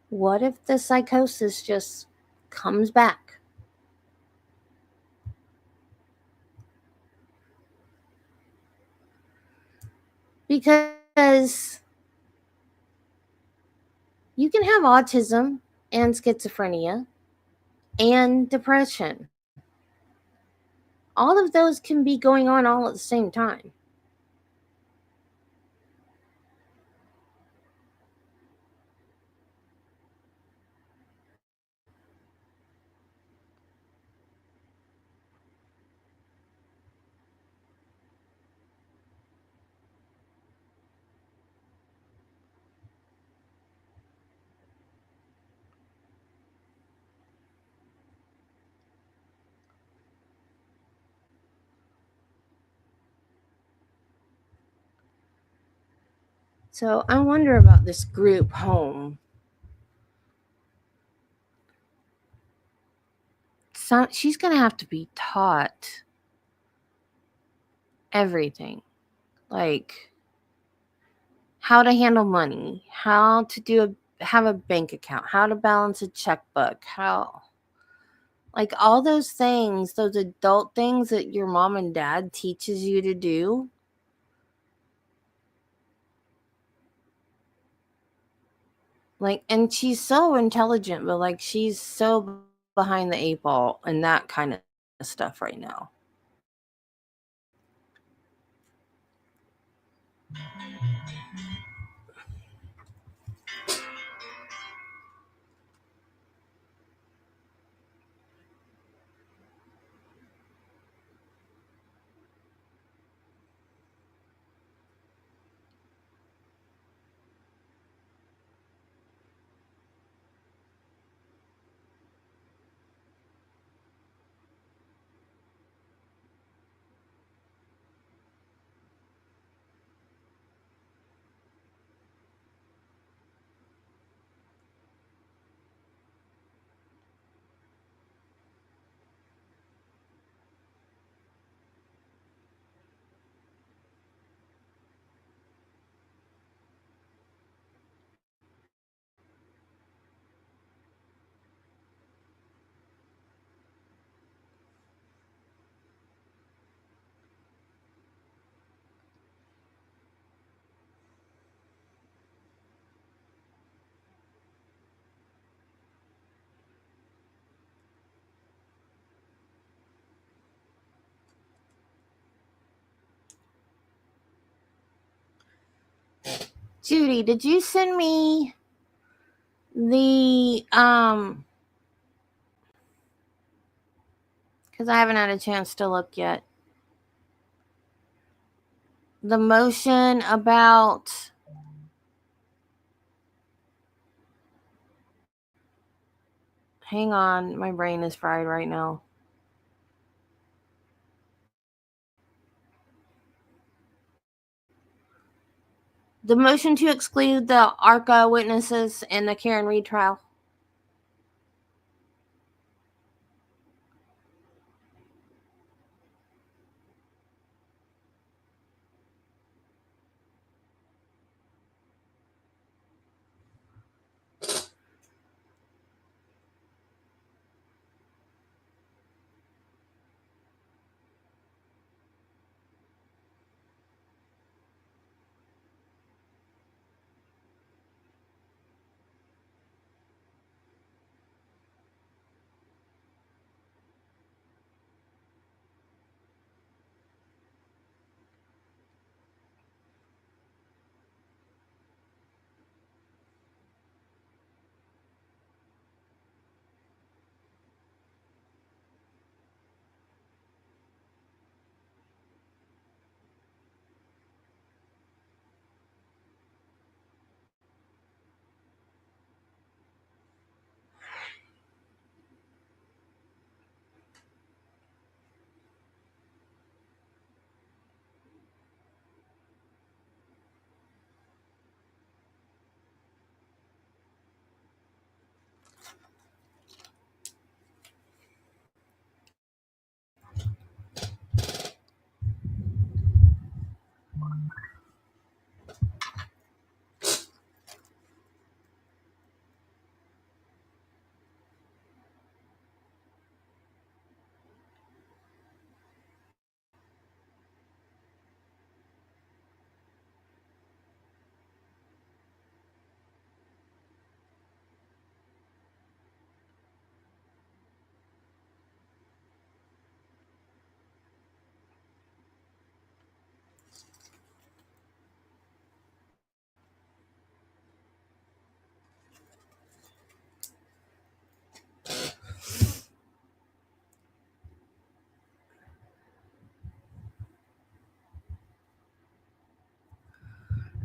What if the psychosis just comes back? Because You can have autism and schizophrenia and depression. All of those can be going on all at the same time. So I wonder about this group home. So she's going to have to be taught everything, like how to handle money, how to have a bank account, how to balance a checkbook, how, like, all those things, those adult things that your mom and dad teaches you to do. Like, and she's so intelligent, but like she's so behind the 8 ball and that kind of stuff right now. Judy, did you send me the because I haven't had a chance to look yet, the motion about hang on, my brain is fried right now. The motion to exclude the ARCA witnesses in the Karen Reed trial.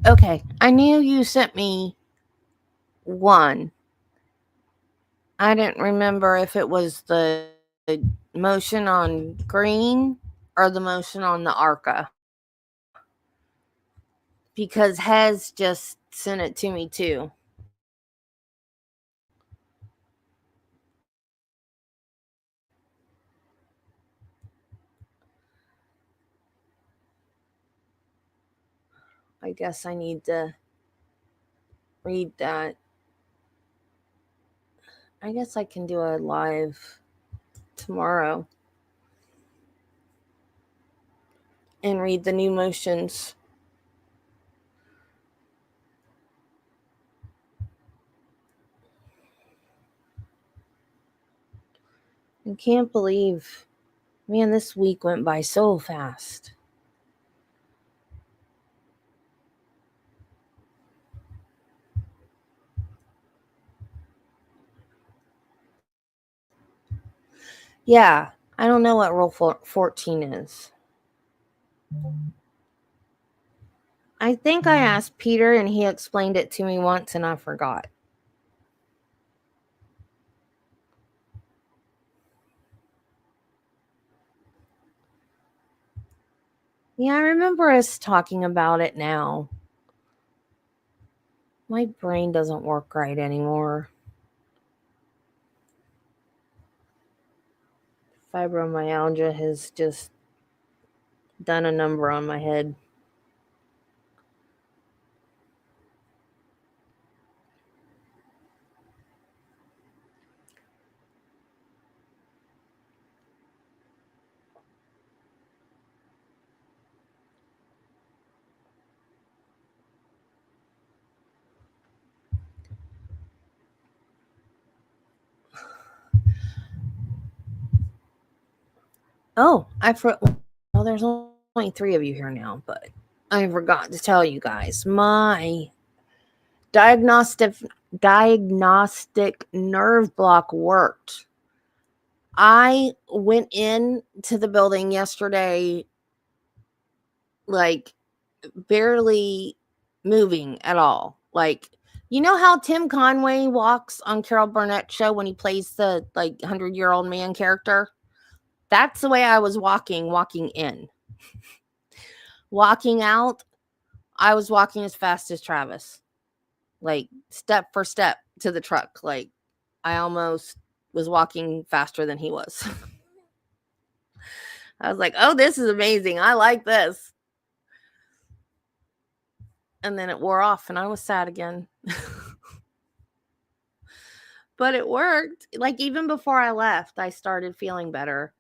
Okay, I knew you sent me one. I didn't remember if it was the motion on green or the motion on the ARCA. Because Hez just sent it to me too. I guess I need to read that. I guess I can do a live tomorrow and read the new motions. I can't believe, man, this week went by so fast. Yeah, I don't know what Rule 14 is. I think I asked Peter and he explained it to me once and I forgot. Yeah, I remember us talking about it now. My brain doesn't work right anymore. Fibromyalgia has just done a number on my head. Oh, well, there's only 3 of you here now, but I forgot to tell you guys. My diagnostic nerve block worked. I went in to the building yesterday like barely moving at all. Like, you know how Tim Conway walks on Carol Burnett's show when he plays the 100-year-old man character? That's the way I was walking in. Walking out, I was walking as fast as Travis. Like, step for step to the truck. Like, I almost was walking faster than he was. I was like, oh, this is amazing. I like this. And then it wore off and I was sad again. But it worked. Like, even before I left, I started feeling better.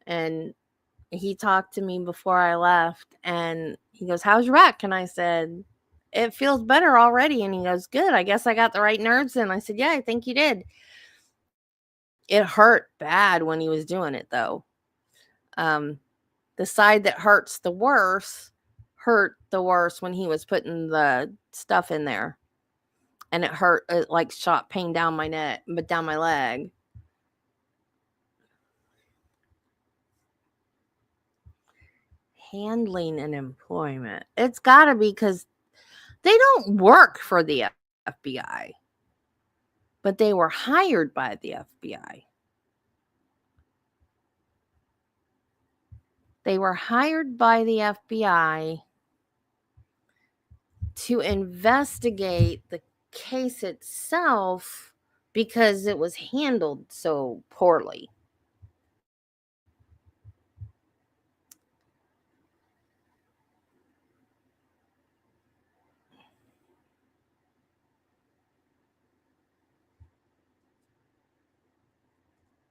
And he talked to me before I left and he goes, how's your back? And I said, it feels better already. And he goes, good. I guess I got the right nerves. And I said, yeah, I think you did. It hurt bad when he was doing it, though. The side that hurt the worst when he was putting the stuff in there. And it hurt, it like shot pain down my neck, but down my leg. Handling and employment. It's got to be because they don't work for the FBI, but they were hired by the FBI. They were hired by the FBI to investigate the case itself because it was handled so poorly.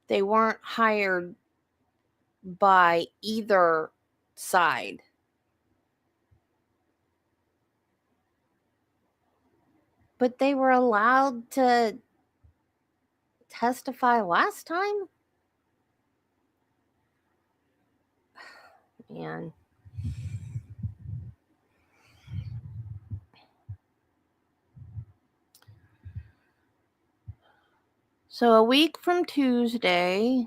They weren't hired by either side. But they were allowed to testify last time? Man. So a week from Wednesday,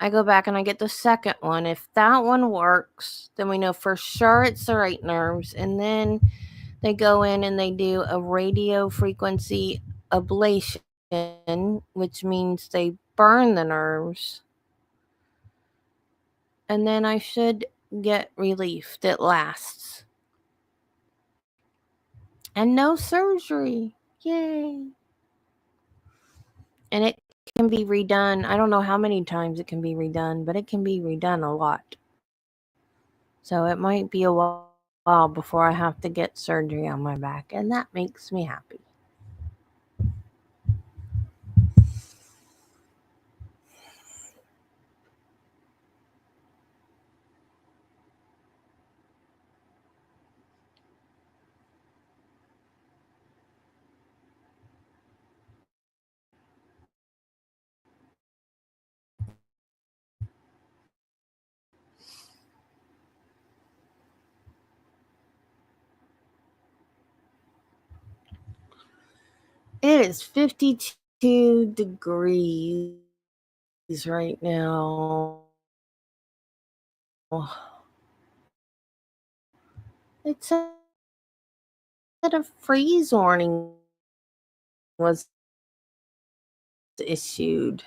I go back and I get the second one. If that one works, then we know for sure it's the right nerves. And then they go in and they do a radio frequency ablation, which means they burn the nerves. And then I should get relief that lasts. And no surgery. Yay. And it can be redone. I don't know how many times it can be redone, but it can be redone a lot. So it might be a while before I have to get surgery on my back, and that makes me happy. It is 52 degrees right now. It said a freeze warning was issued.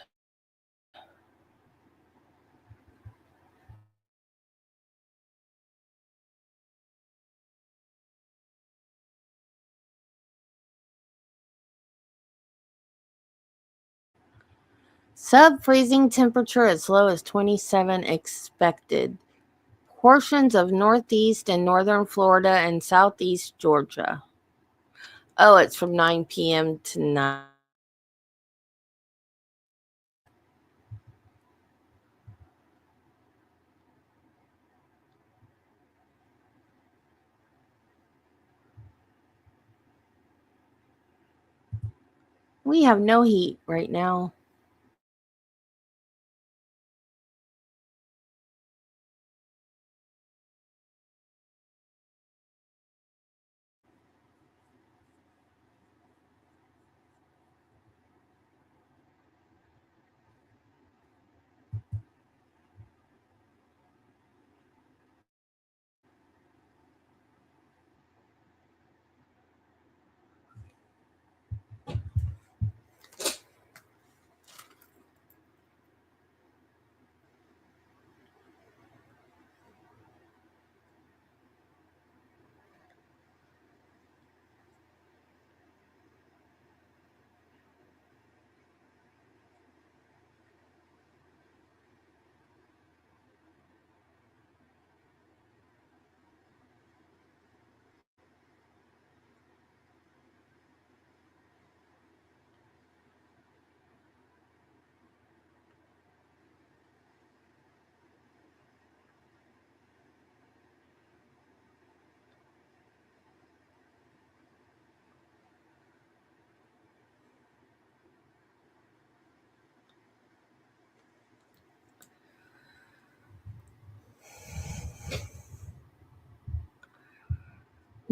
Sub-freezing temperature as low as 27 expected. Portions of northeast and northern Florida and southeast Georgia. Oh, it's from 9 p.m. to 9. We have no heat right now.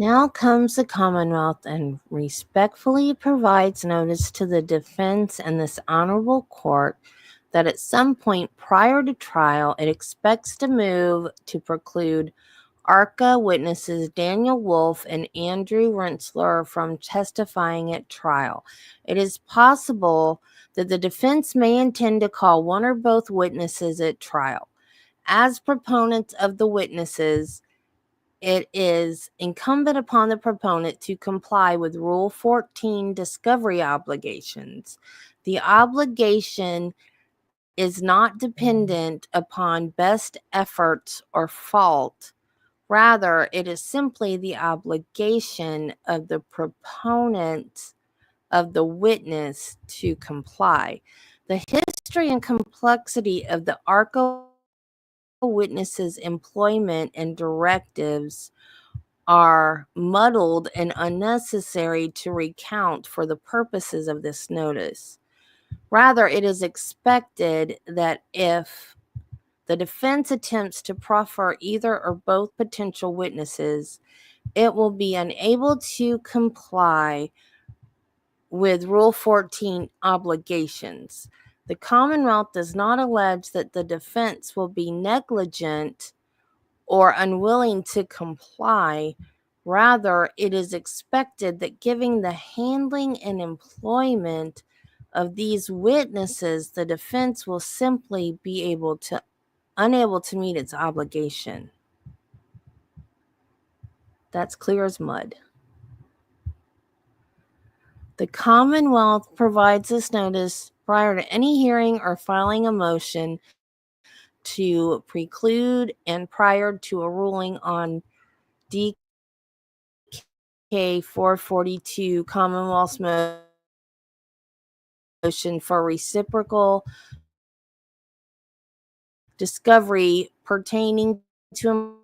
Now comes the Commonwealth and respectfully provides notice to the defense and this honorable court that at some point prior to trial, it expects to move to preclude ARCA witnesses Daniel Wolf and Andrew Rensselaer from testifying at trial. It is possible that the defense may intend to call one or both witnesses at trial. As proponents of the witnesses, it is incumbent upon the proponent to comply with Rule 14 discovery obligations. The obligation is not dependent upon best efforts or fault. Rather, it is simply the obligation of the proponent of the witness to comply. The history and complexity of the ARCA witnesses' employment and directives are muddled and unnecessary to recount for the purposes of this notice. Rather, it is expected that if the defense attempts to proffer either or both potential witnesses, it will be unable to comply with Rule 14 obligations. The Commonwealth does not allege that the defense will be negligent or unwilling to comply. Rather, it is expected that given the handling and employment of these witnesses, the defense will simply be unable to meet its obligation. That's clear as mud. The Commonwealth provides this notice prior to any hearing or filing a motion to preclude and prior to a ruling on DK 442 Commonwealth's motion for reciprocal discovery pertaining to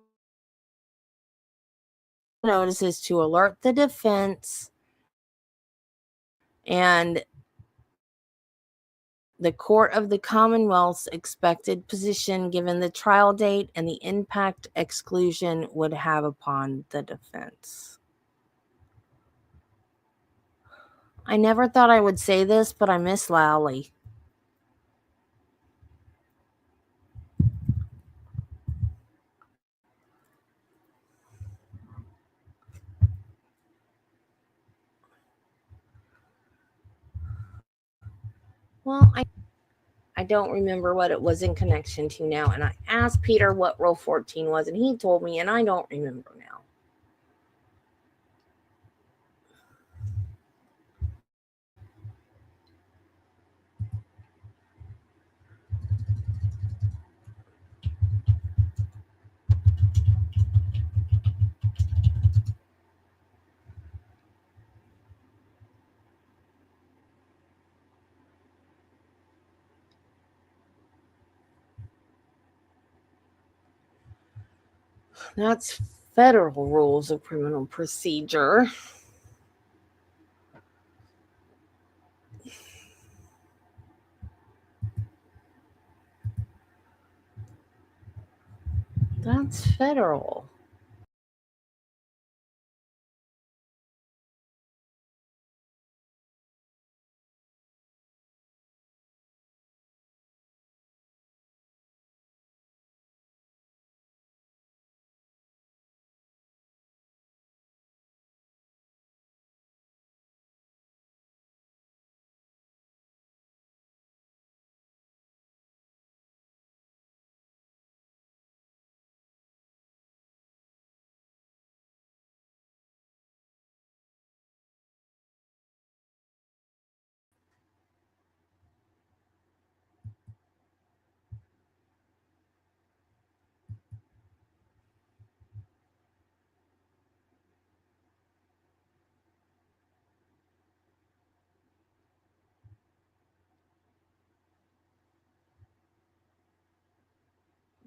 notices to alert the defense and the court of the Commonwealth's expected position given the trial date and the impact exclusion would have upon the defense. I never thought I would say this, but I miss Lowley. Well, I don't remember what it was in connection to now, and I asked Peter what Rule 14 was, and he told me, and I don't remember now. That's federal rules of criminal procedure. That's federal.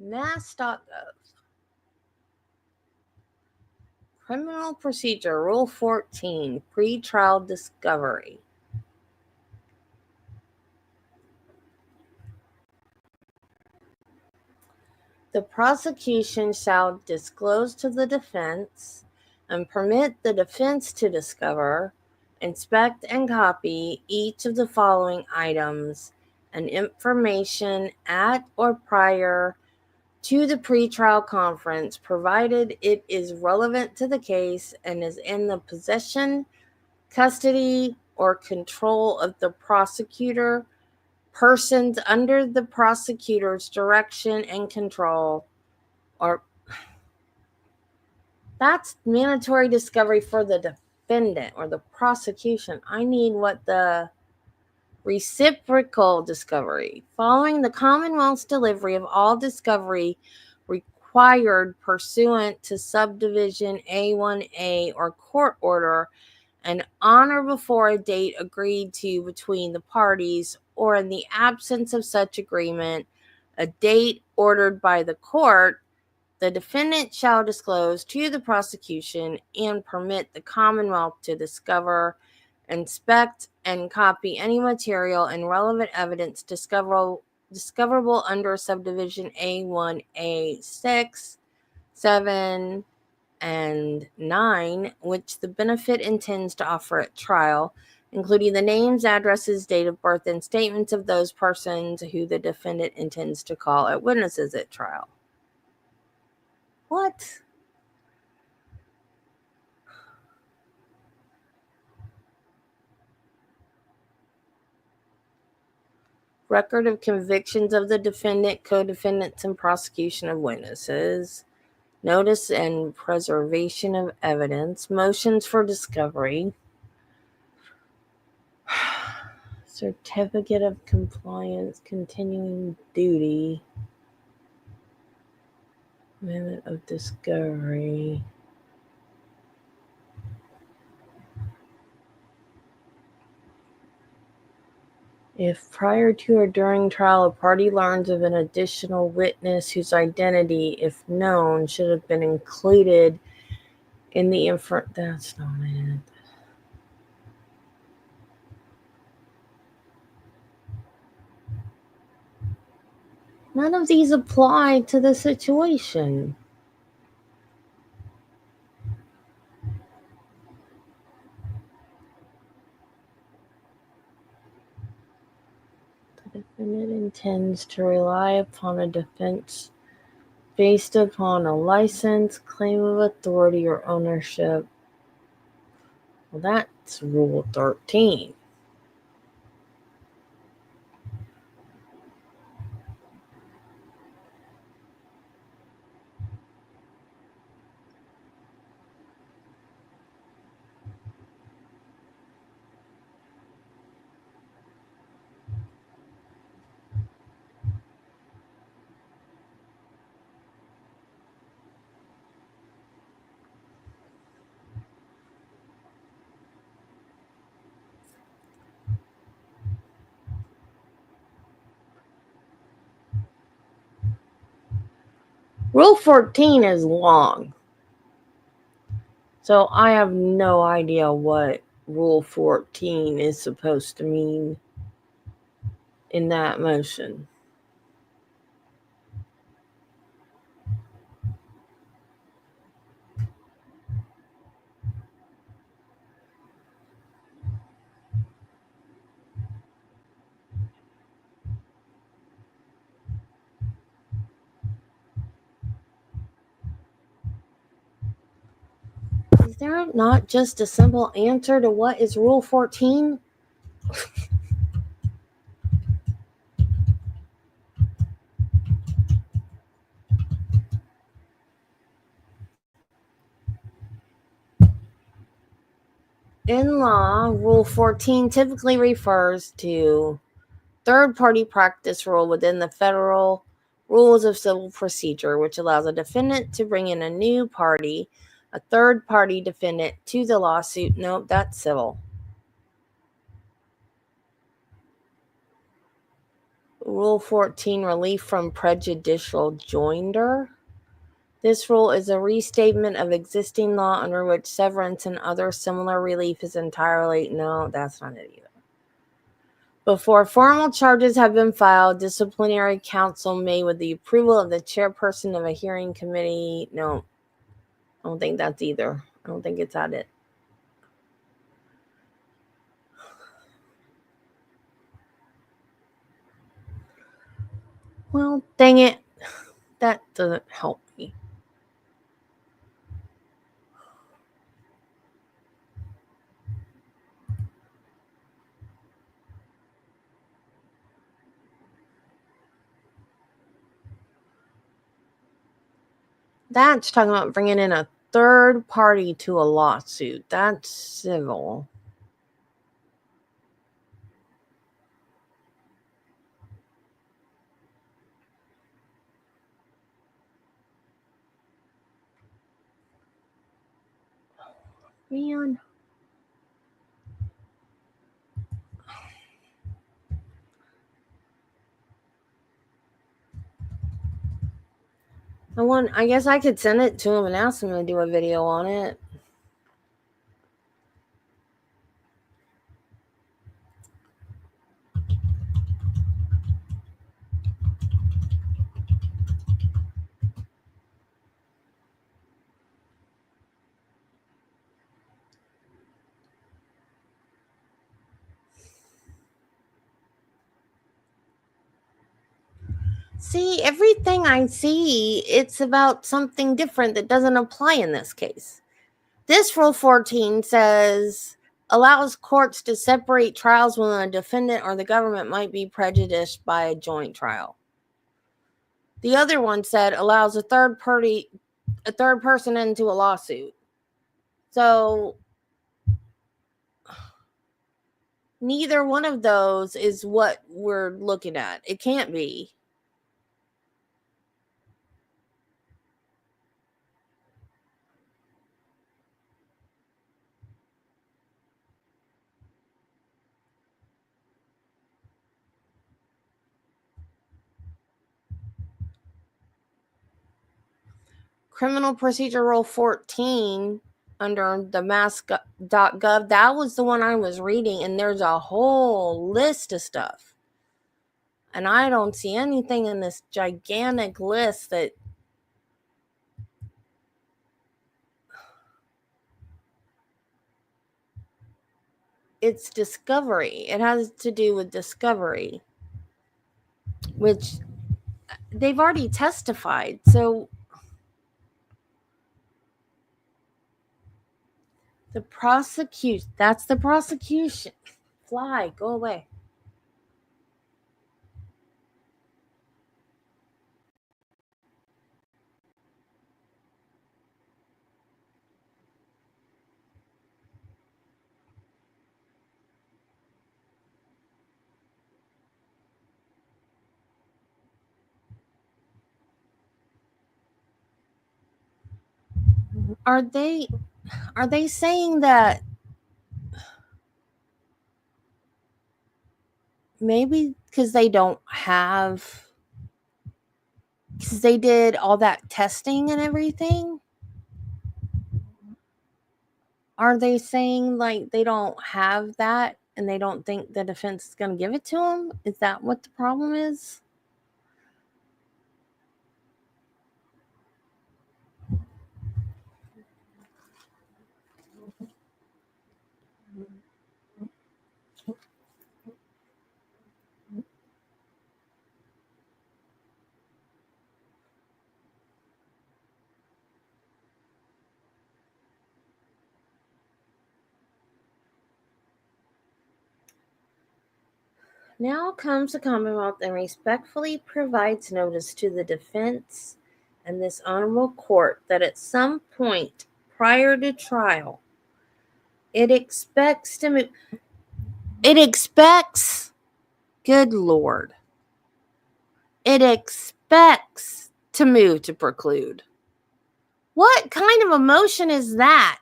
Mass.gov. Criminal Procedure Rule 14, Pretrial Discovery. The prosecution shall disclose to the defense and permit the defense to discover, inspect, and copy each of the following items and information at or prior to the pretrial conference, provided it is relevant to the case and is in the possession, custody, or control of the prosecutor, persons under the prosecutor's direction and control, or that's mandatory discovery for the defendant or the prosecution. I need what the reciprocal discovery. Following the Commonwealth's delivery of all discovery required pursuant to subdivision A1A or court order, and on or before a date agreed to between the parties, or in the absence of such agreement, a date ordered by the court, the defendant shall disclose to the prosecution and permit the Commonwealth to discover, inspect, and copy any material and relevant evidence discoverable under subdivision A1A 6, 7, and 9, which the benefit intends to offer at trial, including the names, addresses, date of birth, and statements of those persons who the defendant intends to call as witnesses at trial. What? Record of convictions of the defendant, co-defendants, and prosecution of witnesses. Notice and preservation of evidence. Motions for discovery. Certificate of compliance, continuing duty. Amendment of discovery. If prior to or during trial a party learns of an additional witness whose identity, if known, should have been included in the that's not it. None of these apply to the situation. The defendant intends to rely upon a defense based upon a license, claim of authority, or ownership. Well, that's Rule 13. Rule 14 is long. So I have no idea what Rule 14 is supposed to mean in that motion. Is there not just a simple answer to what is Rule 14? In law, Rule 14 typically refers to third-party practice rule within the federal rules of civil procedure, which allows a defendant to bring in a new party, a third-party defendant, to the lawsuit. Nope, that's civil. Rule 14, relief from prejudicial joinder. This rule is a restatement of existing law under which severance and other similar relief is entirely... No, that's not it either. Before formal charges have been filed, disciplinary counsel may, with the approval of the chairperson of a hearing committee... No, I don't think that's either. I don't think it's at it. Well, dang it. That doesn't help me. That's talking about bringing in a third party to a lawsuit. That's civil. Man. I guess I could send it to him and ask him to do a video on it. See, everything I see, it's about something different that doesn't apply in this case. This Rule 14 says allows courts to separate trials when a defendant or the government might be prejudiced by a joint trial. The other one said allows a third person into a lawsuit. So neither one of those is what we're looking at. It can't be. Criminal Procedure Rule 14 under the mass.gov, that was the one I was reading, and there's a whole list of stuff. And I don't see anything in this gigantic list that it's discovery. It has to do with discovery, which they've already testified. So the prosecution, that's the prosecution. Fly, go away. Are they saying that maybe because they did all that testing and everything? Are they saying like they don't have that and they don't think the defense is going to give it to them? Is that what the problem is? Now comes the Commonwealth and respectfully provides notice to the defense and this honorable court that at some point prior to trial, it expects, good Lord, it expects to move to preclude. What kind of emotion is that?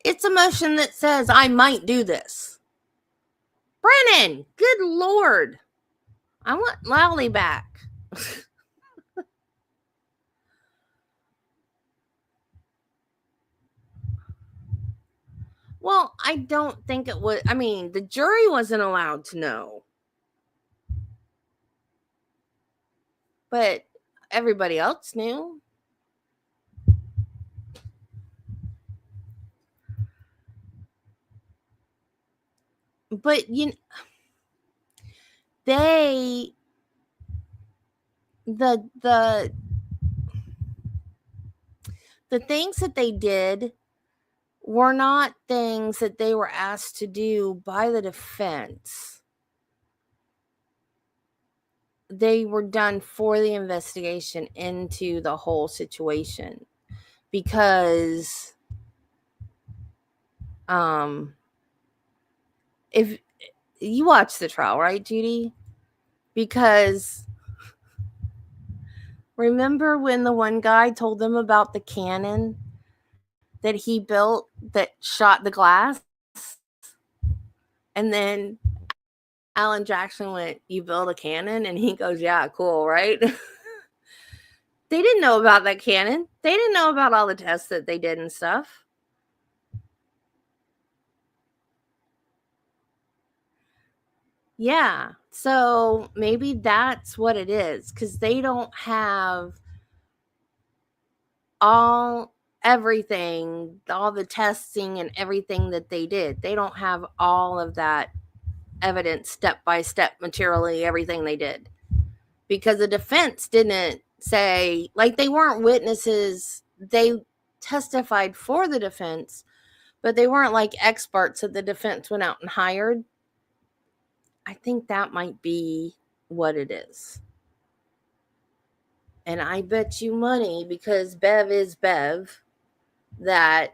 It's a motion that says, I might do this. Brennan, good Lord. I want Lowley back. Well, I don't think it was. I mean, the jury wasn't allowed to know. But everybody else knew. But the things that they did were not things that they were asked to do by the defense. They were done for the investigation into the whole situation. Because if you watched the trial, right, Judy? Because remember when the one guy told them about the cannon that he built that shot the glass? And then Alan Jackson went, you built a cannon? And he goes, yeah, cool, right? They didn't know about that cannon. They didn't know about all the tests that they did and stuff. Yeah, so maybe that's what it is, because they don't have everything, all the testing and everything that they did. They don't have all of that evidence step by step, materially, everything they did. Because the defense didn't say, like, they weren't witnesses. They testified for the defense, but they weren't like experts that the defense went out and hired. I think that might be what it is. And I bet you money, because Bev is Bev, that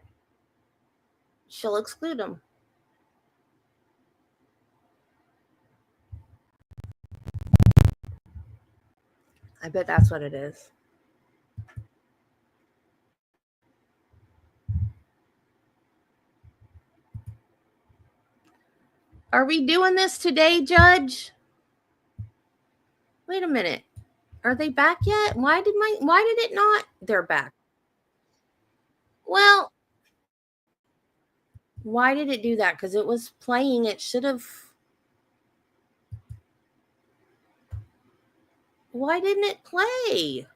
she'll exclude them. I bet that's what it is. Are we doing this today, Judge? Wait a minute. Are they back yet? Why did it not? They're back. Well, why did it do that? Because it was playing. It should have. Why didn't it play?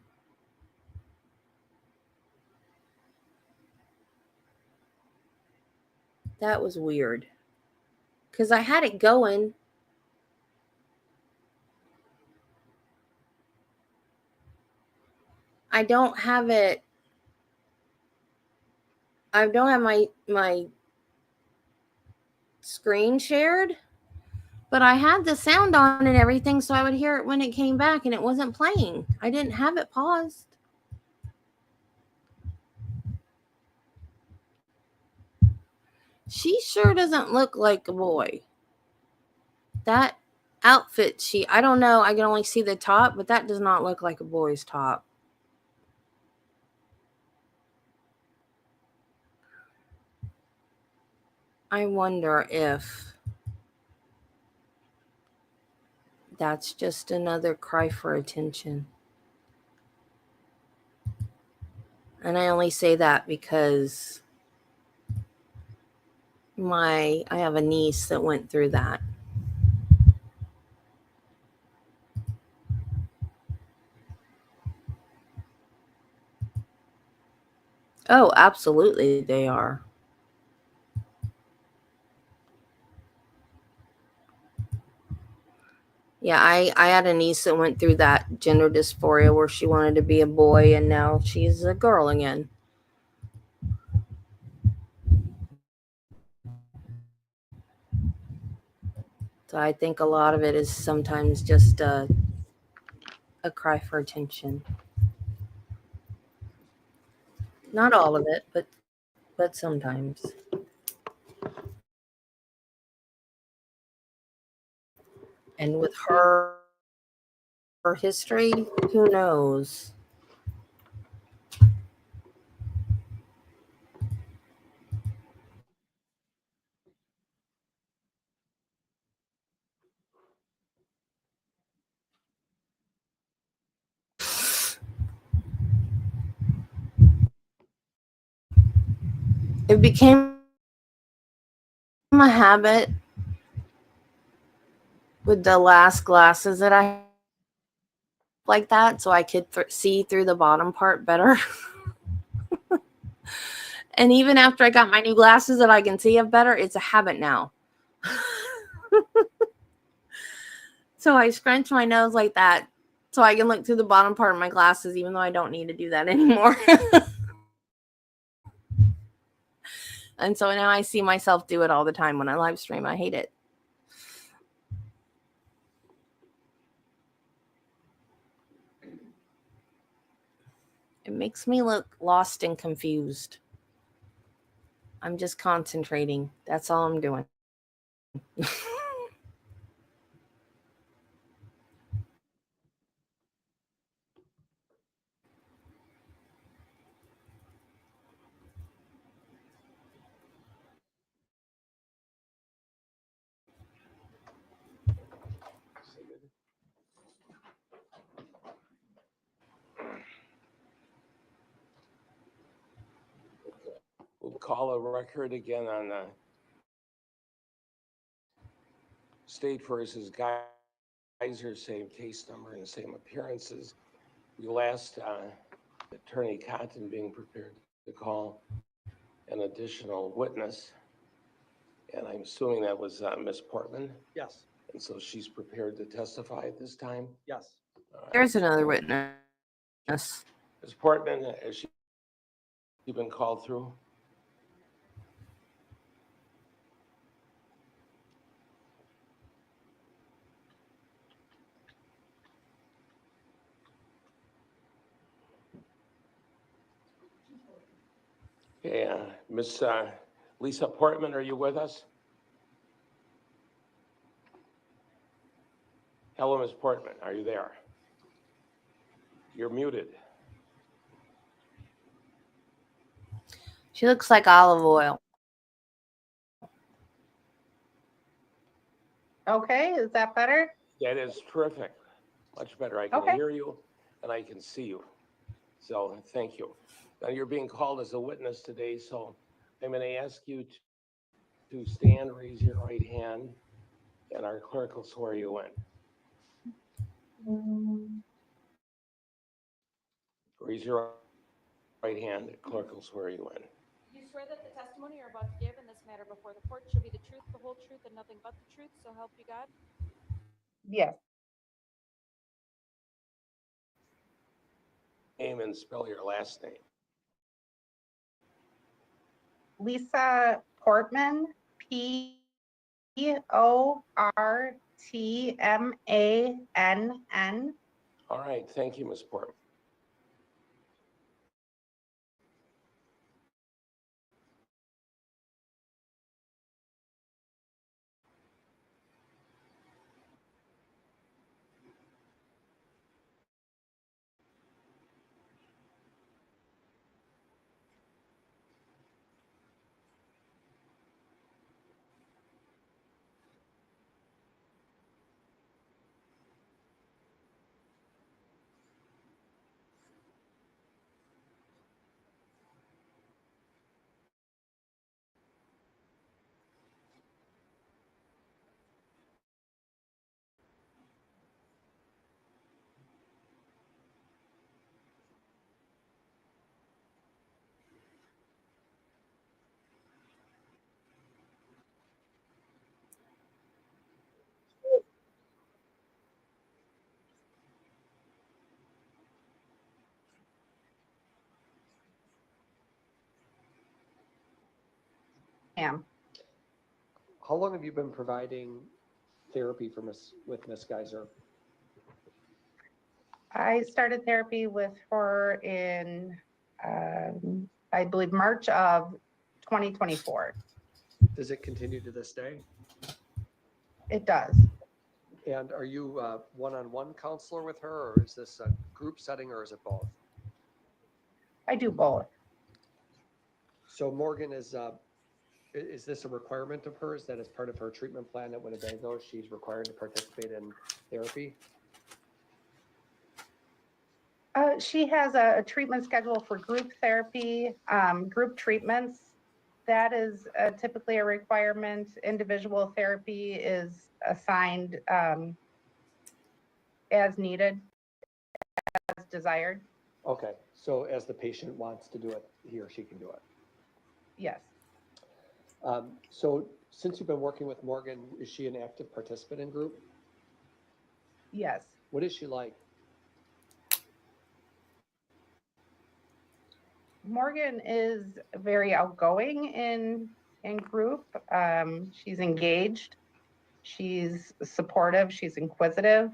That was weird. Because I had it going. I don't have it. I don't have my screen shared, but I had the sound on and everything, so I would hear it when it came back, and it wasn't playing. I didn't have it paused. She sure doesn't look like a boy. That outfit, I don't know, I can only see the top, but that does not look like a boy's top. I wonder if that's just another cry for attention. And I only say that because I have a niece that went through that. Oh, absolutely they are. Yeah, I had a niece that went through that gender dysphoria where she wanted to be a boy and now she's a girl again. So I think a lot of it is sometimes just a cry for attention. Not all of it, but sometimes. And with her history, who knows? It became a habit with the last glasses that I like that, so I could see through the bottom part better. And even after I got my new glasses that I can see it better, it's a habit now. So I scrunch my nose like that so I can look through the bottom part of my glasses, even though I don't need to do that anymore. And so now I see myself do it all the time when I live stream. I hate it. It makes me look lost and confused. I'm just concentrating. That's all I'm doing. We'll call a record again on the State versus Geyser, same case number and the same appearances. We last Attorney Cotton being prepared to call an additional witness. And I'm assuming that was Ms. Portman, Yes, and so she's prepared to testify at this time? yes. All right. There's another witness. Ms. Portman, has she been called through? Okay, Miss Lisa Portman, are you with us? Hello, Ms. Portman, are you there? You're muted. She looks like olive oil. Okay, is that better? That is terrific. Much better. I can Okay. hear you and I can see you. So thank you. Now you're being called as a witness today, so I'm going to ask you to stand, raise your right hand, and our clerk will swear you in. Raise your right hand, the clerk will swear you in. You swear that the testimony you're about to give in this matter before the court shall be the truth, the whole truth, and nothing but the truth, so help you God? Yes. Name and spell your last name. Lisa Portman, Portmann. All right, thank you, Ms. Portman. Ma'am. How long have you been providing therapy for with Miss Geyser? I started therapy with her in, I believe, March of 2024. Does it continue to this day? It does. And are you a one-on-one counselor with her, or is this a group setting, or is it both? I do both. So Morgan, is this a requirement of hers that as part of her treatment plan at Winnebago, she's required to participate in therapy? She has a treatment schedule for group therapy, group treatments. That is typically a requirement. Individual therapy is assigned as needed, as desired. Okay, so as the patient wants to do it, he or she can do it. Yes. So since you've been working with Morgan, is she an active participant in group? Yes. What is she like? Morgan is very outgoing in group. She's engaged. She's supportive. She's inquisitive.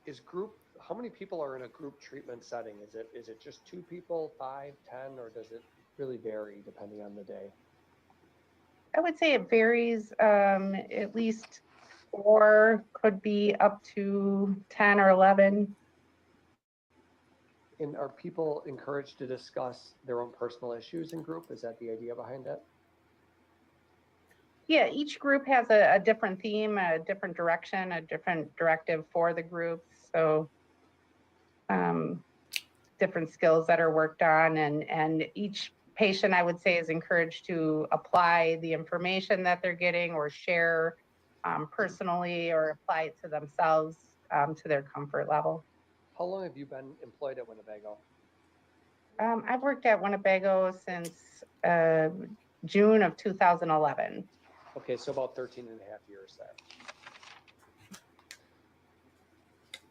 Is group, how many people are in a group treatment setting? Is it just 2 people, 5, 10, or does it really vary depending on the day? I would say it varies. At least 4, could be up to 10 or 11. And are people encouraged to discuss their own personal issues in group? Is that the idea behind it? Yeah, each group has a different theme, a different direction, a different directive for the group. So different skills that are worked on, and each patient, I would say, is encouraged to apply the information that they're getting or share personally or apply it to themselves to their comfort level. How long have you been employed at Winnebago? I've worked at Winnebago since June of 2011. Okay, so about 13 and a half years there.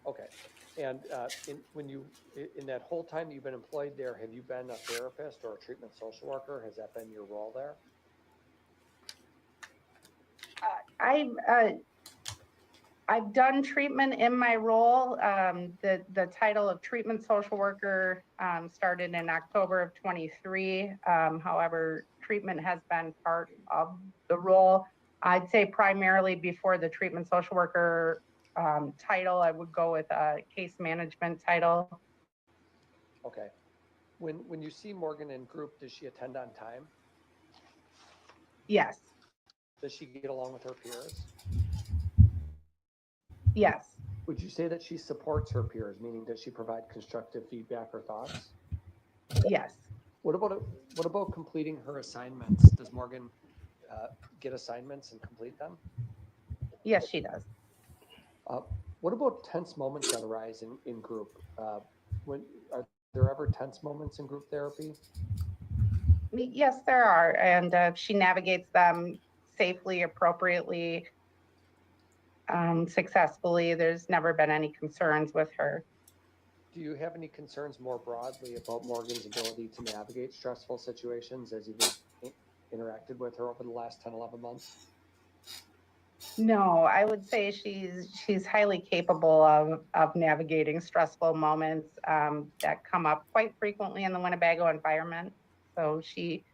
Okay, and in that whole time you've been employed there, have you been a therapist or a treatment social worker? Has that been your role there? I've done treatment in my role. The title of treatment social worker started in October of 23. However, treatment has been part of the role. I'd say primarily before the treatment social worker title, I would go with a case management title. Okay. When you see Morgan in group, does she attend on time? Yes. Does she get along with her peers? Yes. Would you say that she supports her peers, meaning does she provide constructive feedback or thoughts? Yes. What about completing her assignments? Does Morgan get assignments and complete them? Yes, she does. What about tense moments that arise in group? Are there ever tense moments in group therapy? Yes, there are, and she navigates them safely, appropriately, successfully. There's never been any concerns with her. Do you have any concerns more broadly about Morgan's ability to navigate stressful situations as you've interacted with her over the last 10, 11 months? No, I would say she's highly capable of navigating stressful moments that come up quite frequently in the Winnebago environment. So she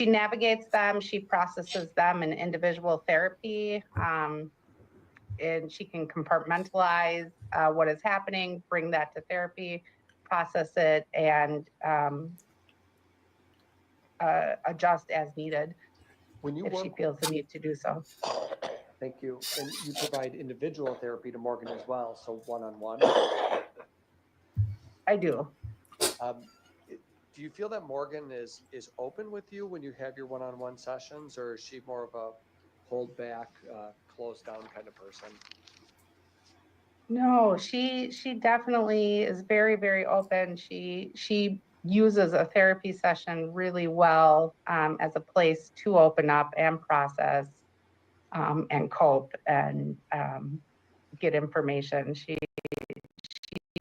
navigates them, she processes them in individual therapy, and she can compartmentalize what is happening, bring that to therapy, process it, and adjust as needed if she feels the need to do so. Thank you. And you provide individual therapy to Morgan as well, so one-on-one? I do. Do you feel that Morgan is open with you when you have your one-on-one sessions, or is she more of a hold back, closed down kind of person? No, she definitely is very, very open. She uses a therapy session really well as a place to open up and process and cope and get information. She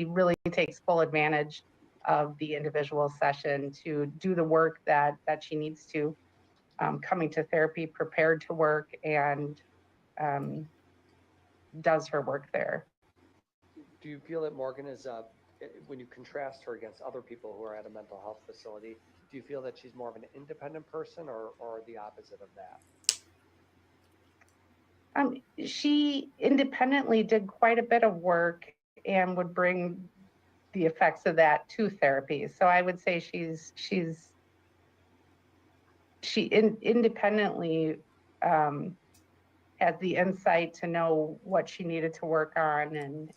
really takes full advantage of the individual session to do the work that she needs to, coming to therapy prepared to work, and does her work there. Do you feel that Morgan is, when you contrast her against other people who are at a mental health facility, do you feel that she's more of an independent person or the opposite of that? She independently did quite a bit of work and would bring the effects of that to therapy. So I would say she independently had the insight to know what she needed to work on,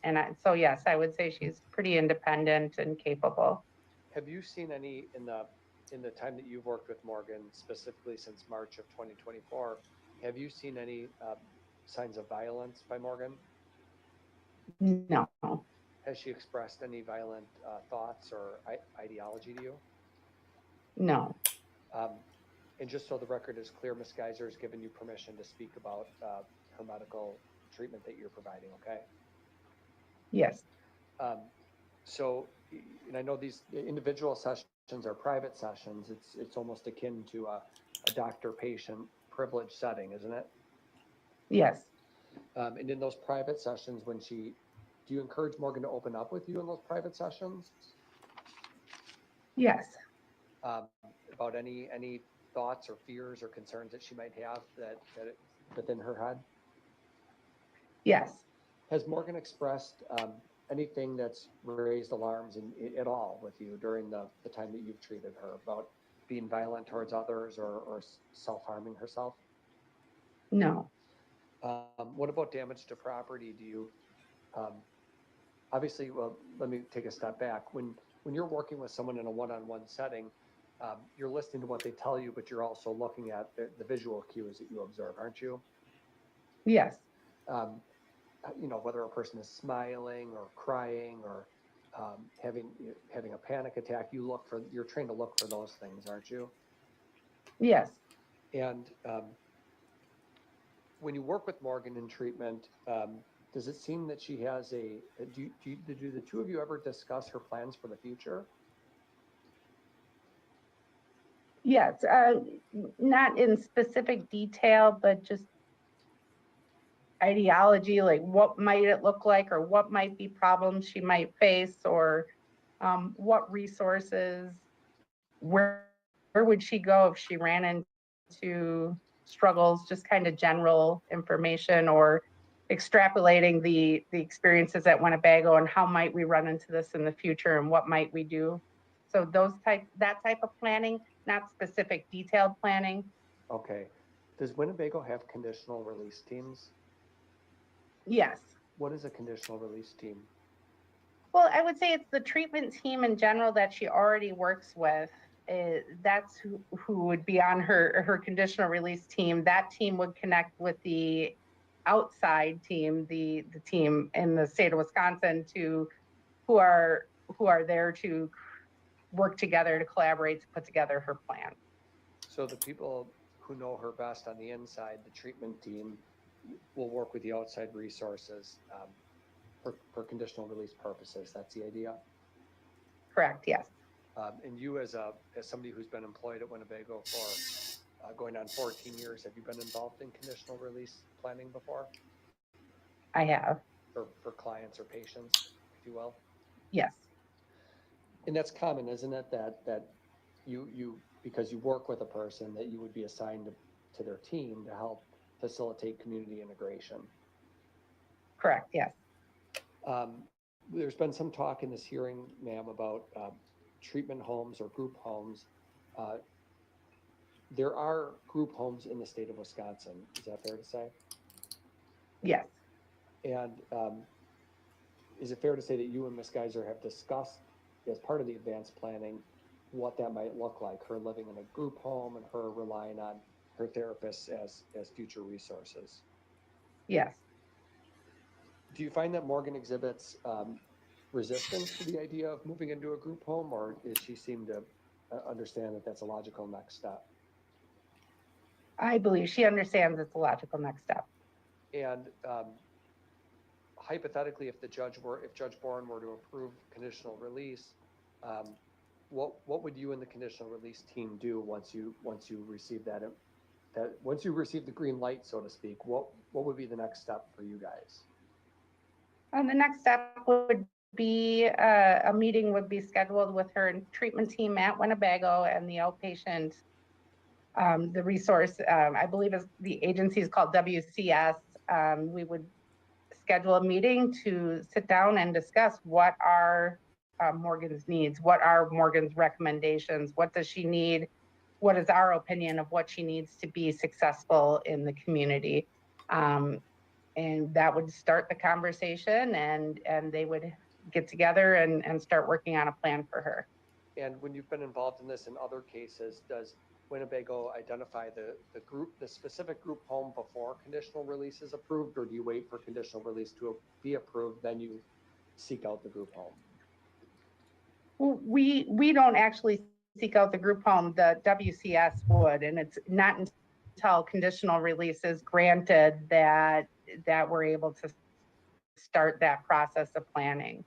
so yes, I would say she's pretty independent and capable. Have you seen any in the time that you've worked with Morgan, specifically since March of 2024, have you seen any signs of violence by Morgan? No. Has she expressed any violent thoughts or ideology to you? No. And just so the record is clear, Ms. Geyser has given you permission to speak about her medical treatment that you're providing, okay? Yes. So, and I know these individual sessions are private sessions. It's almost akin to a doctor-patient privilege setting, isn't it? Yes. And in those private sessions, do you encourage Morgan to open up with you in those private sessions? Yes. About any thoughts or fears or concerns that she might have that within her head? Yes. Has Morgan expressed anything that's raised alarms at all with you during the time that you've treated her, about being violent towards others or self-harming herself? No. What about damage to property? Do you, obviously, well, let me take a step back. When you're working with someone in a one-on-one setting, you're listening to what they tell you, but you're also looking at the visual cues that you observe, aren't you? Yes. Whether a person is smiling or crying or having a panic attack, you're trained to look for those things, aren't you? Yes. And when you work with Morgan in treatment, does it seem that she has do the two of you ever discuss her plans for the future? Yes, not in specific detail, but just ideology, like what might it look like, or what might be problems she might face, or what resources, where would she go if she ran into struggles, just kind of general information, or extrapolating the experiences at Winnebago and how might we run into this in the future and what might we do. So that type of planning, not specific detailed planning. Okay. Does Winnebago have conditional release teams? Yes. What is a conditional release team? Well, I would say it's the treatment team in general that she already works with. That's who would be on her conditional release team. That team would connect with the outside team, the team in the state of Wisconsin, who are there to work together to collaborate to put together her plan. So the people who know her best on the inside, the treatment team, will work with the outside resources for conditional release purposes. That's the idea? Correct, yes. And you as somebody who's been employed at Winnebago for going on 14 years, have you been involved in conditional release planning before? I have. For clients or patients, if you will? Yes. And that's common, isn't it? That you because you work with a person, that you would be assigned to their team to help facilitate community integration. Correct, yes. There's been some talk in this hearing, ma'am, about treatment homes or group homes. There are group homes in the state of Wisconsin. Is that fair to say? Yes. And is it fair to say that you and Ms. Geyser have discussed as part of the advanced planning what that might look like, her living in a group home and her relying on her therapists as future resources? Yes. Do you find that Morgan exhibits resistance to the idea of moving into a group home, or does she seem to understand that that's a logical next step? I believe she understands it's a logical next step. And hypothetically, if Judge Boren were to approve conditional release, what would you and the conditional release team do once you receive once you receive the green light, so to speak? What would be the next step for you guys? And the next step would be a meeting would be scheduled with her treatment team at Winnebago and the outpatient. The resource, I believe, is the agency is called WCS. We would schedule a meeting to sit down and discuss what are Morgan's needs, what are Morgan's recommendations, what does she need, what is our opinion of what she needs to be successful in the community. And that would start the conversation, and they would get together and start working on a plan for her. And when you've been involved in this in other cases, does Winnebago identify the specific group home before conditional release is approved, or do you wait for conditional release to be approved, then you seek out the group home? We don't actually seek out the group home. The WCS would, and it's not until conditional release is granted that we're able to start that process of planning.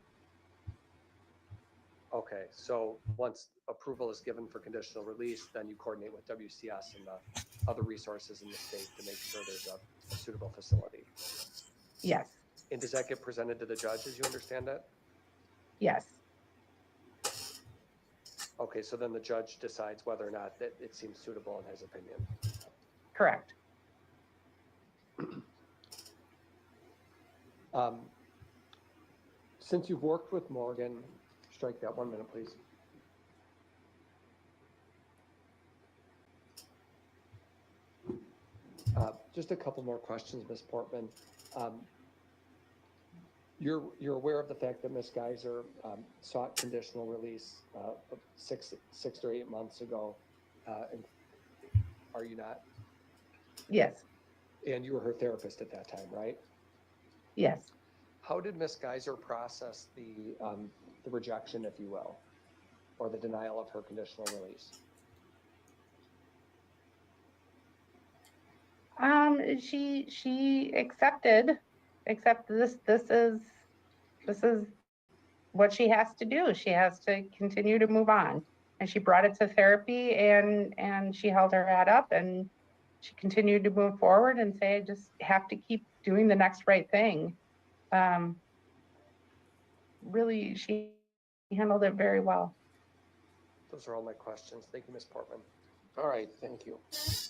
Okay, so once approval is given for conditional release, then you coordinate with WCS and the other resources in the state to make sure there's a suitable facility. Yes. And does that get presented to the judge, as you understand it? Yes. Okay, so then the judge decides whether or not that it seems suitable in his opinion. Correct. Since you've worked with Morgan, strike that 1 minute, please. Just a couple more questions, Ms. Portman. You're aware of the fact that Ms. Geyser sought conditional release 6 to 8 months ago, and are you not? Yes. And you were her therapist at that time, right? Yes. How did Ms. Geyser process the rejection, if you will, or the denial of her conditional release? She accepted this is what she has to do. She has to continue to move on. And she brought it to therapy and she held her head up and she continued to move forward and say, I just have to keep doing the next right thing. Really, she handled it very well. Those are all my questions. Thank you, Ms. Portman. All right, thank you.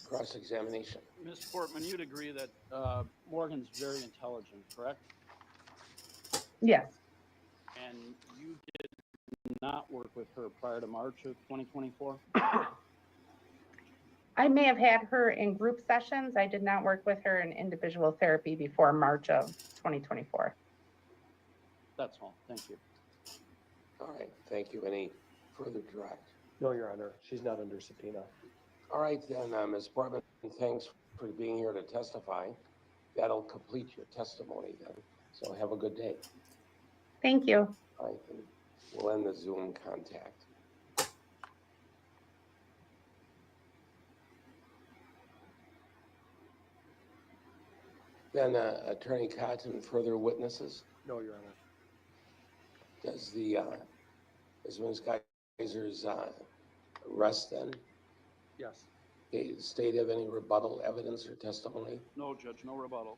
Cross-examination. Ms. Portman, you'd agree that Morgan's very intelligent, correct? Yes. And you did not work with her prior to March of 2024? I may have had her in group sessions. I did not work with her in individual therapy before March of 2024. That's all. Thank you. All right, thank you. Any further direct? No, Your Honor, she's not under subpoena. All right, then, Ms. Portman, thanks for being here to testify. That'll complete your testimony then. So have a good day. Thank you. All right, then we'll end the Zoom contact. Then Attorney Cotton, further witnesses? No, Your Honor. Does Ms. Geyser's arrest then? Yes. Okay, does the state have any rebuttal evidence or testimony? No, Judge, no rebuttal.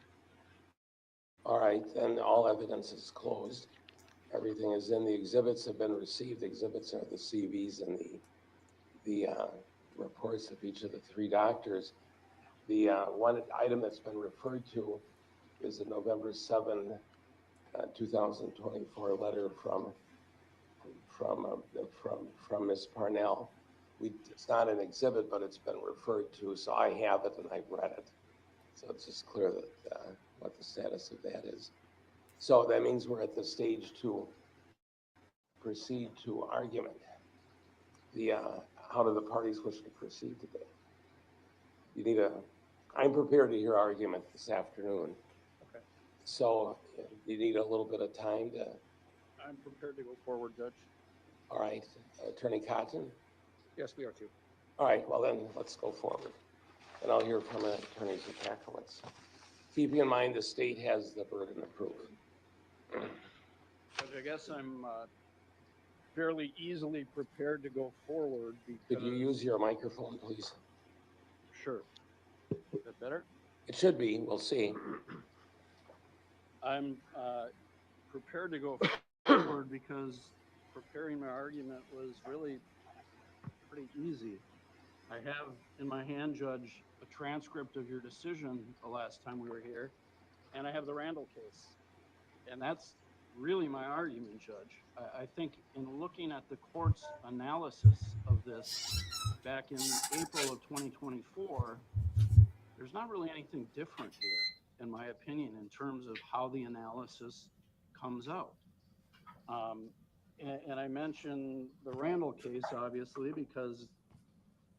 All right, then all evidence is closed. Everything is in. The exhibits have been received. The exhibits are the CVs and the reports of each of the three doctors. The one item that's been referred to is the November 7, 2024 letter from Ms. Parnell. It's not an exhibit, but it's been referred to, so I have it and I've read it. So it's just clear that what the status of that is. So that means we're at the stage to proceed to argument. How do the parties wish to proceed today? I'm prepared to hear argument this afternoon. Okay. So you need a little bit of time to. I'm prepared to go forward, Judge. All right, Attorney Cotton? Yes, we are too. All right, well then, let's go forward. And I'll hear from Attorney Zatakowicz. Keeping in mind the state has the burden of proof. Judge, I guess I'm fairly easily prepared to go forward because... Could you use your microphone, please? Sure. Is that better? It should be, we'll see. I'm prepared to go forward because preparing my argument was really pretty easy. I have in my hand, Judge, a transcript of your decision the last time we were here, and I have the Randall case. And that's really my argument, Judge. I think in looking at the court's analysis of this back in April of 2024, there's not really anything different here, in my opinion, in terms of how the analysis comes out. And I mentioned the Randall case, obviously, because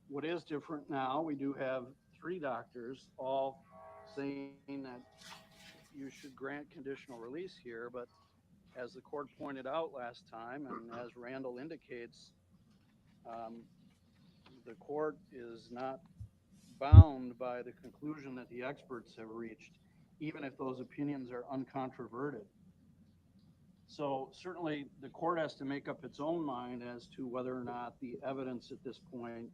what is different now, we do have three doctors all saying that you should grant conditional release here, but as the court pointed out last time, and as Randall indicates, the court is not bound by the conclusion that the experts have reached, even if those opinions are uncontroverted. So certainly the court has to make up its own mind as to whether or not the evidence at this point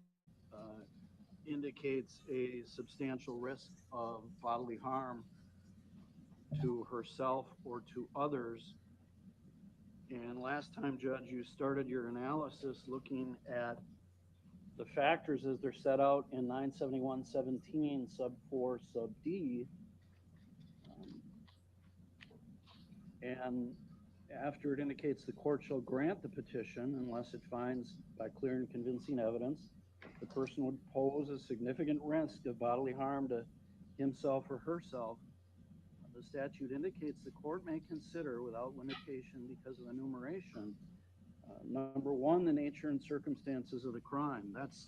indicates a substantial risk of bodily harm to herself or to others. And last time, Judge, you started your analysis looking at the factors as they're set out in 971.17 sub 4 sub D. And after it indicates the court shall grant the petition unless it finds by clear and convincing evidence the person would pose a significant risk of bodily harm to himself or herself, the statute indicates the court may consider without limitation because of enumeration. Number one, the nature and circumstances of the crime. That's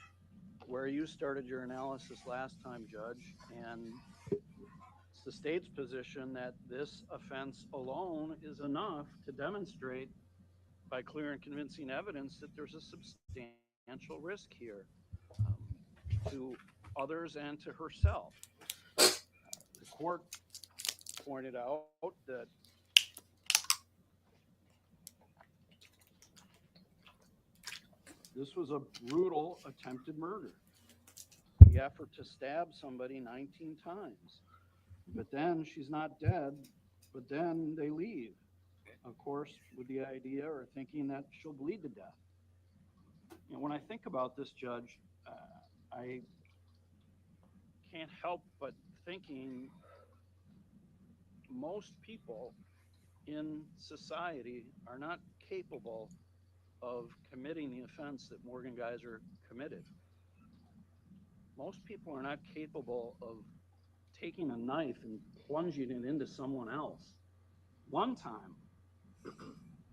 where you started your analysis last time, Judge, and it's the state's position that this offense alone is enough to demonstrate by clear and convincing evidence that there's a substantial risk here to others and to herself. court pointed out that this was a brutal attempted murder. The effort to stab somebody 19 times. But then she's not dead, but then they leave. Of course, with the idea or thinking that she'll bleed to death. You know, when I think about this, Judge, I can't help but thinking most people in society are not capable of committing the offense that Morgan Geyser committed. Most people are not capable of taking a knife and plunging it into someone else. One time,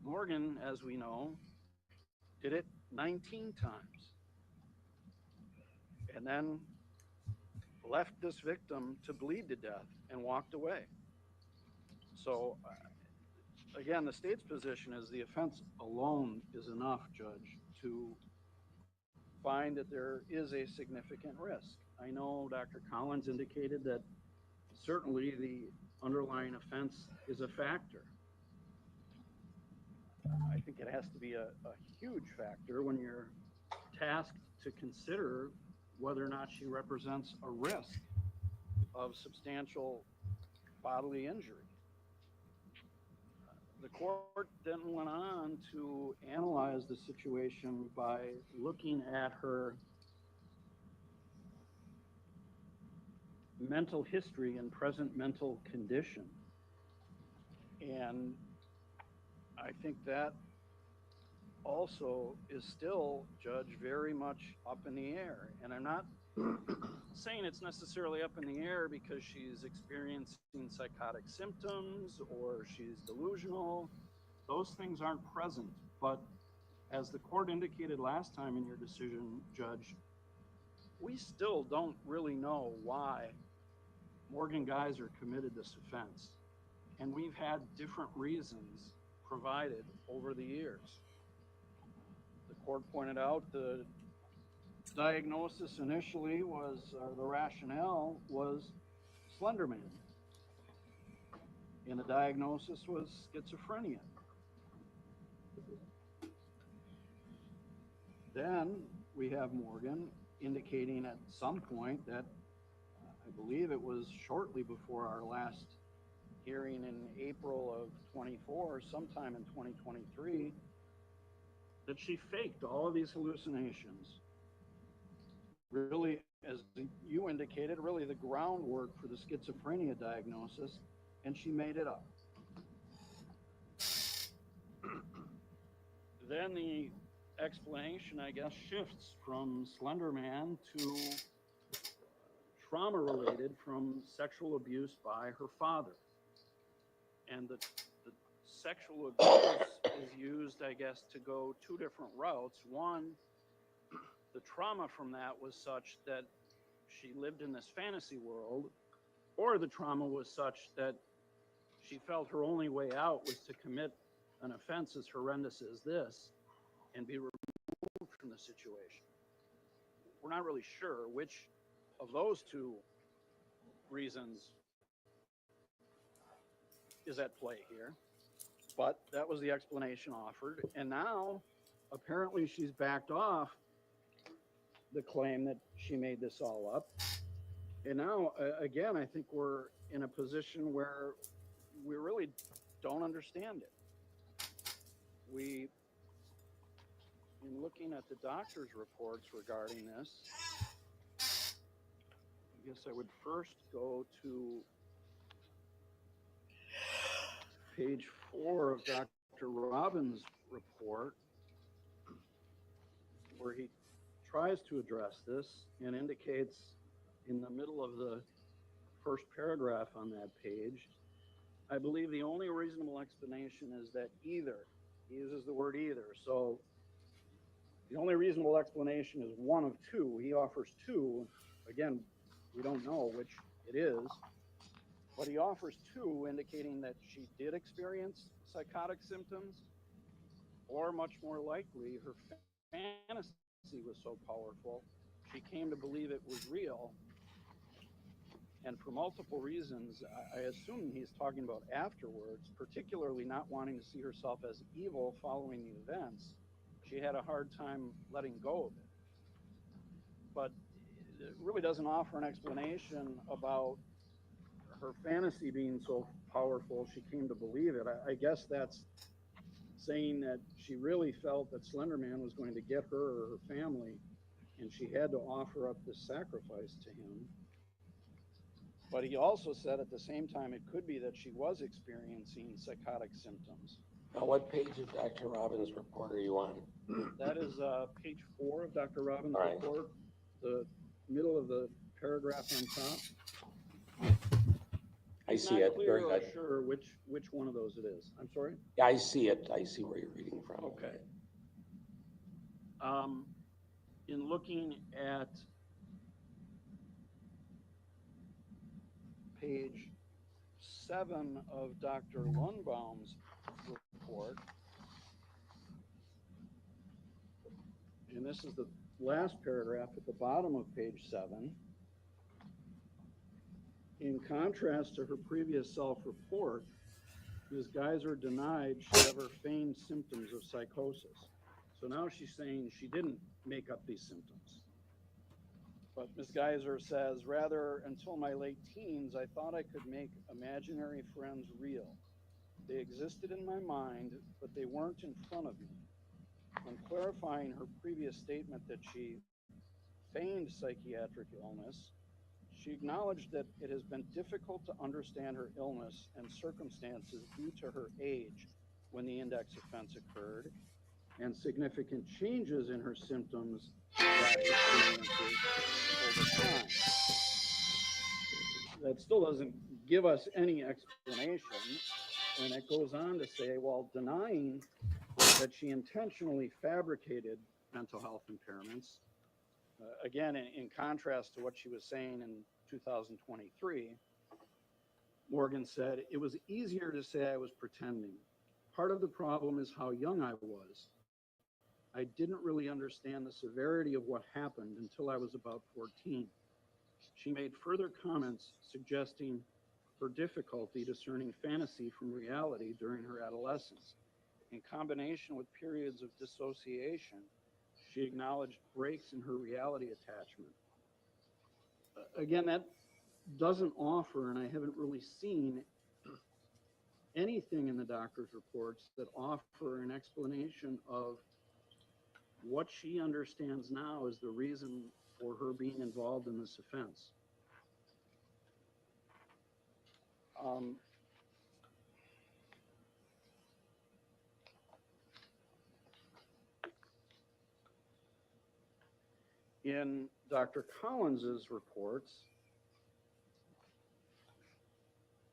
Morgan, as we know, did it 19 times and then left this victim to bleed to death and walked away. So again, the state's position is the offense alone is enough, Judge, to find that there is a significant risk. I know Dr. Collins indicated that certainly the underlying offense is a factor. I think it has to be a huge factor when you're tasked to consider whether or not she represents a risk of substantial bodily injury. The court then went on to analyze the situation by looking at her mental history and present mental condition. And I think that also is still, Judge, very much up in the air. And I'm not saying it's necessarily up in the air because she's experiencing psychotic symptoms or she's delusional. Those things aren't present. But as the court indicated last time in your decision, Judge, we still don't really know why Morgan Geyser committed this offense. And we've had different reasons provided over the years. The court pointed out the diagnosis initially was, the rationale was Slenderman. And the diagnosis was schizophrenia. Then we have Morgan indicating at some point that I believe it was shortly before our last hearing in April of 24, sometime in 2023, that she faked all of these hallucinations. Really, as you indicated, really the groundwork for the schizophrenia diagnosis, and she made it up. Then the explanation, I guess, shifts from Slenderman to trauma related from sexual abuse by her father. And the sexual abuse is used, I guess, to go two different routes. One, the trauma from that was such that she lived in this fantasy world, or the trauma was such that she felt her only way out was to commit an offense as horrendous as this and be removed from the situation. We're not really sure which of those two reasons is at play here, but that was the explanation offered. And now apparently she's backed off the claim that she made this all up. And now, again, I think we're in a position where we really don't understand it. In looking at the doctor's reports regarding this, I guess I would first go to page 4 of Dr. Robbins' report, where he tries to address this and indicates in the middle of the first paragraph on that page, I believe the only reasonable explanation is that either, he uses the word either, so the only reasonable explanation is one of two. He offers two. Again, we don't know which it is, but he offers two, indicating that she did experience psychotic symptoms, or much more likely, her fantasy was so powerful, she came to believe it was real And for multiple reasons, I assume he's talking about afterwards, particularly not wanting to see herself as evil following the events. She had a hard time letting go of it. But it really doesn't offer an explanation about her fantasy being so powerful she came to believe it. I guess that's saying that she really felt that Slenderman was going to get her or her family, and she had to offer up this sacrifice to him. But he also said at the same time it could be that she was experiencing psychotic symptoms. Now, what page of Dr. Robbins' report are you on? That is page 4 of Dr. Robbins' All right. report, the middle of the paragraph on top. I It's see not it. clear Very or good. sure which one of those it is. I'm sorry? Yeah, I see it. I see where you're reading from. Okay. In looking at page 7 of Dr. Lundbaum's report, and this is the last paragraph at the bottom of page 7, in contrast to her previous self-report, Ms. Geyser denied she ever feigned symptoms of psychosis. So now she's saying she didn't make up these symptoms. But Ms. Geyser says, rather, until my late teens, I thought I could make imaginary friends real. They existed in my mind, but they weren't in front of me. When clarifying her previous statement that she feigned psychiatric illness, she acknowledged that it has been difficult to understand her illness and circumstances due to her age when the index offense occurred, and significant changes in her symptoms experiences over time. That still doesn't give us any explanation, and it goes on to say, while denying that she intentionally fabricated mental health impairments, again, in contrast to what she was saying in 2023, Morgan said, it was easier to say I was pretending. Part of the problem is how young I was. I didn't really understand the severity of what happened until I was about 14. She made further comments suggesting her difficulty discerning fantasy from reality during her adolescence. In combination with periods of dissociation, she acknowledged breaks in her reality attachment. Again, that doesn't offer, and I haven't really seen anything in the doctor's reports that offer an explanation of what she understands now as the reason for her being involved in this offense. In Dr. Collins's report,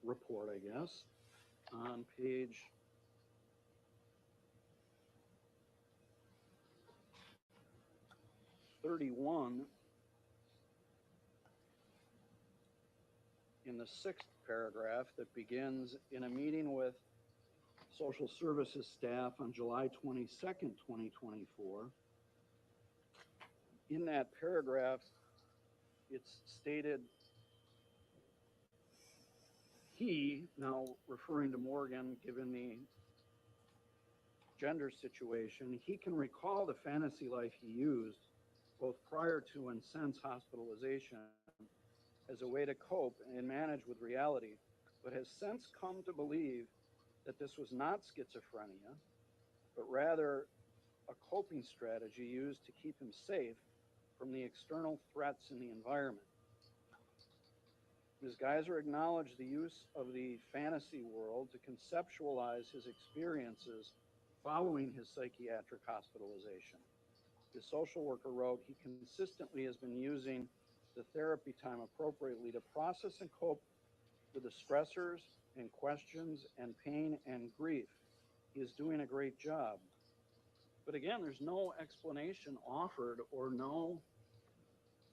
I guess, on page 31, in the 6th paragraph that begins, in a meeting with social services staff on July 22nd, 2024, in that paragraph, it's stated, he, now referring to Morgan, given the gender situation, he can recall the fantasy life he used both prior to and since hospitalization as a way to cope and manage with reality, but has since come to believe that this was not schizophrenia, but rather a coping strategy used to keep him safe from the external threats in the environment. Ms. Geyser acknowledged the use of the fantasy world to conceptualize his experiences following his psychiatric hospitalization. The social worker wrote, he consistently has been using the therapy time appropriately to process and cope with the stressors and questions and pain and grief. He is doing a great job. But again, there's no explanation offered or no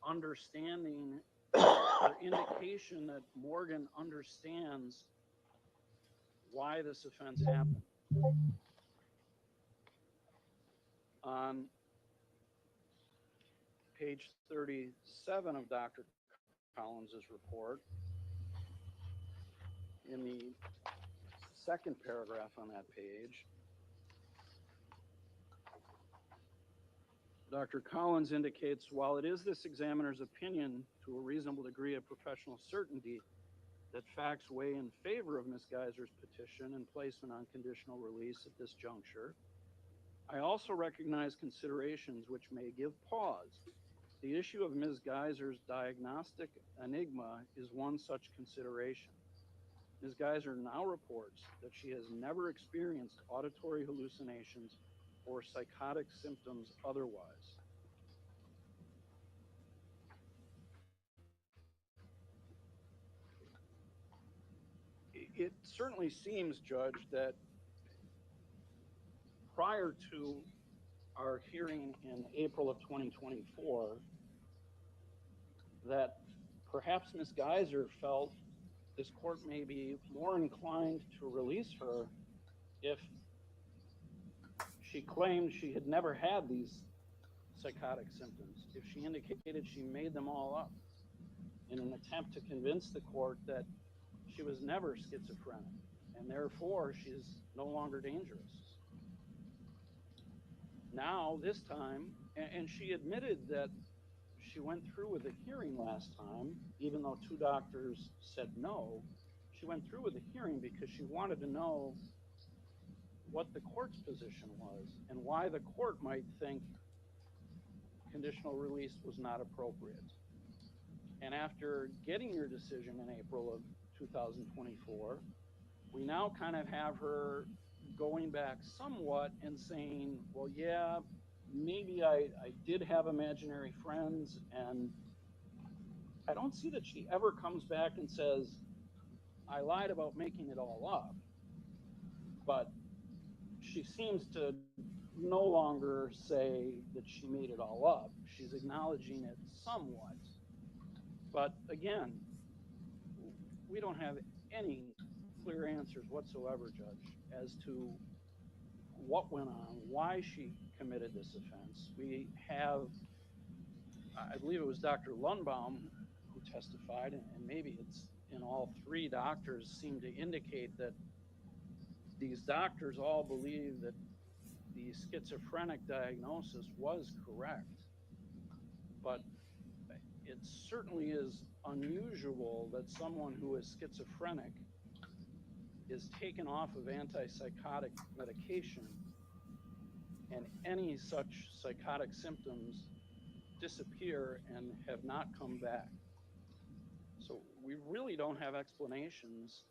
understanding or indication that Morgan understands why this offense happened. On page 37 of Dr. Collins's report, in the second paragraph on that page, Dr. Collins indicates, while it is this examiner's opinion to a reasonable degree of professional certainty that facts weigh in favor of Ms. Geyser's petition and placement on conditional release at this juncture, I also recognize considerations which may give pause. The issue of Ms. Geyser's diagnostic enigma is one such consideration. Ms. Geyser now reports that she has never experienced auditory hallucinations or psychotic symptoms otherwise. It certainly seems, Judge, that prior to our hearing in April of 2024, that perhaps Ms. Geyser felt this court may be more inclined to release her if she claimed she had never had these psychotic symptoms, if she indicated she made them all up in an attempt to convince the court that she was never schizophrenic and therefore she's no longer dangerous. Now, this time, and she admitted that she went through with the hearing last time, even though 2 doctors said no. She went through with the hearing because she wanted to know what the court's position was and why the court might think conditional release was not appropriate. And after getting your decision in April of 2024, we now kind of have her going back somewhat and saying, well, yeah, maybe I did have imaginary friends, and I don't see that she ever comes back and says, I lied about making it all up. But she seems to no longer say that she made it all up. She's acknowledging it somewhat. But again, we don't have any clear answers whatsoever, Judge, as to what went on, why she committed this offense. We have, I believe it was Dr. Lundbaum who testified, and maybe it's in all 3 doctors seem to indicate that these doctors all believe that the schizophrenic diagnosis was correct. But it certainly is unusual that someone who is schizophrenic is taken off of antipsychotic medication and any such psychotic symptoms disappear and have not come back. So we really don't have explanations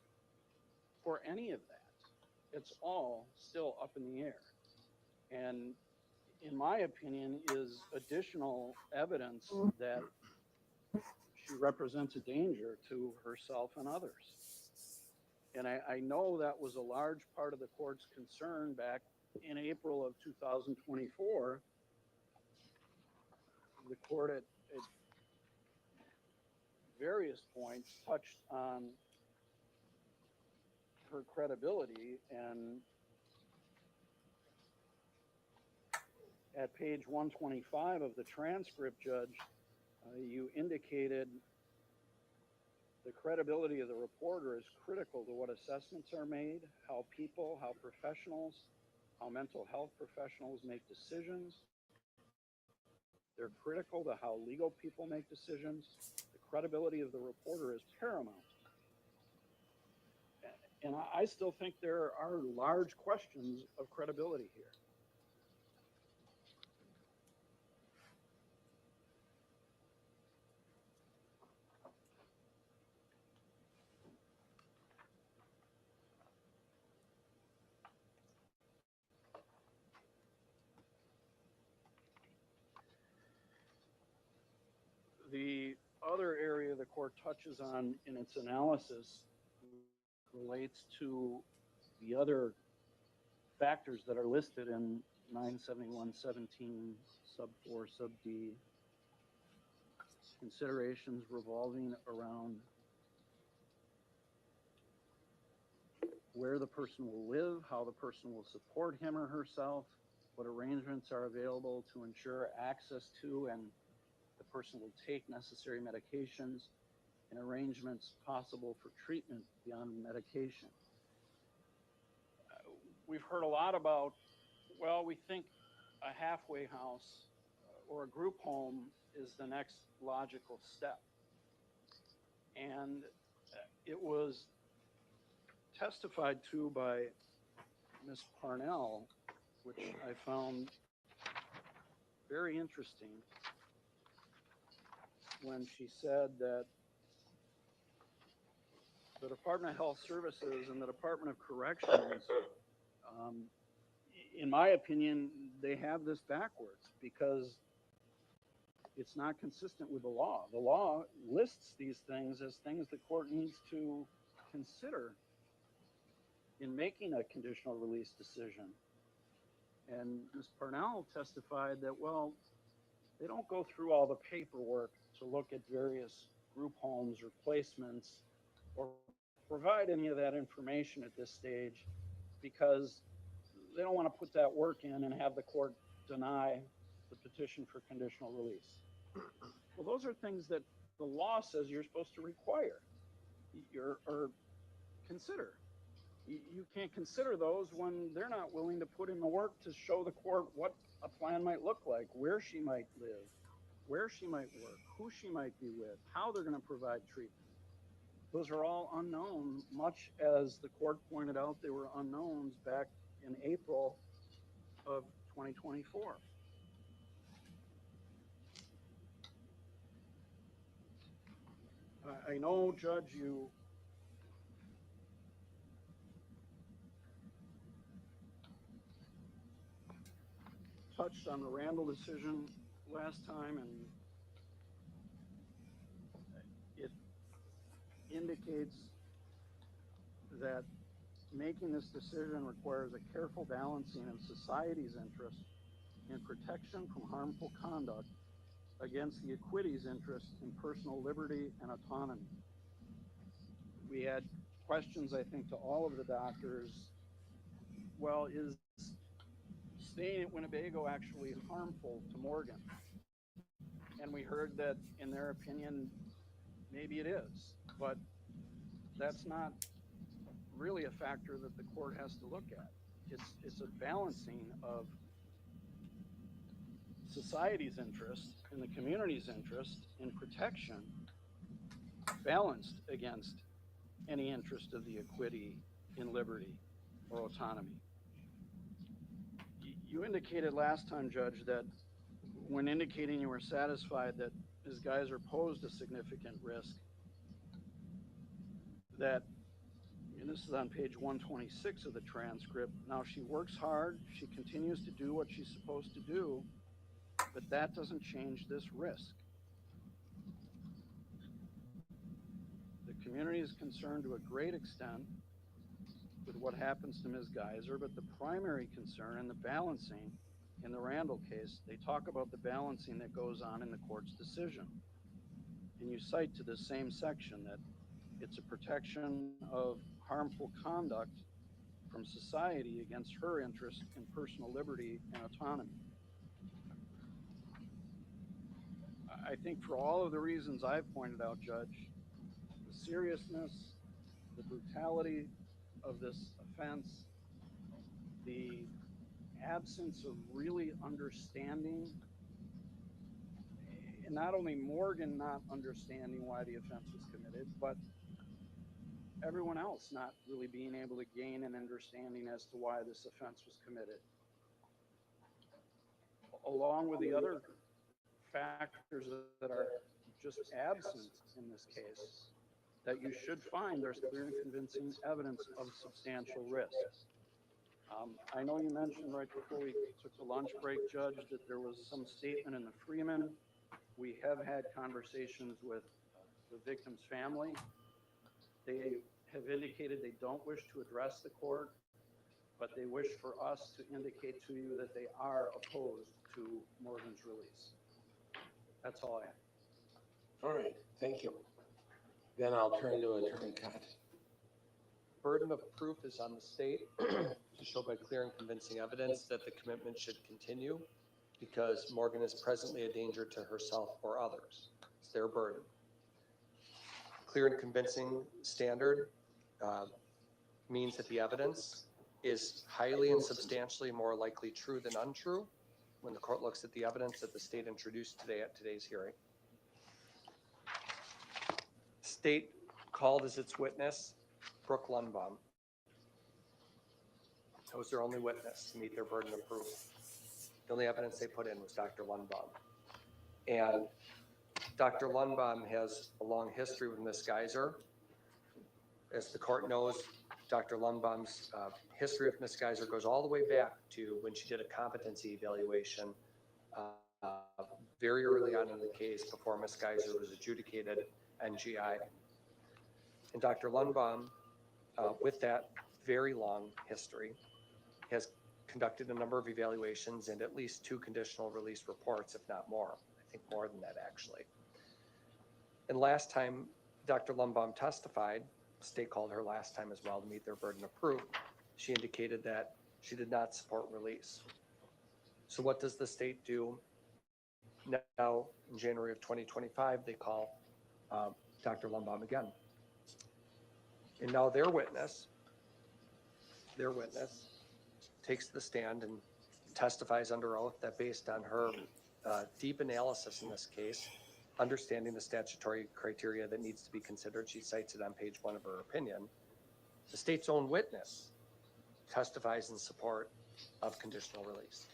for any of that. It's all still up in the air. And in my opinion, is additional evidence that she represents a danger to herself and others. And I know that was a large part of the court's concern back in April of 2024. The court at various points touched on her credibility, and at page 125 of the transcript, Judge, you indicated the credibility of the reporter is critical to what assessments are made, how people, how professionals, how mental health professionals make decisions. They're critical to how legal people make decisions. The credibility of the reporter is paramount. And I still think there are large questions of credibility here. The other area the court touches on in its analysis relates to the other factors that are listed in 971.17 sub 4 sub D, considerations revolving around where the person will live, how the person will support him or herself, what arrangements are available to ensure access to and the person will take necessary medications, and arrangements possible for treatment beyond medication. We've heard a lot about, well, we think a halfway house or a group home is the next logical step. And it was testified to by Ms. Parnell, which I found very interesting, when she said that the Department of Health Services and the Department of Corrections, in my opinion, they have this backwards because it's not consistent with the law. The law lists these things as things the court needs to consider in making a conditional release decision. And Ms. Parnell testified that, well, they don't go through all the paperwork to look at various group homes or placements or provide any of that information at this stage because they don't want to put that work in and have the court deny the petition for conditional release. Well, those are things that the law says you're supposed to require or consider. You can't consider those when they're not willing to put in the work to show the court what a plan might look like, where she might live, where she might work, who she might be with, how they're going to provide treatment. Those are all unknown, much as the court pointed out they were unknowns back in April of 2024. I know, Judge, you touched on the Randall decision last time, and it indicates that making this decision requires a careful balancing of society's interest in protection from harmful conduct against the equity's interest in personal liberty and autonomy. We had questions, I think, to all of the doctors. Well, is staying at Winnebago actually harmful to Morgan? And we heard that, in their opinion, maybe it is, but that's not really a factor that the court has to look at. It's a balancing of society's interest and the community's interest in protection balanced against any interest of the equity in liberty or autonomy. You indicated last time, Judge, that when indicating you were satisfied that Ms. Geyser posed a significant risk, that, and this is on page 126 of the transcript, now she works hard, she continues to do what she's supposed to do, but that doesn't change this risk. The community is concerned to a great extent with what happens to Ms. Geyser, but the primary concern and the balancing in the Randall case, they talk about the balancing that goes on in the court's decision. And you cite to the same section that it's a protection of harmful conduct from society against her interest in personal liberty and autonomy. I think for all of the reasons I've pointed out, Judge, the seriousness, the brutality of this offense, the absence of really understanding, and not only Morgan not understanding why the offense was committed, but everyone else not really being able to gain an understanding as to why this offense was committed. Along with the other factors that are just absent in this case, that you should find there's clear and convincing evidence of substantial risk. I know you mentioned right before we took the lunch break, Judge, that there was some statement in the Freeman. We have had conversations with the victim's family. They have indicated they don't wish to address the court, but they wish for us to indicate to you that they are opposed to Morgan's release. That's all I have. All right, thank you. Then I'll turn to Attorney Cott. Burden of proof is on the state to show by clear and convincing evidence that the commitment should continue because Morgan is presently a danger to herself or others. It's their burden. clear and convincing standard means that the evidence is highly and substantially more likely true than untrue when the court looks at the evidence that the state introduced today at today's hearing. State called as its witness Brooke Lundbaum. That was their only witness to meet their burden of proof. The only evidence they put in was Dr. Lundbaum. And Dr. Lundbaum has a long history with Ms. Geyser. As the court knows, Dr. Lundbaum's history with Ms. Geyser goes all the way back to when she did a competency evaluation very early on in the case before Ms. Geyser was adjudicated NGI. And Dr. Lundbaum, with that very long history, has conducted a number of evaluations and at least 2 conditional release reports, if not more. I think more than that, actually. And last time Dr. Lundbaum testified, the state called her last time as well to meet their burden of proof, she indicated that she did not support release. So what does the state do now in January of 2025? They call Dr. Lundbaum again. And now their witness takes the stand and testifies under oath that based on her deep analysis in this case, understanding the statutory criteria that needs to be considered, she cites it on page 1 of her opinion, the state's own witness testifies in support of conditional release.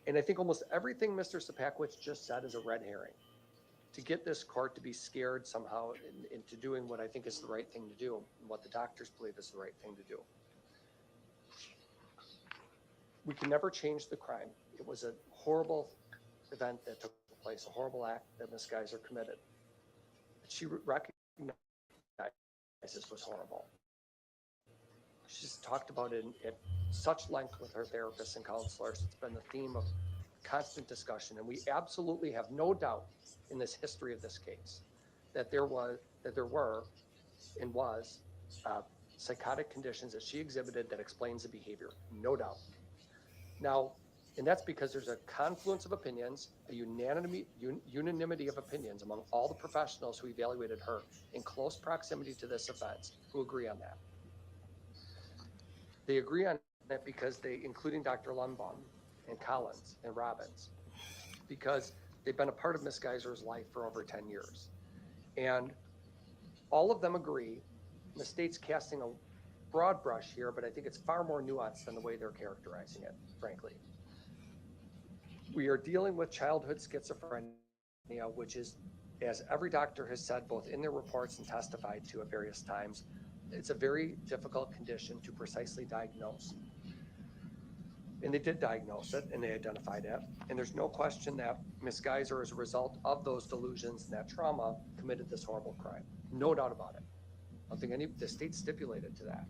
And I think almost everything Mr. Sapakowicz just said is a red herring to get this court to be scared somehow into doing what I think is the right thing to do, and what the doctors believe is the right thing to do. We can never change the crime. It was a horrible event that took place, a horrible act that Ms. Geyser committed. She recognized this was horrible. She's talked about it at such length with her therapists and counselors. It's been the theme of constant discussion, and we absolutely have no doubt in this history of this case that there were and was psychotic conditions that she exhibited that explains the behavior, no doubt. Now, and that's because there's a confluence of opinions, a unanimity of opinions among all the professionals who evaluated her in close proximity to this offense who agree on that. They agree on that because including Dr. Lundbaum and Collins and Robbins, because they've been a part of Ms. Geyser's life for over 10 years. And all of them agree, and the state's casting a broad brush here, but I think it's far more nuanced than the way they're characterizing it, frankly. We are dealing with childhood schizophrenia, which is, as every doctor has said, both in their reports and testified to at various times, it's a very difficult condition to precisely diagnose. And they did diagnose it, and they identified it. And there's no question that Ms. Geyser, as a result of those delusions and that trauma, committed this horrible crime. No doubt about it. I don't think the state stipulated to that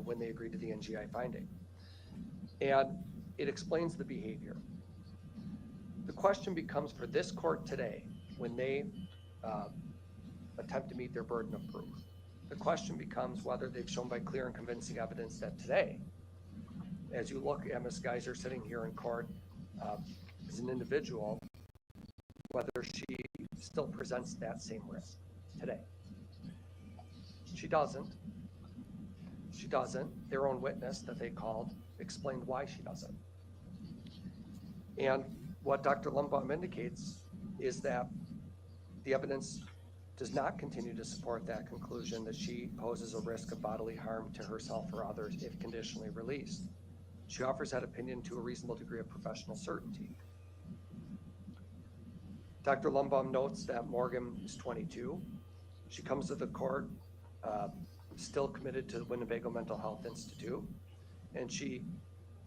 when they agreed to the NGI finding. And it explains the behavior. The question becomes for this court today, when they attempt to meet their burden of proof, the question becomes whether they've shown by clear and convincing evidence that today, as you look at Ms. Geyser sitting here in court as an individual, whether she still presents that same risk today. She doesn't. She doesn't. Their own witness that they called explained why she doesn't. And what Dr. Lundbaum indicates is that the evidence does not continue to support that conclusion that she poses a risk of bodily harm to herself or others if conditionally released. She offers that opinion to a reasonable degree of professional certainty. Dr. Lundbaum notes that Morgan is 22. She comes to the court still committed to the Winnebago Mental Health Institute, and she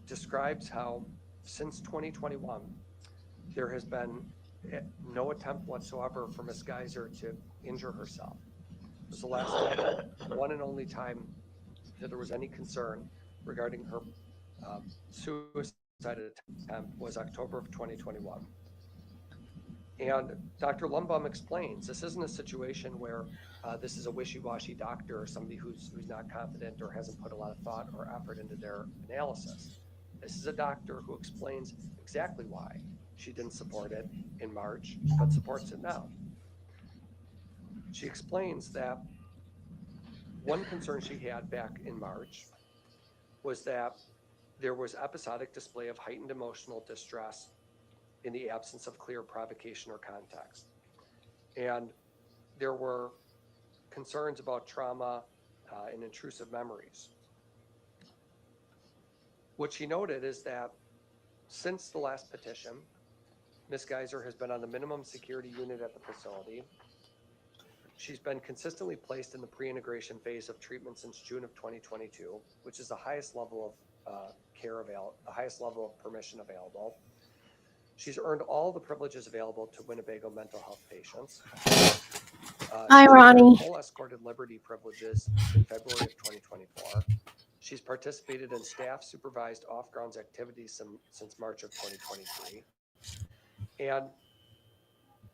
describes how since 2021, there has been no attempt whatsoever for Ms. Geyser to injure herself. It was the last time, one and only time that there was any concern regarding her suicide attempt was October of 2021. And Dr. Lundbaum explains this isn't a situation where this is a wishy-washy doctor or somebody who's not confident or hasn't put a lot of thought or effort into their analysis. This is a doctor who explains exactly why she didn't support it in March, but supports it now. She explains that one concern she had back in March was that there was episodic display of heightened emotional distress in the absence of clear provocation or context. And there were concerns about trauma and intrusive memories. What she noted is that since the last petition, Ms. Geyser has been on the minimum security unit at the facility. She's been consistently placed in the pre-integration phase of treatment since June of 2022, which is the highest level of care available, the highest level of permission available. She's earned all the privileges available to Winnebago mental health patients. Hi, Ronnie. Full escorted liberty privileges in February of 2024. She's participated in staff supervised off-grounds activities since March of 2023. And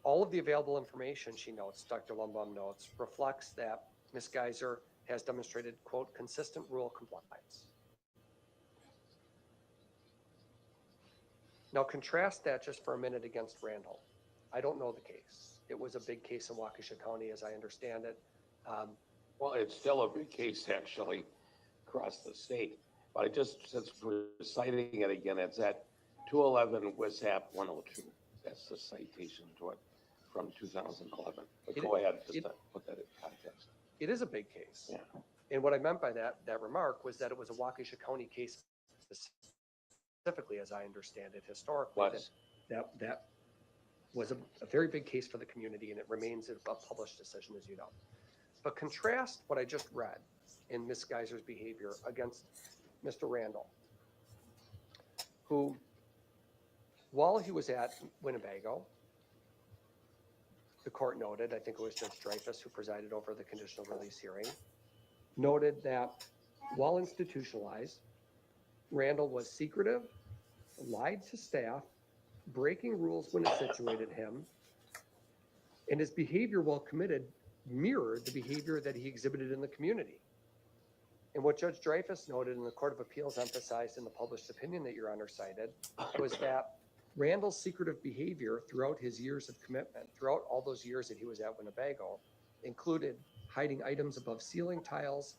all of the available information, she notes, Dr. Lumbum notes, reflects that Ms. Geyser has demonstrated, quote, consistent rule compliance. Now contrast that just for a minute against Randall. I don't know the case. It was a big case in Waukesha County, as I understand it. Well, it's still a big case, actually, across the state. But I just, since we're citing it again, it's at 211 WSAP 102. That's the citation to it from 2011. But go ahead, just to put that in context. It is a big case. Yeah. And what I meant by that remark was that it was a Waukesha County case specifically, as I understand it, historically. That was a very big case for the community, and it remains a published decision, as you know. But contrast what I just read in Ms. Geyser's behavior against Mr. Randall, who, while he was at Winnebago, the court noted, I think it was Judge Dreyfus who presided over the conditional release hearing, noted that while institutionalized, Randall was secretive, lied to staff, breaking rules when it situated him, and his behavior while committed mirrored the behavior that he exhibited in the community. And what Judge Dreyfus noted and the Court of Appeals emphasized in the published opinion that Your Honor cited was that Randall's secretive behavior throughout his years of commitment, throughout all those years that he was at Winnebago, included hiding items above ceiling tiles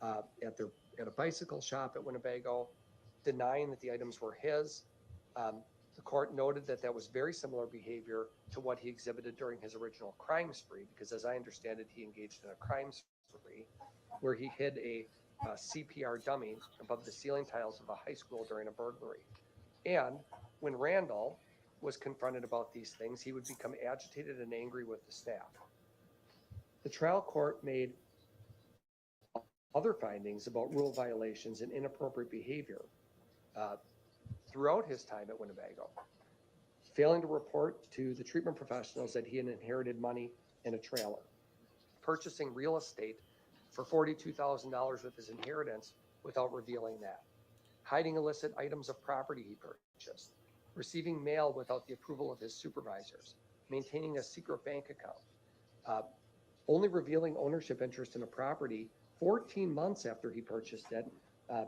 at a bicycle shop at Winnebago, denying that the items were his. The court noted that that was very similar behavior to what he exhibited during his original crime spree, because as I understand it, he engaged in a crime spree where he hid a CPR dummy above the ceiling tiles of a high school during a burglary. And when Randall was confronted about these things, he would become agitated and angry with the staff. The trial court made other findings about rule violations and inappropriate behavior throughout his time at Winnebago, failing to report to the treatment professionals that he had inherited money in a trailer, purchasing real estate for $42,000 with his inheritance without revealing that, hiding illicit items of property he purchased, receiving mail without the approval of his supervisors, maintaining a secret bank account, only revealing ownership interest in a property 14 months after he purchased it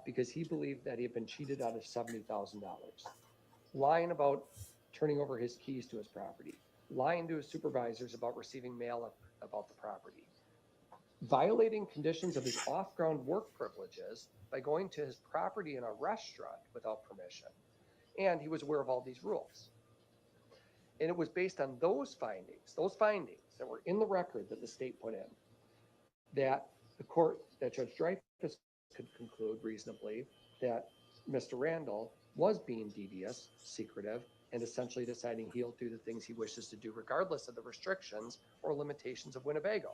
because he believed that he had been cheated out of $70,000, lying about turning over his keys to his property, lying to his supervisors about receiving mail about the property, violating conditions of his off-ground work privileges by going to his property in a restaurant without permission. And he was aware of all these rules. And it was based on those findings that were in the record that the state put in, that the court, that Judge Dreyfus could conclude reasonably that Mr. Randall was being devious, secretive, and essentially deciding he'll do the things he wishes to do regardless of the restrictions or limitations of Winnebago.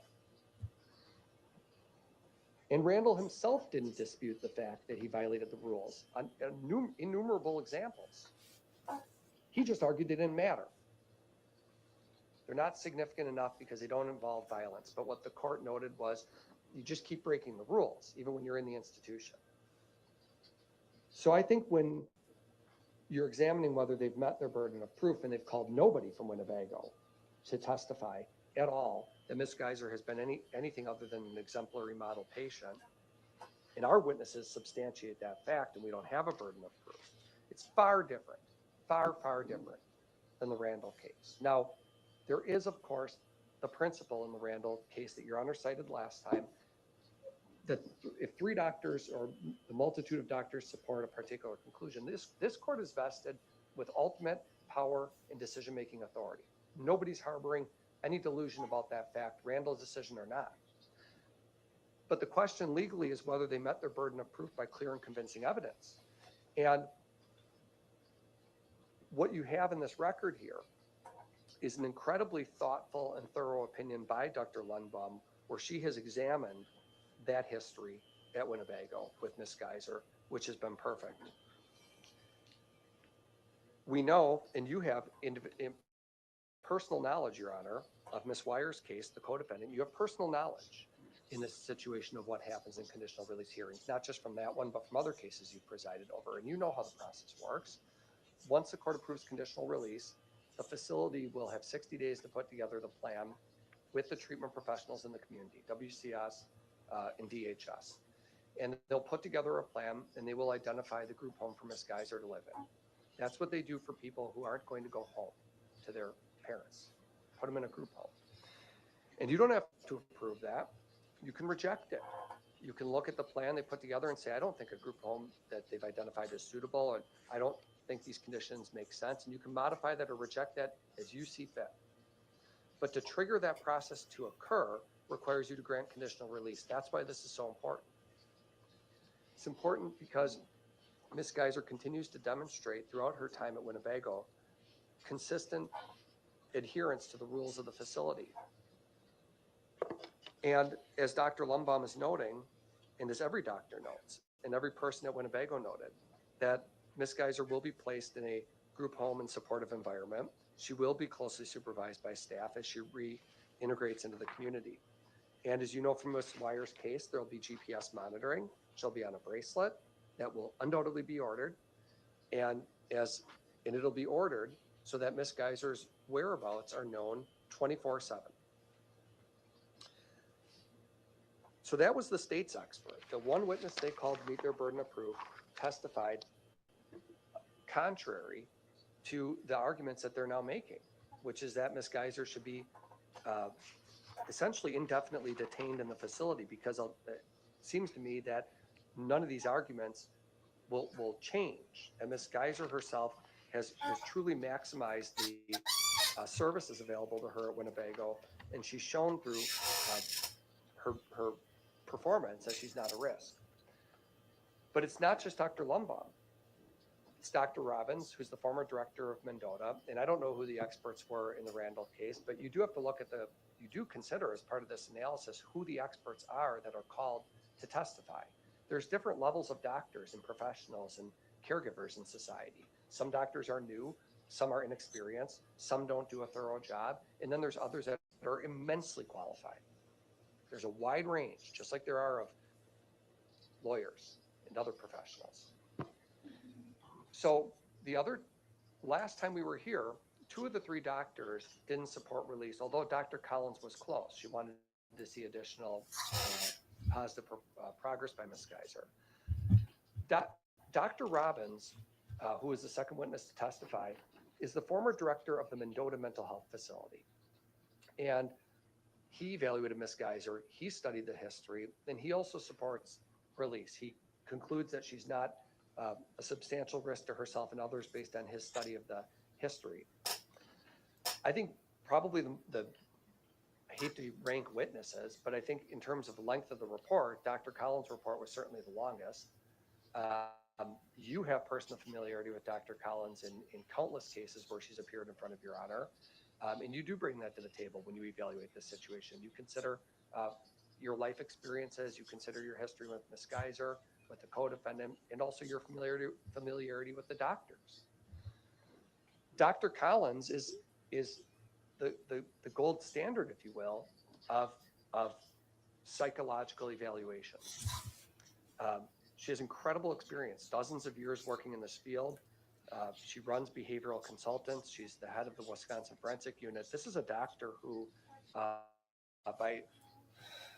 And Randall himself didn't dispute the fact that he violated the rules on innumerable examples. He just argued they didn't matter. They're not significant enough because they don't involve violence. But what the court noted was you just keep breaking the rules, even when you're in the institution. So I think when you're examining whether they've met their burden of proof and they've called nobody from Winnebago to testify at all that Ms. Geyser has been anything other than an exemplary model patient, and our witnesses substantiate that fact and we don't have a burden of proof, it's far different, far different than the Randall case. Now, there is, of course, the principle in the Randall case that Your Honor cited last time, that if 3 doctors or the multitude of doctors support a particular conclusion, this court is vested with ultimate power and decision-making authority. Nobody's harboring any delusion about that fact, Randall's decision or not. But the question legally is whether they met their burden of proof by clear and convincing evidence. And what you have in this record here is an incredibly thoughtful and thorough opinion by Dr. Lundbaum, where she has examined that history at Winnebago with Ms. Geyser, which has been perfect. We know, and you have in personal knowledge, Your Honor, of Ms. Weier's case, the co-defendant, you have personal knowledge in this situation of what happens in conditional release hearings, not just from that one, but from other cases you've presided over, and you know how the process works. Once the court approves conditional release, the facility will have 60 days to put together the plan with the treatment professionals in the community, WCS and DHS. And they'll put together a plan and they will identify the group home for Ms. Geyser to live in. That's what they do for people who aren't going to go home to their parents. Put them in a group home. And you don't have to approve that. You can reject it. You can look at the plan they put together and say, I don't think a group home that they've identified is suitable, and I don't think these conditions make sense. And you can modify that or reject that as you see fit. But to trigger that process to occur requires you to grant conditional release. That's why this is so important. It's important because Ms. Geyser continues to demonstrate throughout her time at Winnebago consistent adherence to the rules of the facility. And as Dr. Lundbaum is noting, and as every doctor notes, and every person at Winnebago noted, that Ms. Geyser will be placed in a group home and supportive environment. She will be closely supervised by staff as she reintegrates into the community. And as you know from Ms. Weier's case, there will be GPS monitoring. She'll be on a bracelet that will undoubtedly be ordered. And it'll be ordered so that Ms. Geyser's whereabouts are known 24/7. So that was the state's expert. The one witness they called to meet their burden of proof testified contrary to the arguments that they're now making, which is that Ms. Geyser should be essentially indefinitely detained in the facility, because it seems to me that none of these arguments will change. And Ms. Geyser herself has truly maximized the services available to her at Winnebago, and she's shown through her performance that she's not a risk. But it's not just Dr. Lundbaum. It's Dr. Robbins, who's the former director of Mendota, and I don't know who the experts were in the Randall case, but you do have to look at you do consider as part of this analysis who the experts are that are called to testify. There's different levels of doctors and professionals and caregivers in society. Some doctors are new, some are inexperienced, some don't do a thorough job, and then there's others that are immensely qualified. There's a wide range, just like there are of lawyers and other professionals. So last time we were here, 2 of the 3 doctors didn't support release, although Dr. Collins was close. She wanted to see additional positive progress by Ms. Geyser. Dr. Robbins, who is the second witness to testify, is the former director of the Mendota Mental Health Facility. And he evaluated Ms. Geyser, he studied the history, and he also supports release. He concludes that she's not a substantial risk to herself and others based on his study of the history. I think probably I hate to rank witnesses, but I think in terms of the length of the report, Dr. Collins' report was certainly the longest. You have personal familiarity with Dr. Collins in countless cases where she's appeared in front of Your Honor. And you do bring that to the table when you evaluate this situation. You consider your life experiences, you consider your history with Ms. Geyser, with the co-defendant, and also your familiarity with the doctors. Dr. Collins is the gold standard, if you will, of psychological evaluation. She has incredible experience, dozens of years working in this field. She runs behavioral consultants. She's the head of the Wisconsin Forensic Unit. This is a doctor who, by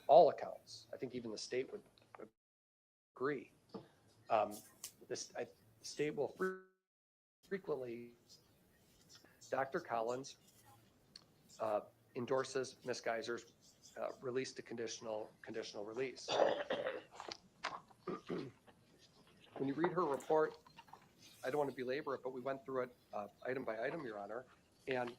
all accounts, I think even the state would agree, the state will frequently, Dr. Collins endorses Ms. Geyser's release to conditional release. When you read her report, I don't want to belabor it, but we went through it item by item, Your Honor, and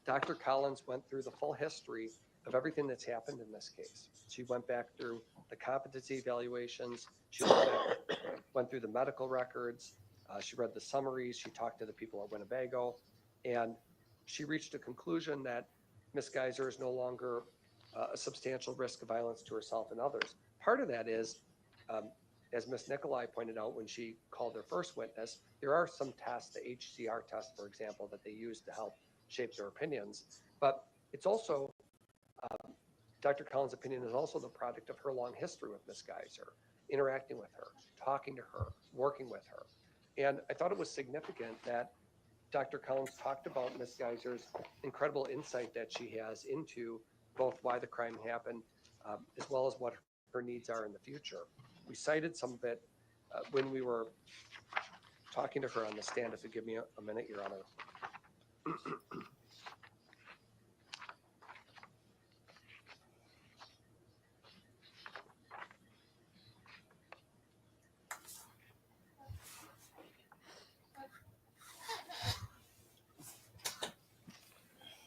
Dr. Collins went through the full history of everything that's happened in this case. She went back through the competency evaluations, she went through the medical records, she read the summaries, she talked to the people at Winnebago, and she reached a conclusion that Ms. Geyser is no longer a substantial risk of violence to herself and others. Part of that is, as Ms. Nicolai pointed out when she called her first witness, there are some tests, the HCR test, for example, that they use to help shape their opinions. But it's also, Dr. Collins' opinion is also the product of her long history with Ms. Geyser, interacting with her, talking to her, working with her. And I thought it was significant that Dr. Collins talked about Ms. Geyser's incredible insight that she has into both why the crime happened, as well as what her needs are in the future. We cited some of it when we were talking to her on the stand. If you give me a minute, Your Honor.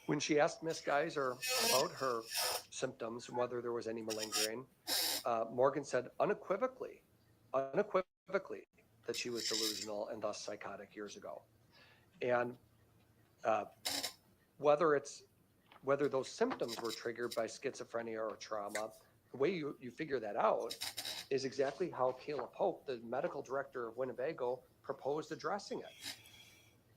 When she asked Ms. Geyser about her symptoms and whether there was any malingering, Morgan said unequivocally that she was delusional and thus psychotic years ago. And whether those symptoms were triggered by schizophrenia or trauma, the way you figure that out is exactly how Kayla Pope, the medical director of Winnebago, proposed addressing it.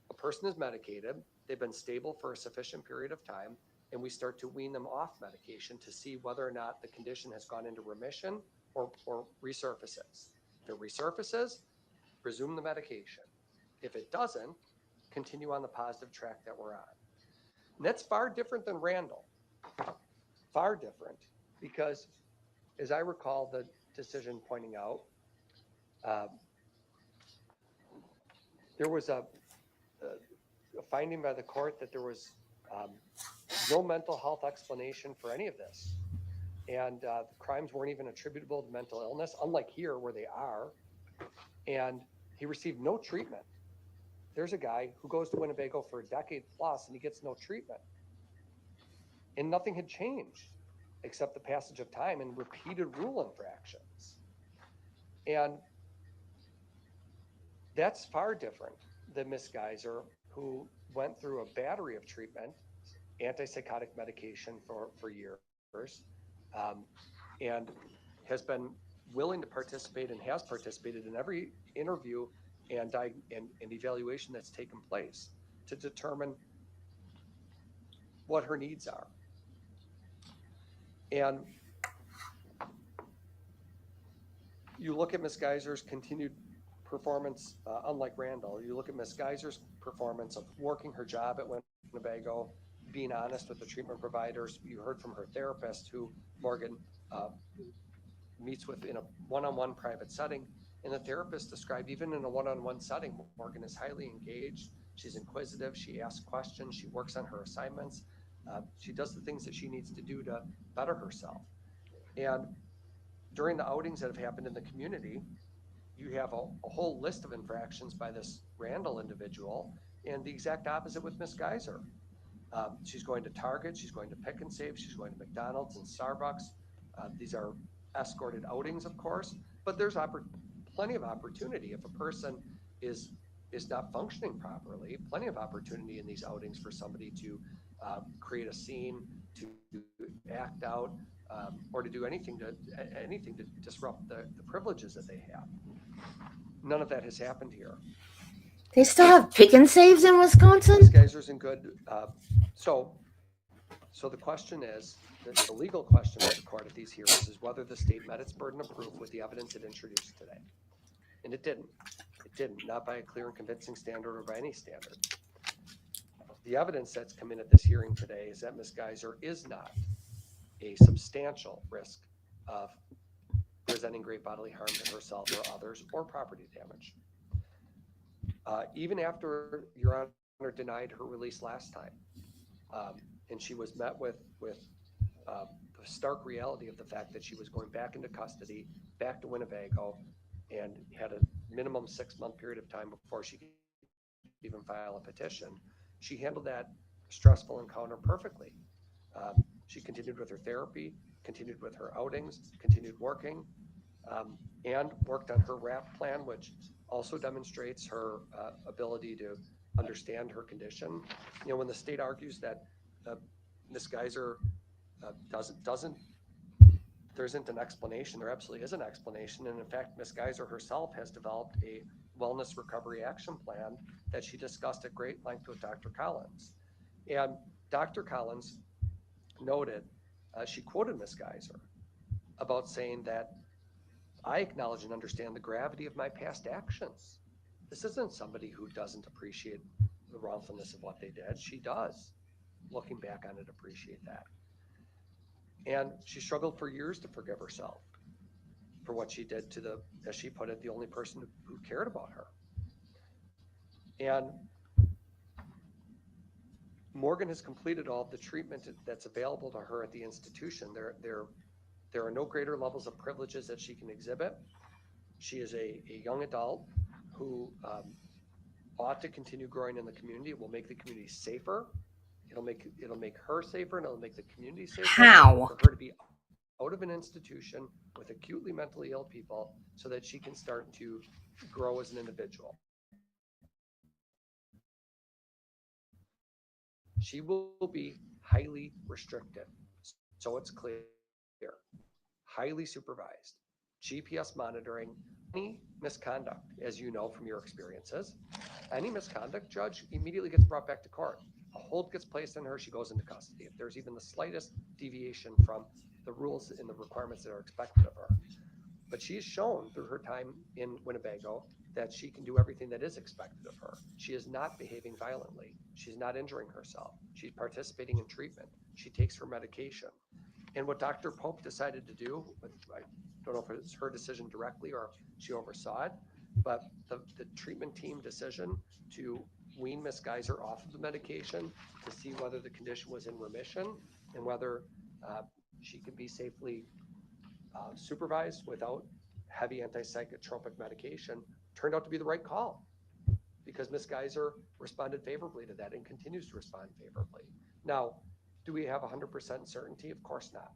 A person is medicated, they've been stable for a sufficient period of time, and we start to wean them off medication to see whether or not the condition has gone into remission or resurfaces. If it resurfaces, resume the medication. If it doesn't, continue on the positive track that we're on. And that's far different than Randall. Far different, because as I recall the decision pointing out, there was a finding by the court that there was no mental health explanation for any of this. And the crimes weren't even attributable to mental illness, unlike here where they are. And he received no treatment. There's a guy who goes to Winnebago for a decade plus and he gets no treatment. And nothing had changed except the passage of time and repeated rule infractions. And that's far different than Ms. Geyser, who went through a battery of treatment, antipsychotic medication for years, and has been willing to participate and has participated in every interview and evaluation that's taken place to determine what her needs are. And you look at Ms. Geyser's continued performance, unlike Randall, you look at Ms. Geyser's performance of working her job at Winnebago, being honest with the treatment providers. You heard from her therapist, who Morgan meets with in a one-on-one private setting. And the therapist described, even in a one-on-one setting, Morgan is highly engaged. She's inquisitive. She asks questions. She works on her assignments. She does the things that she needs to do to better herself. And during the outings that have happened in the community, you have a whole list of infractions by this Randall individual, and the exact opposite with Ms. Geyser. She's going to Target, she's going to Pick and Save, she's going to McDonald's and Starbucks. These are escorted outings, of course, but there's plenty of opportunity. If a person is not functioning properly, plenty of opportunity in these outings for somebody to create a scene, to act out, or to do anything to disrupt the privileges that they have. None of that has happened here. They still have pick and saves in Wisconsin? Ms. Geyser's in good. So the question is, the legal question for the court at these hearings is whether the state met its burden of proof with the evidence it introduced today. And it didn't. It didn't, not by a clear and convincing standard or by any standard. The evidence that's come in at this hearing today is that Ms. Geyser is not a substantial risk of presenting great bodily harm to herself or others or property damage. Even after Your Honor denied her release last time, and she was met with the stark reality of the fact that she was going back into custody, back to Winnebago, and had a minimum 6-month period of time before she could even file a petition. She handled that stressful encounter perfectly. She continued with her therapy, continued with her outings, continued working, and worked on her RAP plan, which also demonstrates her ability to understand her condition. You know, when the state argues that Ms. Geyser there isn't an explanation, there absolutely is an explanation. And in fact, Ms. Geyser herself has developed a wellness recovery action plan that she discussed at great length with Dr. Collins. And Dr. Collins noted, she quoted Ms. Geyser about saying that I acknowledge and understand the gravity of my past actions. This isn't somebody who doesn't appreciate the wrongfulness of what they did. She does, looking back on it, appreciate that. And she struggled for years to forgive herself for what she did to the, as she put it, the only person who cared about her. And Morgan has completed all of the treatment that's available to her at the institution. There are no greater levels of privileges that she can exhibit. She is a young adult who ought to continue growing in the community. It will make the community safer. It'll make her safer, and it'll make the community safer. How? For her to be out of an institution with acutely mentally ill people so that she can start to grow as an individual. She will be highly restricted, so it's clear. Highly supervised, GPS monitoring. Any misconduct, as you know from your experiences, any misconduct, judge immediately gets brought back to court. A hold gets placed on her, she goes into custody. If there's even the slightest deviation from the rules and the requirements that are expected of her. But she's shown through her time in Winnebago that she can do everything that is expected of her. She is not behaving violently. She's not injuring herself. She's participating in treatment. She takes her medication. And what Dr. Pope decided to do, I don't know if it's her decision directly or she oversaw it, but the treatment team decision to wean Ms. Geyser off of the medication to see whether the condition was in remission and whether she could be safely supervised without heavy antipsychotropic medication turned out to be the right call, because Ms. Geyser responded favorably to that and continues to respond favorably. Now, do we have 100% certainty? Of course not.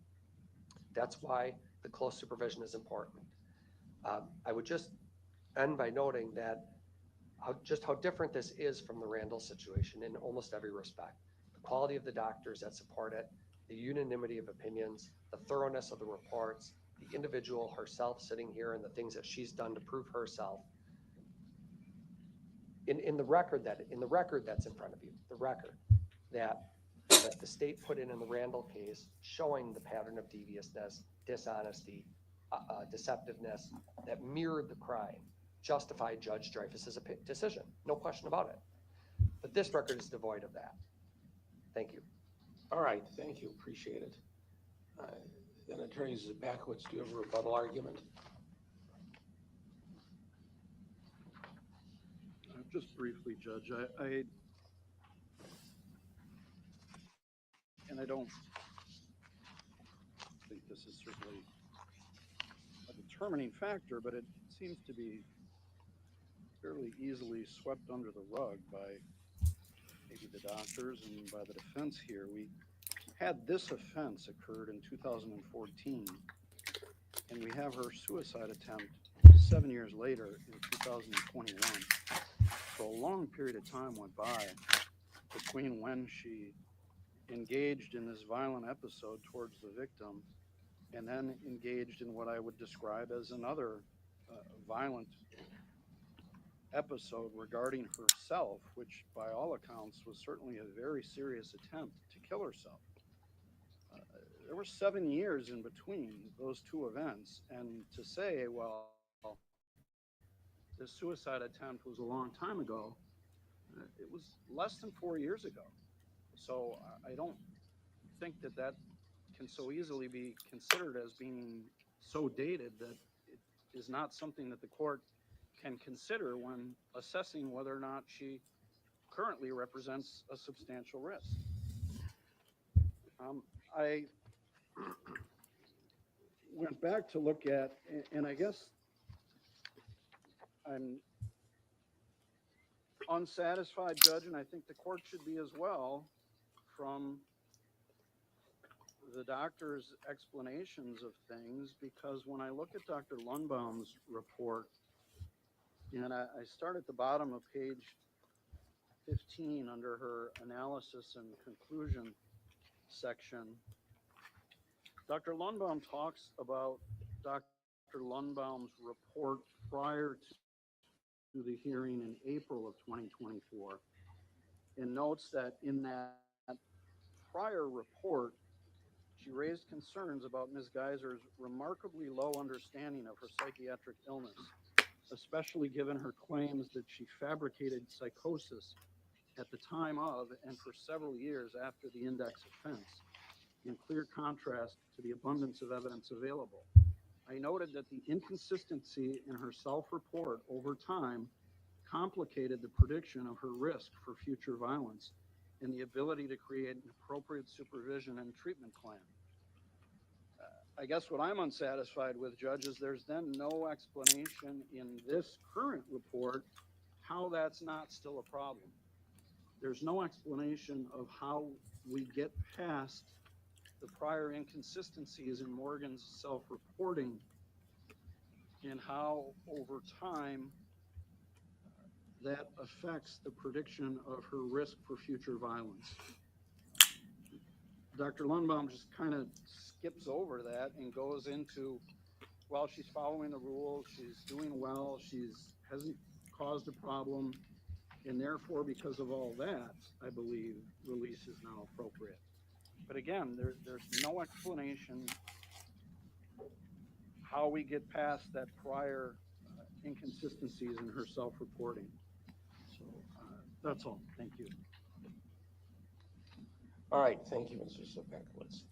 That's why the close supervision is important. I would just end by noting that how different this is from the Randall situation in almost every respect. The quality of the doctors that support it, the unanimity of opinions, the thoroughness of the reports, the individual herself sitting here and the things that she's done to prove herself. In the record that's in front of you, the record that the state put in the Randall case, showing the pattern of deviousness, dishonesty, deceptiveness that mirrored the crime, justified Judge Dreyfus's decision. No question about it. But this record is devoid of that. Thank you. All right, thank you, appreciate it. Then Attorney Zabakowicz, do you have a rebuttal argument? Just briefly, Judge, and I don't think this is certainly a determining factor, but it seems to be fairly easily swept under the rug by maybe the doctors and by the defense here. We had this offense occurred in 2014, and we have her suicide attempt 7 years later in 2021. So a long period of time went by between when she engaged in this violent episode towards the victim and then engaged in what I would describe as another violent episode regarding herself, which by all accounts was certainly a very serious attempt to kill herself. There were 7 years in between those two events, and to say, well, this suicide attempt was a long time ago, it was less than 4 years ago. So I don't think that can so easily be considered as being so dated that it is not something that the court can consider when assessing whether or not she currently represents a substantial risk. I went back to look at, and I guess I'm unsatisfied, Judge, and I think the court should be as well, from the doctor's explanations of things, because when I look at Dr. Lundbaum's report, and I start at the bottom of page 15 under her analysis and conclusion section, Dr. Lundbaum talks about Dr. Lundbaum's report prior to the hearing in April of 2024, and notes that in that prior report, she raised concerns about Ms. Geyser's remarkably low understanding of her psychiatric illness, especially given her claims that she fabricated psychosis at the time of and for several years after the index offense, in clear contrast to the abundance of evidence available. I noted that the inconsistency in her self-report over time complicated the prediction of her risk for future violence and the ability to create an appropriate supervision and treatment plan. I guess what I'm unsatisfied with, Judge, is there's then no explanation in this current report how that's not still a problem. There's no explanation of how we get past the prior inconsistencies in Morgan's self-reporting and how over time that affects the prediction of her risk for future violence. Dr. Lundbaum just kind of skips over that and goes into, well, she's following the rules, she's doing well, hasn't caused a problem, and therefore, because of all that, I believe release is now appropriate. But again, there's no explanation how we get past that prior inconsistencies in her self-reporting. So that's all. Thank you. All right, thank you, Mr. Sobekowitz.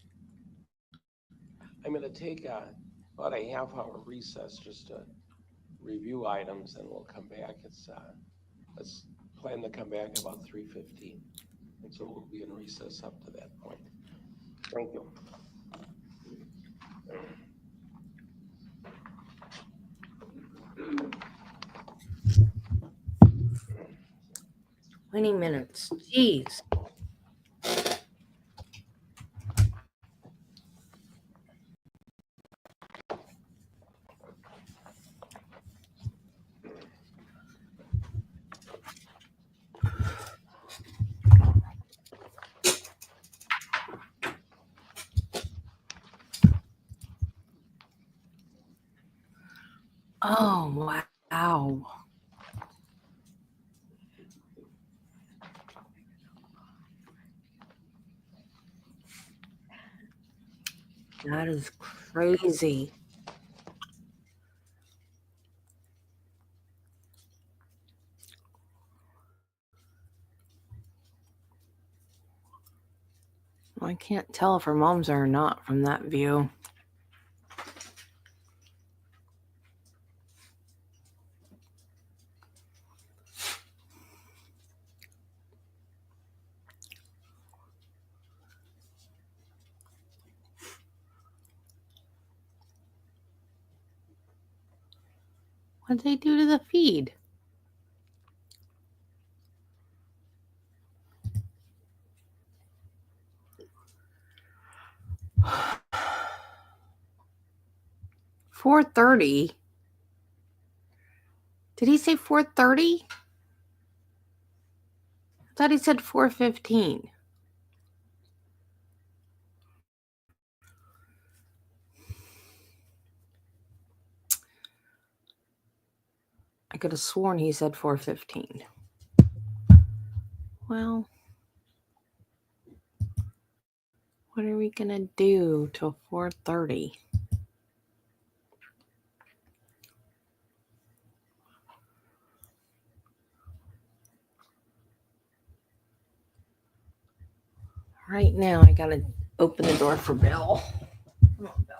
I'm going to take about a half-hour recess just to review items, and we'll come back. Let's plan to come back about 3:15, and so we'll be in recess up to that point. Thank you. 20 minutes. Jeez. Oh, wow. That is crazy. I can't tell if her mom's there or not from that view. What'd they do to the feed? $4:30. Did he say 4:30? I thought he said 4:15. I could have sworn he said 4:15. Well, what are we gonna do till 4:30? Right now, I gotta open the door for Bill. Come on, Bill.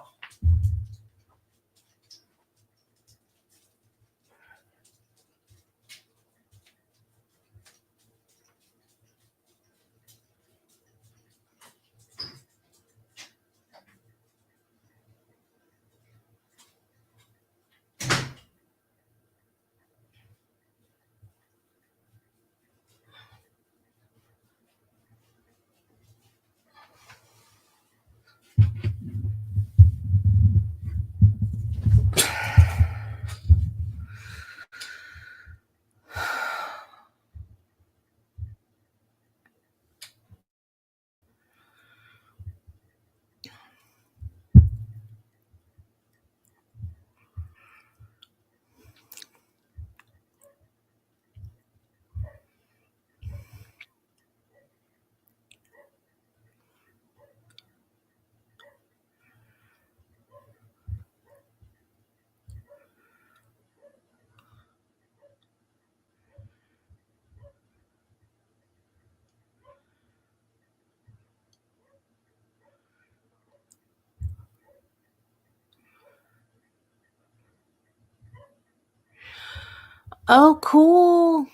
Oh, cool.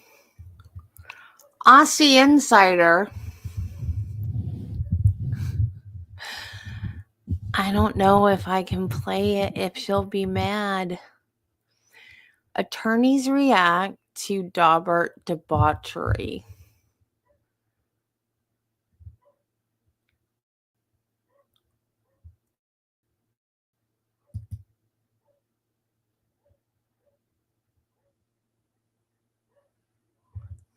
Aussie Insider. I don't know if I can play it if she'll be mad. Attorneys react to Daubert debauchery.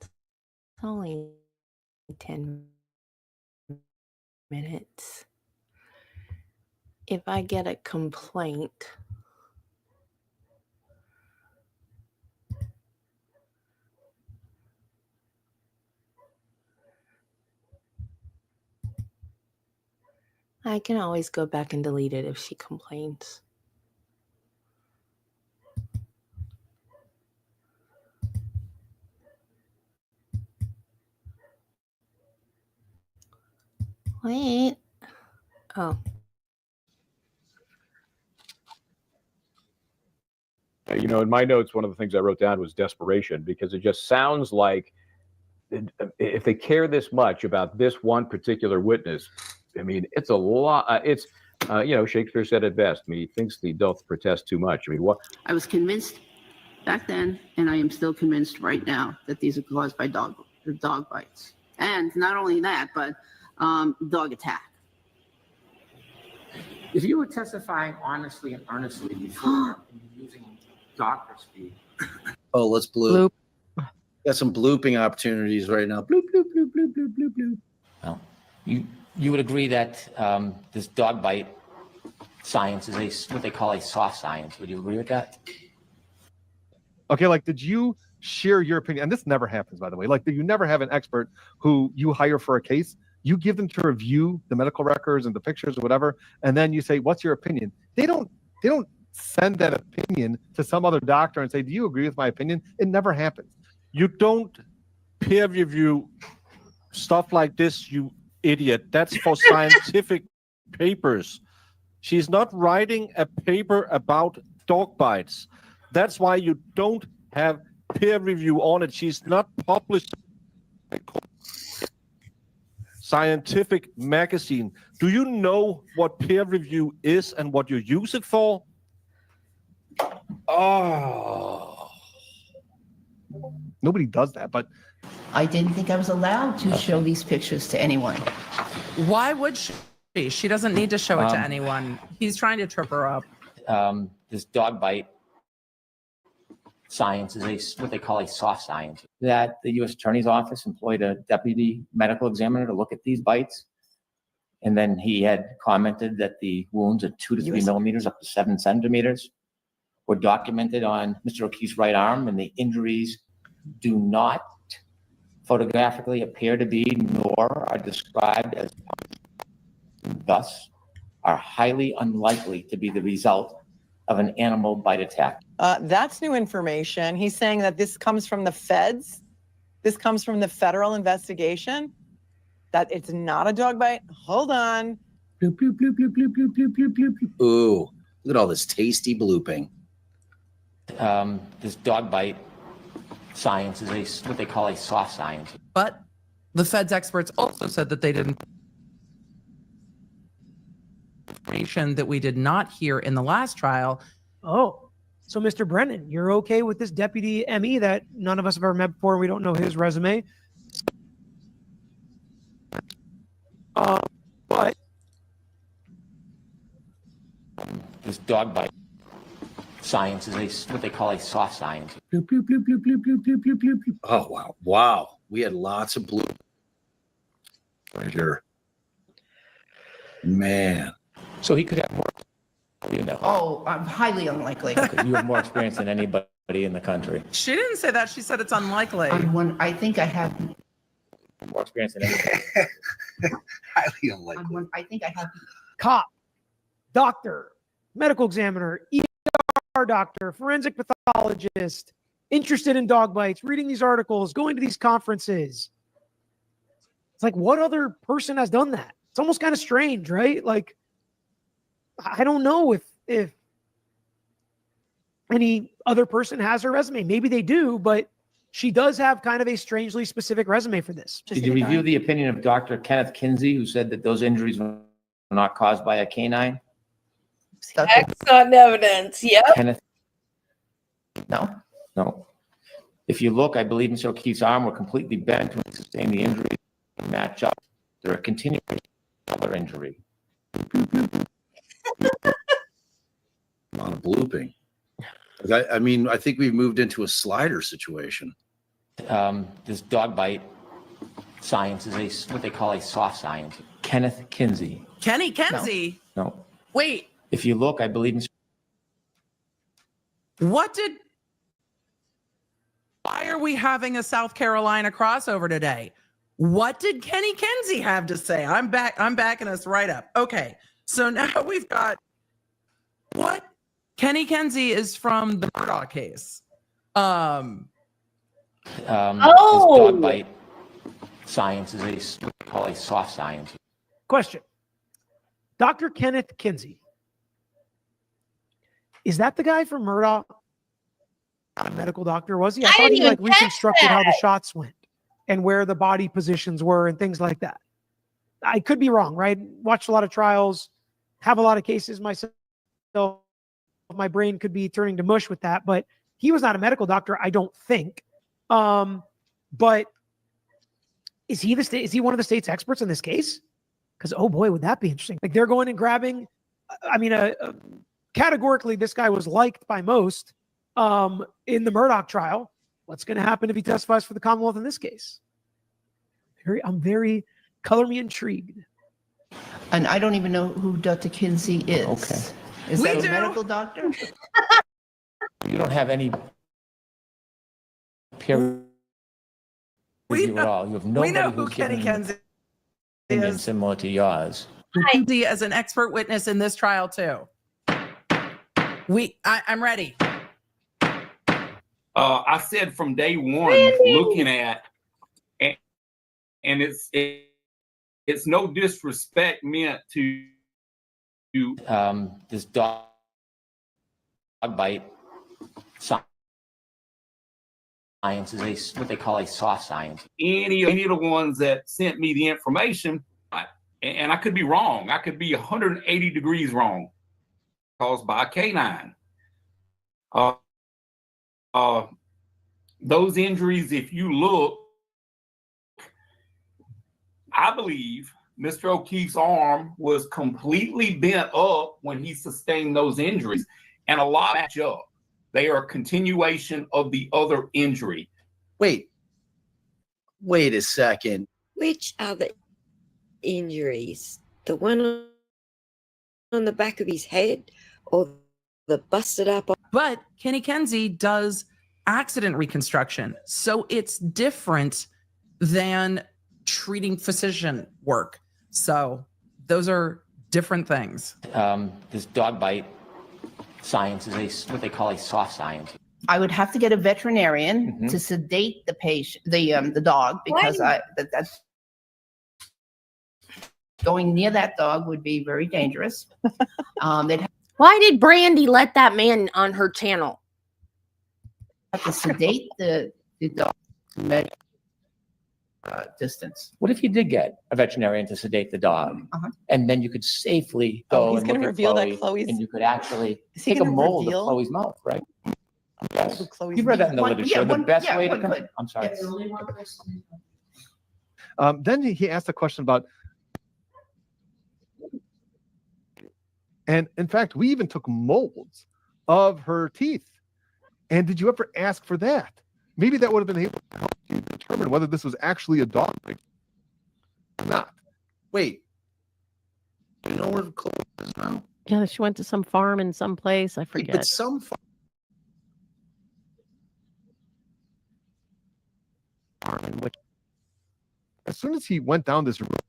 It's only 10 minutes. If I get a complaint, I can always go back and delete it if she complains. Wait. Oh. You know, in my notes, one of the things I wrote down was desperation, because it just sounds like if they care this much about this one particular witness, I mean, it's a lot. You know, Shakespeare said it best. I mean, he thinks the doth protest too much. I mean, what? I was convinced back then, and I am still convinced right now, that these are caused by dog bites. And not only that, but dog attack. If you were testifying honestly and earnestly before and using doctor speak. Oh, let's bloop. Got some blooping opportunities right now. Bloop, bloop, bloop, bloop, bloop, bloop, bloop. Well, you would agree that this dog bite science is what they call a soft science. Would you agree with that? Okay, like, did you share your opinion? And this never happens, by the way. Like, you never have an expert who you hire for a case. You give them to review the medical records and the pictures or whatever, and then you say, "What's your opinion?" They don't send that opinion to some other doctor and say, "Do you agree with my opinion?" It never happens. You don't peer review stuff like this, you idiot. That's for scientific papers. She's not writing a paper about dog bites. That's why you don't have peer review on it. She's not published scientific magazine. Do you know what peer review is and what you use it for? Oh. Nobody does that, but I didn't think I was allowed to show these pictures to anyone. Why would she? She doesn't need to show it to anyone. He's trying to trip her up. This dog bite science is what they call a soft science. That the U.S. Attorney's Office employed a deputy medical examiner to look at these bites. And then he had commented that the wounds at 2 to 3 millimeters up to 7 centimeters were documented on Mr. O'Keefe's right arm, and the injuries do not photographically appear to be, nor are described as, thus are highly unlikely to be the result of an animal bite attack. That's new information. He's saying that this comes from the feds. This comes from the federal investigation. That it's not a dog bite. Hold on. Bloop, bloop, bloop, bloop, bloop, bloop, bloop, bloop, bloop. Ooh, look at all this tasty blooping. This dog bite science is what they call a soft science. But the feds experts also said that they didn't information that we did not hear in the last trial. Oh, so Mr. Brennan, you're okay with this deputy ME that none of us have ever met before? We don't know his resume. But this dog bite science is what they call a soft science. Bloop, bloop, bloop, bloop, bloop, bloop, bloop, bloop, bloop, bloop. Oh, wow. Wow. We had lots of bloop. Right here. Man. So he could have more, you know. Oh, I'm highly unlikely. Okay, you have more experience than anybody in the country. She didn't say that. She said it's unlikely. I think I have More experience than anybody. Highly unlikely. I think I have cop, doctor, medical examiner, ER doctor, forensic pathologist, interested in dog bites, reading these articles, going to these conferences. It's like, what other person has done that? It's almost kind of strange, right? Like, I don't know if any other person has her resume. Maybe they do, but she does have kind of a strangely specific resume for this. Did you review the opinion of Dr. Kenneth Kinsey, who said that those injuries were not caused by a canine? Excellent evidence. Yep. Kenneth? No. If you look, I believe Mr. O'Keefe's arm were completely bent when he sustained the injury to match up. They're a continuation of other injury. On a blooping. I mean, I think we've moved into a slider situation. This dog bite science is what they call a soft science. Kenneth Kinsey. Kenny Kenzie. No. Wait, If you look, I believe Mr. why are we having a South Carolina crossover today? What did Kenny Kenzie have to say? I'm backing us right up. Okay. So now we've got what? Kenny Kenzie is from the Murdaugh case. This dog bite science is what they call a soft science. Question. Dr. Kenneth Kinsey. Is that the guy from Murdaugh? Not a medical doctor, was he? I thought he like reconstructed how the shots went and where the body positions were and things like that. I could be wrong, right? Watched a lot of trials, have a lot of cases myself. My brain could be turning to mush with that, but he was not a medical doctor, I don't think. But is he one of the state's experts in this case? Because oh boy, would that be interesting. Like they're going and grabbing. I mean, categorically, this guy was liked by most in the Murdaugh trial. What's going to happen if he testifies for the Commonwealth in this case? I'm very color me intrigued. And I don't even know who Dr. Kinsey is. Okay. Is that a medical doctor? You don't have any peer review at all. You have nobody we know who who's Kenny given Kenzie an opinion is. similar to yours. Kenzie as an expert witness in this trial too. I'm ready. I said from day one, looking at, and it's no disrespect meant to this dog bite science is what they call a soft science. any of the ones that sent me the information, and I could be wrong. I could be 180 degrees wrong, caused by a canine. Those injuries, if you look, I believe Mr. O'Keefe's arm was completely bent up when he sustained those injuries, and a lot match up. They are a continuation of the other injury. Wait a second. Which are the injuries? The one on the back of his head or the busted up? But Kenny Kenzie does accident reconstruction. So it's different than treating physician work. So those are different things. This dog bite science is what they call a soft science. I would have to get a veterinarian to sedate the patient, the dog, because that's going near that dog would be very dangerous. Why did Brandy let that man on her channel? Have to sedate the dog to measure distance. What if you did get a veterinarian to sedate the dog, and then you could safely go he's and gonna look at reveal that Chloe, Chloe's- and you could actually Is he take a gonna mold reveal- of Chloe's mouth, right? Yes. Chloe's You've read that in the mouth? literature. The best way to I'm sorry. Then he asked a question about, and in fact, we even took molds of her teeth. And did you ever ask for that? Maybe that would have been able to help you determine whether this was actually a dog bite or not. Wait. Do you know where Chloe is now? Yeah, she went to some farm in some place. I forget. But some farm in which, as soon as he went down this road,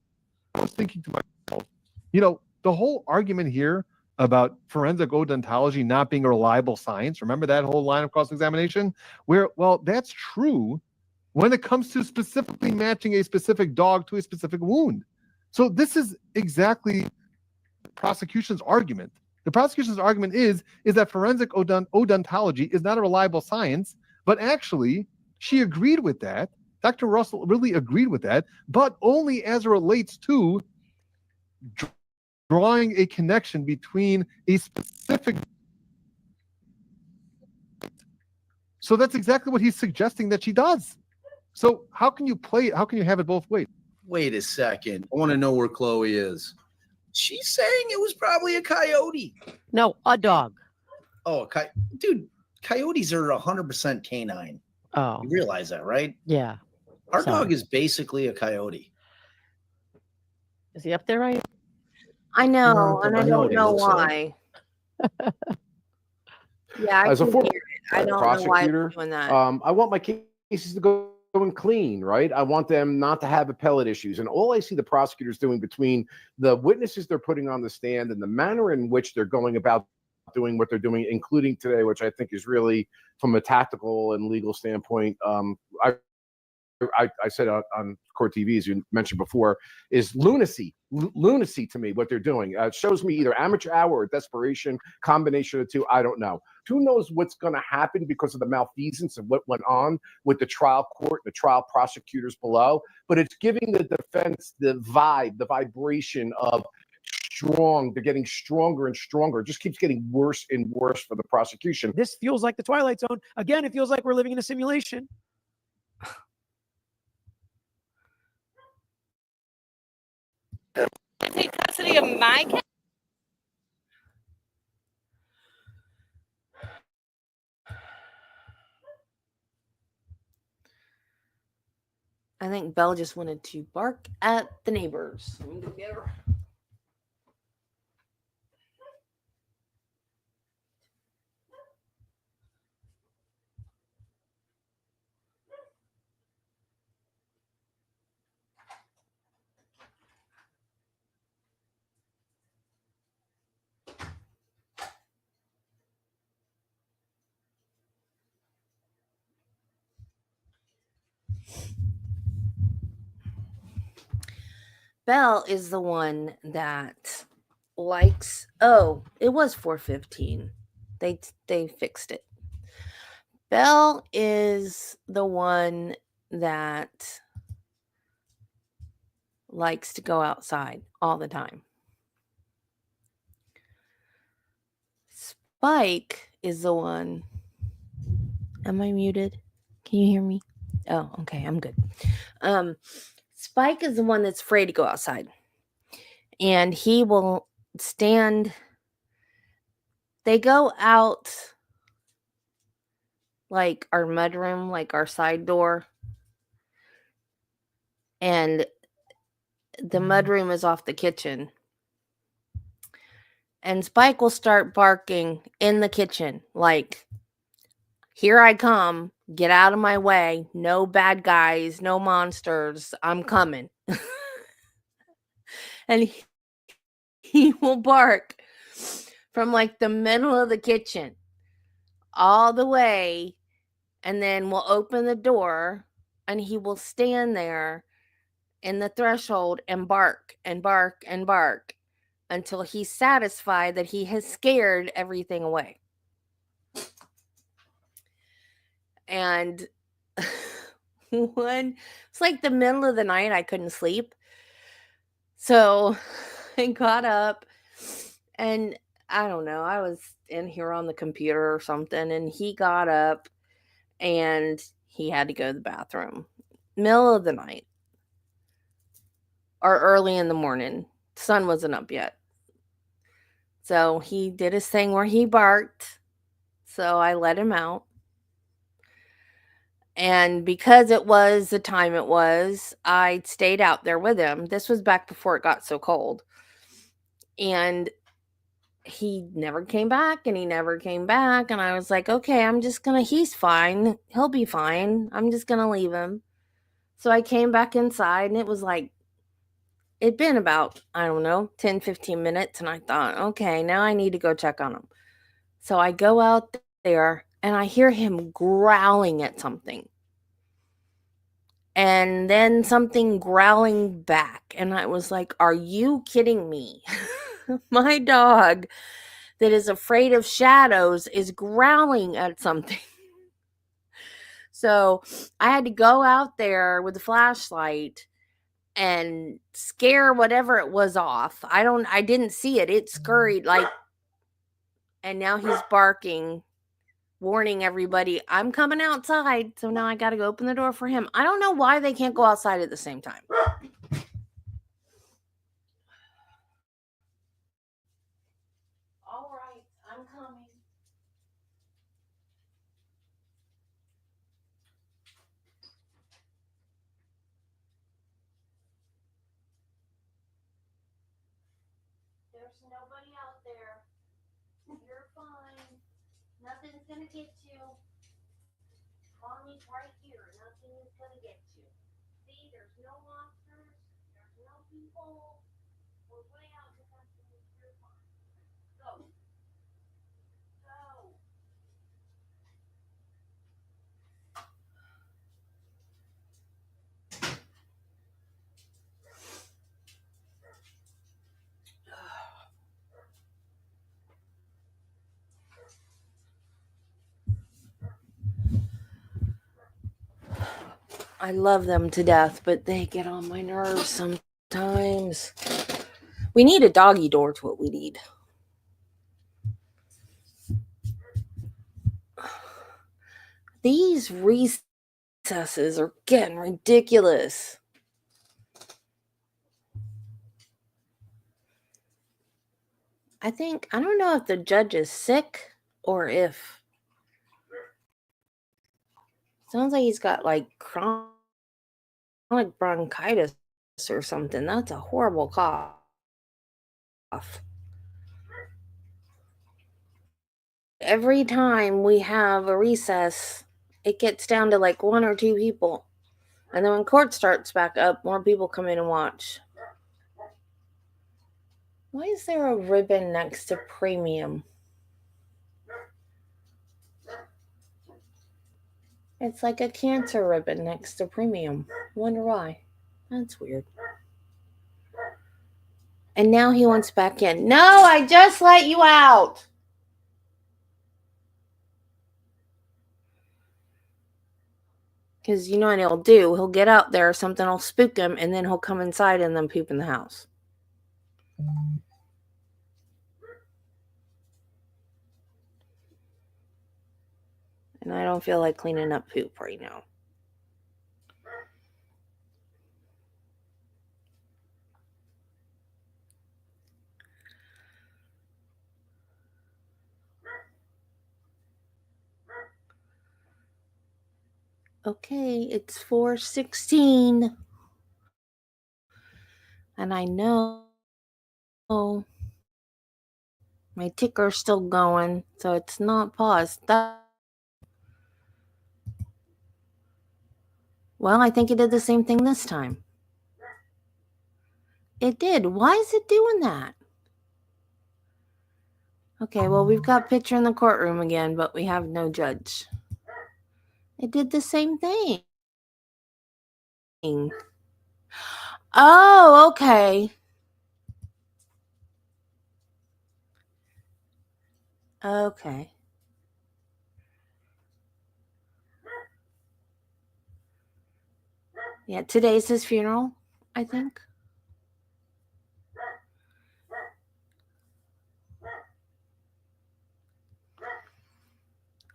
I was thinking to myself, you know, the whole argument here about forensic odontology not being a reliable science. Remember that whole line of cross-examination? Where, well, that's true when it comes to specifically matching a specific dog to a specific wound. So this is exactly the prosecution's argument. The prosecution's argument is that forensic odontology is not a reliable science, but actually, she agreed with that. Dr. Russell really agreed with that, but only as it relates to drawing a connection between a specific. So that's exactly what he's suggesting that she does. So how can you play it? How can you have it both ways? Wait a second. I want to know where Chloe is. She's saying it was probably a coyote. No, a dog. Oh, dude, coyotes are 100% canine. Oh. You realize that, right? Yeah. Our Sorry. dog is basically a coyote. Is he up there right? I know, No, and I I don't what he know looks why. Yeah, I As a can former hear it. I don't know why prosecutor, it's doing that. I want my cases to go and clean, right? I want them not to have appellate issues. And all I see the prosecutors doing between the witnesses they're putting on the stand and the manner in which they're going about doing what they're doing, including today, which I think is really, from a tactical and legal standpoint, I said on Court TV, as you mentioned before, is lunacy to me, what they're doing. It shows me either amateur hour or desperation, combination of the two. I don't know. Who knows what's going to happen because of the malfeasance of what went on with the trial court, the trial prosecutors below. But it's giving the defense the vibe, the vibration of strong. They're getting stronger and stronger. It just keeps getting worse and worse for the prosecution. This feels like the Twilight Zone. Again, it feels like we're living in a simulation. Take custody of my kid. I think Belle just wanted to bark at the neighbors. Let me go get her. Belle is the one that likes. Oh, it was 4:15. They fixed it. Belle is the one that likes to go outside all the time. Spike is the one. Am I muted? Can you hear me? Oh, okay, I'm good. Spike is the one that's afraid to go outside. And he will stand. They go out like our mudroom, like our side door. And the mudroom is off the kitchen. And Spike will start barking in the kitchen, like, here I come, get out of my way, no bad guys, no monsters, I'm coming. And he will bark from like the middle of the kitchen all the way, and then we'll open the door and he will stand there in the threshold and bark and bark and bark until he's satisfied that he has scared everything away. And it's like the middle of the night, I couldn't sleep. So I got up and I don't know, I was in here on the computer or something, and he got up and he had to go to the bathroom. Middle of the night or early in the morning. Sun wasn't up yet. So he did his thing where he barked. So I let him out. And because it was the time it was, I stayed out there with him. This was back before it got so cold. And he never came back, and he never came back. And I was like, okay, he's fine. He'll be fine. I'm just going to leave him. So I came back inside, and it was like, it'd been about, I don't know, 10, 15 minutes. And I thought, okay, now I need to go check on him. So I go out there and I hear him growling at something. And then something growling back. And I was like, are you kidding me? My dog that is afraid of shadows is growling at something. So I had to go out there with the flashlight and scare whatever it was off. I didn't see it. It scurried and now he's barking, warning everybody, I'm coming outside. So now I got to go open the door for him. I don't know why they can't go outside at the same time. All right, I'm coming. There's nobody out there. You're fine. Nothing's gonna get you. Mommy's right here. Nothing is gonna get you. See, there's no monsters. There's no people. We're way out in the country. You're fine. Go. Go. I love them to death, but they get on my nerves sometimes. We need a doggy door to what we need. These recesses are getting ridiculous. I don't know if the judge is sick or if. Sounds like he's got chronic bronchitis or something. That's a horrible cough. Every time we have a recess, it gets down to 1 or 2 people. And then when court starts back up, more people come in and watch. Why is there a ribbon next to premium? It's like a cancer ribbon next to premium. I wonder why. That's weird. And now he wants back in. No, I just let you out. Because you know what he'll do? He'll get out there, something will spook him, and then he'll come inside and then poop in the house. And I don't feel like cleaning up poop right now. Okay, it's 4:16. And I know my ticker's still going, so it's not paused. Well, I think it did the same thing this time. It did. Why is it doing that? Okay, well, we've got picture in the courtroom again, but we have no judge. It did the same thing. Oh, okay. Okay. Yeah, today's his funeral, I think.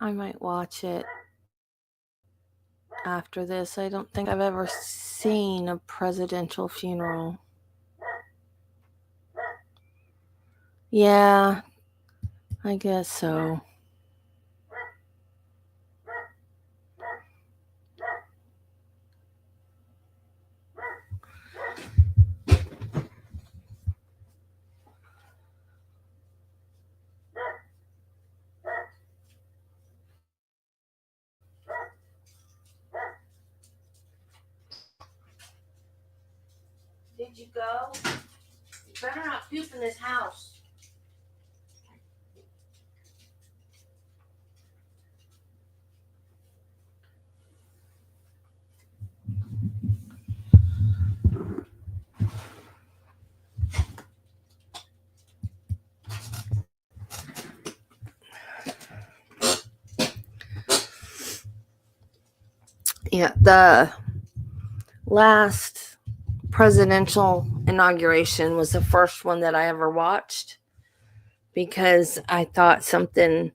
I might watch it after this. I don't think I've ever seen a presidential funeral. Yeah, I guess so. Did you go? You better not poop in this house. Yeah, the last presidential inauguration was the first one that I ever watched because I thought something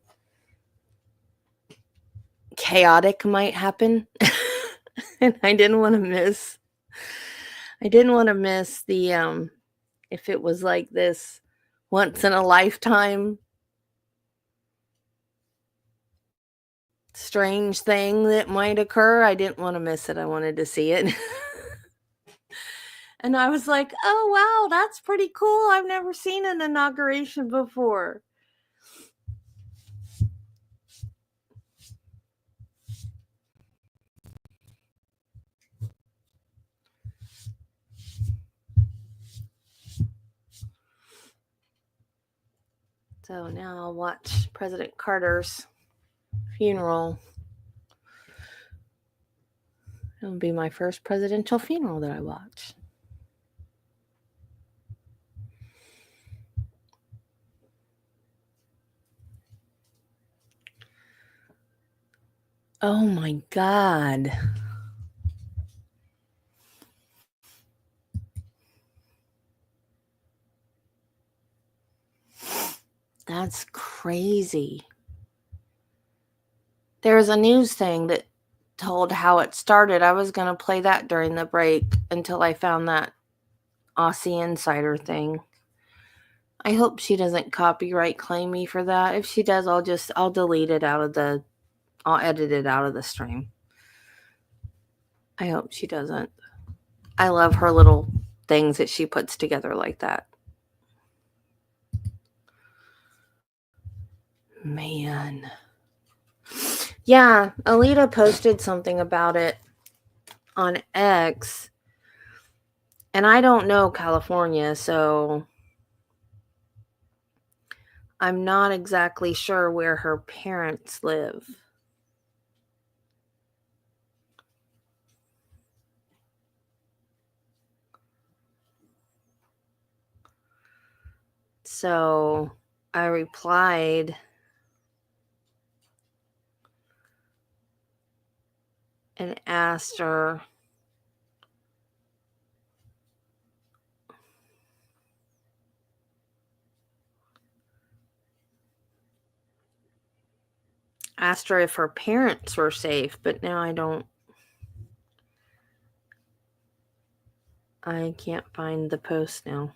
chaotic might happen. And I didn't want to miss the if it was like this once in a lifetime strange thing that might occur. I didn't want to miss it. I wanted to see it. And I was like, oh, wow, that's pretty cool. I've never seen an inauguration before. So now I'll watch President Carter's funeral. It'll be my first presidential funeral that I watch. Oh my God. That's crazy. There's a news thing that told how it started. I was going to play that during the break until I found that Aussie Insider thing. I hope she doesn't copyright claim me for that. If she does, I'll delete it I'll edit it out of the stream. I hope she doesn't. I love her little things that she puts together like that. Man. Yeah, Alita posted something about it on X. And I don't know California, so I'm not exactly sure where her parents live. So I replied and asked her if her parents were safe, but now I can't find the post now.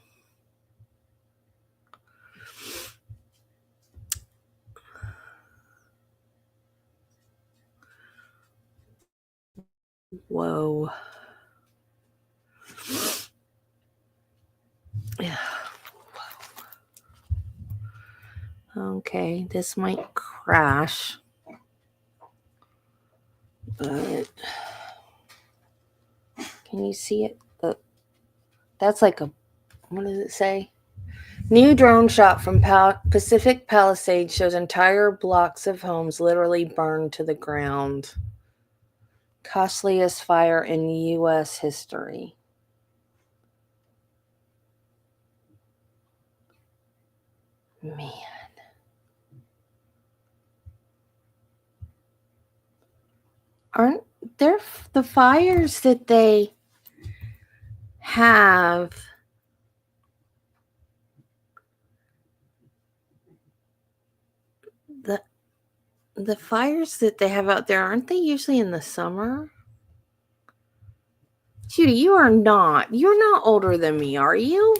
Whoa. Yeah. Okay, this might crash. But can you see it? That's like what does it say? New drone shot from Pacific Palisades shows entire blocks of homes literally burned to the ground. Costliest fire in U.S. history. Man. Aren't there the fires that they have? The fires that they have out there, aren't they usually in the summer? Judy, you're not older than me, are you?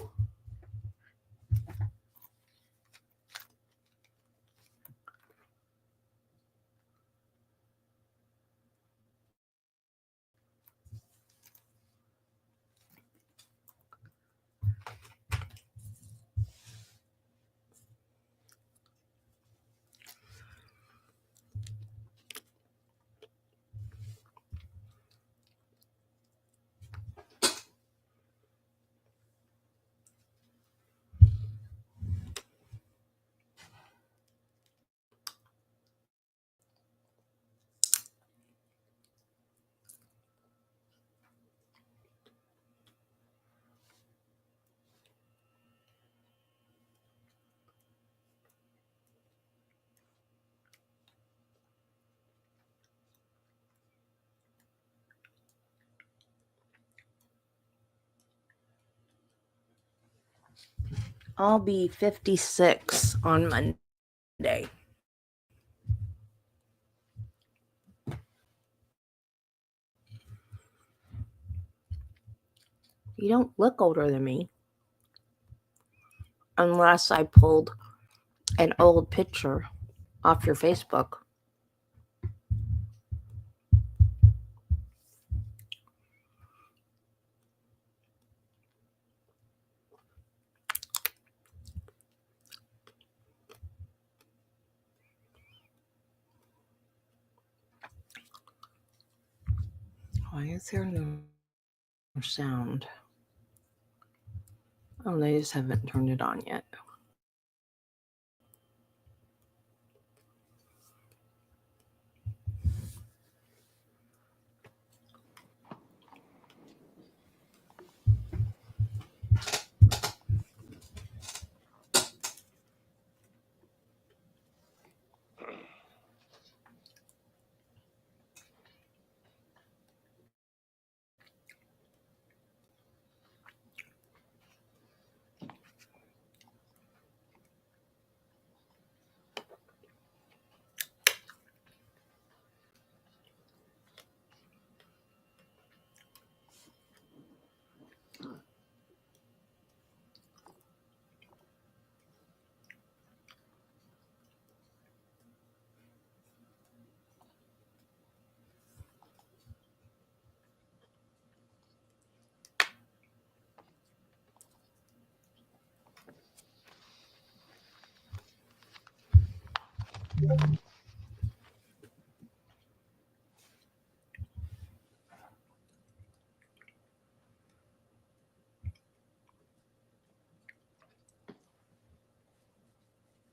I'll be 56 on Monday. You don't look older than me. Unless I pulled an old picture off your Facebook. Why is there no sound? Oh, they just haven't turned it on yet.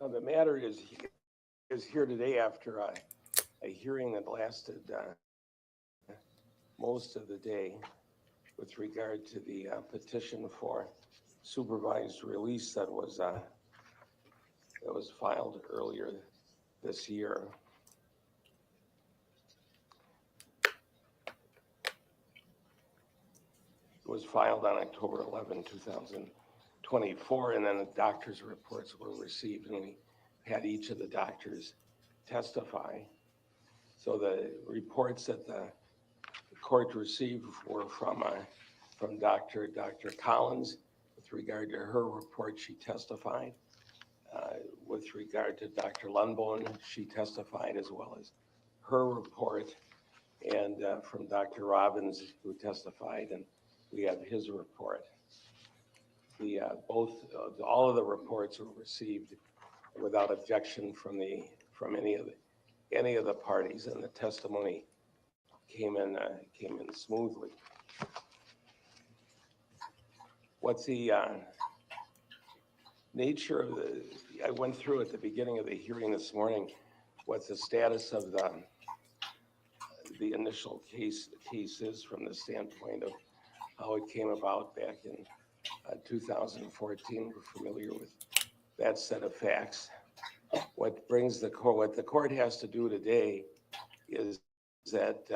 Now, the matter is here today after a hearing that lasted most of the day with regard to the petition for supervised release that was filed earlier this year. It was filed on October 11, 2024, and then the doctor's reports were received, and we had each of the doctors testify. So the reports that the court received were from Dr. Collins. With regard to her report, she testified. With regard to Dr. Lundbone, she testified as well as her report, and from Dr. Robbins, who testified, and we have his report. All of the reports were received without objection from any of the parties, and the testimony came in smoothly. What's the nature of I went through at the beginning of the hearing this morning, what the status of the initial case is from the standpoint of how it came about back in 2014. We're familiar with that set of facts. What the court has to do today is that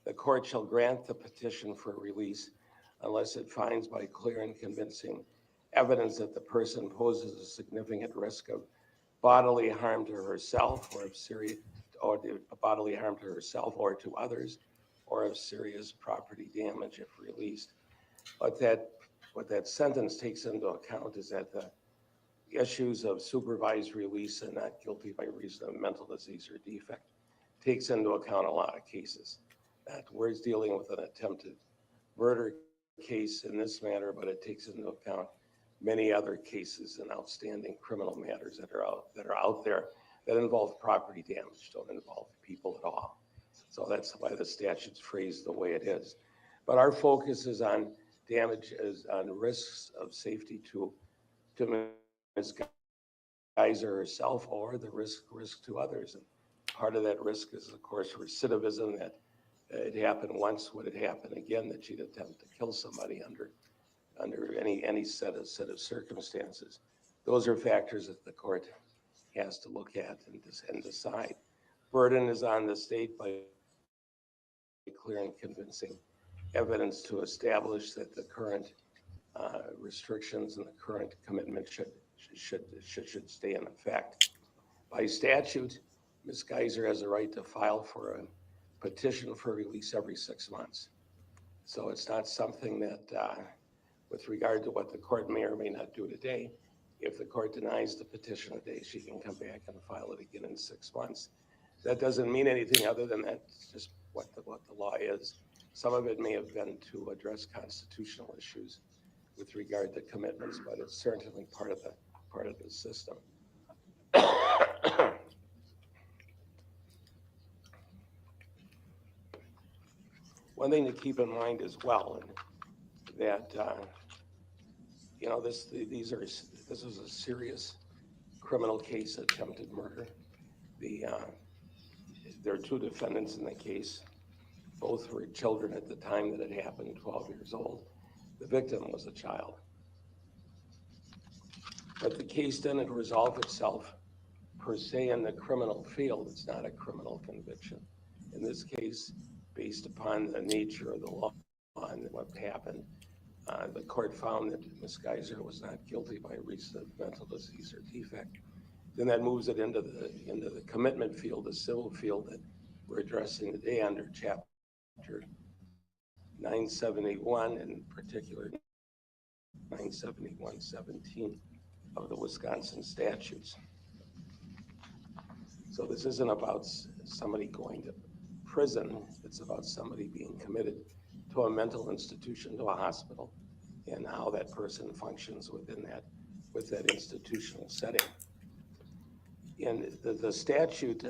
the court shall grant the petition for release unless it finds by clear and convincing evidence that the person poses a significant risk of bodily harm to herself or bodily harm to herself or to others, or of serious property damage if released. What that sentence takes into account is that the issues of supervised release and not guilty by reason of mental disease or defect takes into account a lot of cases. That we're dealing with an attempted murder case in this matter, but it takes into account many other cases and outstanding criminal matters that are out there that involve property damage, don't involve people at all. So that's why the statute's phrased the way it is. But our focus is on on risks of safety to Ms. Geyser herself, or the risk to others. And part of that risk is, of course, recidivism, that it happened once, would it happen again, that she'd attempt to kill somebody under any set of circumstances. Those are factors that the court has to look at and decide. Burden is on the state by clear and convincing evidence to establish that the current restrictions and the current commitment should stay in effect. By statute, Ms. Geyser has a right to file for a petition for release every 6 months. So it's not something that, with regard to what the court may or may not do today, if the court denies the petition today, she can come back and file it again in 6 months. That doesn't mean anything other than that's just what the law is. Some of it may have been to address constitutional issues with regard to commitments, but it's certainly part of the system. One thing to keep in mind as well, that you know, this was a serious criminal case, attempted murder. There are 2 defendants in the case. Both were children at the time that it happened, 12 years old. The victim was a child. But the case didn't resolve itself per se in the criminal field. It's not a criminal conviction. In this case, based upon the nature of the law and what happened, the court found that Ms. Geyser was not guilty by reason of mental disease or defect. Then that moves it into the commitment field, the civil field that we're addressing today under Chapter 971, and in particular 971-17 of the Wisconsin statutes. So this isn't about somebody going to prison. It's about somebody being committed to a mental institution, to a hospital, and how that person functions within that institutional setting. In the statute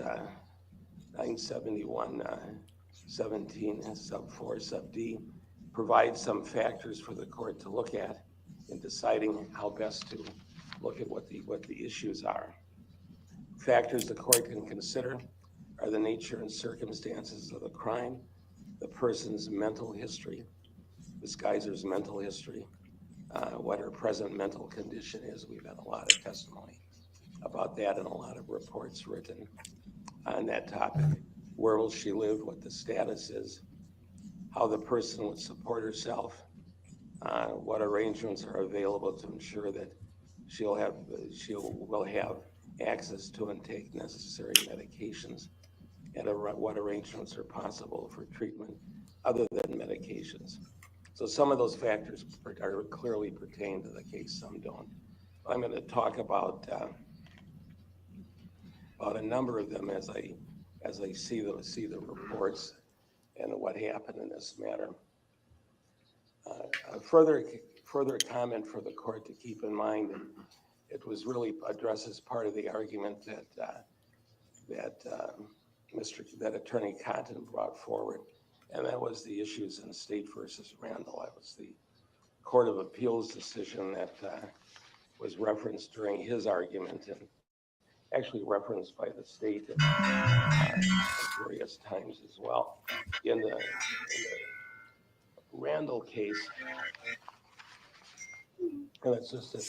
971-17 sub 4 sub D provides some factors for the court to look at in deciding how best to look at what the issues are. Factors the court can consider are the nature and circumstances of the crime, the person's mental history, Ms. Geyser's mental history, what her present mental condition is. We've had a lot of testimony about that and a lot of reports written on that topic. Where will she live, what the status is, how the person would support herself, what arrangements are available to ensure that she will have access to and take necessary medications, and what arrangements are possible for treatment other than medications. So some of those factors are clearly pertain to the case, some don't. I'm going to talk about a number of them as I see the reports and what happened in this matter. Further comment for the court to keep in mind, and it was really addresses part of the argument that Attorney Cotton brought forward, and that was the issues in State versus Randall. That was the Court of Appeals decision that was referenced during his argument, and actually referenced by the state at various times as well. In the Randall case, and it's just a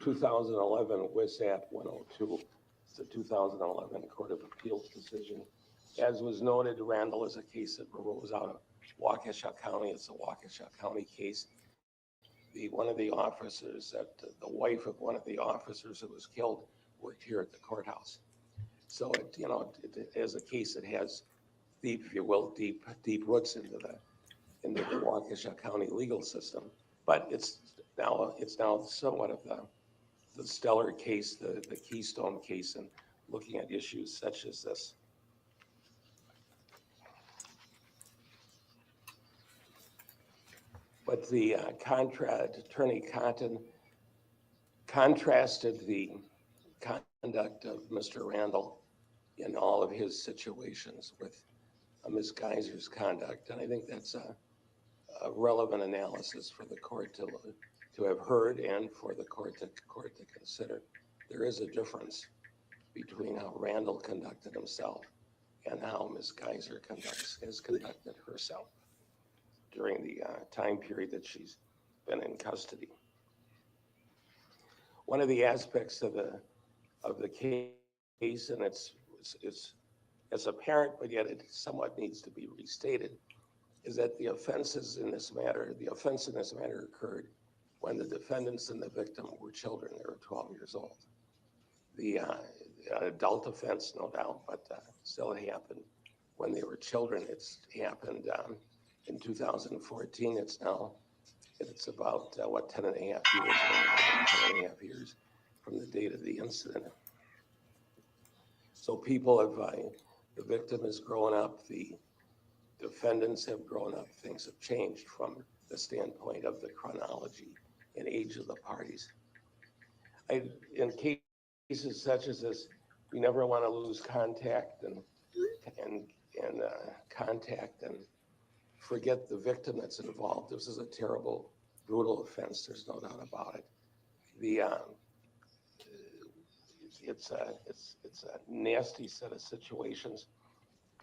2011 WISAP 102. It's a 2011 Court of Appeals decision. As was noted, Randall is a case that arose out of Waukesha County. It's a Waukesha County case. One of the officers, the wife of one of the officers who was killed, worked here at the courthouse. So it is a case that has deep, if you will, deep roots into the Waukesha County legal system. But it's now somewhat of the stellar case, the keystone case, in looking at issues such as this. But the Attorney Cotton contrasted the conduct of Mr. Randall in all of his situations with Ms. Geyser's conduct, and I think that's a relevant analysis for the court to have heard and for the court to consider. There is a difference between how Randall conducted himself and how Ms. Geyser has conducted herself during the time period that she's been in custody. One of the aspects of the case, and it's apparent, but yet it somewhat needs to be restated, is that the offense in this matter occurred when the defendants and the victim were children. They were 12 years old. The adult offense, no doubt, but still it happened when they were children. It's happened in 2014. It's about 10 and a half years, 10 and a half years from the date of the incident. So people have, the victim has grown up, the defendants have grown up, things have changed from the standpoint of the chronology and age of the parties. In cases such as this, we never want to lose contact and contact and forget the victim that's involved. This is a terrible, brutal offense. There's no doubt about it. It's a nasty set of situations.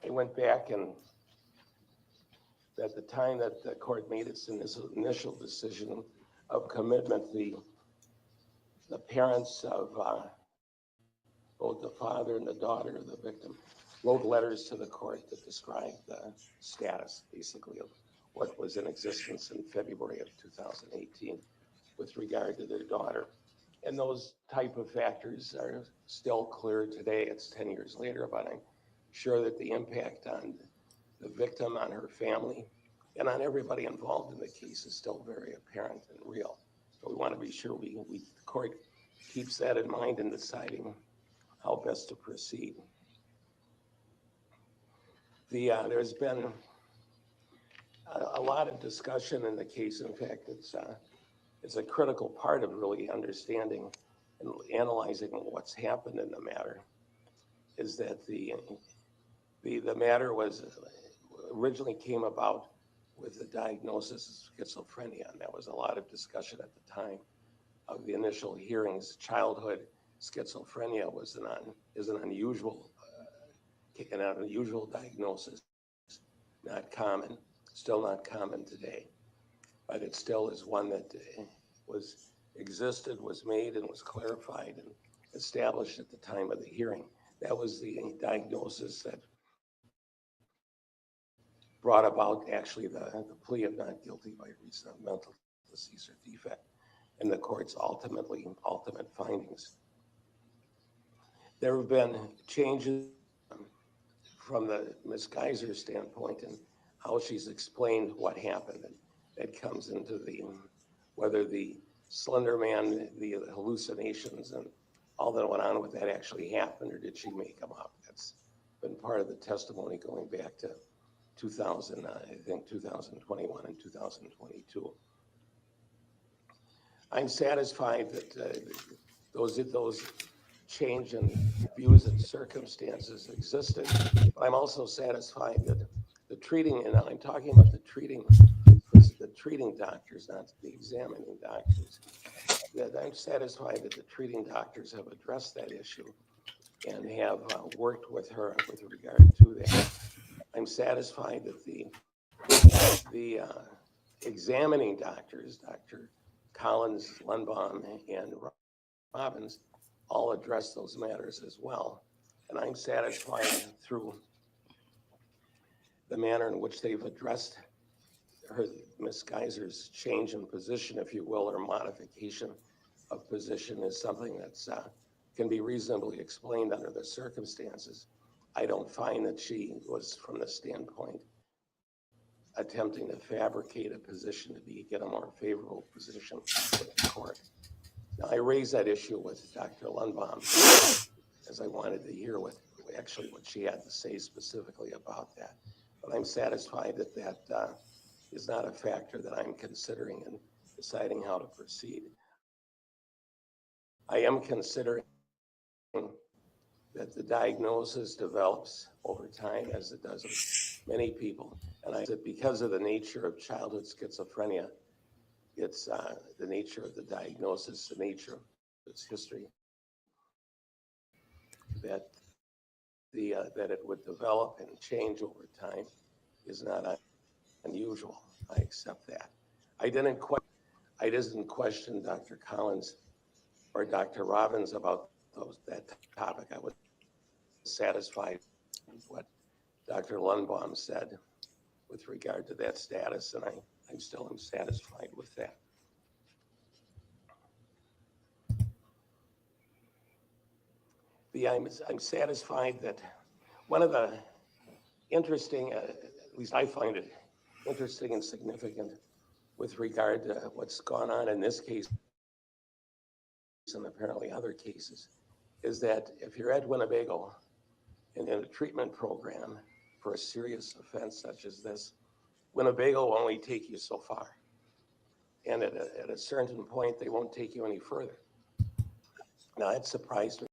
I went back, and at the time that the court made its initial decision of commitment, the parents of both the father and the daughter of the victim wrote letters to the court that described the status, basically, of what was in existence in February of 2018 with regard to their daughter. And those type of factors are still clear today. It's 10 years later, but I'm sure that the impact on the victim, on her family, and on everybody involved in the case is still very apparent and real. So we want to be sure the court keeps that in mind in deciding how best to proceed. There's been a lot of discussion in the case. In fact, it's a critical part of really understanding and analyzing what's happened in the matter, is that the matter was originally came about with the diagnosis of schizophrenia, and that was a lot of discussion at the time of the initial hearings. Childhood schizophrenia is an unusual diagnosis, not common, still not common today, but it still is one that existed, was made, and was clarified and established at the time of the hearing. That was the diagnosis that brought about actually the plea of not guilty by reason of mental disease or defect, and the court's ultimate findings. There have been changes from the Ms. Geyser standpoint and how she's explained what happened, and that comes into whether the Slenderman, the hallucinations and all that went on with that actually happened, or did she make them up? That's been part of the testimony going back to 2021 and 2022. I'm satisfied that those change in views and circumstances existed, but I'm also satisfied that the treating, and I'm talking about the treating doctors, not the examining doctors, that I'm satisfied that the treating doctors have addressed that issue and have worked with her with regard to that. I'm satisfied that the examining doctors, Dr. Collins, Lundbaum, and Robbins, all address those matters as well. And I'm satisfied through the manner in which they've addressed Ms. Geyser's change in position, if you will, or modification of position, is something that's can be reasonably explained under the circumstances. I don't find that she was, from the standpoint, attempting to fabricate a position to get a more favorable position with the court. Now, I raised that issue with Dr. Lundbaum, as I wanted to hear what she had to say specifically about that. But I'm satisfied that that is not a factor that I'm considering in deciding how to proceed. I am considering that the diagnosis develops over time, as it does with many people. And I said, because of the nature of childhood schizophrenia, it's the nature of the diagnosis, the nature of its history, that it would develop and change over time is not unusual. I accept that. I didn't question Dr. Collins or Dr. Robbins about that topic. I was satisfied with what Dr. Lundbaum said with regard to that status, and I'm still satisfied with that. I'm satisfied that one of the interesting, at least I find it interesting and significant with regard to what's gone on in this case and apparently other cases, is that if you're at Winnebago and in a treatment program for a serious offense such as this, Winnebago will only take you so far. And at a certain point, they won't take you any further. Now, that surprised me.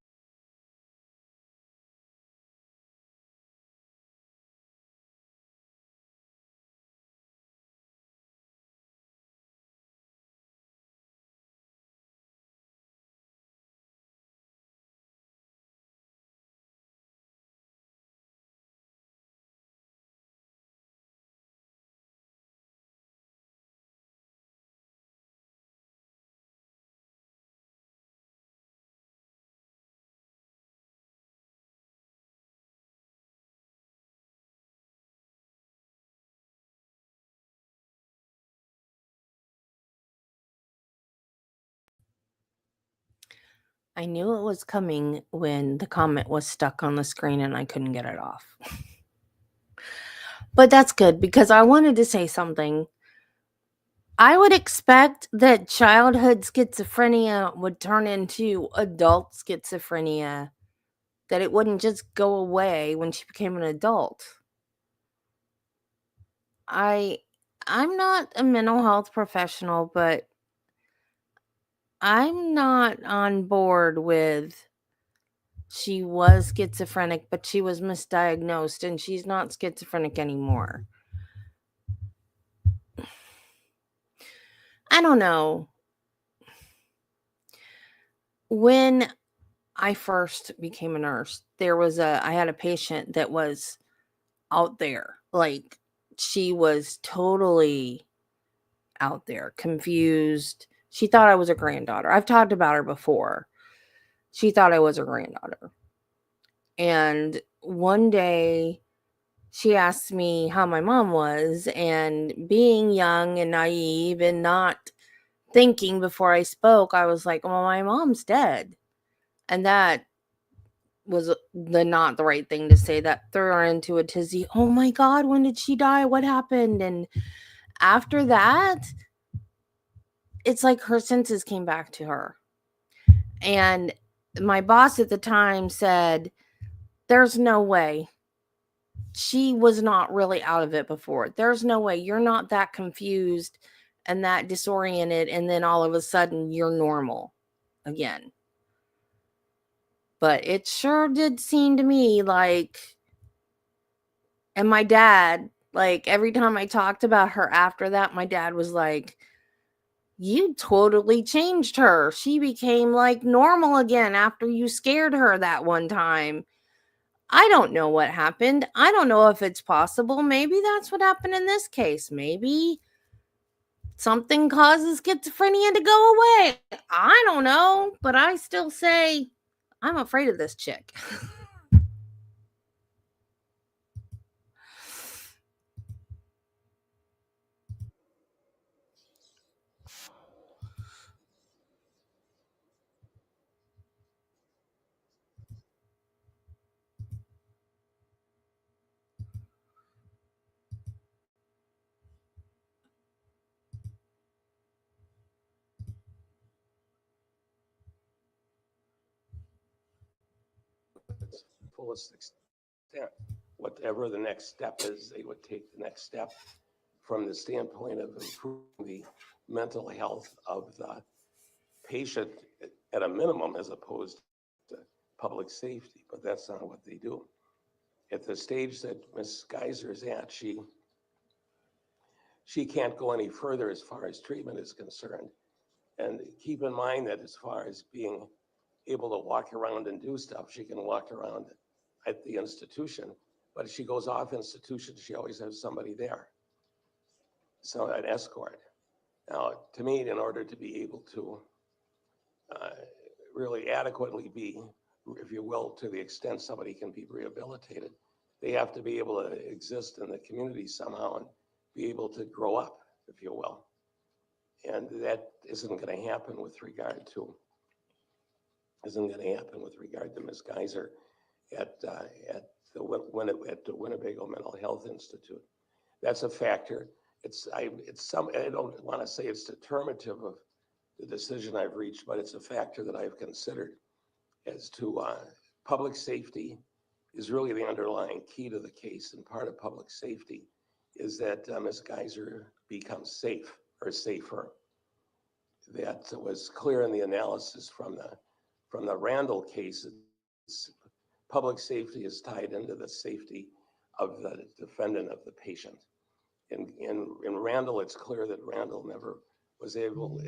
I knew it was coming when the comment was stuck on the screen and I couldn't get it off. But that's good because I wanted to say something. I would expect that childhood schizophrenia would turn into adult schizophrenia, that it wouldn't just go away when she became an adult. I'm not a mental health professional, but I'm not on board with she was schizophrenic, but she was misdiagnosed and she's not schizophrenic anymore. I don't know. When I first became a nurse, I had a patient that was out there. Like, she was totally out there, confused. She thought I was her granddaughter. I've talked about her before. She thought I was her granddaughter. And one day she asked me how my mom was, and being young and naive and not thinking before I spoke, I was like, well, my mom's dead. And that was not the right thing to say. That threw her into a tizzy. Oh my God, when did she die? What happened? And after that, it's like her senses came back to her. And my boss at the time said, there's no way. She was not really out of it before. There's no way. You're not that confused and that disoriented, and then all of a sudden you're normal again. But it sure did seem to me like, and my dad, like, every time I talked about her after that, my dad was like, you totally changed her. She became like normal again after you scared her that one time. I don't know what happened. I don't know if it's possible. Maybe that's what happened in this case. Maybe something causes schizophrenia to go away. I don't know, but I still say I'm afraid of this chick. Its fullest extent. Whatever the next step is, they would take the next step from the standpoint of improving the mental health of the patient at a minimum, as opposed to public safety. But that's not what they do. At the stage that Ms. Geyser is at, she can't go any further as far as treatment is concerned. And keep in mind that as far as being able to walk around and do stuff, she can walk around at the institution, but if she goes off institution, she always has somebody there. So an escort. Now, to me, in order to be able to really adequately be, if you will, to the extent somebody can be rehabilitated, they have to be able to exist in the community somehow and be able to grow up, if you will. And that isn't going to happen with regard to isn't going to happen with regard to Ms. Geyser at the Winnebago Mental Health Institute. That's a factor. I don't want to say it's determinative of the decision I've reached, but it's a factor that I've considered as to public safety is really the underlying key to the case, and part of public safety is that Ms. Geyser becomes safe or safer. That was clear in the analysis from the Randall case. Public safety is tied into the safety of the defendant, of the patient. In Randall, it's clear that Randall never was able.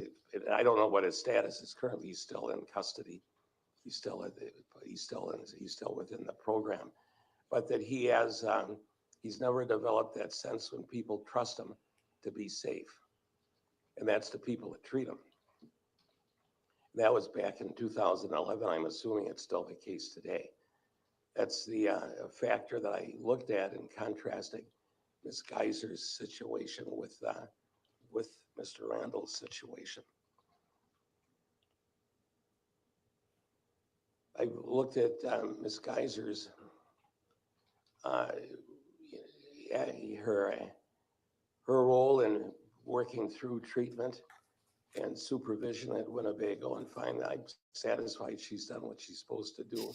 I don't know what his status is currently. He's still in custody. He's still within the program, but that he has he's never developed that sense when people trust him to be safe, and that's the people that treat him. That was back in 2011. I'm assuming it's still the case today. That's the factor that I looked at in contrasting Ms. Geyser's situation with Mr. Randall's situation. I looked at Ms. Geyser's her role in working through treatment and supervision at Winnebago, and find that I'm satisfied she's done what she's supposed to do.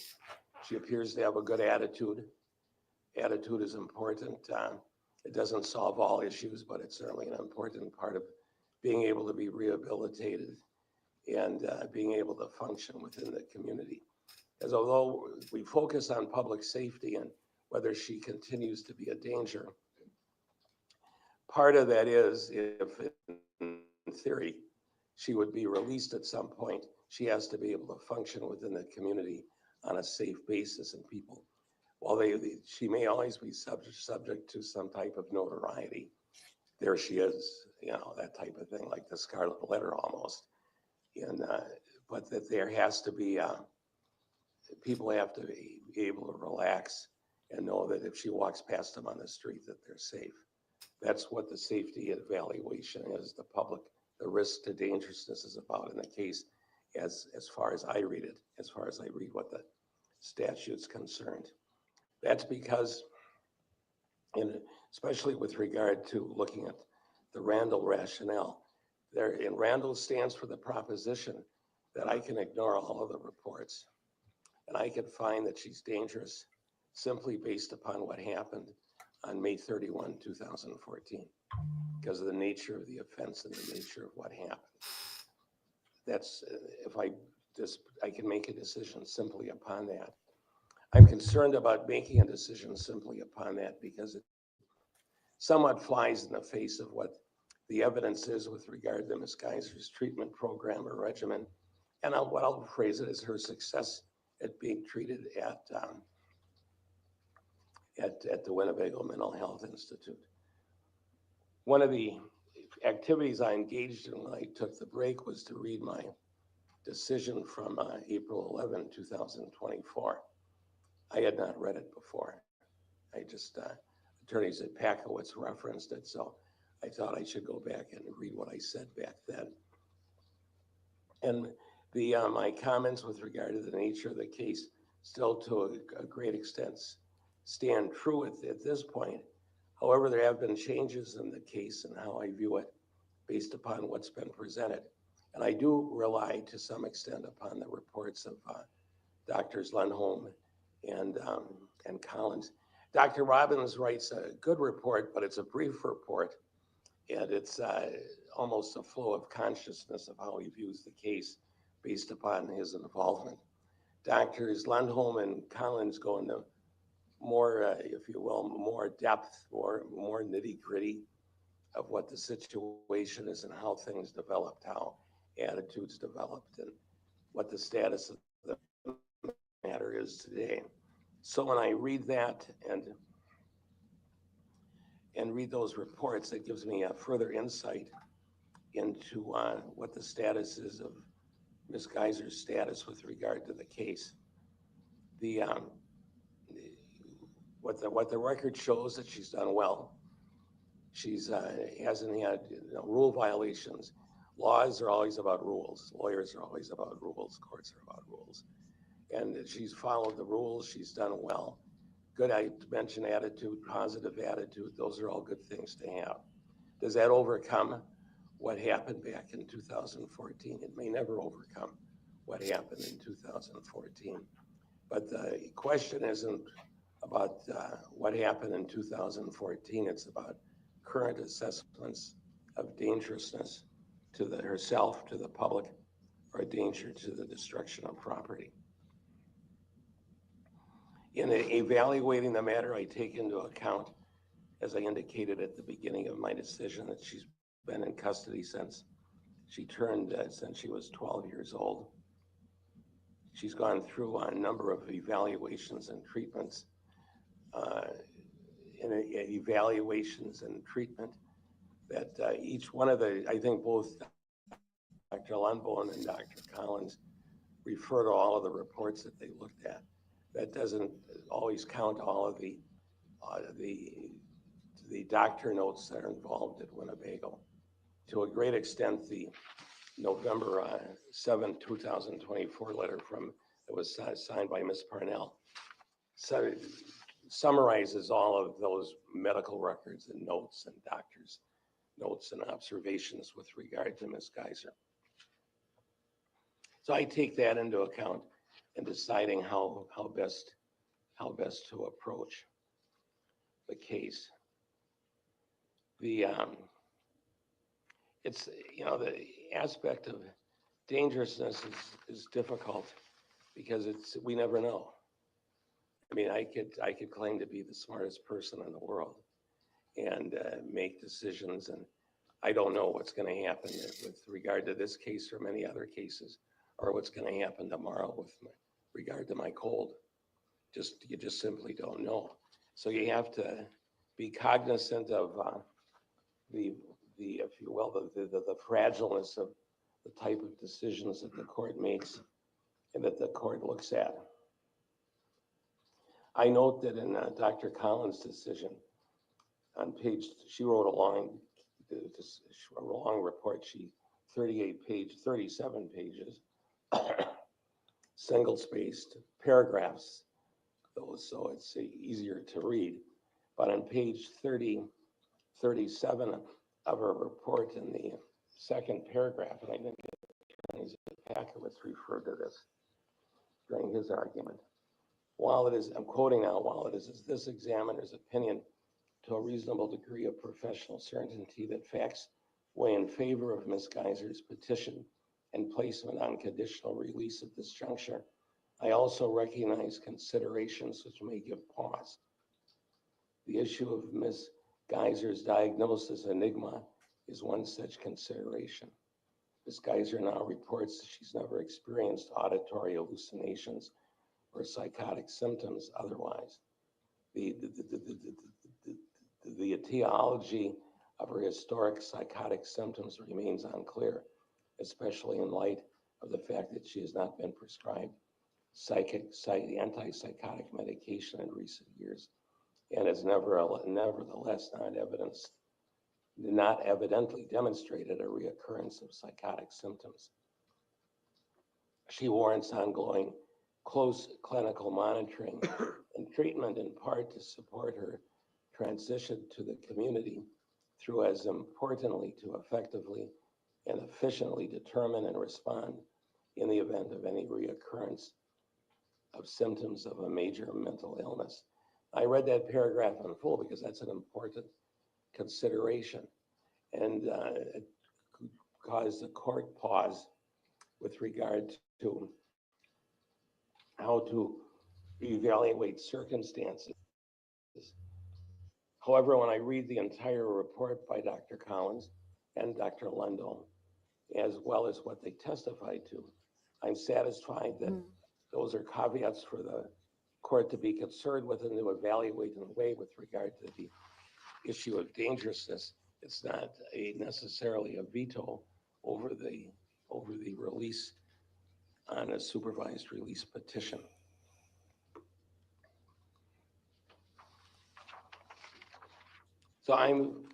She appears to have a good attitude. Attitude is important. It doesn't solve all issues, but it's certainly an important part of being able to be rehabilitated and being able to function within the community. As although we focus on public safety and whether she continues to be a danger, part of that is if in theory she would be released at some point, she has to be able to function within the community on a safe basis, and people, while she may always be subject to some type of notoriety, there she is, that type of thing, like the scarlet letter almost. And but that there has to be people have to be able to relax and know that if she walks past them on the street, that they're safe. That's what the safety evaluation is. The risk to dangerousness is about in the case, as far as I read it, as far as I read what the statute's concerned. That's because, especially with regard to looking at the Randall rationale, Randall stands for the proposition that I can ignore all of the reports and I can find that she's dangerous simply based upon what happened on May 31, 2014, because of the nature of the offense and the nature of what happened. That's, I can make a decision simply upon that. I'm concerned about making a decision simply upon that because it somewhat flies in the face of what the evidence is with regard to Ms. Geyser's treatment program or regimen, and what I'll phrase it as her success at being treated at the Winnebago Mental Health Institute. One of the activities I engaged in when I took the break was to read my decision from April 11, 2024. I had not read it before. I just, attorneys at Packowitz referenced it, so I thought I should go back and read what I said back then. And my comments with regard to the nature of the case still to a great extent stand true at this point. However, there have been changes in the case and how I view it based upon what's been presented. And I do rely to some extent upon the reports of Drs. Lundholm and Collins. Dr. Robbins writes a good report, but it's a brief report, and it's almost a flow of consciousness of how he views the case based upon his involvement. Drs. Lundholm and Collins go into more, if you will, more depth, more nitty-gritty of what the situation is and how things developed, how attitudes developed, and what the status of the matter is today. So when I read that and read those reports, it gives me a further insight into what the status is of Ms. Geyser's status with regard to the case. What the record shows that she's done well. She's hasn't had rule violations. laws are always about rules. Lawyers are always about rules. Courts are about rules. And she's followed the rules. She's done well. Good, I mentioned attitude, positive attitude. Those are all good things to have. Does that overcome what happened back in 2014? It may never overcome what happened in 2014. But the question isn't about what happened in 2014. It's about current assessments of dangerousness to herself, to the public, or danger to the destruction of property. In evaluating the matter, I take into account, as I indicated at the beginning of my decision, that she's been in custody since she was 12 years old. She's gone through a number of evaluations and treatments. That each one of I think both Dr. Lundborn and Dr. Collins refer to all of the reports that they looked at. That doesn't always count all of the doctor notes that are involved at Winnebago. To a great extent, the November 7, 2024 letter that was signed by Ms. Parnell summarizes all of those medical records and notes and doctors' notes and observations with regard to Ms. Geyser. So I take that into account in deciding how best to approach the case. The aspect of dangerousness is difficult because we never know. I mean, I could claim to be the smartest person in the world and make decisions, and I don't know what's going to happen with regard to this case or many other cases, or what's going to happen tomorrow with regard to my cold. You just simply don't know. So you have to be cognizant of the if you will, the fragileness of the type of decisions that the court makes and that the court looks at. I note that in Dr. Collins' decision, on she wrote a long report, 37 pages, single-spaced paragraphs, so it's easier to read. But on page 37 of her report, in the second paragraph, and I think Packowitz referred to this during his argument. While it is, I'm quoting now, while it is this examiner's opinion to a reasonable degree of professional certainty that facts weigh in favor of Ms. Geyser's petition and placement on conditional release at this juncture, I also recognize considerations which may give pause. The issue of Ms. Geyser's diagnosis enigma is one such consideration. Ms. Geyser now reports that she's never experienced auditory hallucinations or psychotic symptoms otherwise. The etiology of her historic psychotic symptoms remains unclear, especially in light of the fact that she has not been prescribed antipsychotic medication in recent years and has nevertheless not evidently demonstrated a reoccurrence of psychotic symptoms. She warrants ongoing close clinical monitoring and treatment, in part to support her transition to the community through, as importantly, to effectively and efficiently determine and respond in the event of any reoccurrence of symptoms of a major mental illness. I read that paragraph in full because that's an important consideration, and it caused the court pause with regard to how to evaluate circumstances. However, when I read the entire report by Dr. Collins and Dr. Lundell, as well as what they testified to, I'm satisfied that those are caveats for the court to be concerned with and to evaluate in a way with regard to the issue of dangerousness. It's not necessarily a veto over the release on a supervised release petition. So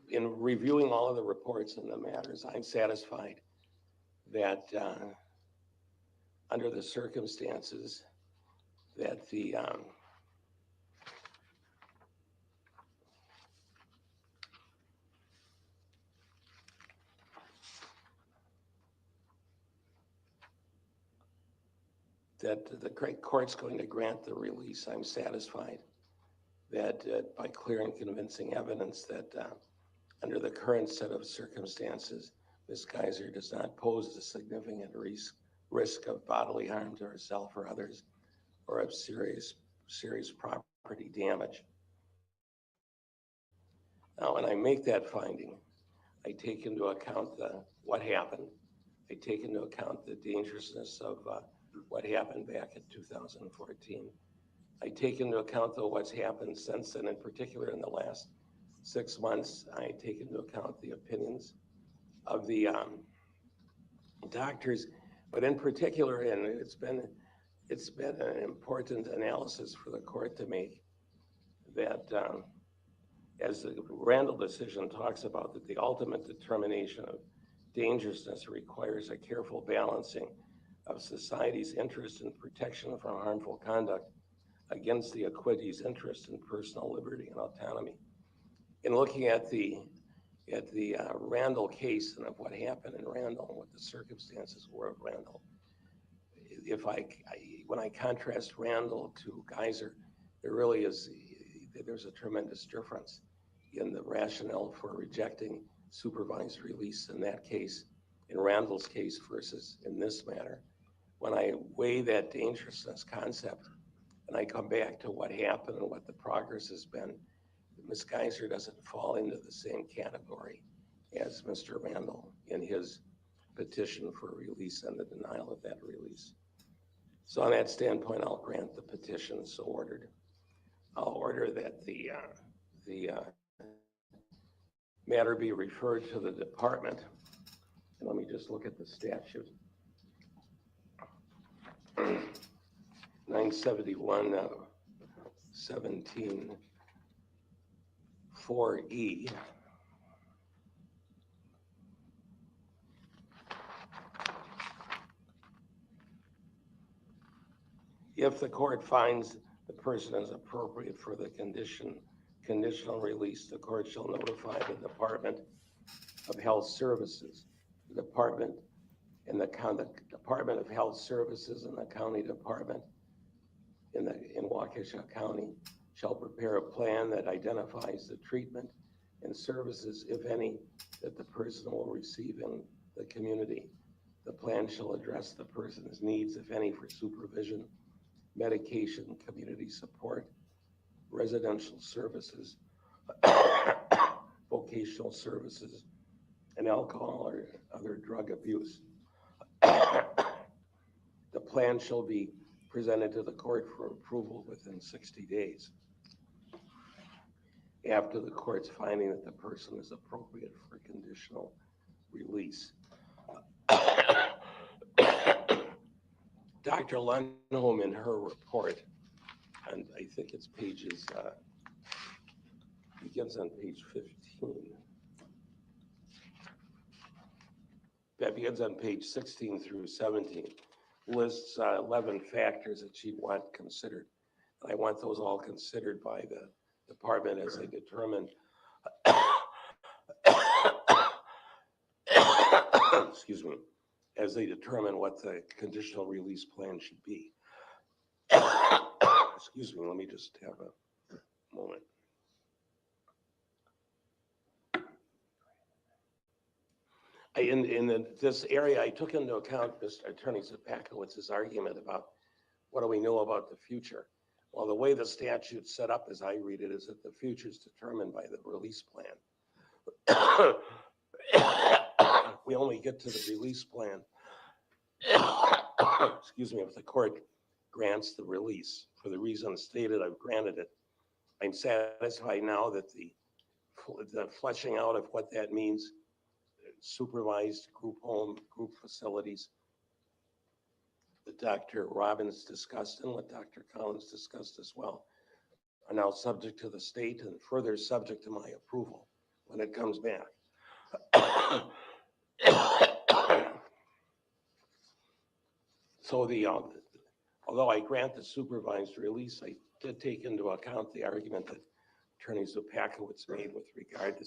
in reviewing all of the reports and the matters, I'm satisfied that under the circumstances that the court's going to grant the release. I'm satisfied that by clear and convincing evidence that under the current set of circumstances, Ms. Geyser does not pose a significant risk of bodily harm to herself or others, or of serious property damage. Now, when I make that finding, I take into account what happened. I take into account the dangerousness of what happened back in 2014. I take into account, though, what's happened since then, in particular in the last 6 months. I take into account the opinions of the doctors, but in particular, and it's been an important analysis for the court to make, that as the Randall decision talks about, that the ultimate determination of dangerousness requires a careful balancing of society's interest in protection from harmful conduct against the acquittee's interest in personal liberty and autonomy. In looking at the Randall case and of what happened in Randall and what the circumstances were of Randall, when I contrast Randall to Geyser, there's a tremendous difference in the rationale for rejecting supervised release in that case, in Randall's case versus in this matter. When I weigh that dangerousness concept and I come back to what happened and what the progress has been, Ms. Geyser doesn't fall into the same category as Mr. Randall in his petition for release and the denial of that release. So on that standpoint, I'll grant the petition so ordered. I'll order that the matter be referred to the department. And let me just look at the statute. 971 17 4E. If the court finds the person is appropriate for the conditional release, the court shall notify the Department of Health Services. The Department of Health Services and the County Department in Waukesha County shall prepare a plan that identifies the treatment and services, if any, that the person will receive in the community. The plan shall address the person's needs, if any, for supervision, medication, community support, residential services, vocational services, and alcohol or other drug abuse. The plan shall be presented to the court for approval within 60 days after the court's finding that the person is appropriate for conditional release. Dr. Lundholm, in her report, and I think it's begins on page 15. That begins on page 16 through 17, lists 11 factors that she'd want considered. And I want those all considered by the department as they determine, excuse me, as they determine what the conditional release plan should be. Excuse me, let me just have a moment. In this area, I took into account Mr. Attorney Zapakowitz's argument about what do we know about the future. Well, the way the statute's set up, as I read it, is that the future is determined by the release plan. We only get to the release plan, excuse me, if the court grants the release. For the reasons stated, I've granted it. I'm satisfied now that the fleshing out of what that means, supervised group home, group facilities, that Dr. Robbins discussed and what Dr. Collins discussed as well, are now subject to the state and further subject to my approval when it comes back. So although I grant the supervised release, I did take into account the argument that Attorney Zupakowicz made with regard to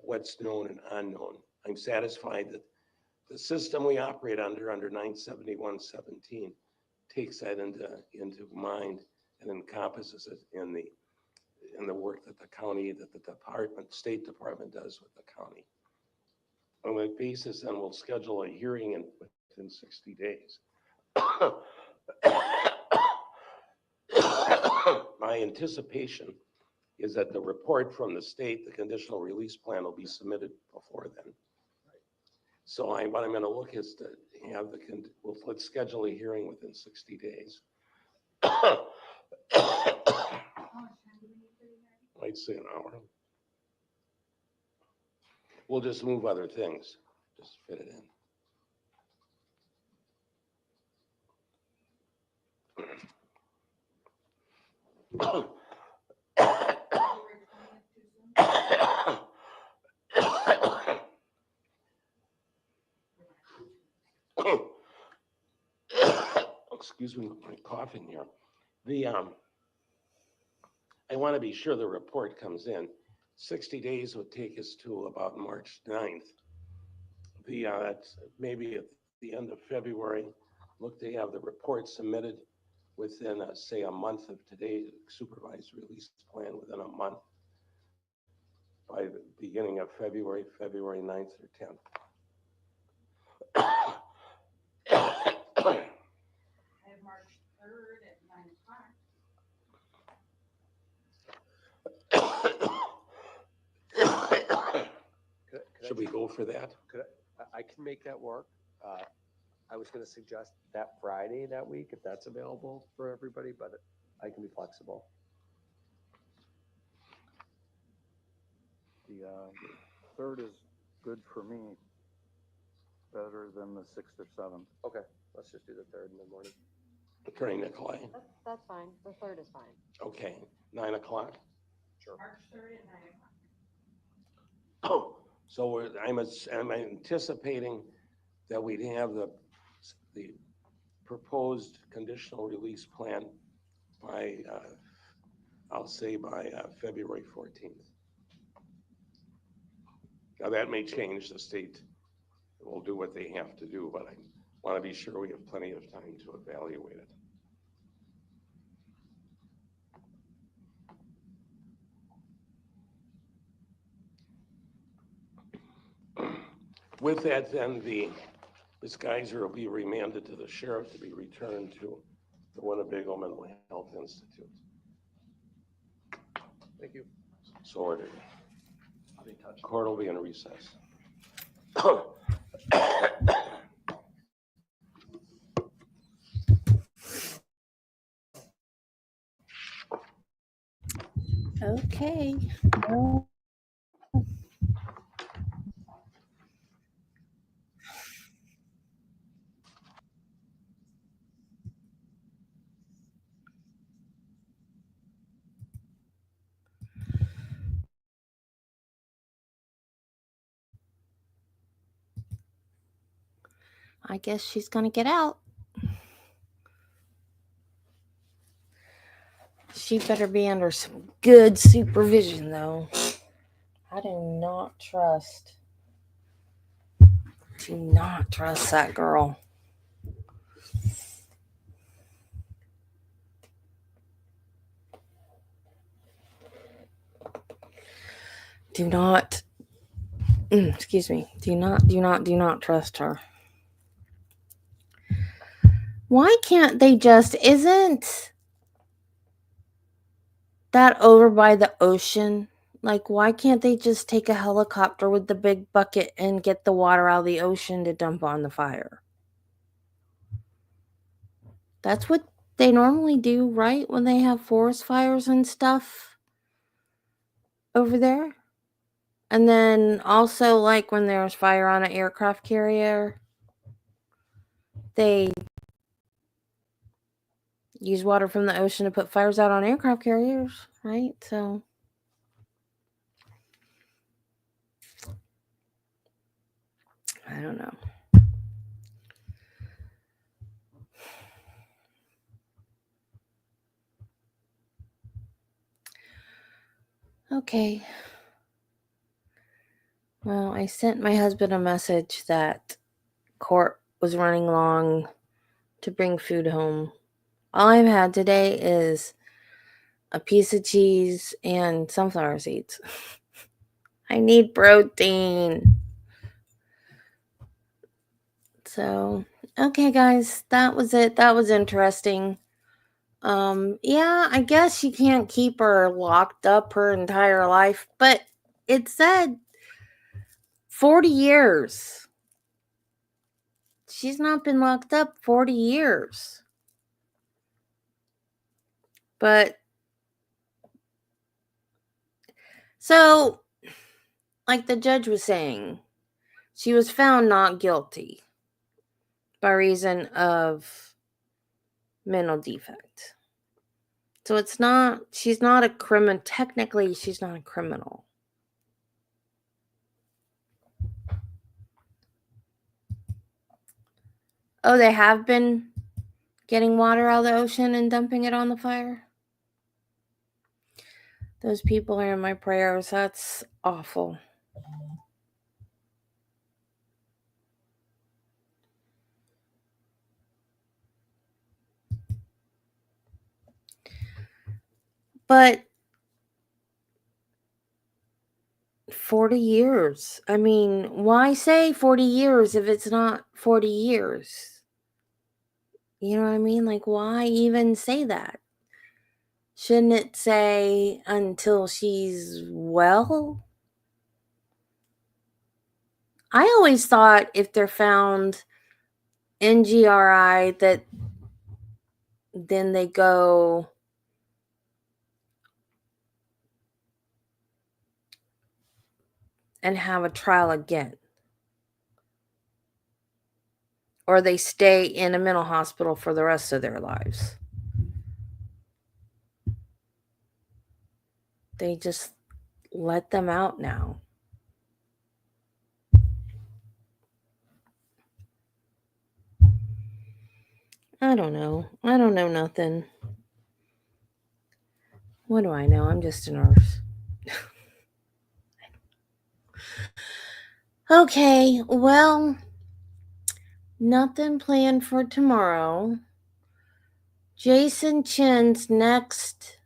what's known and unknown. I'm satisfied that the system we operate under 971.17 takes that into mind and encompasses it in the work that the county, that the State Department does with the county. On that basis, then we'll schedule a hearing within 60 days. My anticipation is that the report from the state, the conditional release plan, will be submitted before then. So what I'm going to look is to have let's schedule a hearing within 60 days. I'd say an hour. We'll just move other things, just fit it in. Excuse me, my coughing here. I want to be sure the report comes in. 60 days would take us to about March 9th. That's maybe at the end of February. Look to have the report submitted within, say, a month of today's supervised release plan, within a month, by the beginning of February 9th or 10th. I have March 3rd at 9 o'clock. Should we go for that? I can make that work. I was going to suggest that Friday that week, if that's available for everybody, but I can be flexible. The third is good for me, better than the 6th or 7th. Okay, let's just do the 3rd in the morning. Attorney Nicolai. That's fine. The 3rd is fine. Okay, 9 o'clock. Sure. March 3rd at 9 o'clock. Oh, so I'm anticipating that we'd have the proposed conditional release plan by, I'll say by February 14th. Now that may change. The state will do what they have to do, but I want to be sure we have plenty of time to evaluate it. With that, then this Geyser will be remanded to the sheriff to be returned to the Winnebago Mental Health Institute. Thank you. So ordered. I'll be in touch. Court will be in recess. Okay. I guess she's going to get out. She better be under some good supervision, though. I do not trust that girl. Do not trust her. Why can't they isn't that over by the ocean? Like, why can't they just take a helicopter with the big bucket and get the water out of the ocean to dump on the fire? That's what they normally do, right? When they have forest fires and stuff over there. And then also, like, when there's fire on an aircraft carrier, they use water from the ocean to put fires out on aircraft carriers, right? So I don't know. Okay. Well, I sent my husband a message that court was running long to bring food home. All I've had today is a piece of cheese and sunflower seeds. I need protein. So, okay, guys, that was it. That was interesting. Yeah, I guess you can't keep her locked up her entire life, but it said 40 years. She's not been locked up 40 years. But so, like the judge was saying, she was found not guilty by reason of mental defect. So she's not a criminal. Technically, she's not a criminal. Oh, they have been getting water out of the ocean and dumping it on the fire? Those people are in my prayers. That's awful. But 40 years. I mean, why say 40 years if it's not 40 years? You know what I mean? Like, why even say that? Shouldn't it say until she's well? I always thought if they're found NGRI that then they go and have a trial again. Or they stay in a mental hospital for the rest of their lives. They just let them out now. I don't know. I don't know nothing. What do I know? I'm just a nurse. Okay, well, nothing planned for tomorrow. Jason Chin's next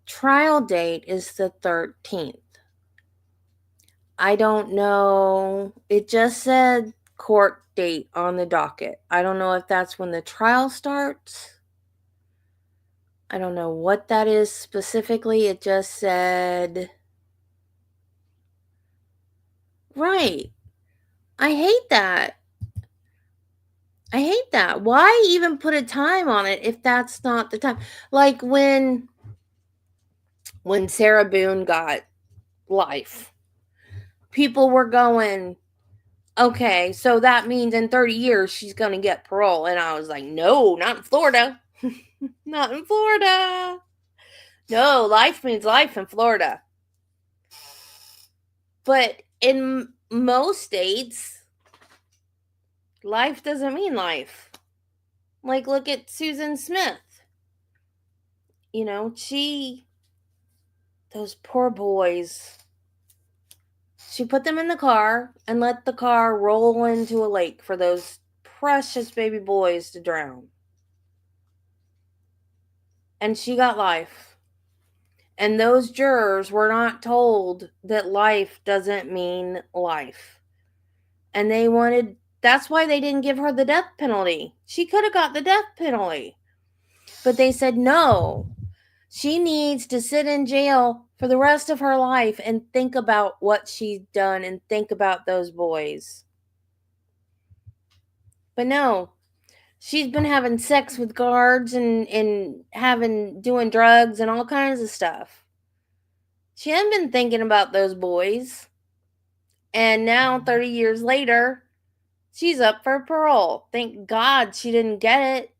trial date is the 13th. I don't know. It just said court date on the docket. I don't know if that's when the trial starts. I don't know what that is specifically. It just said... Right. I hate that. I hate that. Why even put a time on it if that's not the time? Like when Sarah Boone got life, people were going, okay, so that means in 30 years she's going to get parole. And I was like, no, not in Florida. Not in Florida. No, life means life in Florida. But in most states, life doesn't mean life. Like, look at Susan Smith. You know, those poor boys, she put them in the car and let the car roll into a lake for those precious baby boys to drown. And she got life. And those jurors were not told that life doesn't mean life. And that's why they didn't give her the death penalty. She could have got the death penalty. But they said no. She needs to sit in jail for the rest of her life and think about what she's done and think about those boys. But no, she's been having sex with guards and doing drugs and all kinds of stuff. She hadn't been thinking about those boys. And now, 30 years later, she's up for parole. Thank God she didn't get it.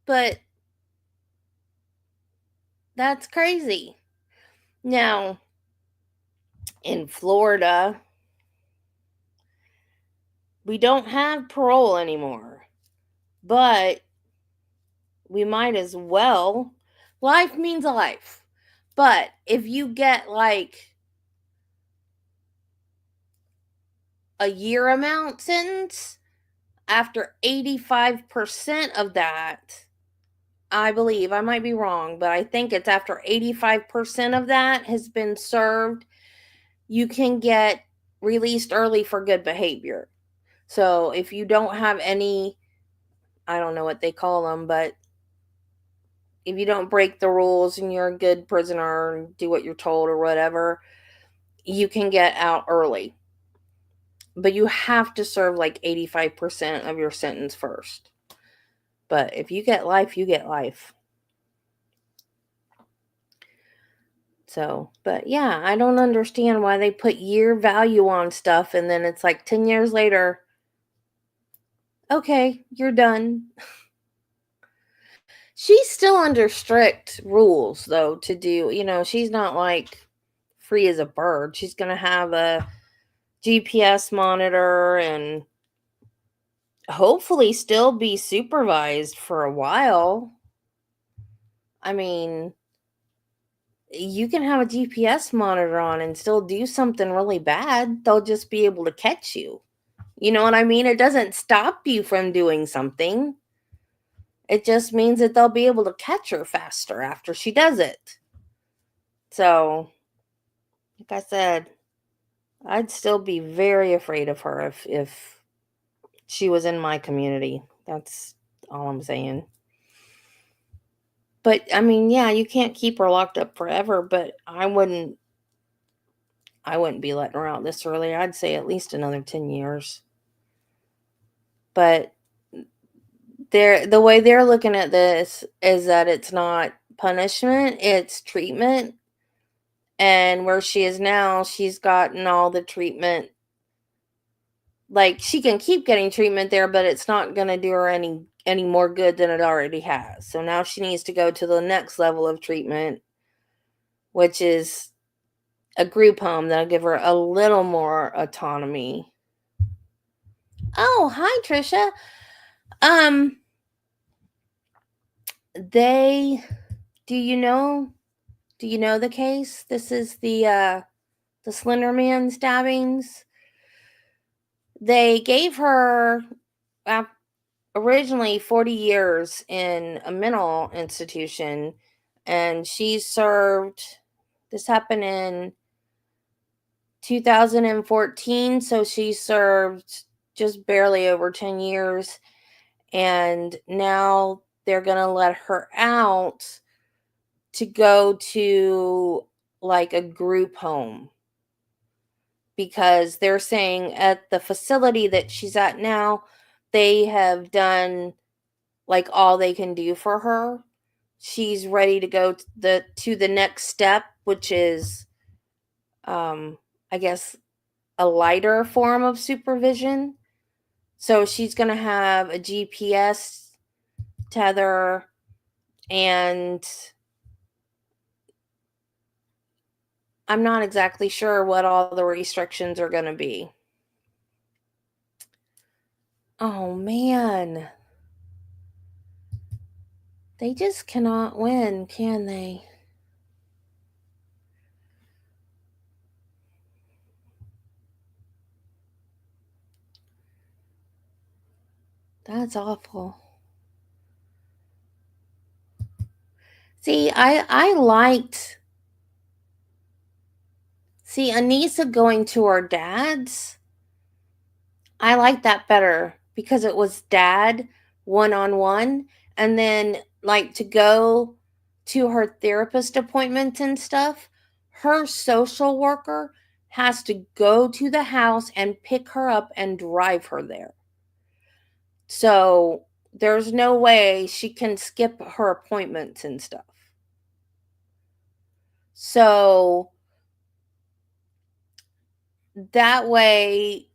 But that's crazy. Now, in Florida, we don't have parole anymore. But we might as well. Life means life. But if you get like a year amount sentence, after 85% of that, I believe, I might be wrong, but I think it's after 85% of that has been served, you can get released early for good behavior. So if you don't have any, I don't know what they call them, but if you don't break the rules and you're a good prisoner and do what you're told or whatever, you can get out early. But you have to serve like 85% of your sentence first. But if you get life, you get life. So, but yeah, I don't understand why they put year value on stuff and then it's like 10 years later, okay, you're done. She's still under strict rules, though, to do, she's not like free as a bird. She's going to have a GPS monitor and hopefully still be supervised for a while. I mean, you can have a GPS monitor on and still do something really bad. They'll just be able to catch you. You know what I mean? It doesn't stop you from doing something. It just means that they'll be able to catch her faster after she does it. So, like I said, I'd still be very afraid of her if she was in my community. That's all I'm saying. But, I mean, yeah, you can't keep her locked up forever, but I wouldn't be letting her out this early. I'd say at least another 10 years. But the way they're looking at this is that it's not punishment, it's treatment. And where she is now, she's gotten all the treatment. Like, she can keep getting treatment there, but it's not going to do her any more good than it already has. So now she needs to go to the next level of treatment, which is a group home that'll give her a little more autonomy. Oh, hi, Trisha. Do you know the case? This is the Slenderman stabbings. They gave her originally 40 years in a mental institution, and she served, this happened in 2014, so she served just barely over 10 years, and now they're going to let her out to go to like a group home, because they're saying at the facility that she's at now, they have done like all they can do for her. She's ready to go to the next step, which is, I guess, a lighter form of supervision. So she's going to have a GPS tether, and I'm not exactly sure what all the restrictions are going to be. Oh, man. They just cannot win, can they? That's awful. See, I liked... See, Anissa going to her dad's, I like that better because it was dad one-on-one. And then, like, to go to her therapist appointments and stuff, her social worker has to go to the house and pick her up and drive her there. So there's no way she can skip her appointments and stuff. So that way,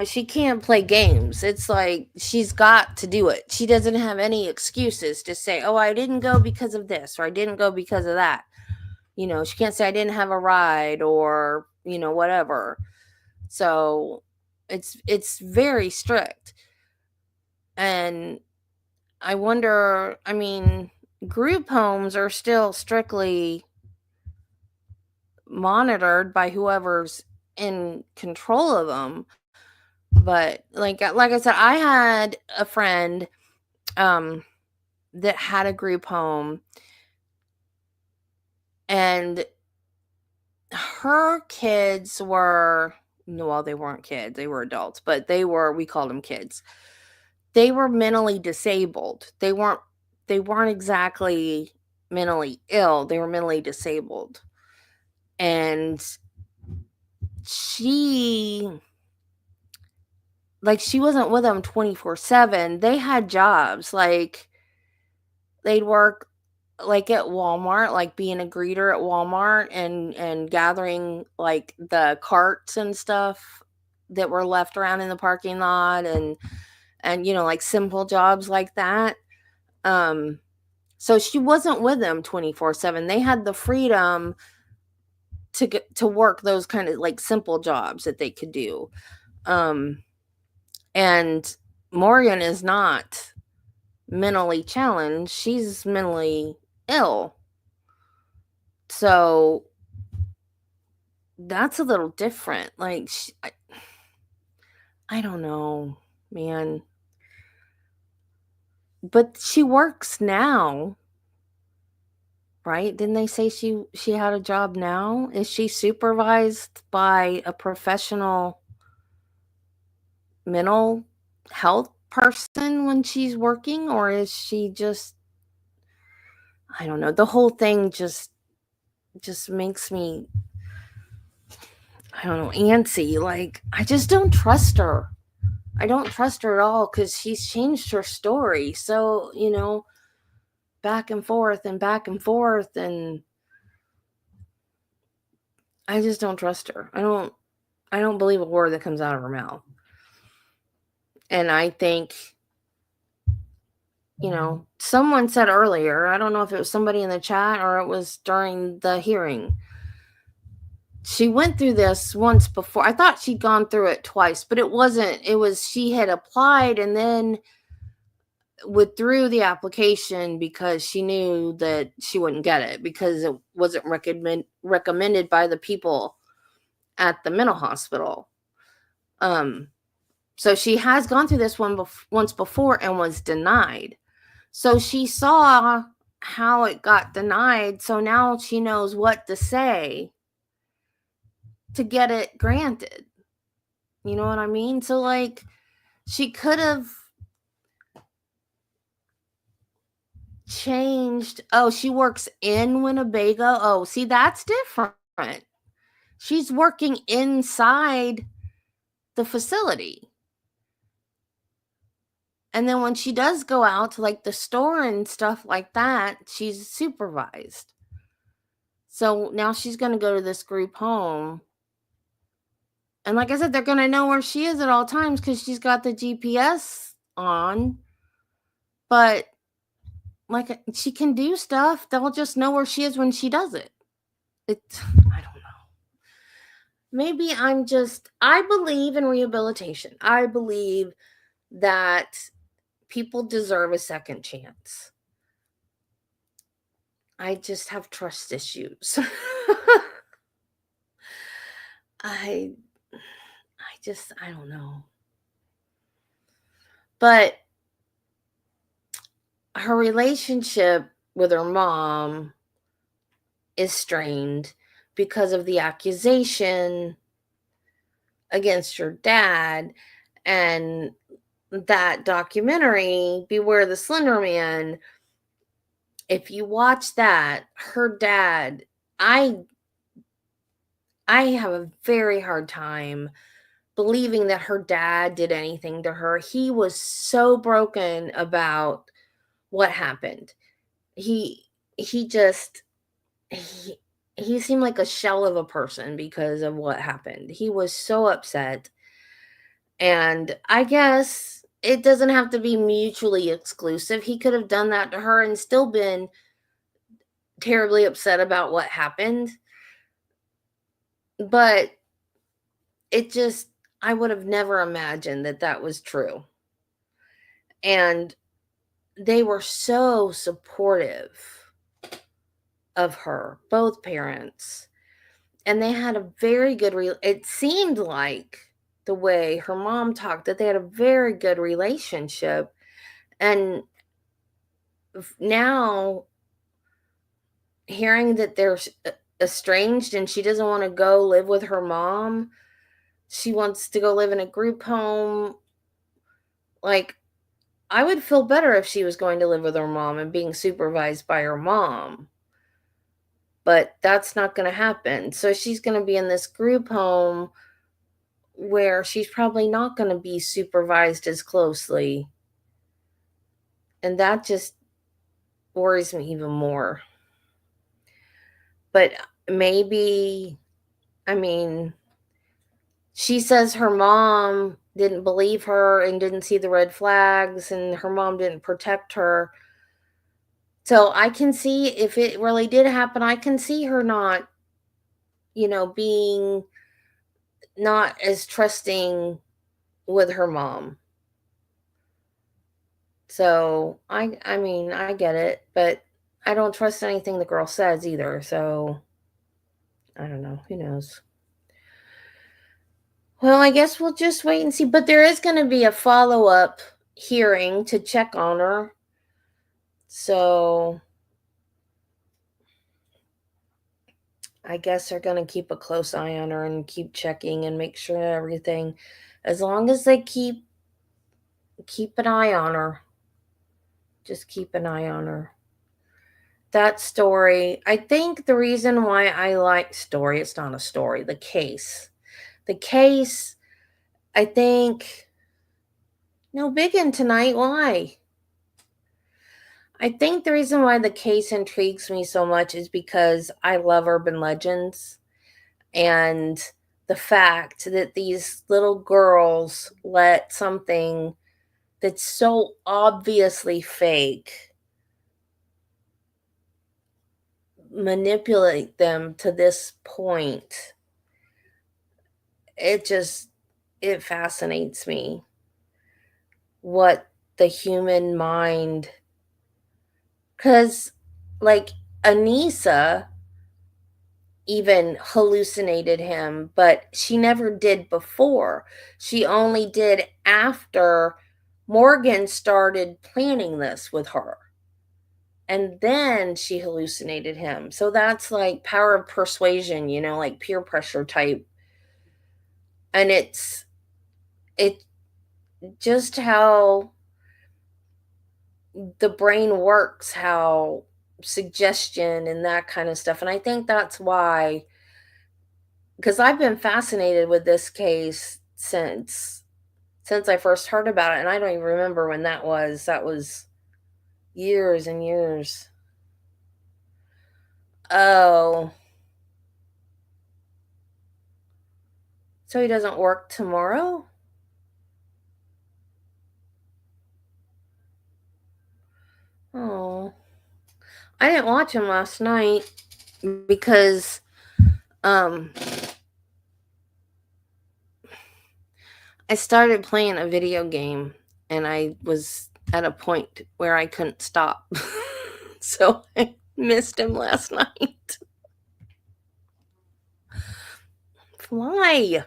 she can't play games. It's like she's got to do it. She doesn't have any excuses to say, oh, I didn't go because of this, or I didn't go because of that. She can't say I didn't have a ride, or, whatever. So it's very strict. And I wonder, group homes are still strictly monitored by whoever's in control of them. But like I said, I had a friend that had a group home, and her kids were, no, well, they weren't kids, they were adults, but we called them kids. They were mentally disabled. They weren't exactly mentally ill, they were mentally disabled. And she wasn't with them 24/7. They had jobs, like they'd work like at Walmart, like being a greeter at Walmart and gathering like the carts and stuff that were left around in the parking lot, and like simple jobs like that. So she wasn't with them 24/7. They had the freedom to work those kind of like simple jobs that they could do. And Morgan is not mentally challenged. She's mentally ill. So that's a little different. Like, I don't know, man. But she works now, right? Didn't they say she had a job now? Is she supervised by a professional mental health person when she's working, or is she just, I don't know. The whole thing just makes me, I don't know, antsy. Like, I just don't trust her. I don't trust her at all, because she's changed her story. So, back and forth and back and forth, and I just don't trust her. I don't believe a word that comes out of her mouth. And I think, someone said earlier, I don't know if it was somebody in the chat or it was during the hearing, she went through this once before. I thought she'd gone through it twice, but it wasn't. It was she had applied and then withdrew the application because she knew that she wouldn't get it, because it wasn't recommended by the people at the mental hospital. So she has gone through this one once before and was denied. So she saw how it got denied. So now she knows what to say to get it granted. You know what I mean? So, like, she could have changed. Oh, she works in Winnebago. Oh, see, that's different. She's working inside the facility. And then when she does go out to like the store and stuff like that, she's supervised. So now she's going to go to this group home. And like I said, they're going to know where she is at all times because she's got the GPS on. But like, she can do stuff. They'll just know where she is when she does it. I don't know. Maybe I believe in rehabilitation. I believe that people deserve a second chance. I just have trust issues. I don't know. But her relationship with her mom is strained because of the accusation against her dad, and that documentary, Beware the Slenderman. If you watch that, her dad, I have a very hard time believing that her dad did anything to her. He was so broken about what happened. He seemed like a shell of a person because of what happened. He was so upset. And I guess it doesn't have to be mutually exclusive. He could have done that to her and still been terribly upset about what happened. But I would have never imagined that was true. And they were so supportive of her, both parents. And they had a very good, it seemed like the way her mom talked, that they had a very good relationship. And now hearing that they're estranged and she doesn't want to go live with her mom, she wants to go live in a group home. Like, I would feel better if she was going to live with her mom and being supervised by her mom. But that's not going to happen. So she's going to be in this group home where she's probably not going to be supervised as closely. And that just worries me even more. But maybe, I mean, she says her mom didn't believe her and didn't see the red flags, and her mom didn't protect her. So I can see, if it really did happen, I can see her not, being not as trusting with her mom. So I mean, I get it, but I don't trust anything the girl says either. So I don't know. Who knows? Well, I guess we'll just wait and see. But there is going to be a follow-up hearing to check on her. So I guess they're going to keep a close eye on her and keep checking and make sure everything, as long as they keep an eye on her. Just keep an eye on her. That story, I think the reason why I like it's not a story, the case, I think, no biggin tonight, why? I think the reason why the case intrigues me so much is because I love urban legends, and the fact that these little girls let something that's so obviously fake manipulate them to this point. It fascinates me what the human mind, because like Anissa even hallucinated him, but she never did before. She only did after Morgan started planning this with her. And then she hallucinated him. So that's like power of persuasion, like peer pressure type. And it's just how the brain works, how suggestion and that kind of stuff. And I think that's why, because I've been fascinated with this case since I first heard about it. And I don't even remember when that was. That was years and years. Oh. So he doesn't work tomorrow? Oh. I didn't watch him last night because I started playing a video game and I was at a point where I couldn't stop. So I missed him last night. Fly.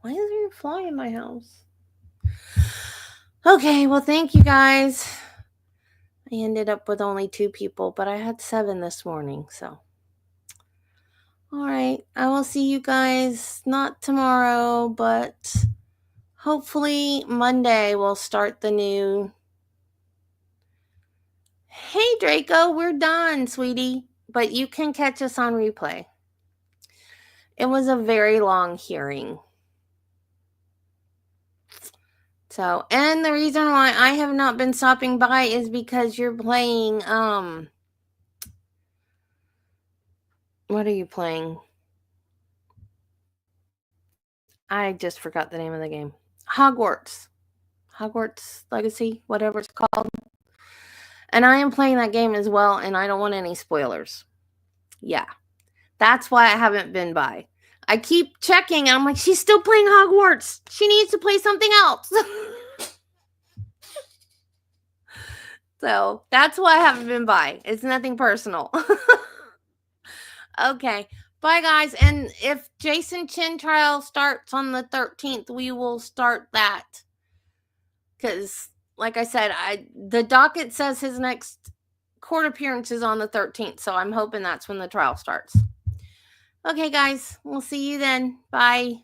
Why is there a fly in my house? Okay, well, thank you guys. I ended up with only 2 people, but I had 7 this morning, so. All right, I will see you guys not tomorrow, but hopefully Monday we'll start the new. Hey, Draco, we're done, sweetie, but you can catch us on replay. It was a very long hearing. So, and the reason why I have not been stopping by is because you're playing, what are you playing? I just forgot the name of the game. Hogwarts Legacy, whatever it's called. And I am playing that game as well, and I don't want any spoilers. Yeah. That's why I haven't been by. I keep checking, and I'm like, she's still playing Hogwarts. She needs to play something else. So that's why I haven't been by. It's nothing personal. Okay. Bye, guys. And if Jason Chin trial starts on the 13th, we will start that. Because, like I said, the docket says his next court appearance is on the 13th. So I'm hoping that's when the trial starts. Okay, guys. We'll see you then. Bye.